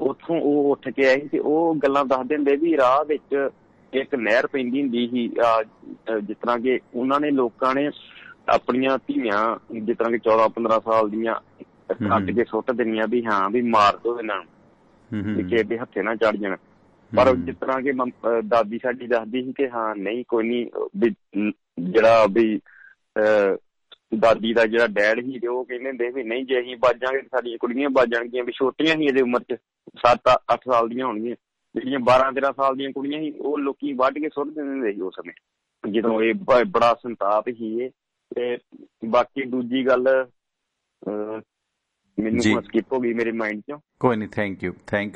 ਉੱਥੋਂ ਉਹ ਉੱਠ ਕੇ ਆਏ ਸੀ। ਤੇ ਉਹ ਗੱਲਾਂ ਦੱਸਦੇ ਹੁੰਦੇ ਵੀ ਰਾਹ ਵਿੱਚ ਇੱਕ ਨਹਿਰ ਪੈਂਦੀ ਹੁੰਦੀ ਸੀ, ਜਿਸ ਤਰ੍ਹਾਂ ਕਿ ਉਹਨਾਂ ਨੇ ਲੋਕਾਂ ਨੇ ਆਪਣੀਆਂ ਧੀਆਂ ਜਿਸ ਤਰ੍ਹਾਂ ਕਿ 14-15 ਸਾਲ ਦੀਆਂ ਕੱਟ ਕੇ ਸੁੱਟ ਦੇਣੀਆਂ ਵੀ ਹਾਂ ਵੀ ਮਾਰ ਦੋ ਇਹਨਾਂ ਨੂੰ, ਕਿਸੇ ਦੇ ਹੱਥੇ ਨਾ ਚੜ ਜਾਣ। ਪਰ ਜਿਸ ਤਰ੍ਹਾਂ ਕਿ ਦਾਦੀ ਸਾਡੀ ਦੱਸਦੀ ਸੀ ਕਿ ਹਾਂ ਨਹੀਂ ਕੋਈ ਨੀ, ਵੀ ਜਿਹੜਾ ਵੀ ਦਾਦੀ ਦਾ ਜਿਹੜਾ ਡੈਡ ਸੀ, ਤੇ ਉਹ ਕਹਿੰਦੇ ਹੁੰਦੇ ਵੀ ਨਹੀਂ ਜੇ ਅਸੀਂ ਬਾਜਾਂਗੇ ਸਾਡੀਆਂ ਕੁੜੀਆਂ ਬਾਜ ਜਾਣਗੀਆਂ, ਵੀ ਛੋਟੀਆਂ ਸੀ ਇਹਦੇ ਉਮਰ 'ਚ 7-8 ਸਾਲ ਦੀਆਂ ਹੋਣਗੀਆਂ, ਜਿਹੜੀਆਂ 12-13 ਸਾਲ ਦੀਆਂ ਕੁੜੀਆਂ ਸੀ ਉਹ ਲੋਕੀ ਵੱਢ ਕੇ ਸੁੱਟ ਦਿੰਦੇ ਹੁੰਦੇ ਸੀ ਉਸ ਸਮੇਂ, ਜਦੋਂ ਇਹ ਬੜਾ ਸੰਤਾਪ ਸੀ ਇਹ। ਤੇ ਬਾਕੀ ਦੂਜੀ ਗੱਲ ਮੈਨੂੰ ਸਕਿਪ ਹੋ ਗਈ ਮੇਰੇ ਮਾਈਂਡ 'ਚੋਂ। ਕੋਈ ਨਹੀਂ, ਥੈਂਕ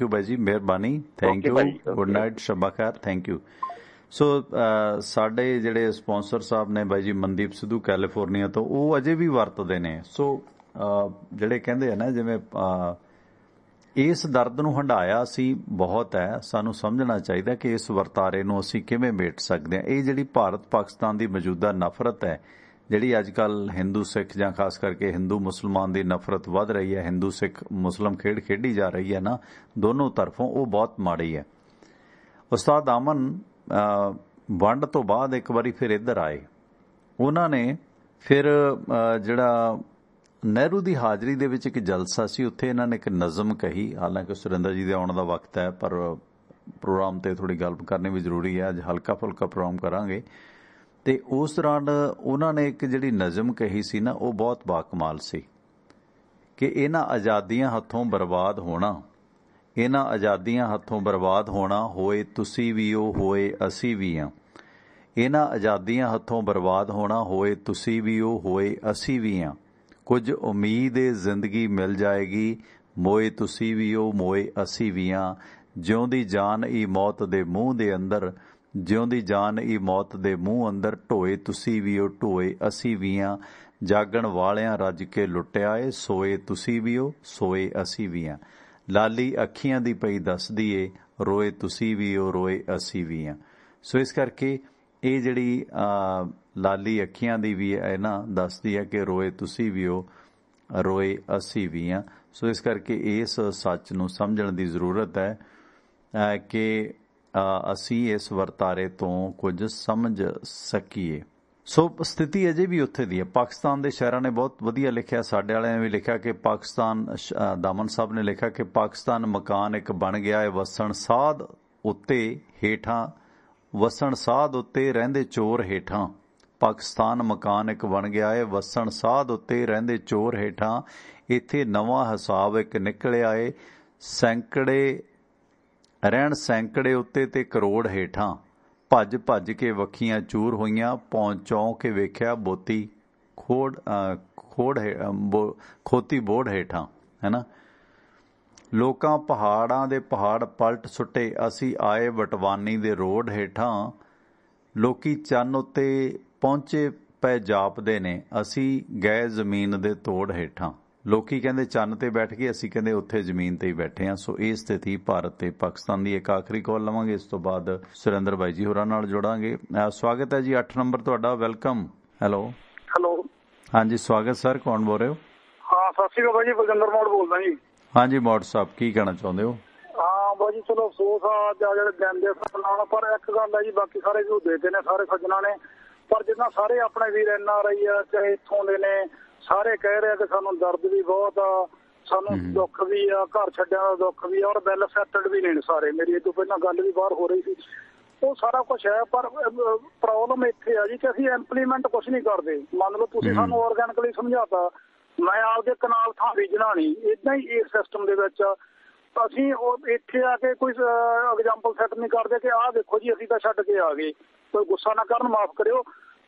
ਯੂ ਬਾਈ ਜੀ, ਮਿਹਰਬਾਨੀ, thank you, good night, Shaba ਖੈਰ, ਥੈਂਕ ਯੂ। ਸੋ ਸਾਡੇ ਜਿਹੜੇ ਸਪਾਂਸਰ ਸਾਹਿਬ ਨੇ ਬਾਈ ਜੀ ਮਨਦੀਪ ਸਿੱਧੂ ਕੈਲੀਫੋਰਨੀਆ ਤੋਂ, ਉਹ ਅਜੇ ਵੀ ਵਰਤਦੇ ਨੇ। ਸੋ ਜਿਹੜੇ ਕਹਿੰਦੇ ਆ ਨਾ, ਜਿਵੇਂ ਇਸ ਦਰਦ ਨੂੰ ਹੰਢਾਇਆ ਸੀ ਬਹੁਤ ਹੈ, ਸਾਨੂੰ ਸਮਝਣਾ ਚਾਹੀਦਾ ਕਿ ਇਸ ਵਰਤਾਰੇ ਨੂੰ ਅਸੀਂ ਕਿਵੇਂ ਮੇਟ ਸਕਦੇ ਹਾਂ। ਇਹ ਜਿਹੜੀ ਭਾਰਤ ਪਾਕਿਸਤਾਨ ਦੀ ਮੌਜੂਦਾ ਨਫ਼ਰਤ ਹੈ, ਜਿਹੜੀ ਅੱਜ ਕੱਲ੍ਹ ਹਿੰਦੂ ਸਿੱਖ ਜਾਂ ਖਾਸ ਕਰਕੇ ਹਿੰਦੂ ਮੁਸਲਮਾਨ ਦੀ ਨਫ਼ਰਤ ਵੱਧ ਰਹੀ ਹੈ, ਹਿੰਦੂ ਸਿੱਖ ਮੁਸਲਮ ਖੇਡ ਖੇਡੀ ਜਾ ਰਹੀ ਹੈ ਨਾ ਦੋਨੋਂ ਤਰਫੋਂ, ਉਹ ਬਹੁਤ ਮਾੜੀ ਹੈ। ਉਸਤਾਦ ਅਮਨ ਵੰਡ ਤੋਂ ਬਾਅਦ ਇੱਕ ਵਾਰੀ ਫਿਰ ਇੱਧਰ ਆਏ। ਉਹਨਾਂ ਨੇ ਫਿਰ ਜਿਹੜਾ ਨਹਿਰੂ ਦੀ ਹਾਜ਼ਰੀ ਦੇ ਵਿੱਚ ਇੱਕ ਜਲਸਾ ਸੀ, ਉੱਥੇ ਇਹਨਾਂ ਨੇ ਇੱਕ ਨਜ਼ਮ ਕਹੀ। ਹਾਲਾਂਕਿ ਸੁਰਿੰਦਰ ਜੀ ਦੇ ਆਉਣ ਦਾ ਵਕਤ ਹੈ, ਪਰ ਪ੍ਰੋਗਰਾਮ ਤੇ ਥੋੜੀ ਗੱਲ ਕਰਨੀ ਵੀ ਜ਼ਰੂਰੀ ਹੈ। ਅੱਜ ਹਲਕਾ ਫੁਲਕਾ ਪ੍ਰੋਗਰਾਮ ਕਰਾਂਗੇ। ਤੇ ਉਸ ਦੌਰਾਨ ਉਹਨਾਂ ਨੇ ਇੱਕ ਜਿਹੜੀ ਨਜ਼ਮ ਕਹੀ ਸੀ ਨਾ, ਉਹ ਬਹੁਤ ਬਾਕਮਾਲ ਸੀ ਕਿ ਇਹਨਾਂ ਆਜ਼ਾਦੀਆਂ ਹੱਥੋਂ ਬਰਬਾਦ ਹੋਣਾ, ਇਹਨਾਂ ਆਜ਼ਾਦੀਆਂ ਹੱਥੋਂ ਬਰਬਾਦ ਹੋਣਾ, ਹੋਏ ਤੁਸੀਂ ਵੀ ਉਹ, ਹੋਏ ਅਸੀਂ ਵੀ ਹਾਂ। ਇਹਨਾਂ ਆਜ਼ਾਦੀਆਂ ਹੱਥੋਂ ਬਰਬਾਦ ਹੋਣਾ, ਹੋਏ ਤੁਸੀਂ ਵੀ ਉਹ, ਹੋਏ ਅਸੀਂ ਵੀ ਹਾਂ। ਕੁਝ ਉਮੀਦ ਏ ਜ਼ਿੰਦਗੀ ਮਿਲ ਜਾਏਗੀ, ਮੋਏ ਤੁਸੀਂ ਵੀ ਉਹ, ਮੋਏ ਅਸੀਂ ਵੀ ਹਾਂ। ਜਿਉਂਦੀ ਜਾਨ ਈ ਮੌਤ ਦੇ ਮੂੰਹ ਦੇ ਅੰਦਰ, ਜਿਉਂਦੀ ਜਾਨ ਈ ਮੌਤ ਦੇ ਮੂੰਹ ਅੰਦਰ, ਢੋਏ ਤੁਸੀਂ ਵੀ ਉਹ, ਢੋਏ ਅਸੀਂ ਵੀ ਹਾਂ। ਜਾਗਣ ਵਾਲਿਆਂ ਰੱਜ ਕੇ ਲੁੱਟਿਆ ਏ, ਸੋਏ ਤੁਸੀਂ ਵੀ ਉਹ, ਸੋਏ ਅਸੀਂ ਵੀ ਹਾਂ। ਲਾਲੀ ਅੱਖੀਆਂ ਦੀ ਪਈ ਦੱਸਦੀ ਏ, ਰੋਏ ਤੁਸੀਂ ਵੀ ਉਹ, ਰੋਏ ਅਸੀਂ ਵੀ ਹਾਂ। ਸੋ ਇਸ ਕਰਕੇ ਇਹ ਜਿਹੜੀ ਲਾਲੀ ਅੱਖੀਆਂ ਦੀ ਵੀ ਹੈ ਨਾ, ਦੱਸਦੀ ਹੈ ਕਿ ਰੋਏ ਤੁਸੀਂ ਵੀ ਹੋ, ਰੋਏ ਅਸੀਂ ਵੀ ਹਾਂ। ਸੋ ਇਸ ਕਰਕੇ ਇਸ ਸੱਚ ਨੂੰ ਸਮਝਣ ਦੀ ਜ਼ਰੂਰਤ ਹੈ ਕਿ ਅਸੀਂ ਇਸ ਵਰਤਾਰੇ ਤੋਂ ਕੁਝ ਸਮਝ ਸਕੀਏ। ਸੋ ਸਥਿਤੀ ਅਜੇ ਵੀ ਉੱਥੇ ਦੀ ਹੈ। ਪਾਕਿਸਤਾਨ ਦੇ ਸ਼ਾਇਰਾਂ ਨੇ ਬਹੁਤ ਵਧੀਆ ਲਿਖਿਆ, ਸਾਡੇ ਵਾਲਿਆਂ ਨੇ ਵੀ ਲਿਖਿਆ ਕਿ ਪਾਕਿਸਤਾਨ, ਦਾਮਨ ਸਾਹਿਬ ਨੇ ਲਿਖਿਆ ਕਿ ਪਾਕਿਸਤਾਨ ਮਕਾਨ ਇੱਕ ਬਣ ਗਿਆ ਹੈ, ਵਸਣ ਸਾਧ ਉੱਤੇ ਹੇਠਾਂ, ਵਸਣ ਸਾਧ ਉੱਤੇ ਰਹਿੰਦੇ ਚੋਰ ਹੇਠਾਂ। ਪਾਕਿਸਤਾਨ ਮਕਾਨ ਇੱਕ ਬਣ ਗਿਆ ਹੈ, ਵਸਣ ਸਾਧ ਉੱਤੇ ਰਹਿੰਦੇ ਚੋਰ ਹੇਠਾਂ। ਇੱਥੇ ਨਵਾਂ ਹਿਸਾਬ ਇੱਕ ਨਿਕਲਿਆ ਏ, ਸੈਂਕੜੇ ਰਹਿਣ ਸੈਂਕੜੇ ਉੱਤੇ ਤੇ ਕਰੋੜ ਹੇਠਾਂ। ਭੱਜ ਭੱਜ ਕੇ ਵੱਖੀਆਂ ਚੂਰ ਹੋਈਆਂ, ਪਹੁੰਚੋਂ ਕੇ ਵੇਖਿਆ ਬੋਤੀ ਖੋਤੀ ਬੋੜ ਹੇਠਾਂ, ਹੈ ਨਾ। ਲੋਕਾਂ ਪਹਾੜਾਂ ਦੇ ਪਹਾੜ ਪਲਟ ਸੁੱਟੇ, ਅਸੀਂ ਆਏ ਵਟਵਾਨੀ ਦੇ ਰੋਡ ਹੇਠਾਂ। ਲੋਕੀ ਚੰਨ ਉੱਤੇ ਪਹੁੰਚੇ ਪਏ ਜਾਪਦੇ ਨੇ, ਅਸੀਂ ਗਏ ਜ਼ਮੀਨ ਦੇ ਤੋੜ ਹੇਠਾਂ। ਲੋਕੀ ਕਹਿੰਦੇ ਚੰਨ ਤੇ ਬੈਠ ਗਏ, ਅਸੀਂ ਕਹਿੰਦੇ ਉੱਥੇ ਜ਼ਮੀਨ ਤੇ ਹੀ ਬੈਠੇ ਹਾਂ। ਸੋ ਇਹ ਸਥਿਤੀ ਭਾਰਤ ਤੇ ਪਾਕਿਸਤਾਨ ਦੀ। ਇੱਕ ਆਖਰੀ ਕਾਲ ਲਵਾਂਗੇ, ਇਸ ਤੋਂ ਬਾਅਦ ਸੁਰਿੰਦਰ ਬਾਈ ਜੀ ਹੋਰਾਂ ਨਾਲ ਜੁੜਾਂਗੇ। ਸਵਾਗਤ ਹੈ ਜੀ, 8 ਨੰਬਰ ਤੁਹਾਡਾ, ਵੈਲਕਮ। ਹੈਲੋ ਹਾਂਜੀ, ਸਵਾਗਤ ਸਰ, ਕੌਣ ਬੋਲ ਰਹੇ ਹੋ? ਹਾਂ, ਸਤਿ ਸ਼੍ਰੀ ਅਕਾਲ ਜੀ, ਬਲਜਿੰਦਰ ਮੋੜ ਬੋਲਦਾ ਜੀ। ਹਾਂਜੀ ਮੋੜ ਸਾਹਿਬ, ਕੀ ਕਹਿਣਾ ਚਾਹੁੰਦੇ ਹੋ? ਹਾਂ ਬਾਜੀ, ਚਲੋ ਅਫਸੋਸ ਆ ਜਿਹੜੇ ਦਿਨ ਦੇ ਨਾਲ, ਪਰ ਇੱਕ ਗੱਲ ਹੈ ਜੀ, ਬਾਕੀ ਸਾਰੇ ਜੋ ਦੇਦੇ ਨੇ ਸਾਰੇ ਸੱਜਣਾ ਨੇ, ਪਰ ਜਿੱਦਾਂ ਸਾਰੇ ਆਪਣੇ ਵੀਰ NRI ਆ, ਚਾਹੇ ਇੱਥੋਂ ਦੇ ਨੇ, ਸਾਰੇ ਕਹਿ ਰਹੇ ਕਿ ਸਾਨੂੰ ਦਰਦ ਵੀ ਬਹੁਤ ਆ, ਸਾਨੂੰ ਦੁੱਖ ਵੀ ਆ, ਘਰ ਛੱਡਿਆਂ ਦਾ ਦੁੱਖ ਵੀ ਆ, ਔਰ ਵੈਲ ਸੈਟਲਡ ਵੀ ਨੇ ਸਾਰੇ। ਮੇਰੀ ਇਹ ਤੋਂ ਪਹਿਲਾਂ ਗੱਲ ਵੀ ਬਾਹਰ ਹੋ ਰਹੀ ਸੀ, ਉਹ ਸਾਰਾ ਕੁਛ ਹੈ, ਪਰ ਪ੍ਰੋਬਲਮ ਇੱਥੇ ਆ ਜੀ ਕਿ ਅਸੀਂ ਇੰਪਲੀਮੈਂਟ ਕੁਛ ਨਹੀਂ ਕਰਦੇ। ਮੰਨ ਲਓ ਤੁਸੀਂ ਸਾਨੂੰ ਆਰਗੈਨਿਕਲੀ ਸਮਝਾਤਾ, ਮੈਂ ਆਪਦੇ ਕਨਾਲ ਥਾਂ ਬੀਜਣਾ ਨਹੀਂ, ਏਦਾਂ ਹੀ ਇਸ ਸਿਸਟਮ ਦੇ ਵਿੱਚ ਅਸੀਂ ਉਹ ਇੱਥੇ ਆ ਕੇ ਕੋਈ ਐਗਜ਼ਾਮਪਲ ਸੈੱਟ ਨਹੀਂ ਕਰਦੇ ਕਿ ਆਹ ਦੇਖੋ ਜੀ ਅਸੀਂ ਤਾਂ ਛੱਡ ਕੇ ਆ ਗਏ। ਕੋਈ ਗੁੱਸਾ ਨਾ ਕਰਨ, ਮਾਫ ਕਰਿਓ,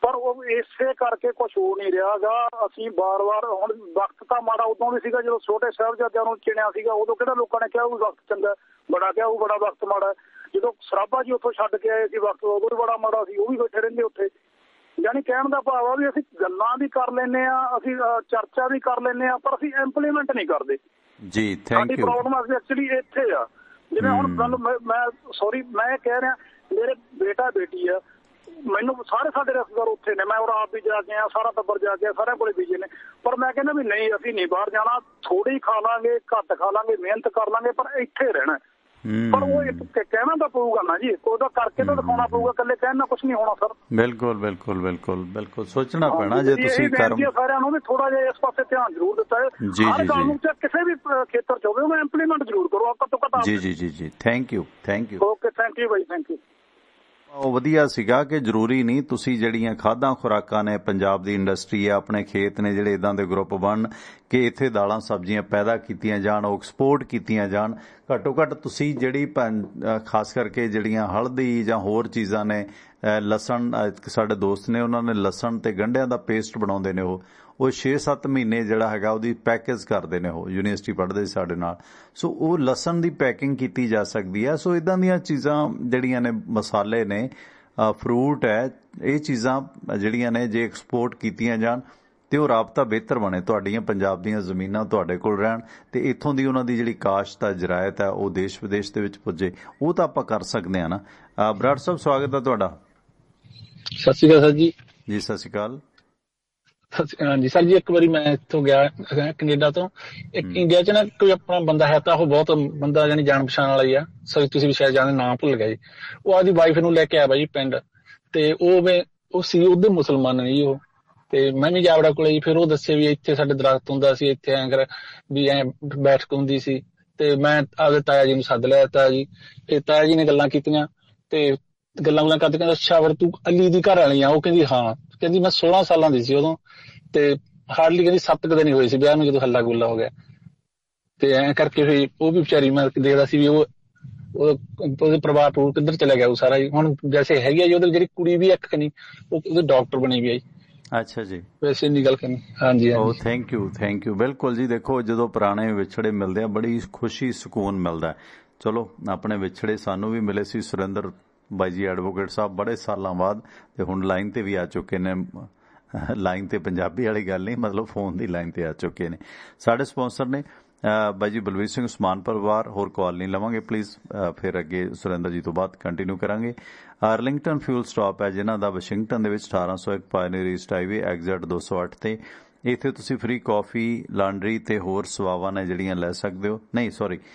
ਪਰ ਉਹ ਇਸੇ ਕਰਕੇ ਕੁਛ ਹੋ ਨਹੀਂ ਰਿਹਾ ਗਾ। ਅਸੀਂ ਵਾਰ-ਵਾਰ, ਹੁਣ ਵਕਤ ਤਾਂ ਮਾੜਾ ਉਦੋਂ ਵੀ ਸੀਗਾ ਜਦੋਂ ਛੋਟੇ ਸਾਹਿਬਜ਼ਾਦਿਆਂ ਨੂੰ ਚਿਣਿਆ ਸੀਗਾ, ਉਦੋਂ ਕਿਹੜਾ ਲੋਕਾਂ ਨੇ ਕਿਹਾ ਉਹ ਵਕਤ ਚੰਗਾ, ਬੜਾ ਕਿਹਾ ਉਹ ਬੜਾ ਵਕਤ ਮਾੜਾ। ਜਦੋਂ ਸਰਾਭਾ ਜੀ ਉੱਥੋਂ ਛੱਡ ਕੇ ਆਏ ਸੀ, ਵਕਤ ਉਦੋਂ ਵੀ ਬੜਾ ਮਾੜਾ ਸੀ, ਉਹ ਵੀ ਬੈਠੇ ਰਹਿੰਦੇ ਉੱਥੇ। ਯਾਨੀ ਕਹਿਣ ਦਾ ਭਾਵ ਆ ਵੀ ਅਸੀਂ ਗੱਲਾਂ ਵੀ ਕਰ ਲੈਂਦੇ ਆ, ਅਸੀਂ ਚਰਚਾ ਵੀ ਕਰ ਲੈਂਦੇ ਆ, ਪਰ ਅਸੀਂ ਇੰਪਲੀਮੈਂਟ ਨਹੀਂ ਕਰਦੇ ਜੀ। Thank you. ਪ੍ਰੋਬਲਮ ਐਕਚੁਅਲੀ ਇੱਥੇ ਆ। ਜਿਵੇਂ ਹੁਣ ਗੱਲ ਮੈਂ ਕਹਿ ਰਿਹਾ, ਮੇਰੇ ਬੇਟਾ ਬੇਟੀ ਆ, ਮੈਨੂੰ ਸਾਰੇ ਸਾਡੇ ਰਿਸ਼ਤੇਦਾਰ ਉੱਥੇ ਨੇ, ਮੈਂ ਉਹ ਆਪ ਵੀ ਜਾ ਕੇ ਆ, ਸਾਰਾ ਟੱਬਰ ਜਾ ਕੇ ਆ, ਸਾਰਿਆਂ ਕੋਲੇ ਬੀਜੇ ਨੇ, ਪਰ ਮੈਂ ਕਹਿੰਦਾ ਵੀ ਨਹੀਂ, ਅਸੀਂ ਨਹੀਂ ਬਾਹਰ ਜਾਣਾ, ਥੋੜੀ ਖਾ ਲਾਂਗੇ, ਘੱਟ ਖਾ ਲਾਂਗੇ, ਮਿਹਨਤ ਕਰ ਲਾਂਗੇ, ਪਰ ਇੱਥੇ ਰਹਿਣਾ। ਪਰ ਉਹ ਕਹਿਣਾ ਤਾਂ ਪਊਗਾ ਨਾ ਜੀ, ਉਹਦਾ ਕਰਕੇ ਤਾਂ ਦਿਖਾਉਣਾ ਪਊਗਾ, ਇਕੱਲੇ ਕਹਿਣ ਨਾਲ ਕੁਛ ਨਹੀਂ ਹੋਣਾ ਸਰ। ਬਿਲਕੁਲ ਬਿਲਕੁਲ ਬਿਲਕੁਲ ਬਿਲਕੁਲ, ਸੋਚਣਾ ਪੈਣਾ ਜੇ ਤੁਸੀਂ ਸਾਰਿਆਂ ਨੂੰ ਵੀ ਥੋੜਾ ਜਿਹਾ ਇਸ ਪਾਸੇ ਧਿਆਨ ਜ਼ਰੂਰ ਦਿੱਤਾ ਹੈ। ਹਰ ਕਾਨੂੰਨ ਚ ਕਿਸੇ ਵੀ ਖੇਤਰ ਚ ਹੋਵੇ, ਉਹ ਇੰਪਲੀਮੈਂਟ ਜ਼ਰੂਰ ਕਰੋ ਘੱਟੋ ਘੱਟ। ਜੀ ਜੀ ਜੀ ਜੀ, thank you thank you. Okay, thank you ਬਾਈ, ਥੈਂਕ ਯੂ। ਉਹ ਵਧੀਆ ਸੀਗਾ ਕਿ ਜ਼ਰੂਰੀ ਨਹੀਂ ਤੁਸੀਂ ਜਿਹੜੀਆਂ ਖਾਦਾਂ ਖੁਰਾਕਾਂ ਨੇ, ਪੰਜਾਬ ਦੀ ਇੰਡਸਟਰੀ ਹੈ, ਆਪਣੇ ਖੇਤ ਨੇ ਜਿਹੜੇ ਇਦਾਂ ਦੇ ਗਰੁੱਪ ਬਣਨ ਕਿ ਇੱਥੇ ਦਾਲਾਂ ਸਬਜ਼ੀਆਂ ਪੈਦਾ ਕੀਤੀਆਂ ਜਾਣ, ਉਹ ਐਕਸਪੋਰਟ ਕੀਤੀਆਂ ਜਾਣ। ਘੱਟੋ ਘੱਟ ਤੁਸੀਂ ਜਿਹੜੀ ਖਾਸ ਕਰਕੇ ਜਿਹੜੀਆਂ ਹਲਦੀ ਜਾਂ ਹੋਰ ਚੀਜ਼ਾਂ ਨੇ, ਲਸਣ, ਸਾਡੇ ਦੋਸਤ ਨੇ ਉਹਨਾਂ ਨੇ ਲਸਣ ਤੇ ਗੰਢਿਆਂ ਦਾ ਪੇਸਟ ਬਣਾਉਂਦੇ ਨੇ, ਉਹ 6-7 ਮਹੀਨੇ ਜਿਹੜਾ ਹੈਗਾ ਉਹਦੀ ਪੈਕੇਜ ਕਰਦੇ ਨੇ, ਉਹ ਯੂਨੀਵਰਸਿਟੀ ਪੜ੍ਹਦੇ ਸੀ ਸਾਡੇ ਨਾਲ। ਸੋ ਉਹ ਲਸਣ ਦੀ ਪੈਕਿੰਗ ਕੀਤੀ ਜਾ ਸਕਦੀ ਹੈ। ਸੋ ਇਦਾਂ ਦੀਆਂ ਚੀਜ਼ਾਂ ਜਿਹੜੀਆਂ ਨੇ, ਮਸਾਲੇ ਨੇ, ਫਰੂਟ ਹੈ, ਇਹ ਚੀਜ਼ਾਂ ਜਿਹੜੀਆਂ ਨੇ ਜੇ ਐਕਸਪੋਰਟ ਕੀਤੀਆਂ ਜਾਣ ਤੇ ਉਹ ਰਾਬਤਾ ਬਿਹਤਰ ਬਣੇ, ਤੁਹਾਡੀਆਂ ਪੰਜਾਬ ਦੀਆਂ ਜ਼ਮੀਨਾਂ ਤੁਹਾਡੇ ਕੋਲ ਰਹਿਣ ਤੇ ਇੱਥੋਂ ਦੀ ਉਹਨਾਂ ਦੀ ਜਿਹੜੀ ਕਾਸ਼ਤ ਹੈ, ਜਰਾਇਤ ਹੈ, ਉਹ ਦੇਸ਼ ਵਿਦੇਸ਼ ਦੇ ਵਿੱਚ ਪੁੱਜੇ। ਉਹ ਤਾਂ ਆਪਾਂ ਕਰ ਸਕਦੇ ਹਾਂ ਨਾ। ਬਰਾੜ ਸਾਹਿਬ, ਸਵਾਗਤ ਹੈ ਤੁਹਾਡਾ। ਸਤਿ ਸ਼੍ਰੀ ਅਕਾਲ ਸਰ ਜੀ। ਜੀ ਸਤਿ ਸ਼੍ਰੀ ਅਕਾਲ। ਹਾਂਜੀ ਸਰ ਜੀ, ਇੱਕ ਵਾਰੀ ਮੈਂ ਇੱਥੋਂ ਗਿਆ ਕੈਨੇਡਾ ਤੋਂ, ਇੱਕ ਇੰਡੀਆ 'ਚ ਨਾ ਕੋਈ ਆਪਣਾ ਬੰਦਾ ਹੈ ਤਾਂ ਉਹ ਬਹੁਤ ਬੰਦਾ ਜਾਨੀ ਜਾਣ ਪਛਾਣ ਵਾਲਾ ਹੀ ਆ, ਸਰ ਤੁਸੀਂ ਵੀ ਸ਼ਾਇਦ ਜਾਣੇ, ਨਾਂ ਭੁੱਲ ਗਿਆ ਜੀ। ਉਹ ਆਪਦੀ ਵਾਈਫ ਨੂੰ ਲੈ ਕੇ ਆਇਆ ਜੀ ਪਿੰਡ, ਤੇ ਉਹ ਸੀ ਉਹਦੇ ਮੁਸਲਮਾਨ ਨੇ ਜੀ ਉਹ, ਤੇ ਮੈਂ ਵੀ ਜਾਵੜਾ ਕੋਲੇ ਜੀ। ਫਿਰ ਉਹ ਦੱਸੇ ਵੀ ਇੱਥੇ ਸਾਡੇ ਦਰਖਤ ਹੁੰਦਾ ਸੀ, ਇੱਥੇ ਐਂ ਕਰ ਵੀ ਐਂ ਬੈਠਕ ਹੁੰਦੀ ਸੀ। ਤੇ ਮੈਂ ਆਪਦੇ ਤਾਇਆ ਜੀ ਨੂੰ ਸੱਦ ਲਿਆ, ਤਾਇਆ ਜੀ, ਤੇ ਤਾਇਆ ਜੀ ਨੇ ਗੱਲਾਂ ਕੀਤੀਆਂ, ਤੇ ਗੱਲਾਂ ਕਰਦੇ ਕਹਿੰਦਾ ਅੱਛਾ ਫਿਰ ਤੂੰ ਅਲੀ ਦੀ ਘਰ ਵਾਲੀ ਆ? ਉਹ ਕਹਿੰਦੀ ਹਾਂ। ਕਹਿੰਦੀ ਮੈਂ 16 ਸਾਲਾਂ ਦੀ ਸੀ ਉਦੋਂ, ਤੇ ਹਾਰਡਲੀ ਕਹਿੰਦੀ 7 ਕੁ ਦਿਨ ਹੀ ਹੋਏ ਸੀ ਵਿਆਹ ਨੂੰ ਜਦੋਂ ਹੱਲਾ ਗੁੱਲਾ ਹੋ ਗਿਆ। ਤੇ ਐਂ ਕਰਕੇ ਫਿਰ ਉਹ ਵੀ ਵਿਚਾਰੀ, ਮੈਂ ਦੇਖਦਾ ਸੀ ਵੀ ਉਹਦੇ ਪਰਿਵਾਰ ਤੋਂ ਕਿੱਧਰ ਚਲਾ ਗਿਆ ਉਹ ਸਾਰਾ ਜੀ। ਹੁਣ ਵੈਸੇ ਹੈਗੀ ਆ ਜੀ ਉਹਦੀ ਜਿਹੜੀ ਕੁੜੀ ਵੀ ਇੱਕ ਕਨੀ, ਉਹਦੇ ਡਾਕਟਰ ਬਣੀ ਵੀ ਆ ਜੀ। ਅੱਛਾ ਜੀ, ਵੈਸੇ ਇੰਨੀ ਗੱਲ ਕਰਨੀ। ਹਾਂਜੀ ਹਾਂਜੀ, ਥੈਂਕ ਯੂ। ਬਿਲਕੁਲ ਜੀ, ਦੇਖੋ ਜਦੋਂ ਪੁਰਾਣੇ ਵਿਛੜੇ ਮਿਲਦੇ ਆ ਬੜੀ ਖੁਸ਼ੀ ਸਕੂਨ ਮਿਲਦਾ। ਚਲੋ ਆਪਣੇ ਵਿਛੜੇ ਸਾਨੂੰ ਵੀ ਮਿਲੇ ਸੀ, ਸੁਰਿੰਦਰ ਬਾਈ ਜੀ ਐਡਵੋਕੇਟ ਸਾਹਿਬ ਬੜੇ ਸਾਲਾਂ ਬਾਅਦ, ਤੇ ਹੁਣ ਲਾਈਨ ਤੇ ਵੀ ਆ ਚੁੱਕੇ ਨੇ। ਲਾਈਨ ਤੇ ਪੰਜਾਬੀ ਵਾਲੀ ਗੱਲ ਨਹੀਂ, ਮਤਲਬ ਫੋਨ ਦੀ ਲਾਈਨ ਤੇ ਆ ਚੁੱਕੇ ਨੇ। ਸਾਡੇ ਸਪਾਂਸਰ ਨੇ ਬਾਈ ਜੀ ਬਲਵੀਰ ਸਿੰਘ ਉਸਮਾਨ ਪਰਿਵਾਰ। ਹੋਰ ਕਾਲ ਨਹੀਂ ਲਵਾਂਗੇ ਪਲੀਜ਼, ਫਿਰ ਅੱਗੇ ਸੁਰਿੰਦਰ ਜੀ ਤੋਂ ਬਾਅਦ ਕੰਟੀਨਿਊ ਕਰਾਂਗੇ। ਅਰਲਿੰਗਟਨ ਫਿਊਲ ਸਟਾਪ ਹੈ ਜਿਨ੍ਹਾਂ ਦਾ ਵਾਸ਼ਿੰਗਟਨ ਦੇ ਵਿੱਚ 1801 ਪਾਇਨੀਅਰ ਈਸਟ ਹਾਈਵੇ ਐਗਜ਼ਿਟ 208 ਤੇ। ਇੱਥੇ ਤੁਸੀਂ ਫ੍ਰੀ ਕਾਫੀ, ਲਾਂਡਰੀ ਤੇ ਹੋਰ ਸੇਵਾਵਾਂ ਨੇ ਜਿਹੜੀਆਂ ਲੈ ਸਕਦੇ ਹੋ।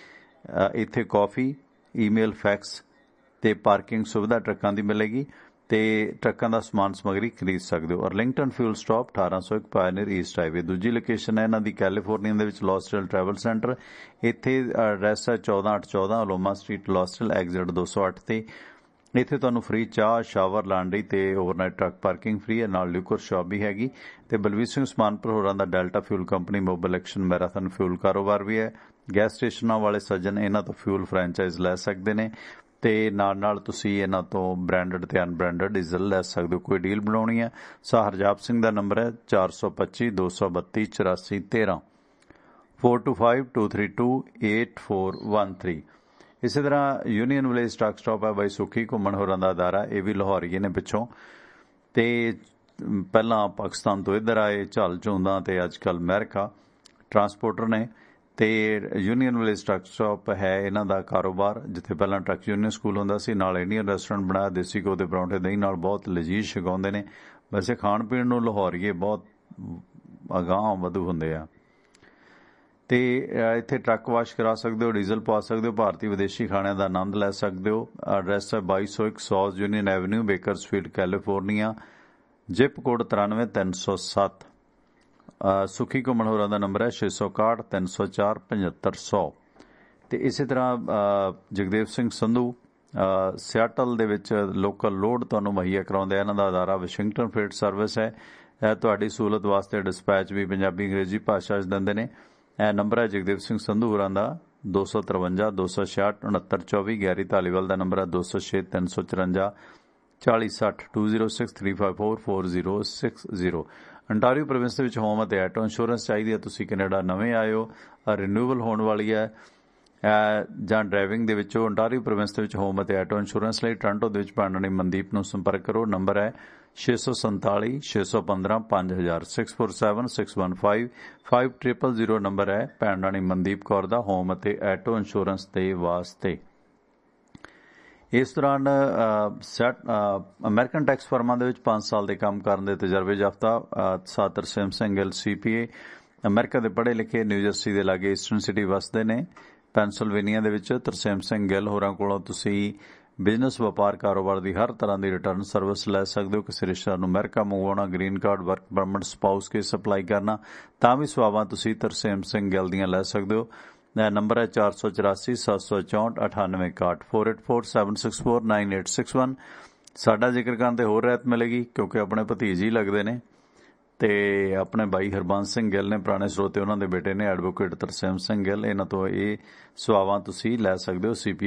ਇੱਥੇ ਕਾਫੀ, ਈਮੇਲ, ਫੈਕਸ ਤੇ ਪਾਰਕਿੰਗ ਸੁਵਿਧਾ ਟਰੱਕਾਂ ਦੀ ਮਿਲੇਗੀ, ਤੇ ਟਰੱਕਾਂ ਦਾ ਸਮਾਨ ਸਮੱਗਰੀ ਖਰੀਦ ਸਕਦੇ ਹੋ। Arlington fuel stop 1801 Pioneer East highway. ਦੂਜੀ ਲੋਕੇਸ਼ਨ ਹੈ ਇਹਨਾਂ ਦੀ ਕੈਲੀਫੋਰਨੀਆ ਦੇ ਵਿੱਚ ਲੌਸਟਲ ਟਰੈਵਲ ਸੈਂਟਰ। ਇੱਥੇ ਐਡਰੈਸ ਹੈ 14814 ਅਲੋਮਾ ਸਟਰੀਟ, ਲੌਸਟਲ ਐਗਜ਼ਿਟ 208 ਤੇ। ਇੱਥੇ ਤੁਹਾਨੂੰ ਫ੍ਰੀ ਚਾਹ, ਸ਼ਾਵਰ, ਲਾਂਡਰੀ ਤੇ ਓਵਰਨਾਈਟ ਟਰੱਕ ਪਾਰਕਿੰਗ ਫ੍ਰੀ ਹੈ, ਨਾਲ ਲਿਕਰ ਸ਼ਾਪ ਵੀ ਹੈਗੀ। ਤੇ ਬਲਵੀਰ ਸਿੰਘ ਉਸਮਾਨਪੁਰ ਹੋਰਾਂ ਦਾ Delta fuel company Mobil Exxon Marathon fuel ਕਾਰੋਬਾਰ ਵੀ ਹੈ। ਗੈਸ ਸਟੇਸ਼ਨਾਂ ਵਾਲੇ ਸੱਜਣ ਇਹਨਾਂ ਤੋਂ ਫਿਊਲ ਫਰੈਂਚਾਈਜ਼ ਲੈ ਸਕਦੇ ਨੇ, ਤੇ ਨਾਲ ਤੁਸੀਂ ਇਹਨਾਂ ਤੋਂ ਬ੍ਰਾਂਡਡ ਤੇ ਅਨਬ੍ਰਾਂਡਡ ਡੀਜ਼ਲ ਲੈ ਸਕਦੇ ਹੋ। ਕੋਈ ਡੀਲ ਬਣਾਉਣੀ ਹੈ, ਸਾਹ ਹਰਜਾਪ ਸਿੰਘ ਦਾ ਨੰਬਰ ਹੈ 425 232 8413 4252328413। ਇਸੇ ਤਰ੍ਹਾਂ ਯੂਨੀਅਨ ਵਿਲੇਜ ਟਰੱਕ ਸਟਾਪ ਹੈ ਬਾਈ ਸੁਖੀ ਘੁੰਮਣ ਹੋਰਾਂ ਦਾ ਅਦਾਰਾ, ਇਹ ਵੀ ਲਾਹੌਰੀਏ ਨੇ ਪਿੱਛੋਂ, ਤੇ ਪਹਿਲਾਂ ਪਾਕਿਸਤਾਨ ਤੋਂ ਇੱਧਰ ਆਏ, ਝੱਲ ਝੂੰਦਾਂ ਤੇ ਅੱਜ ਕੱਲ੍ਹ ਅਮਰੀਕਾ ਟਰਾਂਸਪੋਰਟਰ ਨੇ। ਤੇ ਯੂਨੀਅਨ ਵਿਲੇਜ ਟਰੱਕ ਸਟਾਪ ਹੈ ਇਹਨਾਂ ਦਾ ਕਾਰੋਬਾਰ, ਜਿੱਥੇ ਪਹਿਲਾਂ ਟਰੱਕ ਯੂਨੀਅਨ ਸਕੂਲ ਹੁੰਦਾ ਸੀ, ਨਾਲ ਇੰਡੀਅਨ ਰੈਸਟੋਰੈਂਟ ਬਣਾਇਆ, ਦੇਸੀ ਘਿਓ ਦੇ ਪਰੌਂਠੇ ਦਹੀਂ ਨਾਲ ਬਹੁਤ ਲਜ਼ੀਜ਼ ਛਕਾਉਂਦੇ ਨੇ। ਵੈਸੇ ਖਾਣ ਪੀਣ ਨੂੰ ਲਾਹੌਰੀਏ ਬਹੁਤ ਅਗਾਂਹ ਵਧੂ ਹੁੰਦੇ ਆ। ਤੇ ਇੱਥੇ ਟਰੱਕ ਵਾਸ਼ ਕਰਾ ਸਕਦੇ ਹੋ, ਡੀਜ਼ਲ ਪਾ ਸਕਦੇ ਹੋ, ਭਾਰਤੀ ਵਿਦੇਸ਼ੀ ਖਾਣਿਆਂ ਦਾ ਆਨੰਦ ਲੈ ਸਕਦੇ ਹੋ। ਐਡਰੈਸ ਹੈ 2201 South Union Avenue, Bakersfield, California, zip code 93307। Sukhi ਘੁੰਮਣ ਹੋਰਾਂ ਦਾ ਨੰਬਰ ਹੈ 661 304 7500। ਤੇ ਇਸੇ ਤਰ੍ਹਾਂ ਜਗਦੇਵ ਸਿੰਘ ਸੰਧੂ ਸਿਆਟਲ ਦੇ ਵਿੱਚ ਲੋਕਲ ਲੋਡ ਤੁਹਾਨੂੰ ਮੁਹੱਈਆ ਕਰਾਉਂਦੇ ਆ। ਇਹਨਾਂ ਦਾ ਅਦਾਰਾ ਵਾਸ਼ਿੰਗਟਨ ਫਰੇਟ ਸਰਵਿਸ ਹੈ। ਤੁਹਾਡੀ ਸਹੂਲਤ ਵਾਸਤੇ ਡਿਸਪੈਚ ਵੀ ਪੰਜਾਬੀ ਅੰਗਰੇਜ਼ੀ ਭਾਸ਼ਾ 'ਚ ਦਿੰਦੇ ਨੇ। ਇਹ ਨੰਬਰ ਹੈ ਜਗਦੇਵ ਸਿੰਘ ਸੰਧੂ ਹੋਰਾਂ ਦਾ 253 266 6924। ਗੈਰੀ ਧਾਲੀਵਾਲ ਦਾ ਨੰਬਰ ਹੈ 206 354 4060 206 354 4060। ਅੰਟਾਰੀਓ ਪ੍ਰੋਵਿੰਸ ਦੇ ਵਿੱਚ ਹੋਮ ਅਤੇ ਆਟੋ ਇੰਸ਼ੋਰੈਂਸ ਚਾਹੀਦੀ ਹੈ, ਤੁਸੀਂ ਕੈਨੇਡਾ ਨਵੇਂ ਆਏ ਹੋ, ਰਿਨਿਊਵਲ ਹੋਣ ਵਾਲੀ ਹੈ, ਜਾਂ ਡਰਾਈਵਿੰਗ ਦੇ ਵਿੱਚੋਂ ਅੰਟਾਰੀਓ ਪ੍ਰੋਵਿੰਸ ਦੇ ਵਿੱਚ ਹੋਮ ਅਤੇ ਆਟੋ ਇੰਸ਼ੋਰੈਂਸ ਲਈ ਟੋਰਾਂਟੋ ਦੇ ਵਿੱਚ ਭਾਂਡਣੀ ਮਨਦੀਪ ਨੂੰ ਸੰਪਰਕ ਕਰੋ। ਨੰਬਰ ਹੈ 647 615 5000 647 615 5000। ਨੰਬਰ ਹੈ ਭਾਂਡਣੀ ਮਨਦੀਪ ਕੌਰ ਦਾ ਹੋਮ ਅਤੇ ਆਟੋ ਇੰਸ਼ੋਰੈਂਸ ਦੇ ਵਾਸਤੇ। ਇਸ ਦੌਰਾਨ ਅਮਰੀਕਨ ਟੈਕਸ ਫਰਮਾਂ ਦੇ ਵਿੱਚ 5 ਸਾਲ ਦੇ ਕੰਮ ਕਰਨ ਦੇ ਤਜਰਬੇ ਯਾਫਤਾ ਸਾਥ ਤਰਸੇਮ ਸਿੰਘ ਗਿੱਲ CPA ਅਮਰੀਕਾ ਦੇ ਪੜ੍ਹੇ ਲਿਖੇ ਨਿਊਜਰਸੀ ਦੇ ਲਾਗੇ ਈਸਟਰਨ ਸਿਟੀ ਵਸਦੇ ਨੇ ਪੈਨਸਿਲਵੇਨੀਆ ਦੇ ਵਿੱਚ। ਤਰਸੇਮ ਸਿੰਘ ਗਿੱਲ ਹੋਰਾਂ ਕੋਲੋਂ ਤੁਸੀਂ ਬਿਜ਼ਨਸ ਵਪਾਰ ਕਾਰੋਬਾਰ ਦੀ ਹਰ ਤਰ੍ਹਾਂ ਦੀ ਰਿਟਰਨ ਸਰਵਿਸ ਲੈ ਸਕਦੇ ਹੋ। ਕਿਸੇ ਰਿਸ਼ਤੇਦਾਰ ਨੂੰ ਅਮਰੀਕਾ ਮੰਗਵਾਉਣਾ, green card, work permit, spouse case apply ਕਰਨਾ, ਤਾਂ ਵੀ ਸੇਵਾਵਾਂ ਤੁਸੀਂ ਤਰਸੇਮ ਸਿੰਘ ਗਿੱਲ ਦੀਆਂ ਲੈ ਸਕਦੇ ਹੋ। ਨੰਬਰ ਹੈ 484 764 9861 484 764 9861। ਸਾਡਾ ਜ਼ਿਕਰ ਕਰਨ ਤੇ ਹੋਰ ਰਹਿਤ ਮਿਲੇਗੀ ਕਿਉਂਕਿ ਆਪਣੇ ਭਤੀਜ ਹੀ ਲੱਗਦੇ ਨੇ, ਤੇ ਆਪਣੇ ਬਾਈ ਹਰਬੰਸ ਸਿੰਘ ਗਿੱਲ ਨੇ ਪੁਰਾਣੇ ਸਰੋਤੇ, ਉਹਨਾਂ ਦੇ ਬੇਟੇ ਨੇ ਐਡਵੋਕੇਟ ਤਰਸੇਮ ਸਿੰਘ ਗਿੱਲ। ਇਹਨਾਂ ਤੋਂ ਇਹ ਸੇਵਾਵਾਂ ਤੁਸੀਂ ਲੈ ਸਕਦੇ ਹੋ। CPA